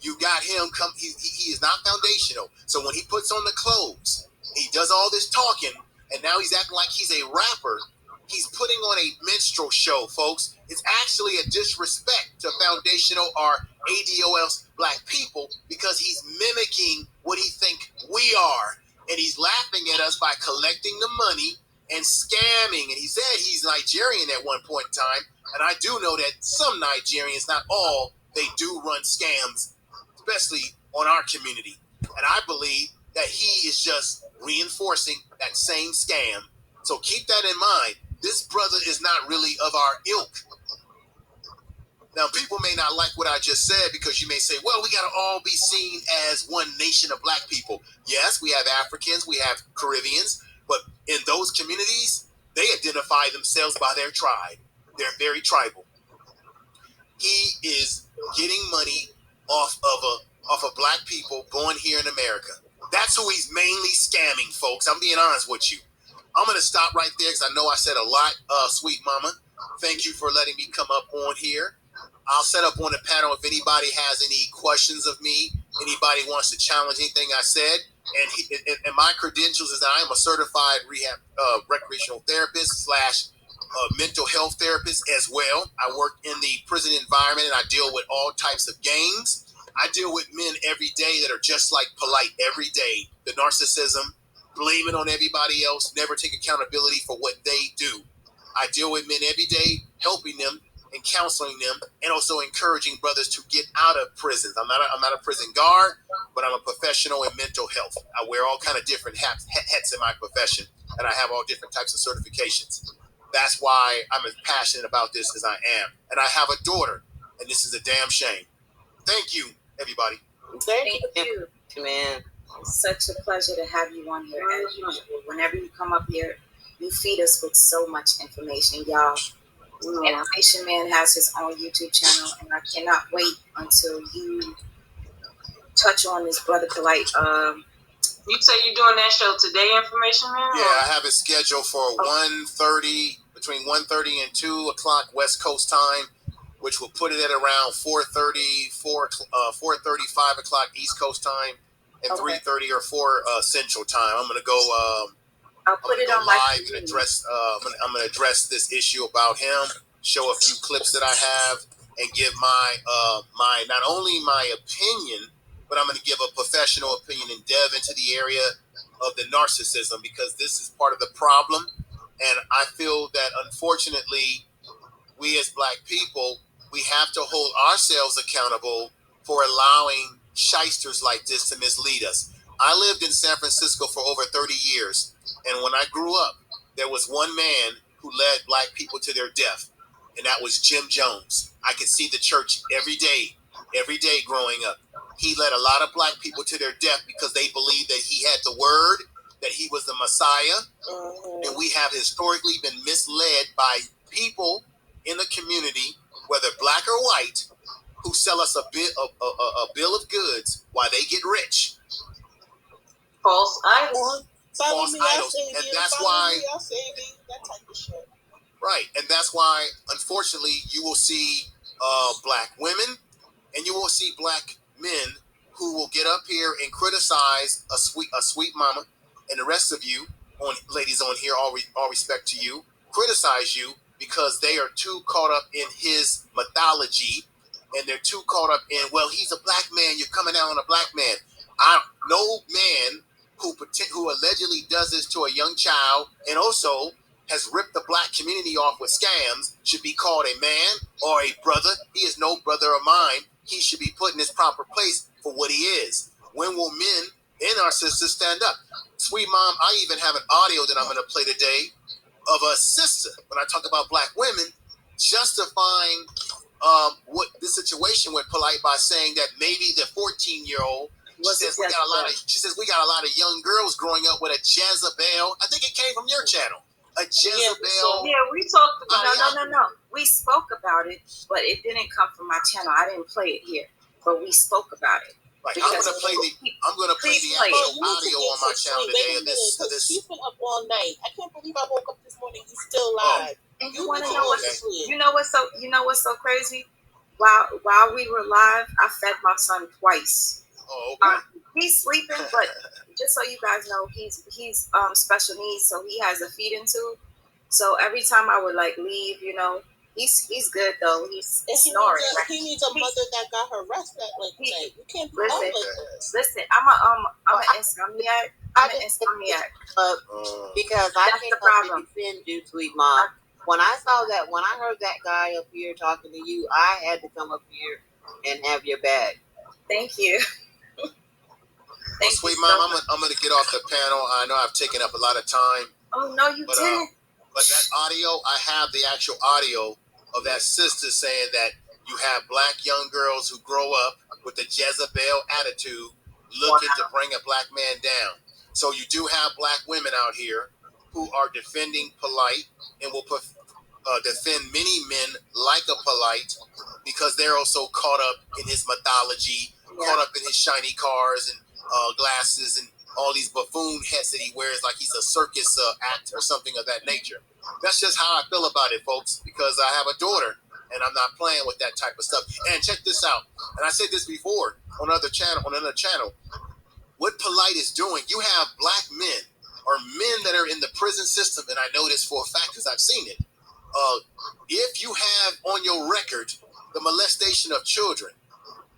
You got him he is not foundational. So when he puts on the clothes, he does all this talking, and now he's acting like he's a rapper. He's putting on a minstrel show, folks. It's actually a disrespect to foundational or ADOS black people because he's mimicking what he think we are. And he's laughing at us by collecting the money and scamming. And he said he's Nigerian at one point in time. And I do know that some Nigerians, not all, they do run scams, especially on our community. And I believe that he is just reinforcing that same scam. So keep that in mind. This brother is not really of our ilk. Now, people may not like what I just said because you may say, well, we got to all be seen as one nation of black people. Yes, we have Africans, we have Caribbeans, but in those communities, they identify themselves by their tribe. They're very tribal. He is getting money off of black people born here in America. That's who he's mainly scamming, folks. I'm being honest with you. I'm going to stop right there because I know I said a lot, sweet mama. Thank you for letting me come up on here. I'll set up on the panel if anybody has any questions of me, anybody wants to challenge anything I said. And my credentials is that I am a certified rehab recreational therapist / mental health therapist as well. I work in the prison environment and I deal with all types of gangs. I deal with men every day that are just like Polite every day. The narcissism, blaming on everybody else, never take accountability for what they do. I deal with men every day, helping them and counseling them, and also encouraging brothers to get out of prisons. I'm not a prison guard, but I'm a professional in mental health. I wear all kind of different hats in my profession, and I have all different types of certifications. That's why I'm as passionate about this as I am. And I have a daughter, and this is a damn shame. Thank you, everybody. Thank you, man. It's such a pleasure to have you on here as usual. Whenever you come up here, you feed us with so much information, y'all. Information Man has his own YouTube channel, and I cannot wait until you touch on this brother Polite. You say you're doing that show today, Information Man? Yeah, I have it scheduled for 1:30, between 1:30 and 2 o'clock West Coast time, which will put it at around 4:30, 4:30, 5 o'clock East Coast time, and 3:30 or 4 Central time. I'm gonna go. I'll put it on live and address. I'm gonna address this issue about him. Show a few clips that I have, and give my not only my opinion, but I'm gonna give a professional opinion and delve into the area of the narcissism, because this is part of the problem. And I feel that unfortunately, we as black people, we have to hold ourselves accountable for allowing shysters like this to mislead us. I lived in San Francisco for over 30 years. And when I grew up, there was one man who led black people to their death, and that was Jim Jones. I could see the church every day growing up. He led a lot of black people to their death because they believed that he had the word, that he was the Messiah. And we have historically been misled by people in the community, whether black or white, who sell us a bill of goods while they get rich. False idols. False idols. And that's why, that type of shit. right, and that's why, unfortunately, you will see black women and you will see black men who will get up here and criticize a sweet mama, and the rest of you, ladies on here, all respect to you, criticize you because they are too caught up in his mythology, and they're too caught up in, well, he's a black man, you're coming out on a black man. No man who allegedly does this to a young child and also has ripped the black community off with scams should be called a man or a brother. He is no brother of mine. He should be put in his proper place for what he is. When will men and our sisters stand up? Sweet mom, I even have an audio that I'm going to play today of a sister, when I talk about black women, justifying what the situation with Polite by saying that maybe the 14-year-old, she says we got a lot of young girls growing up with a Jezebel. I think it came from your channel. A Jezebel. Yeah, we talked about No. We spoke about it, but it didn't come from my channel. I didn't play it here, but we spoke about it. Right. I'm gonna play the actual audio on my channel today of this. He's been up all night. I can't believe I woke up this morning. He's still live. And you want to know what's so crazy? While we were live, I fed my son twice. Oh, okay. He's sleeping, but just so you guys know, he's special needs, so he has a feeding tube. So every time I would leave, he's good though. He's snoring. He needs a mother that got her rest at night. You can't be listen. like this. Listen, I'm an insomniac. Because I can't help to defend you, sweet mom. When I heard that guy up here talking to you, I had to come up here and have your back. Thank you. Sweet mom, I'm gonna get off the panel. I know I've taken up a lot of time. Oh no, you didn't. But that audio, I have the actual audio of that sister saying that you have black young girls who grow up with the Jezebel attitude, looking to bring a black man down. So you do have black women out here who are defending Polite and will defend many men like a Polite because they're also caught up in his mythology, caught up in his shiny cars and glasses and all these buffoon hats that he wears like he's a circus act or something of that nature. That's just how I feel about it, folks, because I have a daughter and I'm not playing with that type of stuff. And check this out. And I said this before on another channel. What Polite is doing, you have black men or men that are in the prison system, and I know this for a fact because I've seen it. If you have on your record the molestation of children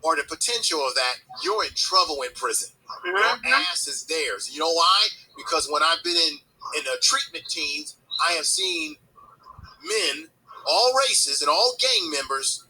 or the potential of that, you're in trouble in prison. Your ass is theirs. You know why? Because when I've been in treatment teams, I have seen men, all races and all gang members,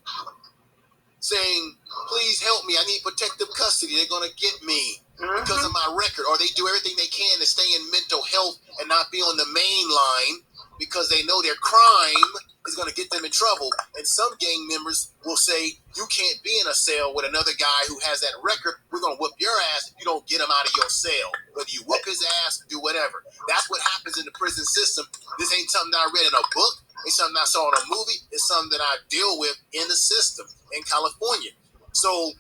saying, please help me, I need protective custody, they're going to get me because of my record. Or they do everything they can to stay in mental health and not be on the main line because they know their crime is going to get them in trouble. And some gang members will say, you can't be in a cell with another guy who has that record. We're going to whoop your ass if you don't get him out of your cell. Whether you whoop his ass, do whatever. That's what happens in the prison system. This ain't something that I read in a book. It's something I saw in a movie. It's something that I deal with in the system in California. So,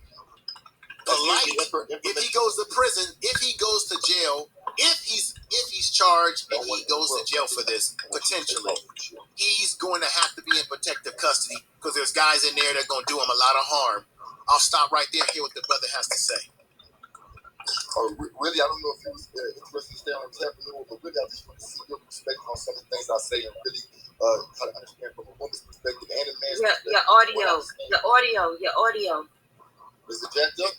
if he goes to prison, if he goes to jail, if he's charged and he goes to jail for this, potentially, he's going to have to be in protective custody because there's guys in there that are going to do him a lot of harm. I'll stop right there and hear what the brother has to say. Really, I don't know if you was interested in staying on tap a little, but really, I just want to see your perspective on some of the things I say and really try to understand from a woman's perspective and a man's perspective. Your audio. Is it jacked up?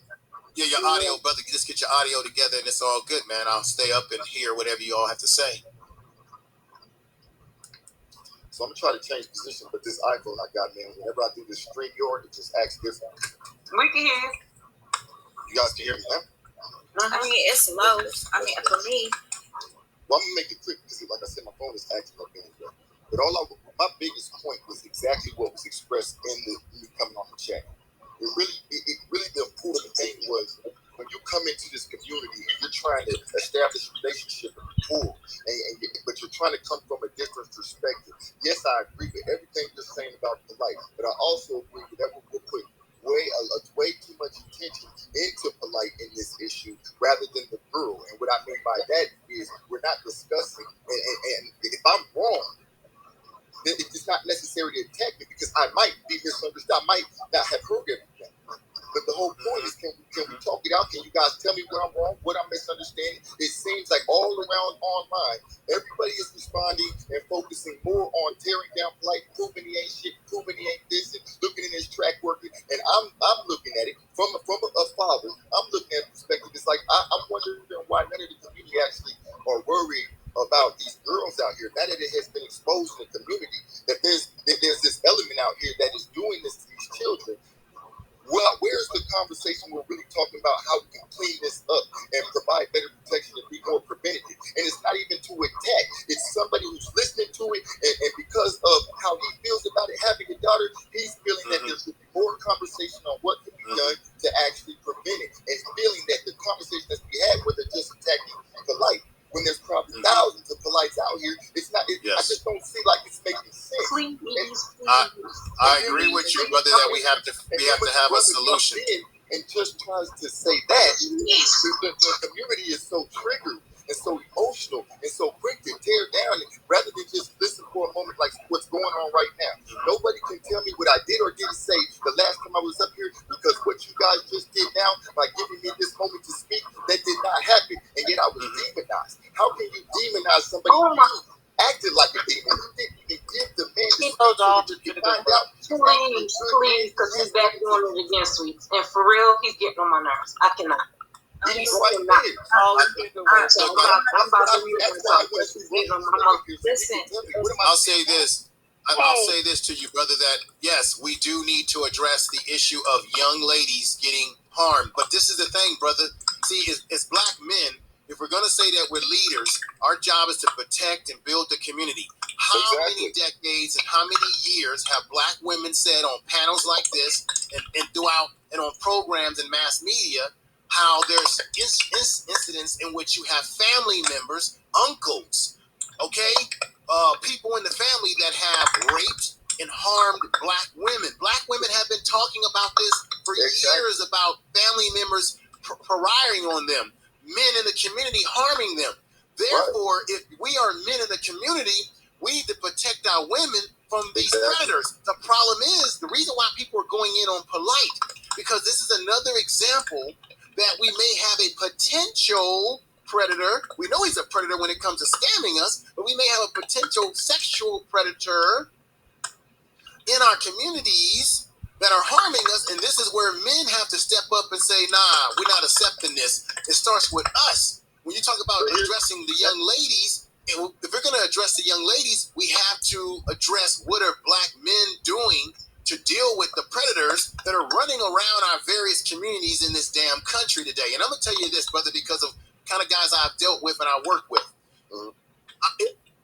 Yeah, your audio, brother. You just get your audio together and it's all good, man. I'll stay up and hear whatever you all have to say. So I'm going to try to change position, but this iPhone I got, man, whenever I do this stream yard, it just acts different. We can hear you. You guys can hear me, huh? I mean, it's low. I mean, for me. Well, I'm going to make it quick because, like I said, my phone is acting up anyway. But my biggest point was exactly what was expressed in me coming on the chat. It really the important thing was when you come into this community and you're trying to establish a relationship with people, but you're trying to come from a different perspective. Yes, I agree with everything you're saying about polite, but I also agree that we'll put way too much attention into polite in this issue rather than the girl. And what I mean by that is we're not discussing, and if I'm wrong, then it's not necessary to attack me because I might be misunderstood. I might not have heard everything. But the whole point is, can we talk it out? Can you guys tell me where I'm wrong, what I'm misunderstanding? It seems like all around online, everybody is responding and focusing more on tearing down polite, proving he ain't shit, proving he ain't this, and looking at his track record. And I'm looking at it from a father. I'm looking at the perspective. It's like I'm wondering why none of the community actually are worried about these girls out here. Now that it has been exposed in the community, that there's this element out here that is doing this to these children. Well, where's the conversation we're really talking about how we can clean this up and provide better protection and be more preventative? And it's not even to attack. It's somebody who's listening to it, and because of how he feels about it, having a daughter, he's feeling that there should be more conversation on what can be done to actually prevent it, and feeling that the conversation that's we had, whether just attacking polite, when there's probably thousands of polites out here, it's not. I just don't see like it's making sense. Please. I agree with you, brother, that we have to have a solution. And just tries to say that the community is so triggered and so emotional and so quick to tear down it, rather than just listen for a moment like what's going on right now. Nobody can tell me what I did or didn't say the last time I was up here, because what you guys just did now by giving me this moment to speak, that did not happen, and yet I was demonized. How can you demonize somebody who acted like a demon? You didn't even give the man the speech to find out. Please, because he's back doing it again, sweets. And for real, he's getting on my nerves. I cannot. I'm about to mute myself. Listen, I'll say this. I'll say this to you, brother, that yes, we do need to address the issue of young ladies getting harmed. But this is the thing, brother. See, as black men, if we're going to say that we're leaders, our job is to protect and build the community. How many decades and how many years have black women said on panels like this and throughout and on programs and mass media how there's incidents in which you have family members, uncles, people in the family that have raped and harmed black women. Black women have been talking about this for years, about family members pariahing on them, men in the community harming them. Therefore, if we are men in the community, we need to protect our women from these predators. The problem is, the reason why people are going in on polite, because this is another example that we may have a potential predator. We know he's a predator when it comes to scamming us, but we may have a potential sexual predator in our communities that are harming us, and this is where men have to step up and say, nah, we're not accepting this. It starts with us. When you talk about addressing the young ladies, if we're going to address the young ladies, we have to address what are black men doing to deal with the predators that are running around our various communities in this damn country today. And I'm going to tell you this, brother, because of kind of guys I've dealt with and I work with.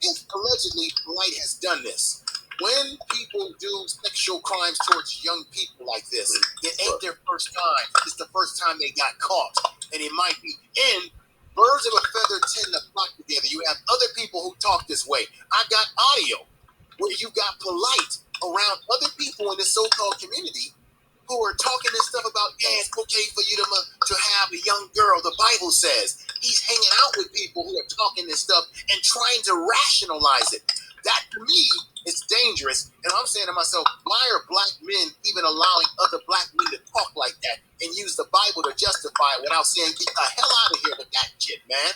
If allegedly Polite has done this, when people do sexual crimes towards young people like this, it ain't their first time. It's the first time they got caught. And it might be. And birds of a feather tend to flock together. You have other people who talk this way. I got audio where you got Polite around other people in this so-called community who are talking this stuff about, yeah, it's okay for you to have a young girl. The Bible says he's hanging out with people who are talking this stuff and trying to rationalize it. That, to me, is dangerous. And I'm saying to myself, why are black men even allowing other black men to talk like that and use the Bible to justify it without saying, get the hell out of here with that shit, man?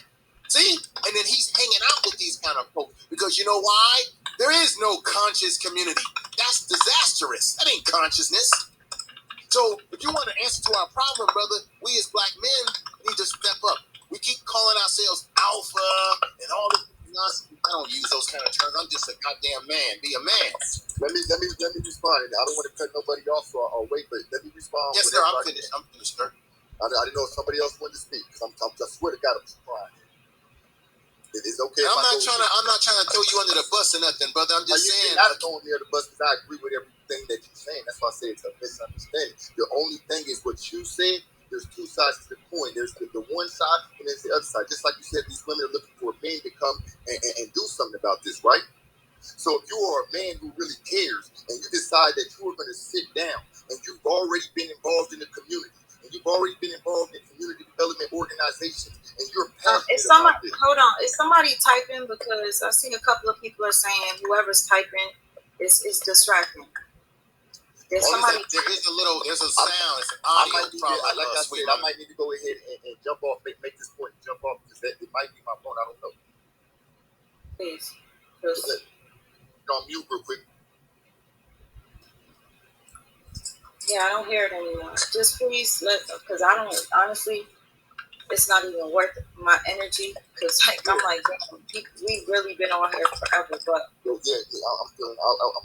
See? And then he's hanging out with these kind of folks. Because you know why? There is no conscious community. That's disastrous. That ain't consciousness. So if you want to answer to our problem, brother, we as black men need to step up. We keep calling ourselves alpha and all this nonsense. I don't use those kind of terms. I'm just a goddamn man. Be a man. Let me respond. I don't want to cut nobody off, so I'll wait. But let me respond. Yes, sir. I'm finished, sir. I didn't know if somebody else wanted to speak. I swear to God, I'm surprised. It's okay. I'm not trying to throw you under the bus or nothing, brother. I'm just saying. I'm not throwing me under the bus because I agree with everything that you're saying. That's why I say it's a misunderstanding. The only thing is what you said there's two sides to the coin. There's the one side and there's the other side. Just like you said, these women are looking for men to come and do something about this, right? So if you are a man who really cares and you decide that you are going to sit down and you've already been involved in the community and you've already been involved in community development organizations and you're passionate about this. Hold on. Is somebody typing? Because I see a couple of people are saying whoever's typing is distracting. There's a sound, it's an audio problem. Like I said, I might need to go ahead and jump off, make this point and jump off because it might be my phone. I don't know. Please. On mute real quick. Yeah, I don't hear it anymore. Just please because I don't, honestly, it's not even worth my energy because I'm like, we've really been on here forever, but. I'm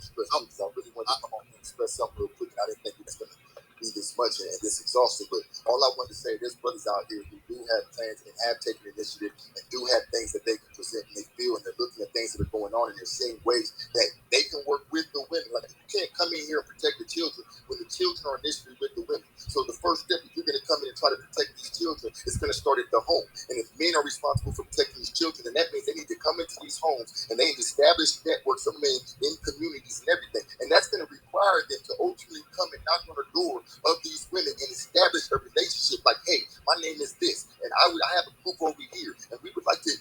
stressed out because I really want to come on and express something real quick and I didn't think it was going to be this much and this exhausting, but all I wanted to say, there's brothers out here who do have plans and have taken initiative and do have things that they can present and they feel and they're looking at things that are going on and they're seeing ways that they can work with the women. Like, you can't come in here and protect the children when the children are initially with the women. So the first step, if you're going to come in and try to protect these children, it's going to start at the home. And if men are responsible for protecting these children, then that means they need to come into these homes and they need to establish networks of men in communities and everything. And that's going to require them to ultimately come and knock on the door of these women and establish a relationship like, hey, my name is this, and I have a group over here, and we would like to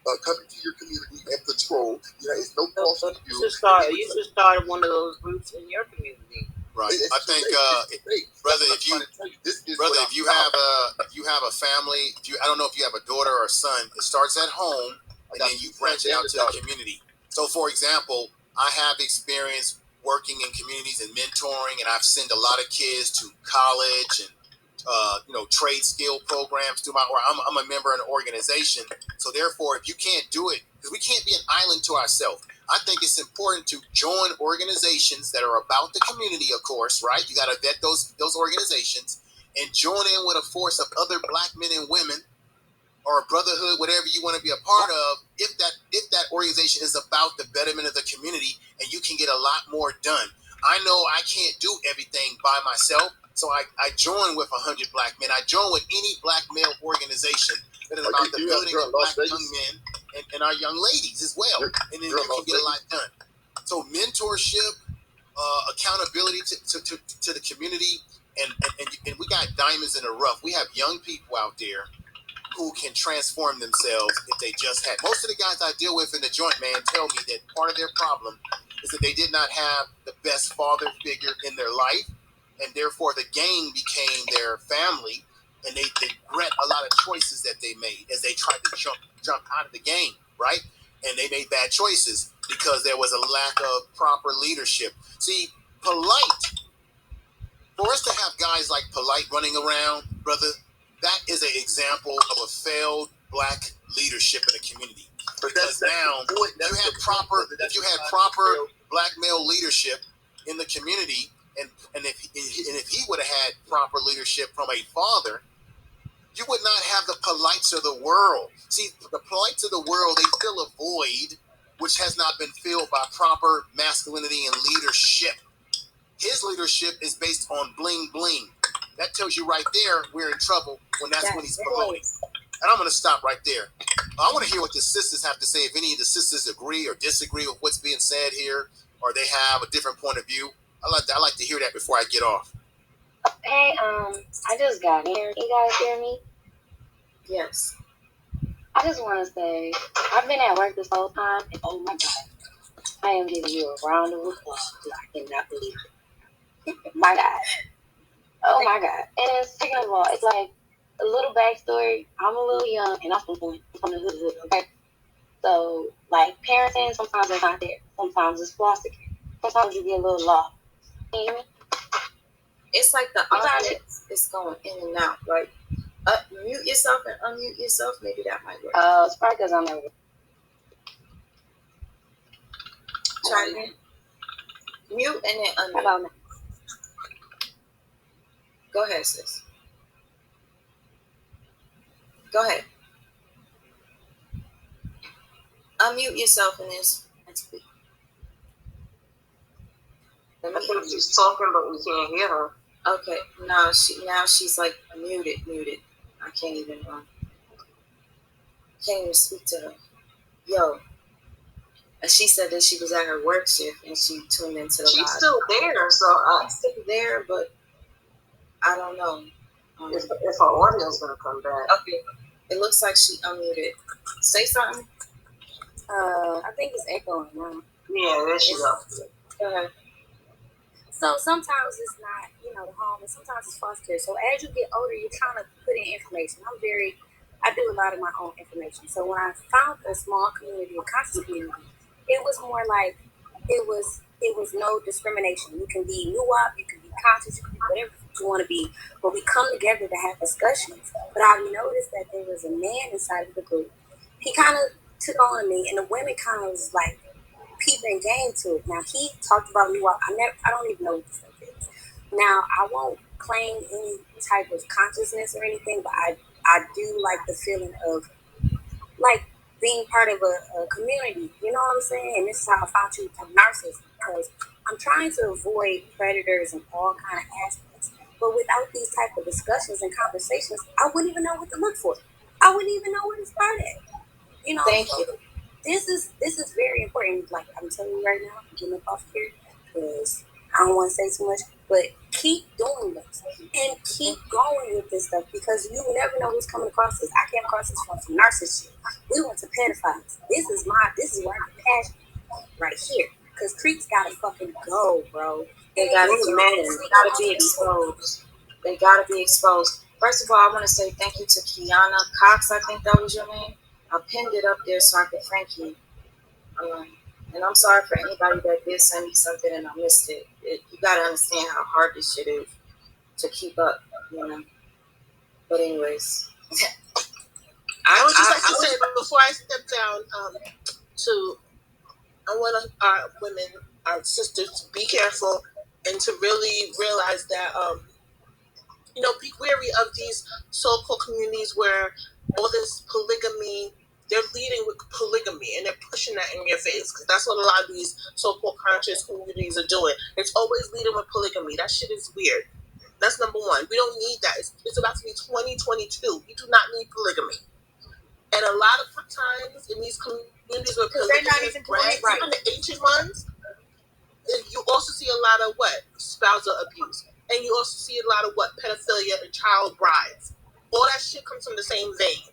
come into your community and patrol. You know, it's no cost to you. You should start one of those groups in your community. Right. I think, brother, if you have a family, I don't know if you have a daughter or a son, it starts at home and then you branch it out to the community. So, for example, I have experience working in communities and mentoring, and I've sent a lot of kids to college and trade skill programs through I'm a member in an organization. So therefore, if you can't do it, because we can't be an island to ourselves, I think it's important to join organizations that are about the community, of course, right? You got to vet those organizations and join in with a force of other black men and women or a brotherhood, whatever you want to be a part of, if that organization is about the betterment of the community, and you can get a lot more done. I know I can't do everything by myself, so I join with 100 black men. I join with any black male organization that is about the building of black young men and our young ladies as well. And then you can get a lot done. So mentorship, accountability to the community, and we got diamonds in the rough. We have young people out there who can transform themselves if they just had. Most of the guys I deal with in the joint, man, tell me that part of their problem is that they did not have the best father figure in their life, and therefore the gang became their family, and they regret a lot of choices that they made as they tried to jump out of the game, right? And they made bad choices because there was a lack of proper leadership. See, Polite, for us to have guys like Polite running around, brother, that is an example of a failed black leadership in a community. Because now, if you had proper black male leadership in the community, and if he would have had proper leadership from a father, you would not have the Polites of the world. See, the Polites of the world, they fill a void which has not been filled by proper masculinity and leadership. His leadership is based on bling bling. That tells you right there we're in trouble when he's promoting. And I'm going to stop right there. I want to hear what the sisters have to say. If any of the sisters agree or disagree with what's being said here, or they have a different point of view, I like to hear that before I get off. Hey, I just got here. You guys hear me? Yes. I just want to say, I've been at work this whole time, and oh my God, I am giving you a round of applause because I cannot believe it. My God. Oh my God. And second of all, it's like a little backstory. I'm a little young, and I'm from the hood, okay? So, like, parenting, sometimes they're not there. Sometimes it's foster care. Sometimes you get a little lost. Can you hear me? It's like the audio is going in and out, right? Mute yourself and unmute yourself. Maybe that might work. It's probably because I'm nervous. Try it again. Mute and then unmute. Go ahead, sis. Go ahead. Unmute yourself and then speak. I think she's talking, but we can't hear her. Okay, now she's like muted. I can't even speak to her. Yo. And she said that she was at her work shift and she tuned into the live. She's still there, so she's still there, but I don't know if her audio's gonna come back. Okay, it looks like she unmuted. Say something. I think it's echoing now. Yeah, there she goes. Go ahead. So sometimes it's not, the home, and sometimes it's foster care. So as you get older, you're trying to put in information. I do a lot of my own information. So when I found a small community, a conscious community, it was more like it was no discrimination. You can be nuop, you can be conscious, you can be whatever you want to be. But we come together to have discussions. But I've noticed that there was a man inside of the group. He kind of took on me, and the women kind of was like peeping game to it. Now he talked about nuop. I don't even know what this stuff is. Now I won't claim any type of consciousness or anything, but I do like the feeling of like being part of a community, you know what I'm saying? And this is how I found you from narcissism, because I'm trying to avoid predators and all kind of aspects. But without these type of discussions and conversations, I wouldn't even know what to look for. I wouldn't even know where to start at. Thank you. This is very important. Like I'm telling you right now, I'm getting up off here because I don't want to say too much, but keep doing this and keep going with this stuff, because you never know who's coming across this. I came across this from some narcissist shit. We went to pedophiles. This is where I'm passionate right here, because creeps gotta fucking go, bro. They gotta be exposed. They gotta be exposed. First of all, I want to say thank you to Kiana Cox. I think that was your name. I pinned it up there so I could thank you. And I'm sorry for anybody that did send me something and I missed it. You gotta understand how hard this shit is to keep up, But anyways, I would just like to say before I step down, I want our women, our sisters, to be careful and to really realize that, be wary of these so-called communities where all this polygamy. They're leading with polygamy and they're pushing that in your face, because that's what a lot of these so-called conscious communities are doing. It's always leading with polygamy. That shit is weird. That's number one. We don't need that. It's about to be 2022. We do not need polygamy. And a lot of times in these communities where polygamy is bred, even the ancient ones, you also see a lot of spousal abuse. And you also see a lot of pedophilia and child brides. All that shit comes from the same vein.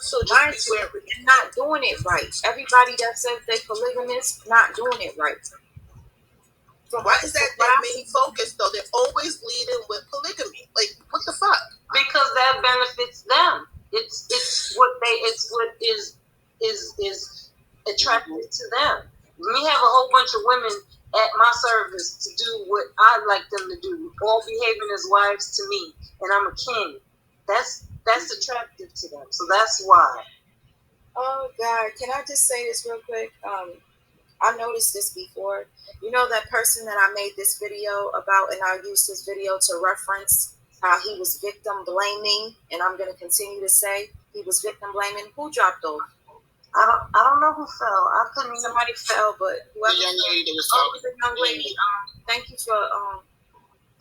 So just be wary. They're not doing it right. Everybody that says they're polygamous, not doing it right. Why is that their main focus though? They're always leading with polygamy. Like, what the fuck? Because that benefits them. It's what is attractive to them. We have a whole bunch of women at my service to do what I like them to do, all behaving as wives to me, and I'm a king. That's attractive to them. So that's why. Oh God, can I just say this real quick? I noticed this before. You know that person that I made this video about, and I used this video to reference how he was victim blaming, and I'm going to continue to say he was victim blaming. Who dropped off? I don't know who fell. I couldn't. Somebody fell, but whoever. The young lady that was talking. The young lady. Thank you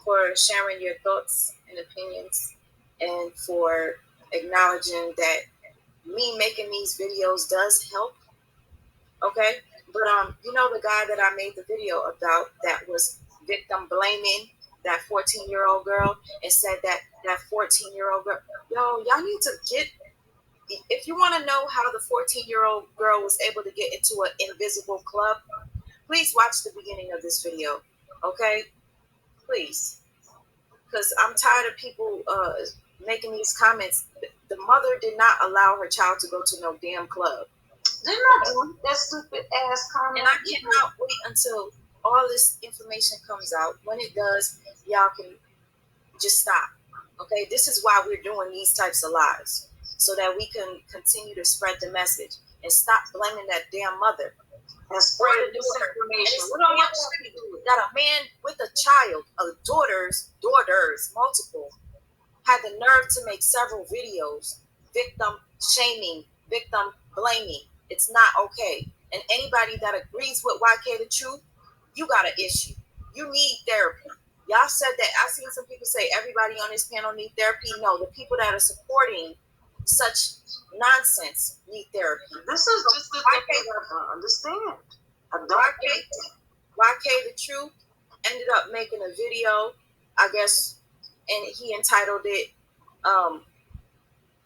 for sharing your thoughts and opinions, and for acknowledging that me making these videos does help. Okay, but the guy that I made the video about that was victim blaming that 14-year-old girl and said that 14-year-old girl, y'all need to get. If you want to know how the 14-year-old girl was able to get into an invisible club, please watch the beginning of this video. Okay, please, because I'm tired of people making these comments. The mother did not allow her child to go to no damn club. They're not doing that stupid ass comment. And I cannot wait until all this information comes out. When it does, y'all can just stop. Okay, this is why we're doing these types of lives, so that we can continue to spread the message and stop blaming that damn mother. And spread disinformation. Got a man with a child, daughters, multiple, had the nerve to make several videos, victim shaming, victim blaming. It's not okay. And anybody that agrees with YK the Truth, you got an issue. You need therapy. Y'all said that. I seen some people say everybody on this panel need therapy. No, the people that are supporting such nonsense need therapy. This is just the thing I don't understand. I don't YK the Truth ended up making a video, I guess, and he entitled it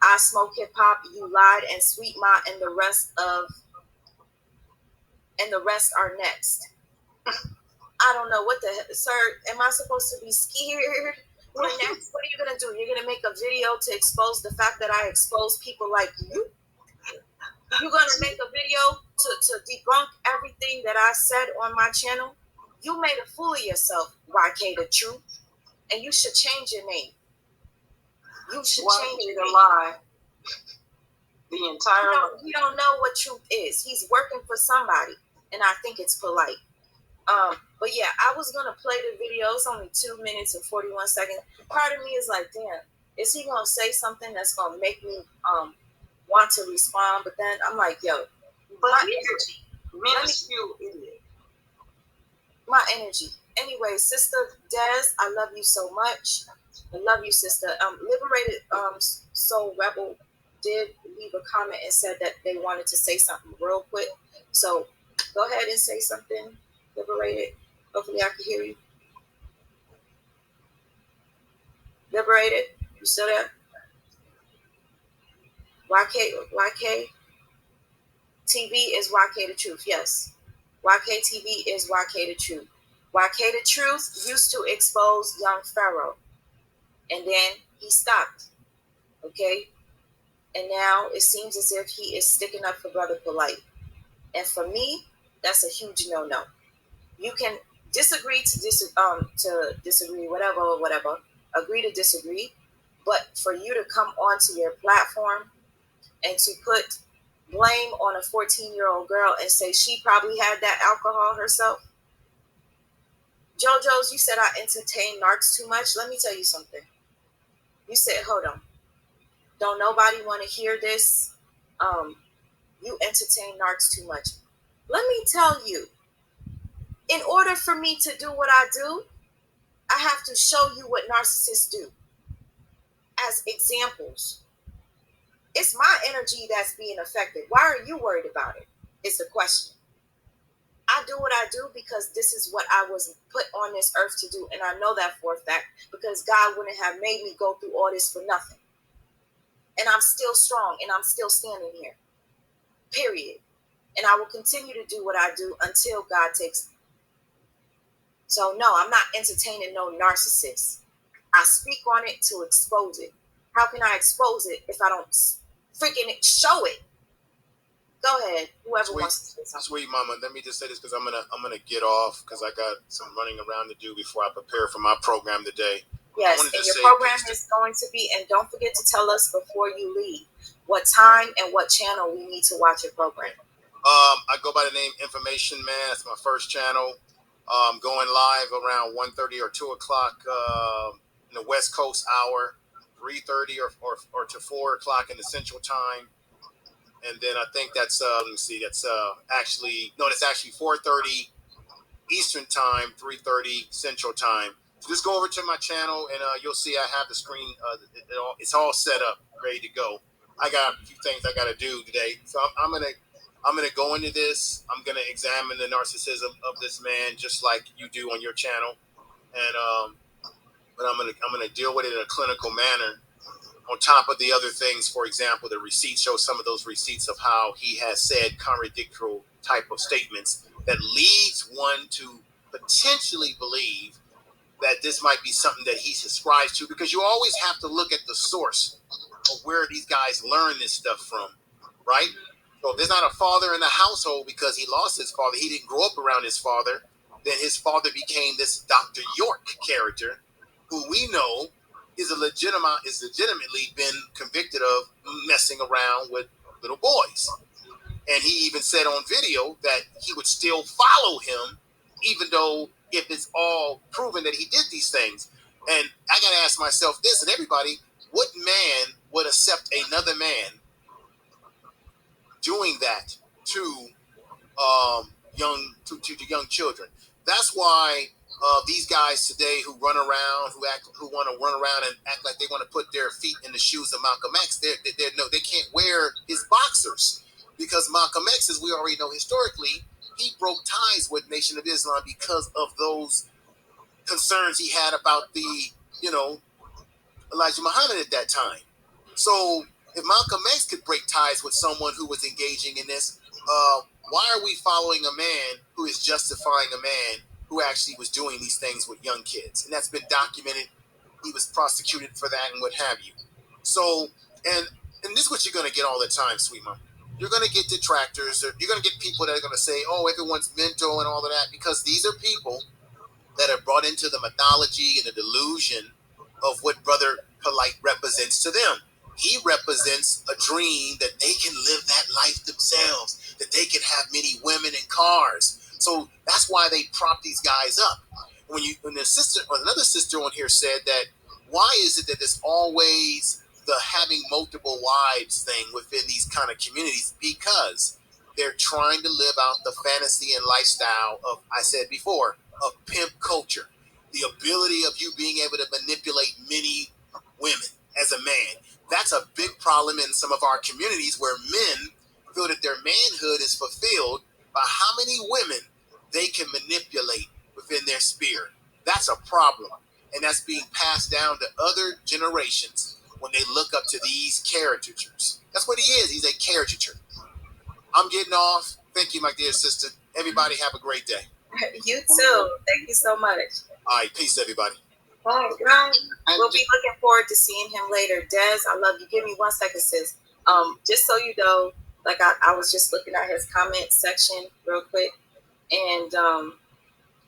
I Smoke Hip Hop, You Lied, and Sweet Ma and the rest are next. I don't know what the hell, sir. Am I supposed to be scared? What are you gonna do? You're gonna make a video to expose the fact that I expose people like you? You're gonna make a video to debunk everything that I said on my channel? You made a fool of yourself, YK the Truth, and you should change your name. You should change your lie. The entire he don't know what truth is. He's working for somebody, and I think it's polite. But yeah, I was gonna play the video. It's only 2 minutes and 41 seconds. Part of me is like, damn, is he gonna say something that's gonna make me want to respond? But then I'm like, yo, my energy. Anyway, Sister Des, I love you so much. I love you, sister. Liberated Soul Rebel did leave a comment and said that they wanted to say something real quick. So go ahead and say something, Liberated. Hopefully I can hear you. Liberated, you still there? YK TV is YK the Truth. Yes. YK TV is YK the Truth. YK the Truth used to expose young Pharaoh. And then he stopped. Okay? And now it seems as if he is sticking up for Brother Polite. And for me, that's a huge no-no. You can disagree to disagree, whatever. Agree to disagree. But for you to come onto your platform and to put blame on a 14-year-old girl and say she probably had that alcohol herself. JoJo's, you said I entertain narcs too much. Let me tell you something. You said, hold on. Don't nobody want to hear this. You entertain narcs too much. Let me tell you, in order for me to do what I do, I have to show you what narcissists do as examples. It's my energy that's being affected. Why are you worried about it? It's the question. I do what I do because this is what I was put on this earth to do. And I know that for a fact because God wouldn't have made me go through all this for nothing. And I'm still strong and I'm still standing here. Period. And I will continue to do what I do until God takes me. So no, I'm not entertaining no narcissist. I speak on it to expose it. How can I expose it if I don't freaking show it? Go ahead, whoever wants to say something. Sweet mama, let me just say this because I'm gonna get off because I got some running around to do before I prepare for my program today. Yes, and your program is going to be, and don't forget to tell us before you leave what time and what channel we need to watch your program. I go by the name Information Man. That's my first channel. Going live around 1:30 or 2 o'clock in the West Coast hour, 3:30 or to 4 o'clock in the Central Time. And then I think that's let me see, that's actually 4:30 Eastern Time, 3:30 Central Time. So just go over to my channel and you'll see I have the screen. It's all set up, ready to go. I got a few things I got to do today, so I'm gonna go into this. I'm gonna examine the narcissism of this man, just like you do on your channel, and but I'm gonna deal with it in a clinical manner. On top of the other things, for example, the receipts show some of those receipts of how he has said contradictory type of statements that leads one to potentially believe that this might be something that he subscribes to, because you always have to look at the source of where these guys learn this stuff from, right? So if there's not a father in the household because he lost his father, he didn't grow up around his father, then his father became this Dr. York character, who we know is legitimately been convicted of messing around with little boys. And he even said on video that he would still follow him, even though if it's all proven that he did these things. And I got to ask myself this, and everybody, what man would accept another man doing that to young children? That's why these guys today who run around, who want to run around and act like they want to put their feet in the shoes of Malcolm X. They can't wear his boxers because Malcolm X, as we already know historically, he broke ties with Nation of Islam because of those concerns he had about the, Elijah Muhammad at that time. So if Malcolm X could break ties with someone who was engaging in this, why are we following a man who is justifying a man who actually was doing these things with young kids? And that's been documented. He was prosecuted for that and what have you. So, and this is what you're going to get all the time, sweet mom. You're going to get detractors, or you're going to get people that are going to say, oh, everyone's mental and all of that, because these are people that are brought into the mythology and the delusion of what Brother Polite represents to them. He represents a dream that they can live that life themselves, that they can have many women and cars. So that's why they prop these guys up. When the sister or another sister on here said that, why is it that there's always the having multiple wives thing within these kind of communities? Because they're trying to live out the fantasy and lifestyle of, I said before, of pimp culture. The ability of you being able to manipulate many women as a man. That's a big problem in some of our communities where men feel that their manhood is fulfilled by how many women they can manipulate within their sphere. That's a problem. And that's being passed down to other generations when they look up to these caricatures. That's what he is. He's a caricature. I'm getting off. Thank you, my dear sister. Everybody have a great day. You too. Thank you so much. All right. Peace, everybody. Bye. We'll be looking forward to seeing him later. Des, I love you. Give me 1 second, sis. Just so you know, like I was just looking at his comment section real quick, and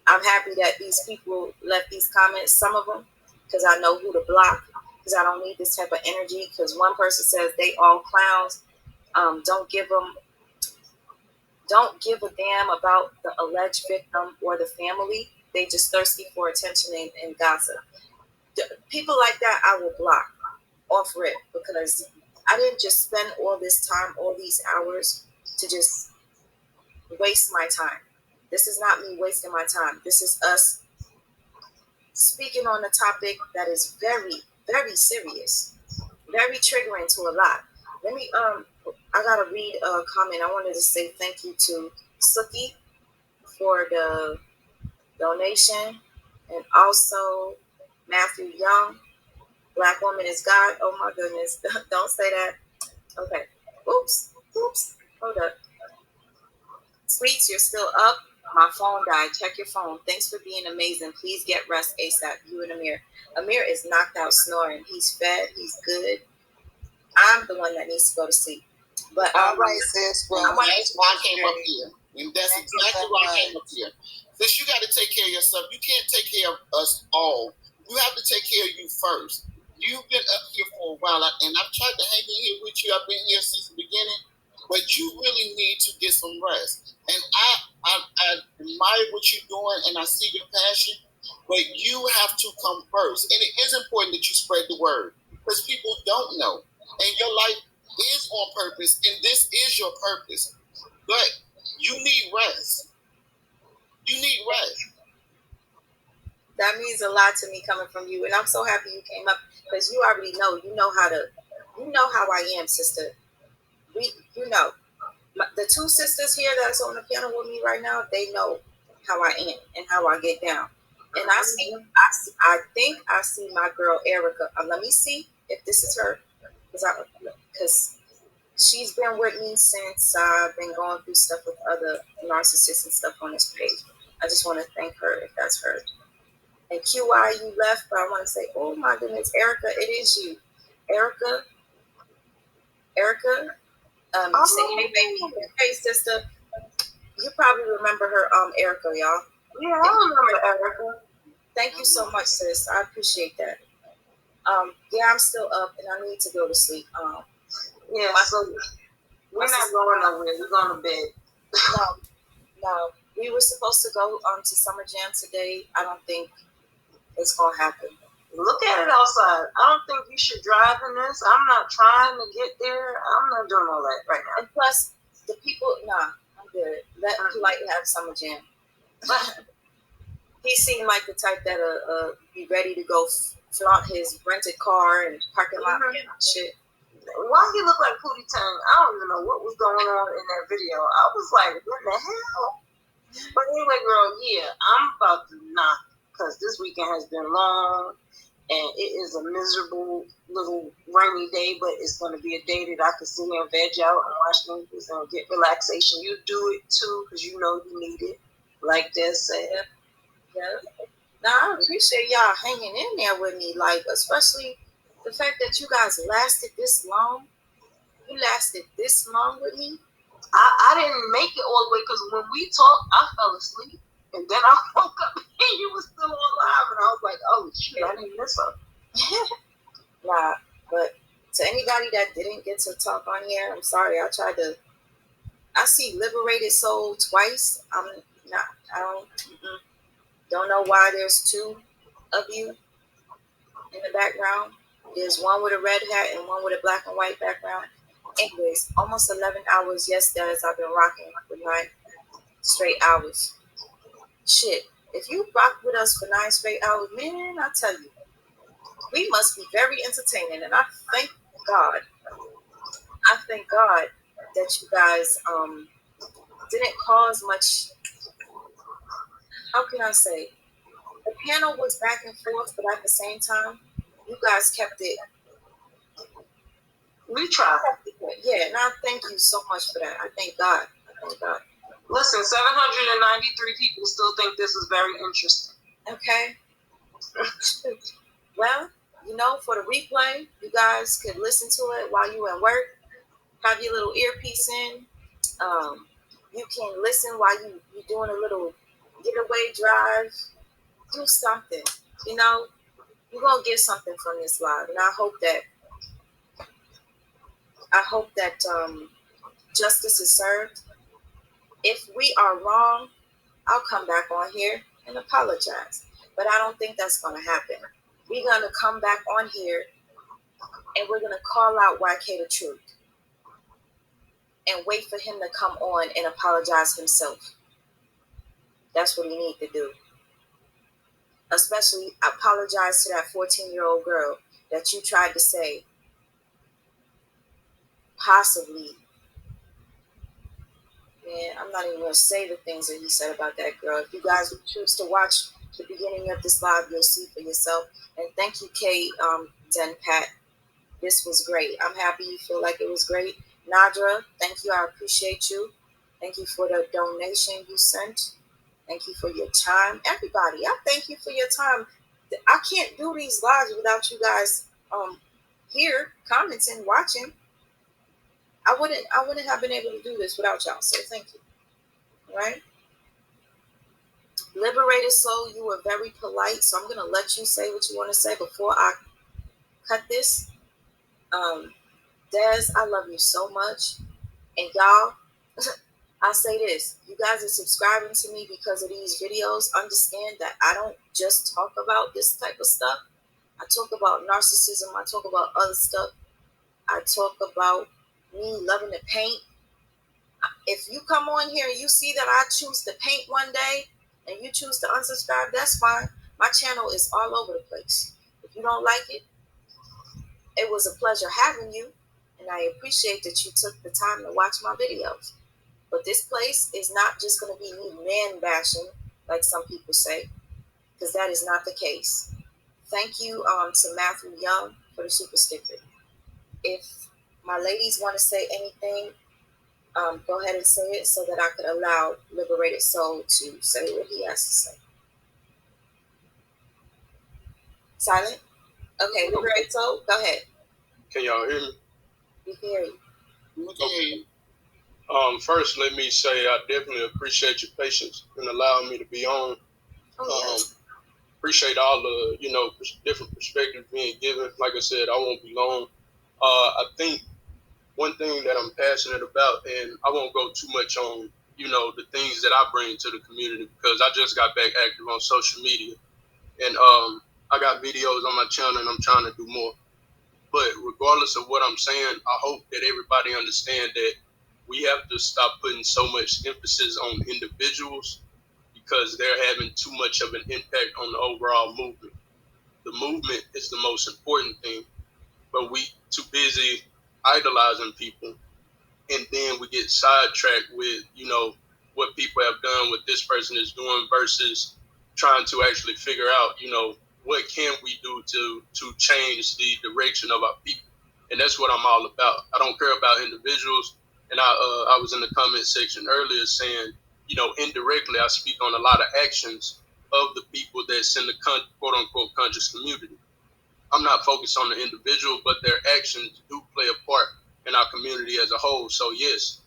I'm happy that these people left these comments, some of them, because I know who to block, because I don't need this type of energy, because one person says they all clowns. Don't give a damn about the alleged victim or the family. They just thirsty for attention and gossip. People like that I will block off rip, because I didn't just spend all this time, all these hours to just waste my time. This is not me wasting my time. This is us speaking on a topic that is very, very serious, very triggering to a lot. Let me, I gotta read a comment. I wanted to say thank you to Suki for the donation, and also Matthew Young, Black Woman is God. Oh my goodness, don't say that. Okay, oops, hold up. Sweets, you're still up. My phone died. Check your phone. Thanks for being amazing. Please get rest ASAP. You and Amir. Amir is knocked out snoring. He's fed. He's good. I'm the one that needs to go to sleep. But all right, sis. Well, that's why I came up here. And that's exactly why I came up here. Sis, you got to take care of yourself. You can't take care of us all. You have to take care of you first. You've been up here for a while, and I've tried to hang in here with you. I've been here since the beginning. But you really need to get some rest. And I admire what you're doing, and I see your passion. But you have to come first. And it is important that you spread the word, because people don't know. And your life is on purpose, and this is your purpose. But you need rest. You need rest. That means a lot to me coming from you, and I'm so happy you came up, because you already know. You know how I am, sister. You know, the two sisters here that's on the piano with me right now, they know how I am and how I get down. And I think I see my girl Erica. Let me see if this is her, because she's been with me since I've been going through stuff with other narcissists and stuff on this page. I just want to thank her if that's her. And QI, you left, but I want to say, oh my goodness, Erica, it is you. Erica, say, hey baby, hey sister. You probably remember her, Erica, y'all. Yeah, I remember Erica. Thank you so much, sis. I appreciate that. Yeah, I'm still up and I need to go to sleep. Yeah, so we're not going nowhere. We're going to bed. No. We were supposed to go to Summer Jam today. I don't think it's gonna happen. Look at it outside. I don't think you should drive in this. I'm not trying to get there. I'm not doing all that right now. And plus, the people, I'm good. Let Polite have Summer Jam. he seemed like the type that be ready to go flaunt his rented car and parking lot and shit. Why he look like Pootie Tang? I don't even know what was going on in that video. I was like, what the hell? But anyway, girl, yeah, I'm about to knock because this weekend has been long and it is a miserable little rainy day, but it's going to be a day that I can sit here and veg out and watch movies and get relaxation. You do it too because you know you need it. Like that said. Yeah. Now, I appreciate y'all hanging in there with me, like, especially the fact that you guys lasted this long. You lasted this long with me. I didn't make it all the way because when we talked, I fell asleep. And then I woke up and you were still alive. And I was like, oh, shoot, I didn't miss her. Nah, but to anybody that didn't get to talk on here, I'm sorry. I see Liberated Soul twice. Don't know why there's two of you in the background. There's one with a red hat and one with a black and white background. Anyways, almost 11 hours. Yes, guys, I've been rocking for 9 straight hours. Shit, if you rock with us for 9 straight hours, man, I tell you, we must be very entertaining. And I thank God that you guys didn't cause much. How can I say? The panel was back and forth, but at the same time, you guys kept it. We tried. Yeah, and I thank you so much for that. I thank God. Listen, 793 people still think this is very interesting. Okay. Well, for the replay, you guys could listen to it while you at work. Have your little earpiece in. You can listen while you're doing a little getaway drive. Do something. You're gonna get something from this live, and I hope that justice is served. If we are wrong, I'll come back on here and apologize. But I don't think that's going to happen. We're going to come back on here and we're going to call out YK the Truth and wait for him to come on and apologize himself. That's what he needs to do. Especially apologize to that 14-year-old girl that you tried to say possibly. Man, I'm not even going to say the things that he said about that girl. If you guys would choose to watch the beginning of this live, you'll see for yourself. And thank you, Kay, Pat. This was great. I'm happy you feel like it was great. Nadra, thank you. I appreciate you. Thank you for the donation you sent. Thank you for your time. Everybody, I thank you for your time. I can't do these lives without you guys here commenting, watching. I wouldn't have been able to do this without y'all. So thank you. Right? Liberated Soul, you were very polite, so I'm gonna let you say what you want to say before I cut this. Des, I love you so much. And y'all, I say this, you guys are subscribing to me because of these videos. Understand that I don't just talk about this type of stuff. I talk about narcissism. I talk about other stuff. I talk about me loving to paint. If you come on here and you see that I choose to paint one day and you choose to unsubscribe, that's fine. My channel is all over the place. If you don't like it, it was a pleasure having you. And I appreciate that you took the time to watch my videos. But this place is not just going to be me man bashing like some people say, because that is not the case. Thank you to Matthew Young for the super sticker. If my ladies want to say anything, go ahead and say it so that I could allow Liberated Soul to say what he has to say. Silent? Okay, Liberated Soul, go ahead. Can y'all hear me? We hear you. Okay. First, let me say I definitely appreciate your patience in allowing me to be on. Yes. Appreciate all the, different perspectives being given. Like I said, I won't be long. I think one thing that I'm passionate about, and I won't go too much on, the things that I bring to the community, because I just got back active on social media. And I got videos on my channel and I'm trying to do more. But regardless of what I'm saying, I hope that everybody understand that we have to stop putting so much emphasis on individuals, because they're having too much of an impact on the overall movement. The movement is the most important thing, but we too busy idolizing people, and then we get sidetracked with, what people have done, what this person is doing, versus trying to actually figure out, what can we do to change the direction of our people. And that's what I'm all about. I don't care about individuals. And I was in the comment section earlier saying, indirectly, I speak on a lot of actions of the people that's in the quote unquote conscious community. I'm not focused on the individual, but their actions do play a part in our community as a whole. So yes,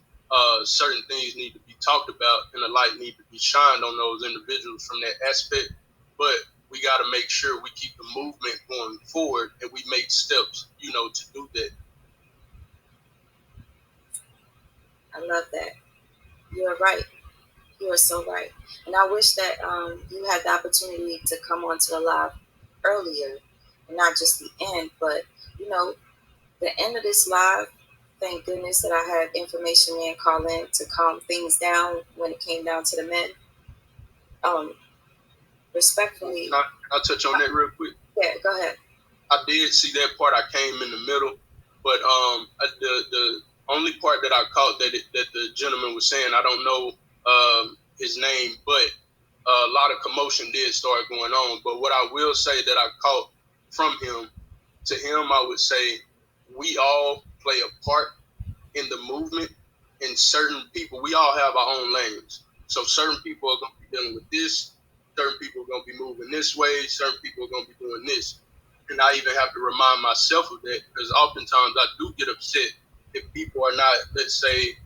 certain things need to be talked about, and the light need to be shined on those individuals from that aspect. But we got to make sure we keep the movement going forward, and we make steps, to do that. I love that. You're right. You are so right. And I wish that you had the opportunity to come onto the live earlier, and not just the end, but the end of this live. Thank goodness that I had information man call in to calm things down when it came down to the men. Respectfully, I'll touch on that real quick. Yeah, go ahead. I did see that part. I came in the middle, but the only part that I caught that the gentleman was saying, I don't know his name, but a lot of commotion did start going on. But what I will say that I caught from him, to him, I would say we all play a part in the movement. And certain people, we all have our own lanes. So certain people are going to be dealing with this. Certain people are going to be moving this way. Certain people are going to be doing this. And I even have to remind myself of that, because oftentimes I do get upset if people are not, let's say,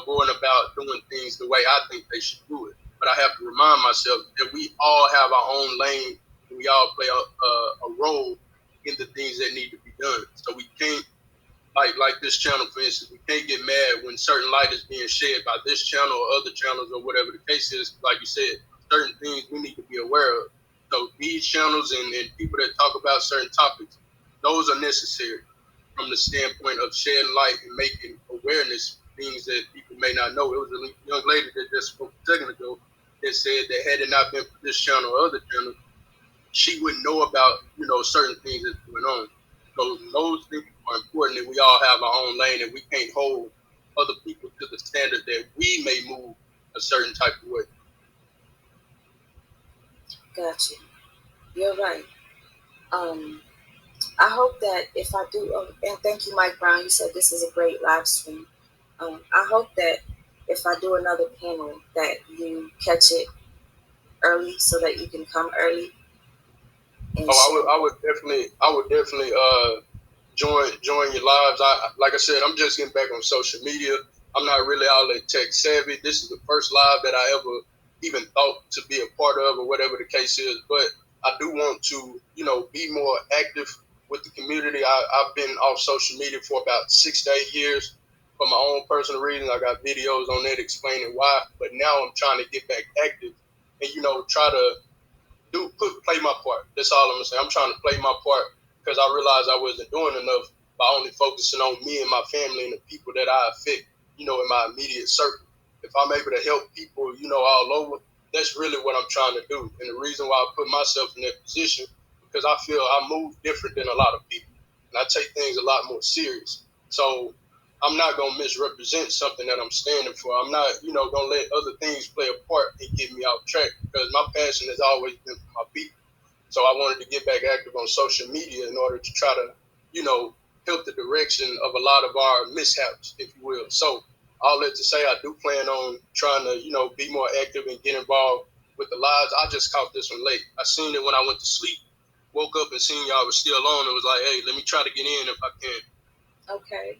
going about doing things the way I think they should do it. But I have to remind myself that we all have our own lane, and we all play a role in the things that need to be done. So we can't, like this channel, for instance, we can't get mad when certain light is being shed by this channel or other channels or whatever the case is. Like you said, certain things we need to be aware of. So these channels and people that talk about certain topics, those are necessary from the standpoint of shedding light and making awareness things that people may not know. It was a young lady that just spoke a second ago that said that had it not been for this channel or other channels, she wouldn't know about, certain things that's going on. So those things are important, and we all have our own lane, and we can't hold other people to the standard that we may move a certain type of way. Gotcha. You're right. I hope that if I do, and thank you, Mike Brown, you said this is a great live stream. I hope that if I do another panel that you catch it early so that you can come early. I would definitely join your lives. Like I said, I'm just getting back on social media. I'm not really all that tech savvy. This is the first live that I ever even thought to be a part of, or whatever the case is. But I do want to, be more active with the community. I've been off social media for about 6 to 8 years for my own personal reasons. I got videos on that explaining why. But now I'm trying to get back active and, try to play my part. That's all I'm gonna say. I'm trying to play my part, because I realized I wasn't doing enough by only focusing on me and my family and the people that I affect, in my immediate circle. If I'm able to help people, all over, that's really what I'm trying to do. And the reason why I put myself in that position, because I feel I move different than a lot of people, and I take things a lot more serious. So I'm not gonna misrepresent something that I'm standing for. I'm not, gonna let other things play a part and get me off track, because my passion has always been for my people. So I wanted to get back active on social media in order to try to, help the direction of a lot of our mishaps, if you will. So all that to say, I do plan on trying to, be more active and get involved with the lives. I just caught this one late. I seen it when I went to sleep, woke up and seen y'all was still on, and was like, hey, let me try to get in if I can. Okay.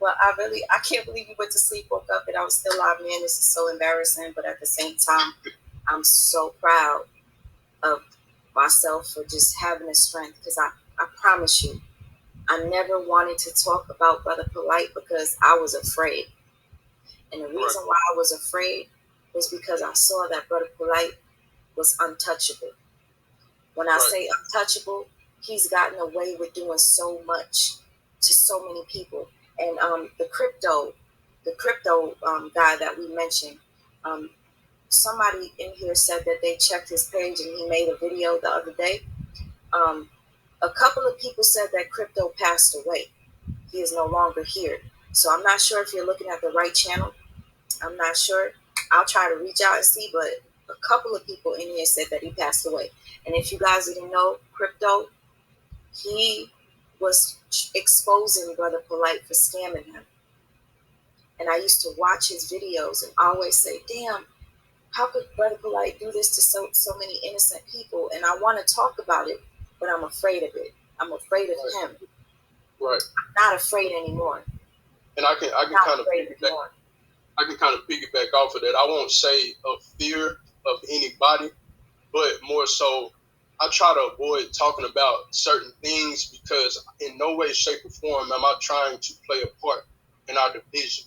Well, I can't believe you went to sleep, woke up, and I was still live, man. This is so embarrassing, but at the same time, I'm so proud of myself for just having the strength, because I promise you, I never wanted to talk about Brother Polite because I was afraid. And the reason why I was afraid was because I saw that Brother Polite was untouchable. When I say untouchable, he's gotten away with doing so much to so many people. And the crypto guy that we mentioned, somebody in here said that they checked his page and he made a video the other day. A couple of people said that Crypto passed away. He is no longer here. So I'm not sure if you're looking at the right channel. I'm not sure. I'll try to reach out and see, but a couple of people in here said that he passed away. And if you guys didn't know, Crypto, he was exposing Brother Polite for scamming him. And I used to watch his videos and always say, damn, how could Brother Polite do this to so many innocent people? And I want to talk about it, but I'm afraid of it. I'm afraid of him. Right. I'm not afraid anymore. And I can kind of piggyback off of that. I won't say a fear of anybody, but more so I try to avoid talking about certain things because in no way, shape, or form am I trying to play a part in our division.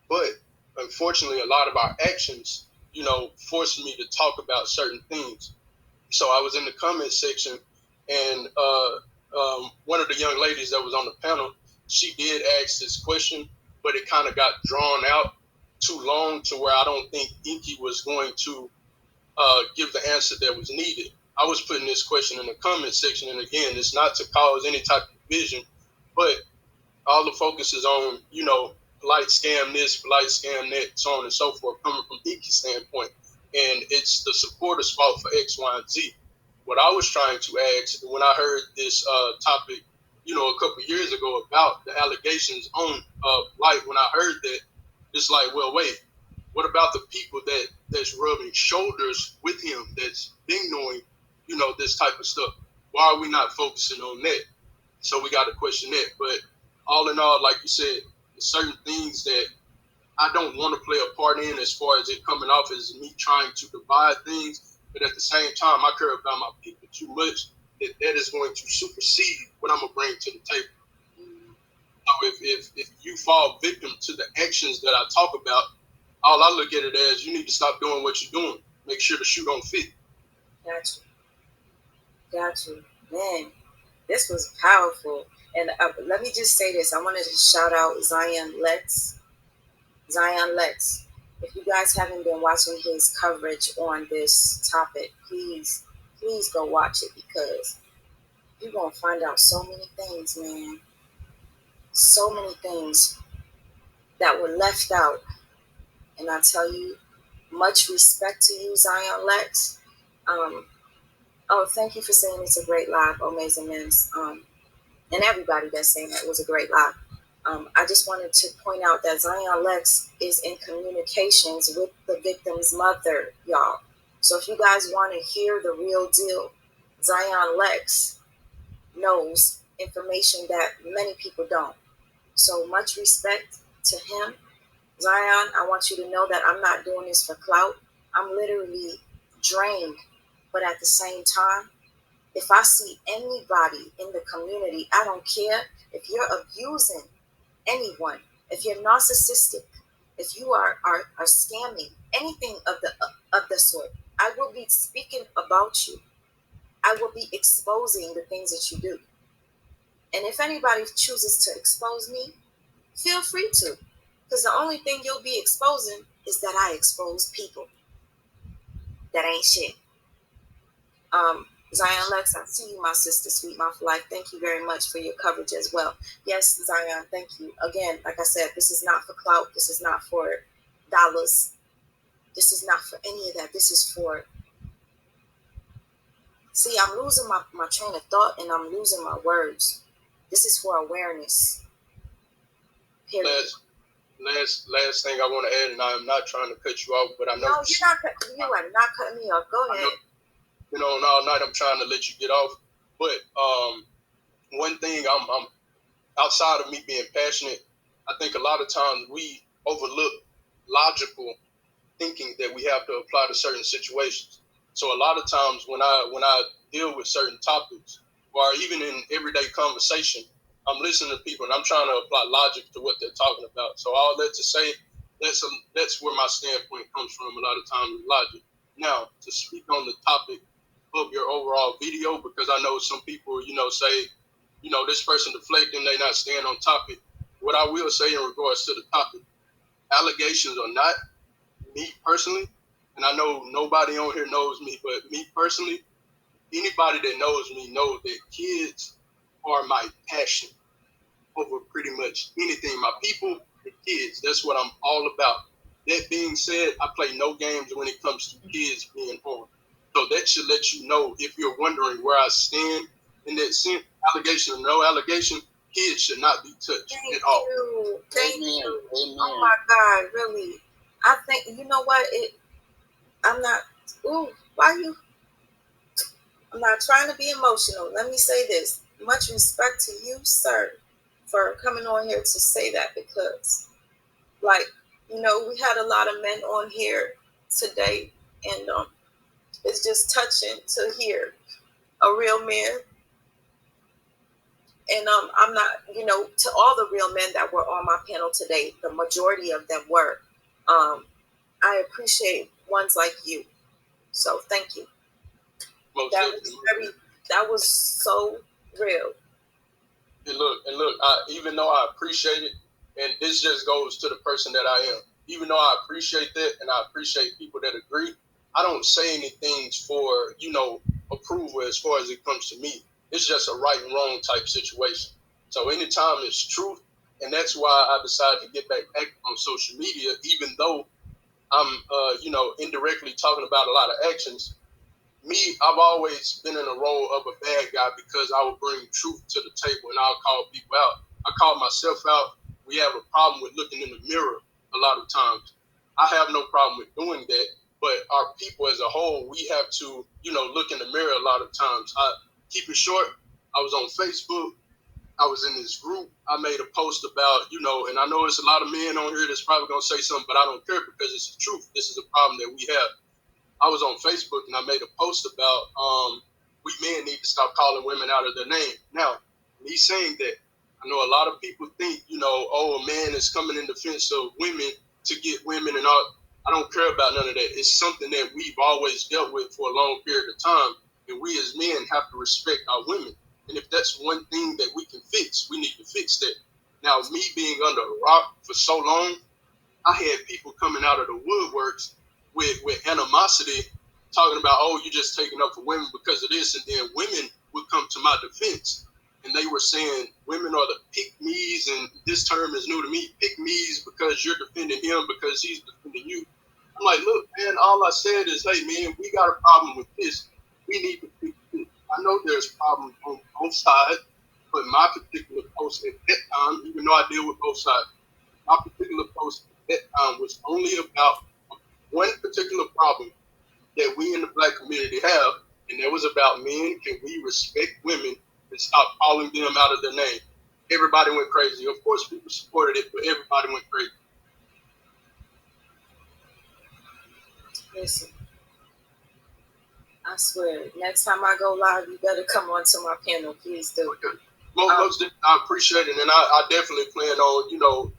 But unfortunately, a lot of our actions, forced me to talk about certain things. So I was in the comment section, and one of the young ladies that was on the panel, she did ask this question, but it kind of got drawn out too long to where I don't think Inky was going to give the answer that was needed. I was putting this question in the comment section, and again, it's not to cause any type of division, but all the focus is on, light scam this, light scam that, so on and so forth, coming from Inky's standpoint. And it's the supporters' fault for X, Y, and Z. What I was trying to ask when I heard this topic, a couple of years ago about the allegations on Light, when I heard that, it's like, well, wait, what about the people that's rubbing shoulders with him, that's been knowing, this type of stuff? Why are we not focusing on that? So we got to question that. But all in all, like you said, there's certain things that I don't want to play a part in as far as it coming off as me trying to divide things. But at the same time, I care about my people too much that is going to supersede what I'm going to bring to the table. So if you fall victim to the actions that I talk about, all I look at it as, you need to stop doing what you're doing. Make sure the shoe don't fit. Got you. Man, this was powerful. And let me just say this. I wanted to shout out Zion Lex. If you guys haven't been watching his coverage on this topic, please go watch it, because you're going to find out so many things, man. So many things that were left out. And I tell you, much respect to you, Zion Lex. Thank you for saying it's a great live, Amazing Men's. And everybody that's saying that it was a great live. I just wanted to point out that Zion Lex is in communications with the victim's mother, y'all. So if you guys want to hear the real deal, Zion Lex knows information that many people don't. So much respect to him. Zion, I want you to know that I'm not doing this for clout. I'm literally drained. But at the same time, if I see anybody in the community, I don't care if you're abusing anyone, if you're narcissistic, if you are scamming, anything of the sort, I will be speaking about you. I will be exposing the things that you do. And if anybody chooses to expose me, feel free to. Because the only thing you'll be exposing is that I expose people that ain't shit. Zion Lex, I see you, my sister, Sweet Mouth Life. Thank you very much for your coverage as well. Yes, Zion, thank you. Again, like I said, this is not for clout. This is not for dollars. This is not for any of that. This is for... See, I'm losing my train of thought, and I'm losing my words. This is for awareness. Period. Last thing I want to add, and I am not trying to cut you off, but I know... No, you are not cutting me off. Go ahead. All night I'm trying to let you get off. But one thing, I'm outside of me being passionate, I think a lot of times we overlook logical thinking that we have to apply to certain situations. So a lot of times when I deal with certain topics, or even in everyday conversation, I'm listening to people and I'm trying to apply logic to what they're talking about. So all that to say, that's where my standpoint comes from. A lot of times, logic. Now, to speak on the topic of your overall video, because I know some people, say, this person deflecting, they not staying on topic. What I will say in regards to the topic, allegations or not, me personally, and I know nobody on here knows me, but me personally, anybody that knows me knows that kids are my passion over pretty much anything. My people, the kids, that's what I'm all about. That being said, I play no games when it comes to kids being harmed. So that should let you know, if you're wondering where I stand in that sense, allegation or no allegation, kids should not be touched at all. Thank you. Oh my God, really. I think, you know what? I'm not, I'm not trying to be emotional. Let me say this. Much respect to you, sir, for coming on here to say that, because, like, we had a lot of men on here today, and it's just touching to hear a real man. And I'm not, to all the real men that were on my panel today, the majority of them were. I appreciate ones like you. So thank you. That was so real. And look, even though I appreciate it, and this just goes to the person that I am, even though I appreciate that and I appreciate people that agree, I don't say anything for, approval as far as it comes to me. It's just a right and wrong type situation. So anytime it's truth, and that's why I decided to get back active on social media, even though I'm, indirectly talking about a lot of actions. Me, I've always been in a role of a bad guy because I will bring truth to the table and I'll call people out. I call myself out. We have a problem with looking in the mirror a lot of times. I have no problem with doing that, but our people as a whole, we have to, look in the mirror a lot of times. I keep it short. I was on Facebook. I was in this group. I made a post about, and I know it's a lot of men on here that's probably going to say something, but I don't care because it's the truth. This is a problem that we have. I was on Facebook and I made a post about we men need to stop calling women out of their name. Now, me saying that, I know a lot of people think, a man is coming in defense of women to get women and all. I don't care about none of that. It's something that we've always dealt with for a long period of time, and we as men have to respect our women. And if that's one thing that we can fix, we need to fix that. Now, me being under a rock for so long, I had people coming out of the woodworks with animosity, talking about, you're just taking up for women because of this. And then women would come to my defense. And they were saying women are the pick-me's, and this term is new to me, pick-me's, because you're defending him because he's defending you. I'm like, look, man, all I said is, hey, man, we got a problem with this. We need to fix this. I know there's problems on both sides, but my particular post at that time, even though I deal with both sides, my particular post at that time was only about one particular problem that we in the Black community have, and that was about men. Can we respect women and stop calling them out of their name? Everybody went crazy. Of course, people supported it, but everybody went crazy. Listen, I swear, next time I go live, you better come onto my panel. Please do. Okay. Most I appreciate it, and I definitely plan on,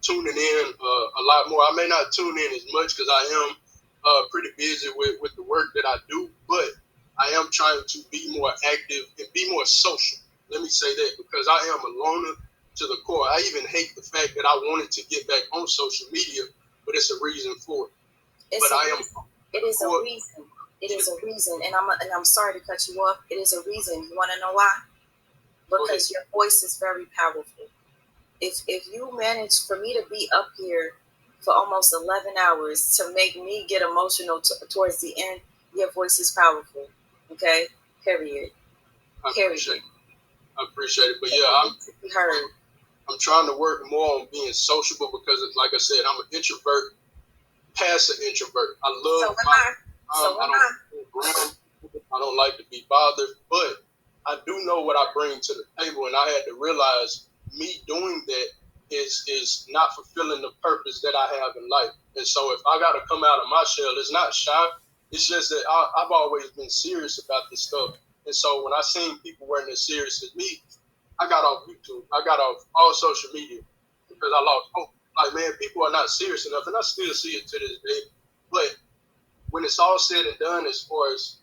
tuning in a lot more. I may not tune in as much because I am pretty busy with the work that I do, but I am trying to be more active and be more social. Let me say that, because I am a loner to the core. I even hate the fact that I wanted to get back on social media, but it's a reason for it. It is a reason. It is a reason, and I'm sorry to cut you off. It is a reason. You want to know why? Because your voice is very powerful. If you manage for me to be up here for almost 11 hours to make me get emotional towards the end, your voice is powerful. Okay? Period. I appreciate it. But yeah, I'm trying to work more on being sociable because, like I said, I'm an introvert, passive introvert. I love I don't like to be bothered, but I do know what I bring to the table, and I had to realize me doing that is not fulfilling the purpose that I have in life. And so if I got to come out of my shell, it's not shy. It's just that I've always been serious about this stuff. And so when I seen people weren't as serious as me, I got off YouTube. I got off all social media because I lost hope. Like, man, people are not serious enough, and I still see it to this day. But when it's all said and done, as far as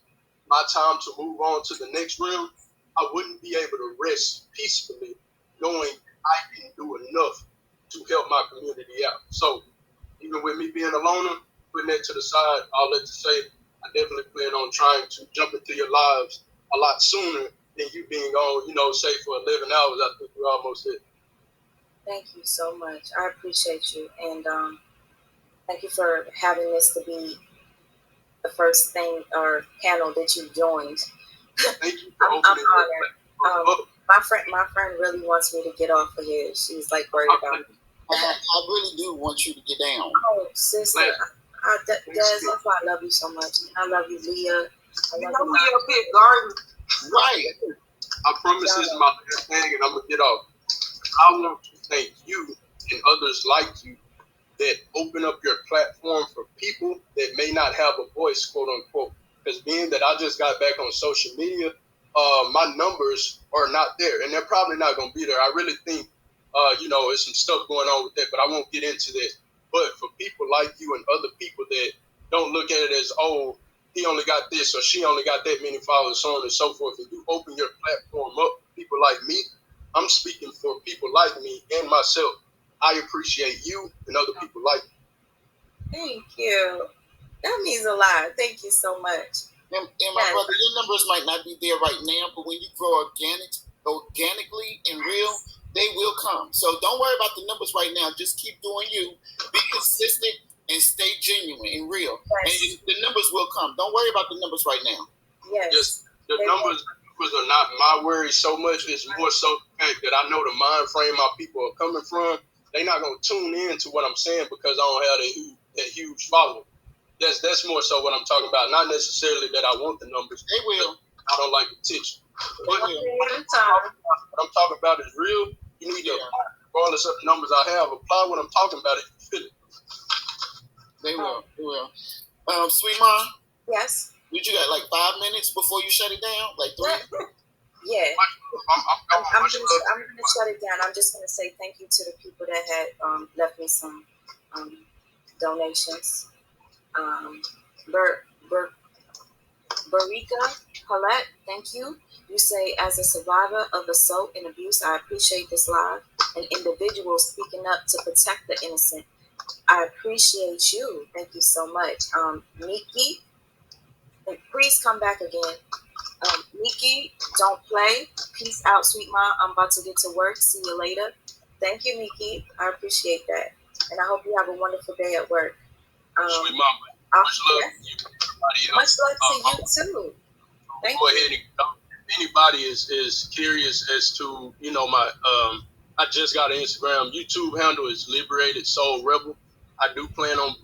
my time to move on to the next realm, I wouldn't be able to rest peacefully knowing I didn't do enough to help my community out. So even with me being a loner, putting that to the side, all that to say, I definitely plan on trying to jump into your lives a lot sooner than you being on, say for 11 hours. I think we're almost there. Thank you so much. I appreciate you. And thank you for having this to be the first thing or panel that you joined. Thank you. I'm honored. My friend really wants me to get off of here. She's like worried about me. I really do want you to get down. Oh, sister, Des, that's why I love you so much. I love you, Leah. I love you. We up here garden. Right. I promise this is my last thing, and I'm gonna get off. I want to thank you and others like you that open up your platform for people that may not have a voice, quote unquote. Because being that I just got back on social media, my numbers are not there, and they're probably not going to be there. I really think, there's some stuff going on with that, but I won't get into that. But for people like you and other people that don't look at it as, oh, he only got this or she only got that many followers, so on and so forth, and you open your platform up for people like me, I'm speaking for people like me and myself. I appreciate you and other people like you. Thank you. That means a lot. Thank you so much. And my brother, your numbers might not be there right now, but when you grow organically and real, they will come. So don't worry about the numbers right now. Just keep doing you. Be consistent and stay genuine and real. Yes. And the numbers will come. Don't worry about the numbers right now. Yes. The numbers are not my worry so much. It's more so the fact that I know the mind frame my people are coming from. They're not going to tune in to what I'm saying because I don't have that huge following. That's more so what I'm talking about. Not necessarily that I want the numbers. They will. I don't like attention. But what I'm talking about is real. You need to, regardless of the numbers I have, apply what I'm talking about if you feel it. They will. They will. Sweet Mom? Yes? You got like 5 minutes before you shut it down? Like 3? Yeah. I'm going to shut it down. I'm just going to say thank you to the people that had left me some donations. Barika Paulette, thank you. You say, as a survivor of assault and abuse, I appreciate this live. An individual speaking up to protect the innocent. I appreciate you. Thank you so much. Nikki, please come back again. Nikki, don't play. Peace out, sweet mom. I'm about to get to work. See you later. Thank you, Nikki. I appreciate that. And I hope you have a wonderful day at work. Sweet mama, much love to you. Much love to you too. Thank you. Ahead and if anybody is curious as to, I just got an Instagram. YouTube handle is Liberated Soul Rebel. I do plan on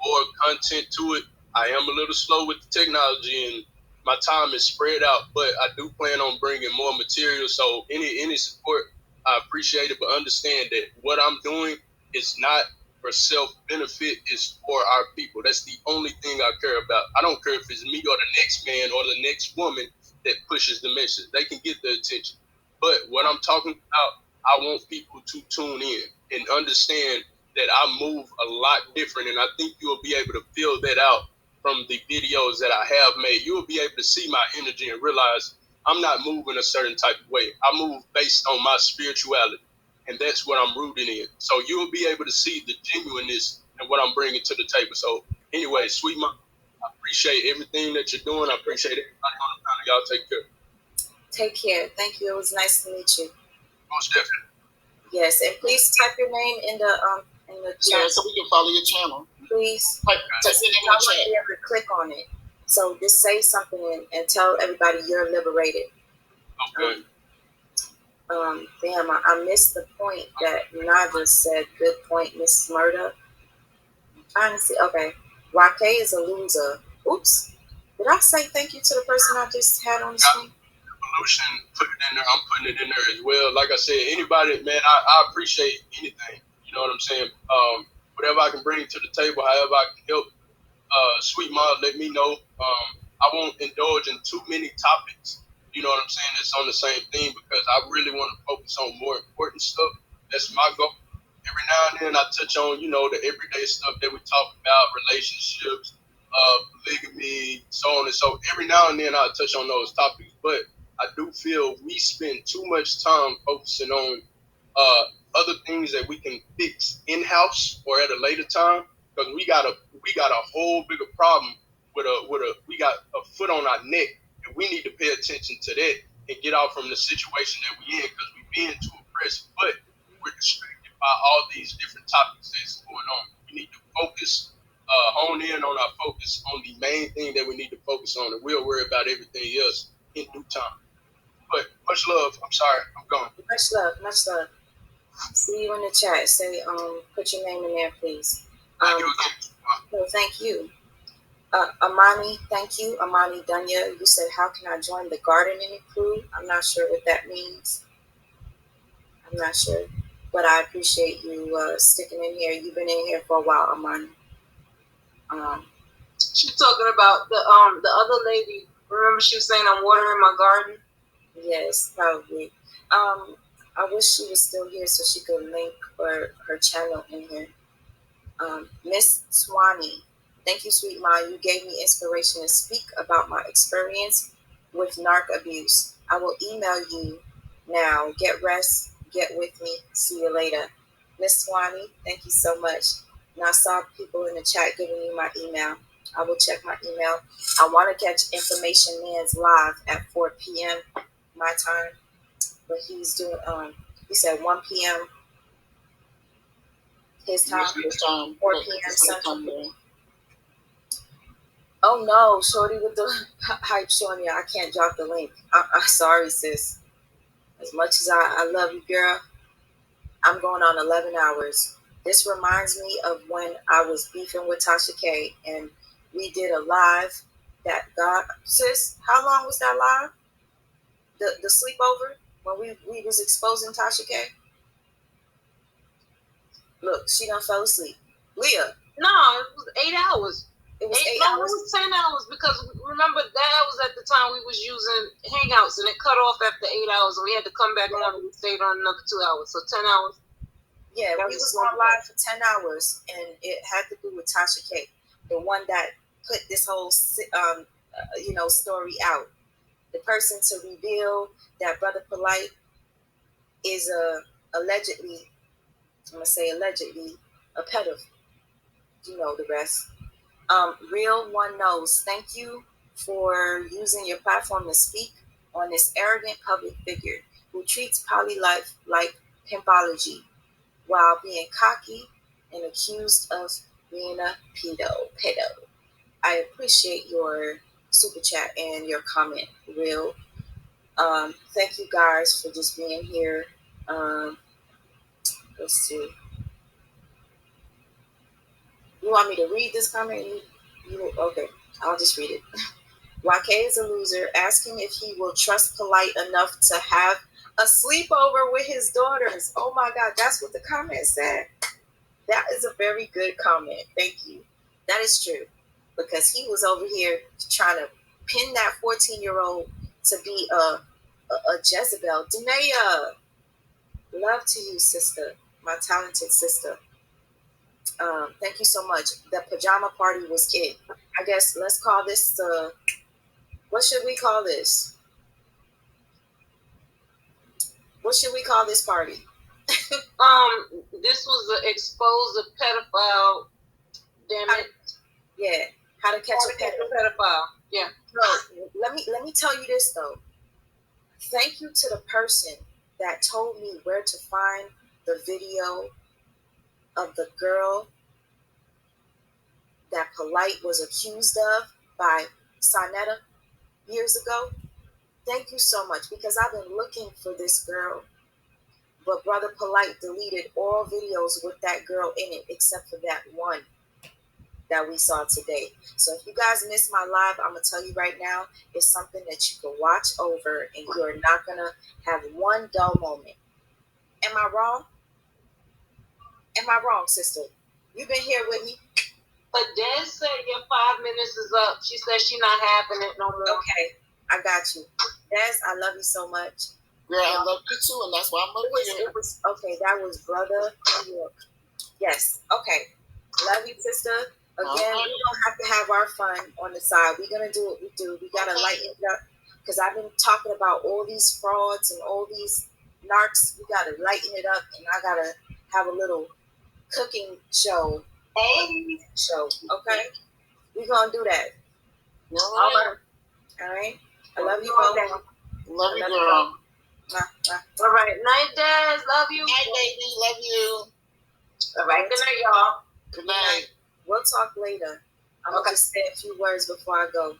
more content to it. I am a little slow with the technology and my time is spread out, but I do plan on bringing more material. So any support, I appreciate it, but understand that what I'm doing is not for self-benefit, is for our people. That's the only thing I care about. I don't care if it's me or the next man or the next woman that pushes the message. They can get the attention. But what I'm talking about, I want people to tune in and understand that I move a lot different, and I think you'll be able to feel that out from the videos that I have made. You'll be able to see my energy and realize I'm not moving a certain type of way. I move based on my spirituality, and that's what I'm rooted in. So you'll be able to see the genuineness and what I'm bringing to the table. So anyway, sweet mom, I appreciate everything that you're doing. I appreciate everybody on the panel. Y'all take care. Take care. Thank you. It was nice to meet you. Most definitely. Yes, and please type your name in the chat. Yeah, so we can follow your channel. Please. Type your name in the chat. Be able to click on it. So just say something and tell everybody you're liberated. Okay. Damn, I missed the point that Naja said. Good point, Miss Murda. I'm trying to see. Okay. YK is a loser. Oops. Did I say thank you to the person I just had on the screen? Evolution, put it in there. I'm putting it in there as well. Like I said, anybody, man, I appreciate anything. You know what I'm saying? Whatever I can bring to the table, however I can help. Sweet mom, let me know. I won't indulge in too many topics. You know what I'm saying? That's on the same theme because I really want to focus on more important stuff. That's my goal. Every now and then I touch on, the everyday stuff that we talk about, relationships, polygamy, so on and so. Every now and then I touch on those topics, but I do feel we spend too much time focusing on other things that we can fix in-house or at a later time because we got a whole bigger problem we got a foot on our neck, and we need to pay attention to that and get out from the situation that we in, because we being too oppressed, but we're distracted by all these different topics that's going on. We need to focus, hone in on our focus on the main thing that we need to focus on, and we'll worry about everything else in due time. But much love. I'm sorry, I'm gone. Much love, much love. See you in the chat. Say, put your name in there, please. Thank you again. Well, thank you. Amani, thank you. Amani Dunya, you said, how can I join the gardening crew? I'm not sure what that means. I'm not sure. But I appreciate you sticking in here. You've been in here for a while, Amani. She's talking about the other lady. Remember she was saying I'm watering my garden? Yes, probably. I wish she was still here so she could link her channel in here. Miss Swanee, thank you, sweet Ma. You gave me inspiration to speak about my experience with narc abuse. I will email you now. Get rest. Get with me. See you later. Miss Swanee, thank you so much. Now I saw people in the chat giving you my email. I will check my email. I want to catch Information Man's live at 4 p.m. my time. But he's doing, he said 1 p.m. his time, 4 p.m. Central. Oh no, Shorty with the hype showing you. I can't drop the link. I'm sorry, sis. As much as I love you, girl, I'm going on 11 hours. This reminds me of when I was beefing with Tasha K and we did a live that sis, how long was that live? The sleepover when we was exposing Tasha K? Look, she done fell asleep. Leah. No, it was 8 hours. It was 8 hours? No, it was 10 hours because remember that was at the time we was using Hangouts and it cut off after 8 hours and we had to come back on and we stayed on another 2 hours. So 10 hours. Yeah, we was on live for 10 hours and it had to do with Tasha K, the one that put this whole story out. The person to reveal that Brother Polite is allegedly, I'm gonna say allegedly, a pedophile. You know the rest. Real One Knows, thank you for using your platform to speak on this arrogant public figure who treats poly life like pimpology while being cocky and accused of being a pedo. I appreciate your super chat and your comment, Real. Thank you guys for just being here. Let's see. You want me to read this comment? Okay, I'll just read it. YK is a loser. Ask him if he will trust Polite enough to have a sleepover with his daughters. Oh my God, that's what the comment said. That is a very good comment. Thank you. That is true. Because he was over here trying to pin that 14-year-old to be a Jezebel. Danae, love to you, sister. My talented sister. Thank you so much. The pajama party was it. I guess let's call this what should we call this? What should we call this party? This was an expose a pedophile. Damn it. Yeah. How to catch a pedophile. Yeah. No, let me tell you this though. Thank you to the person that told me where to find the video of the girl that Polite was accused of by Sonetta years ago. Thank you so much because I've been looking for this girl, but Brother Polite deleted all videos with that girl in it except for that one that we saw today. So if you guys missed my live, I'm going to tell you right now, it's something that you can watch over and you're not going to have one dull moment. Am I wrong? Am I wrong, sister? You've been here with me. But Des said your 5 minutes is up. She said she's not having it no more. Okay, I got you. Des, I love you so much. Girl, I love you too, and that's why I'm up here. It was okay. That was Brother New York. Yes. Okay. Love you, sister. Again, we don't have to have our fun on the side. We're gonna do what we do. We gotta lighten it up because I've been talking about all these frauds and all these narcs. We gotta lighten it up, and I gotta have a little cooking show Hey. show. Okay, we're gonna do that. All right. All right. I love you both. Love you, girl. All right. Night, Des. Love you. Night, baby. Love you. All right. Good night, y'all. Good night. We'll talk later. I'm gonna just say a few words before I go,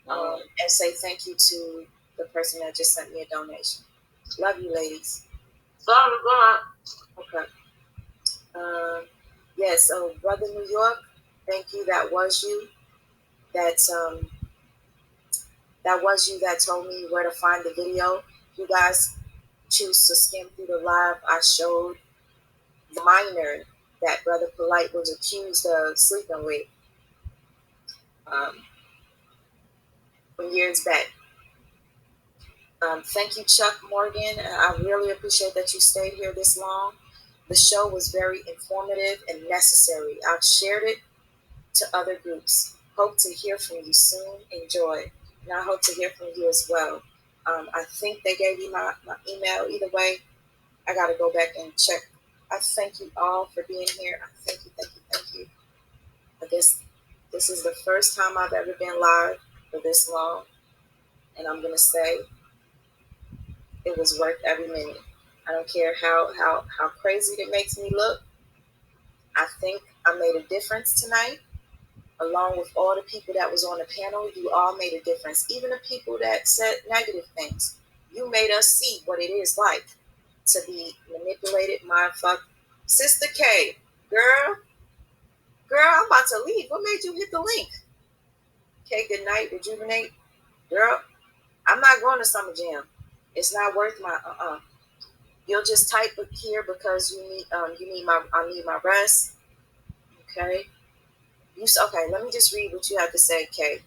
and say thank you to the person that just sent me a donation. Love you, ladies. Sorry, God. Okay. Yeah. So, brother New York, thank you. That was you. That was you that told me where to find the video. You guys choose to skim through the live. I showed the minor that Brother Polite was accused of sleeping with from years back. Thank you, Chuck Morgan. I really appreciate that you stayed here this long. The show was very informative and necessary. I've shared it to other groups. Hope to hear from you soon. Enjoy. And I hope to hear from you as well. I think they gave you my email. Either way, I got to go back and check. I thank you all for being here. I thank you, thank you, thank you. I guess this is the first time I've ever been live for this long. And I'm going to say it was worth every minute. I don't care how crazy it makes me look. I think I made a difference tonight. Along with all the people that was on the panel, you all made a difference. Even the people that said negative things. You made us see what it is like to be manipulated, mindfucked. Sister K, girl, I'm about to leave. What made you hit the link? Okay, good night, rejuvenate. Girl, I'm not going to Summer Jam. It's not worth my You'll just type it here because I need my rest. Okay. Okay, let me just read what you have to say, Kay.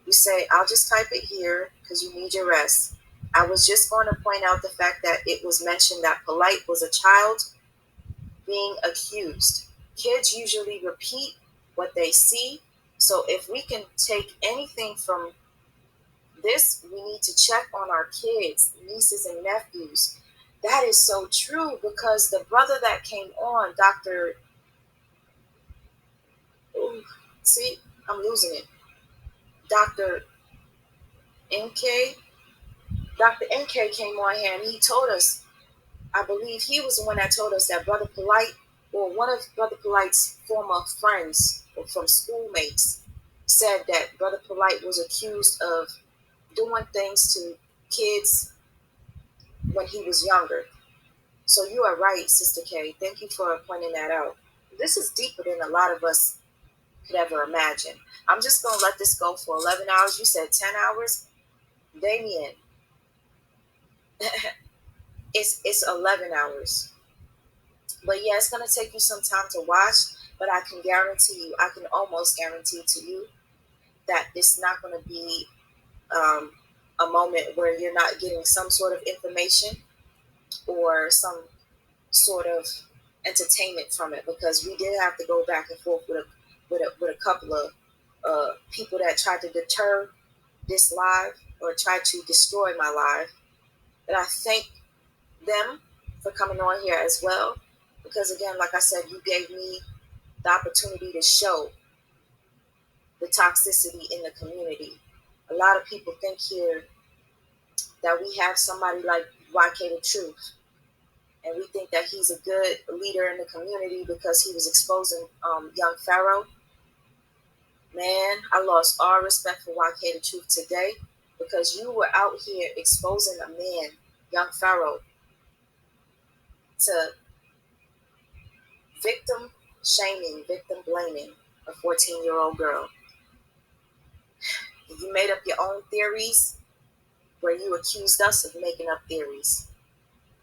You say, I'll just type it here because you need your rest. I was just going to point out the fact that it was mentioned that Polite was a child being accused. Kids usually repeat what they see. So if we can take anything from this, we need to check on our kids, nieces and nephews. That is so true because the brother that came on, Dr. See, I'm losing it. Dr. NK came on here and he told us, I believe he was the one that told us that Brother Polite, or one of Brother Polite's former friends or from schoolmates, said that Brother Polite was accused of doing things to kids when he was younger. So you are right, Sister K. Thank you for pointing that out. This is deeper than a lot of us could ever imagine. I'm just going to let this go for 11 hours. You said 10 hours. Damien, it's 11 hours. But yeah, it's going to take you some time to watch. But I can guarantee you, I can almost guarantee to you that it's not going to be a moment where you're not getting some sort of information or some sort of entertainment from it, because we did have to go back and forth with a couple of people that tried to deter this live or tried to destroy my live. And I thank them for coming on here as well, because again, like I said, you gave me the opportunity to show the toxicity in the community. A lot of people think here that we have somebody like YK the Truth, and we think that he's a good leader in the community because he was exposing young Pharaoh. Man, I lost all respect for YK the Truth today because you were out here exposing a man, young Pharaoh, to victim shaming, victim blaming a 14-year-old girl. You made up your own theories where you accused us of making up theories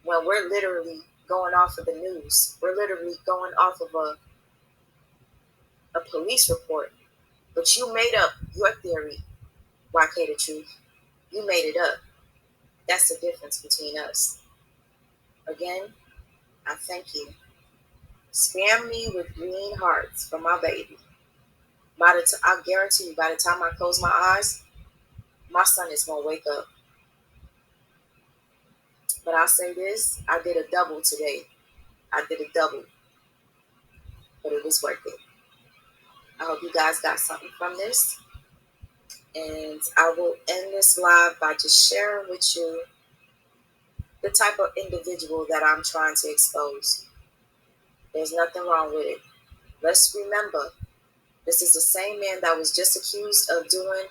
when we're literally going off of the news. We're literally going off of a police report. But you made up your theory, YK the Truth. You made it up. That's the difference between us. Again, I thank you. Spam me with green hearts for my baby. I guarantee you, by the time I close my eyes, my son is going to wake up. But I'll say this, I did a double today. I did a double. but it was worth it. I hope you guys got something from this. And I will end this live by just sharing with you the type of individual that I'm trying to expose. There's nothing wrong with it. Let's remember, this is the same man that was just accused of doing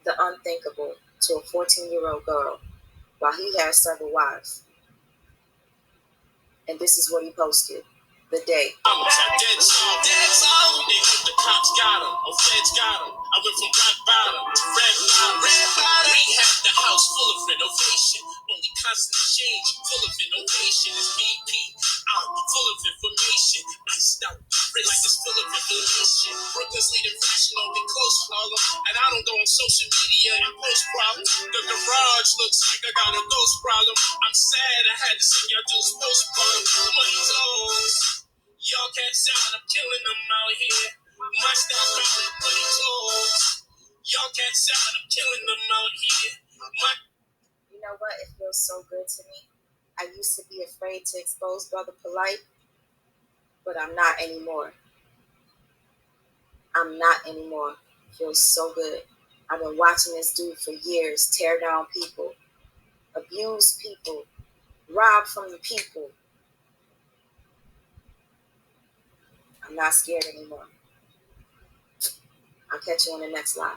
the unthinkable to a 14-year-old girl while he had several wives. And this is what he posted the day. Dead song. They hope the cops got him, or feds got him. I went from rock bottom to red bottom. We had the house full of renovation. Only constant change, full of innovation. It's BP, I'm full of information. Iced out, rich like it's full of information. Brooklyn's leading fashion on the coast, Harlem. And I don't go on social media and post problems. The garage looks like I got a ghost problem. I'm sad I had to see y'all dudes postpartum. Money talks. Y'all can't sound, I'm killing them out here. My style probably money talks. Y'all can't sound, I'm killing them out here. You know what? It feels so good to me. I used to be afraid to expose Brother Polite, but I'm not anymore. I'm not anymore. It feels so good. I've been watching this dude for years tear down people, abuse people, rob from the people. I'm not scared anymore. I'll catch you on the next live.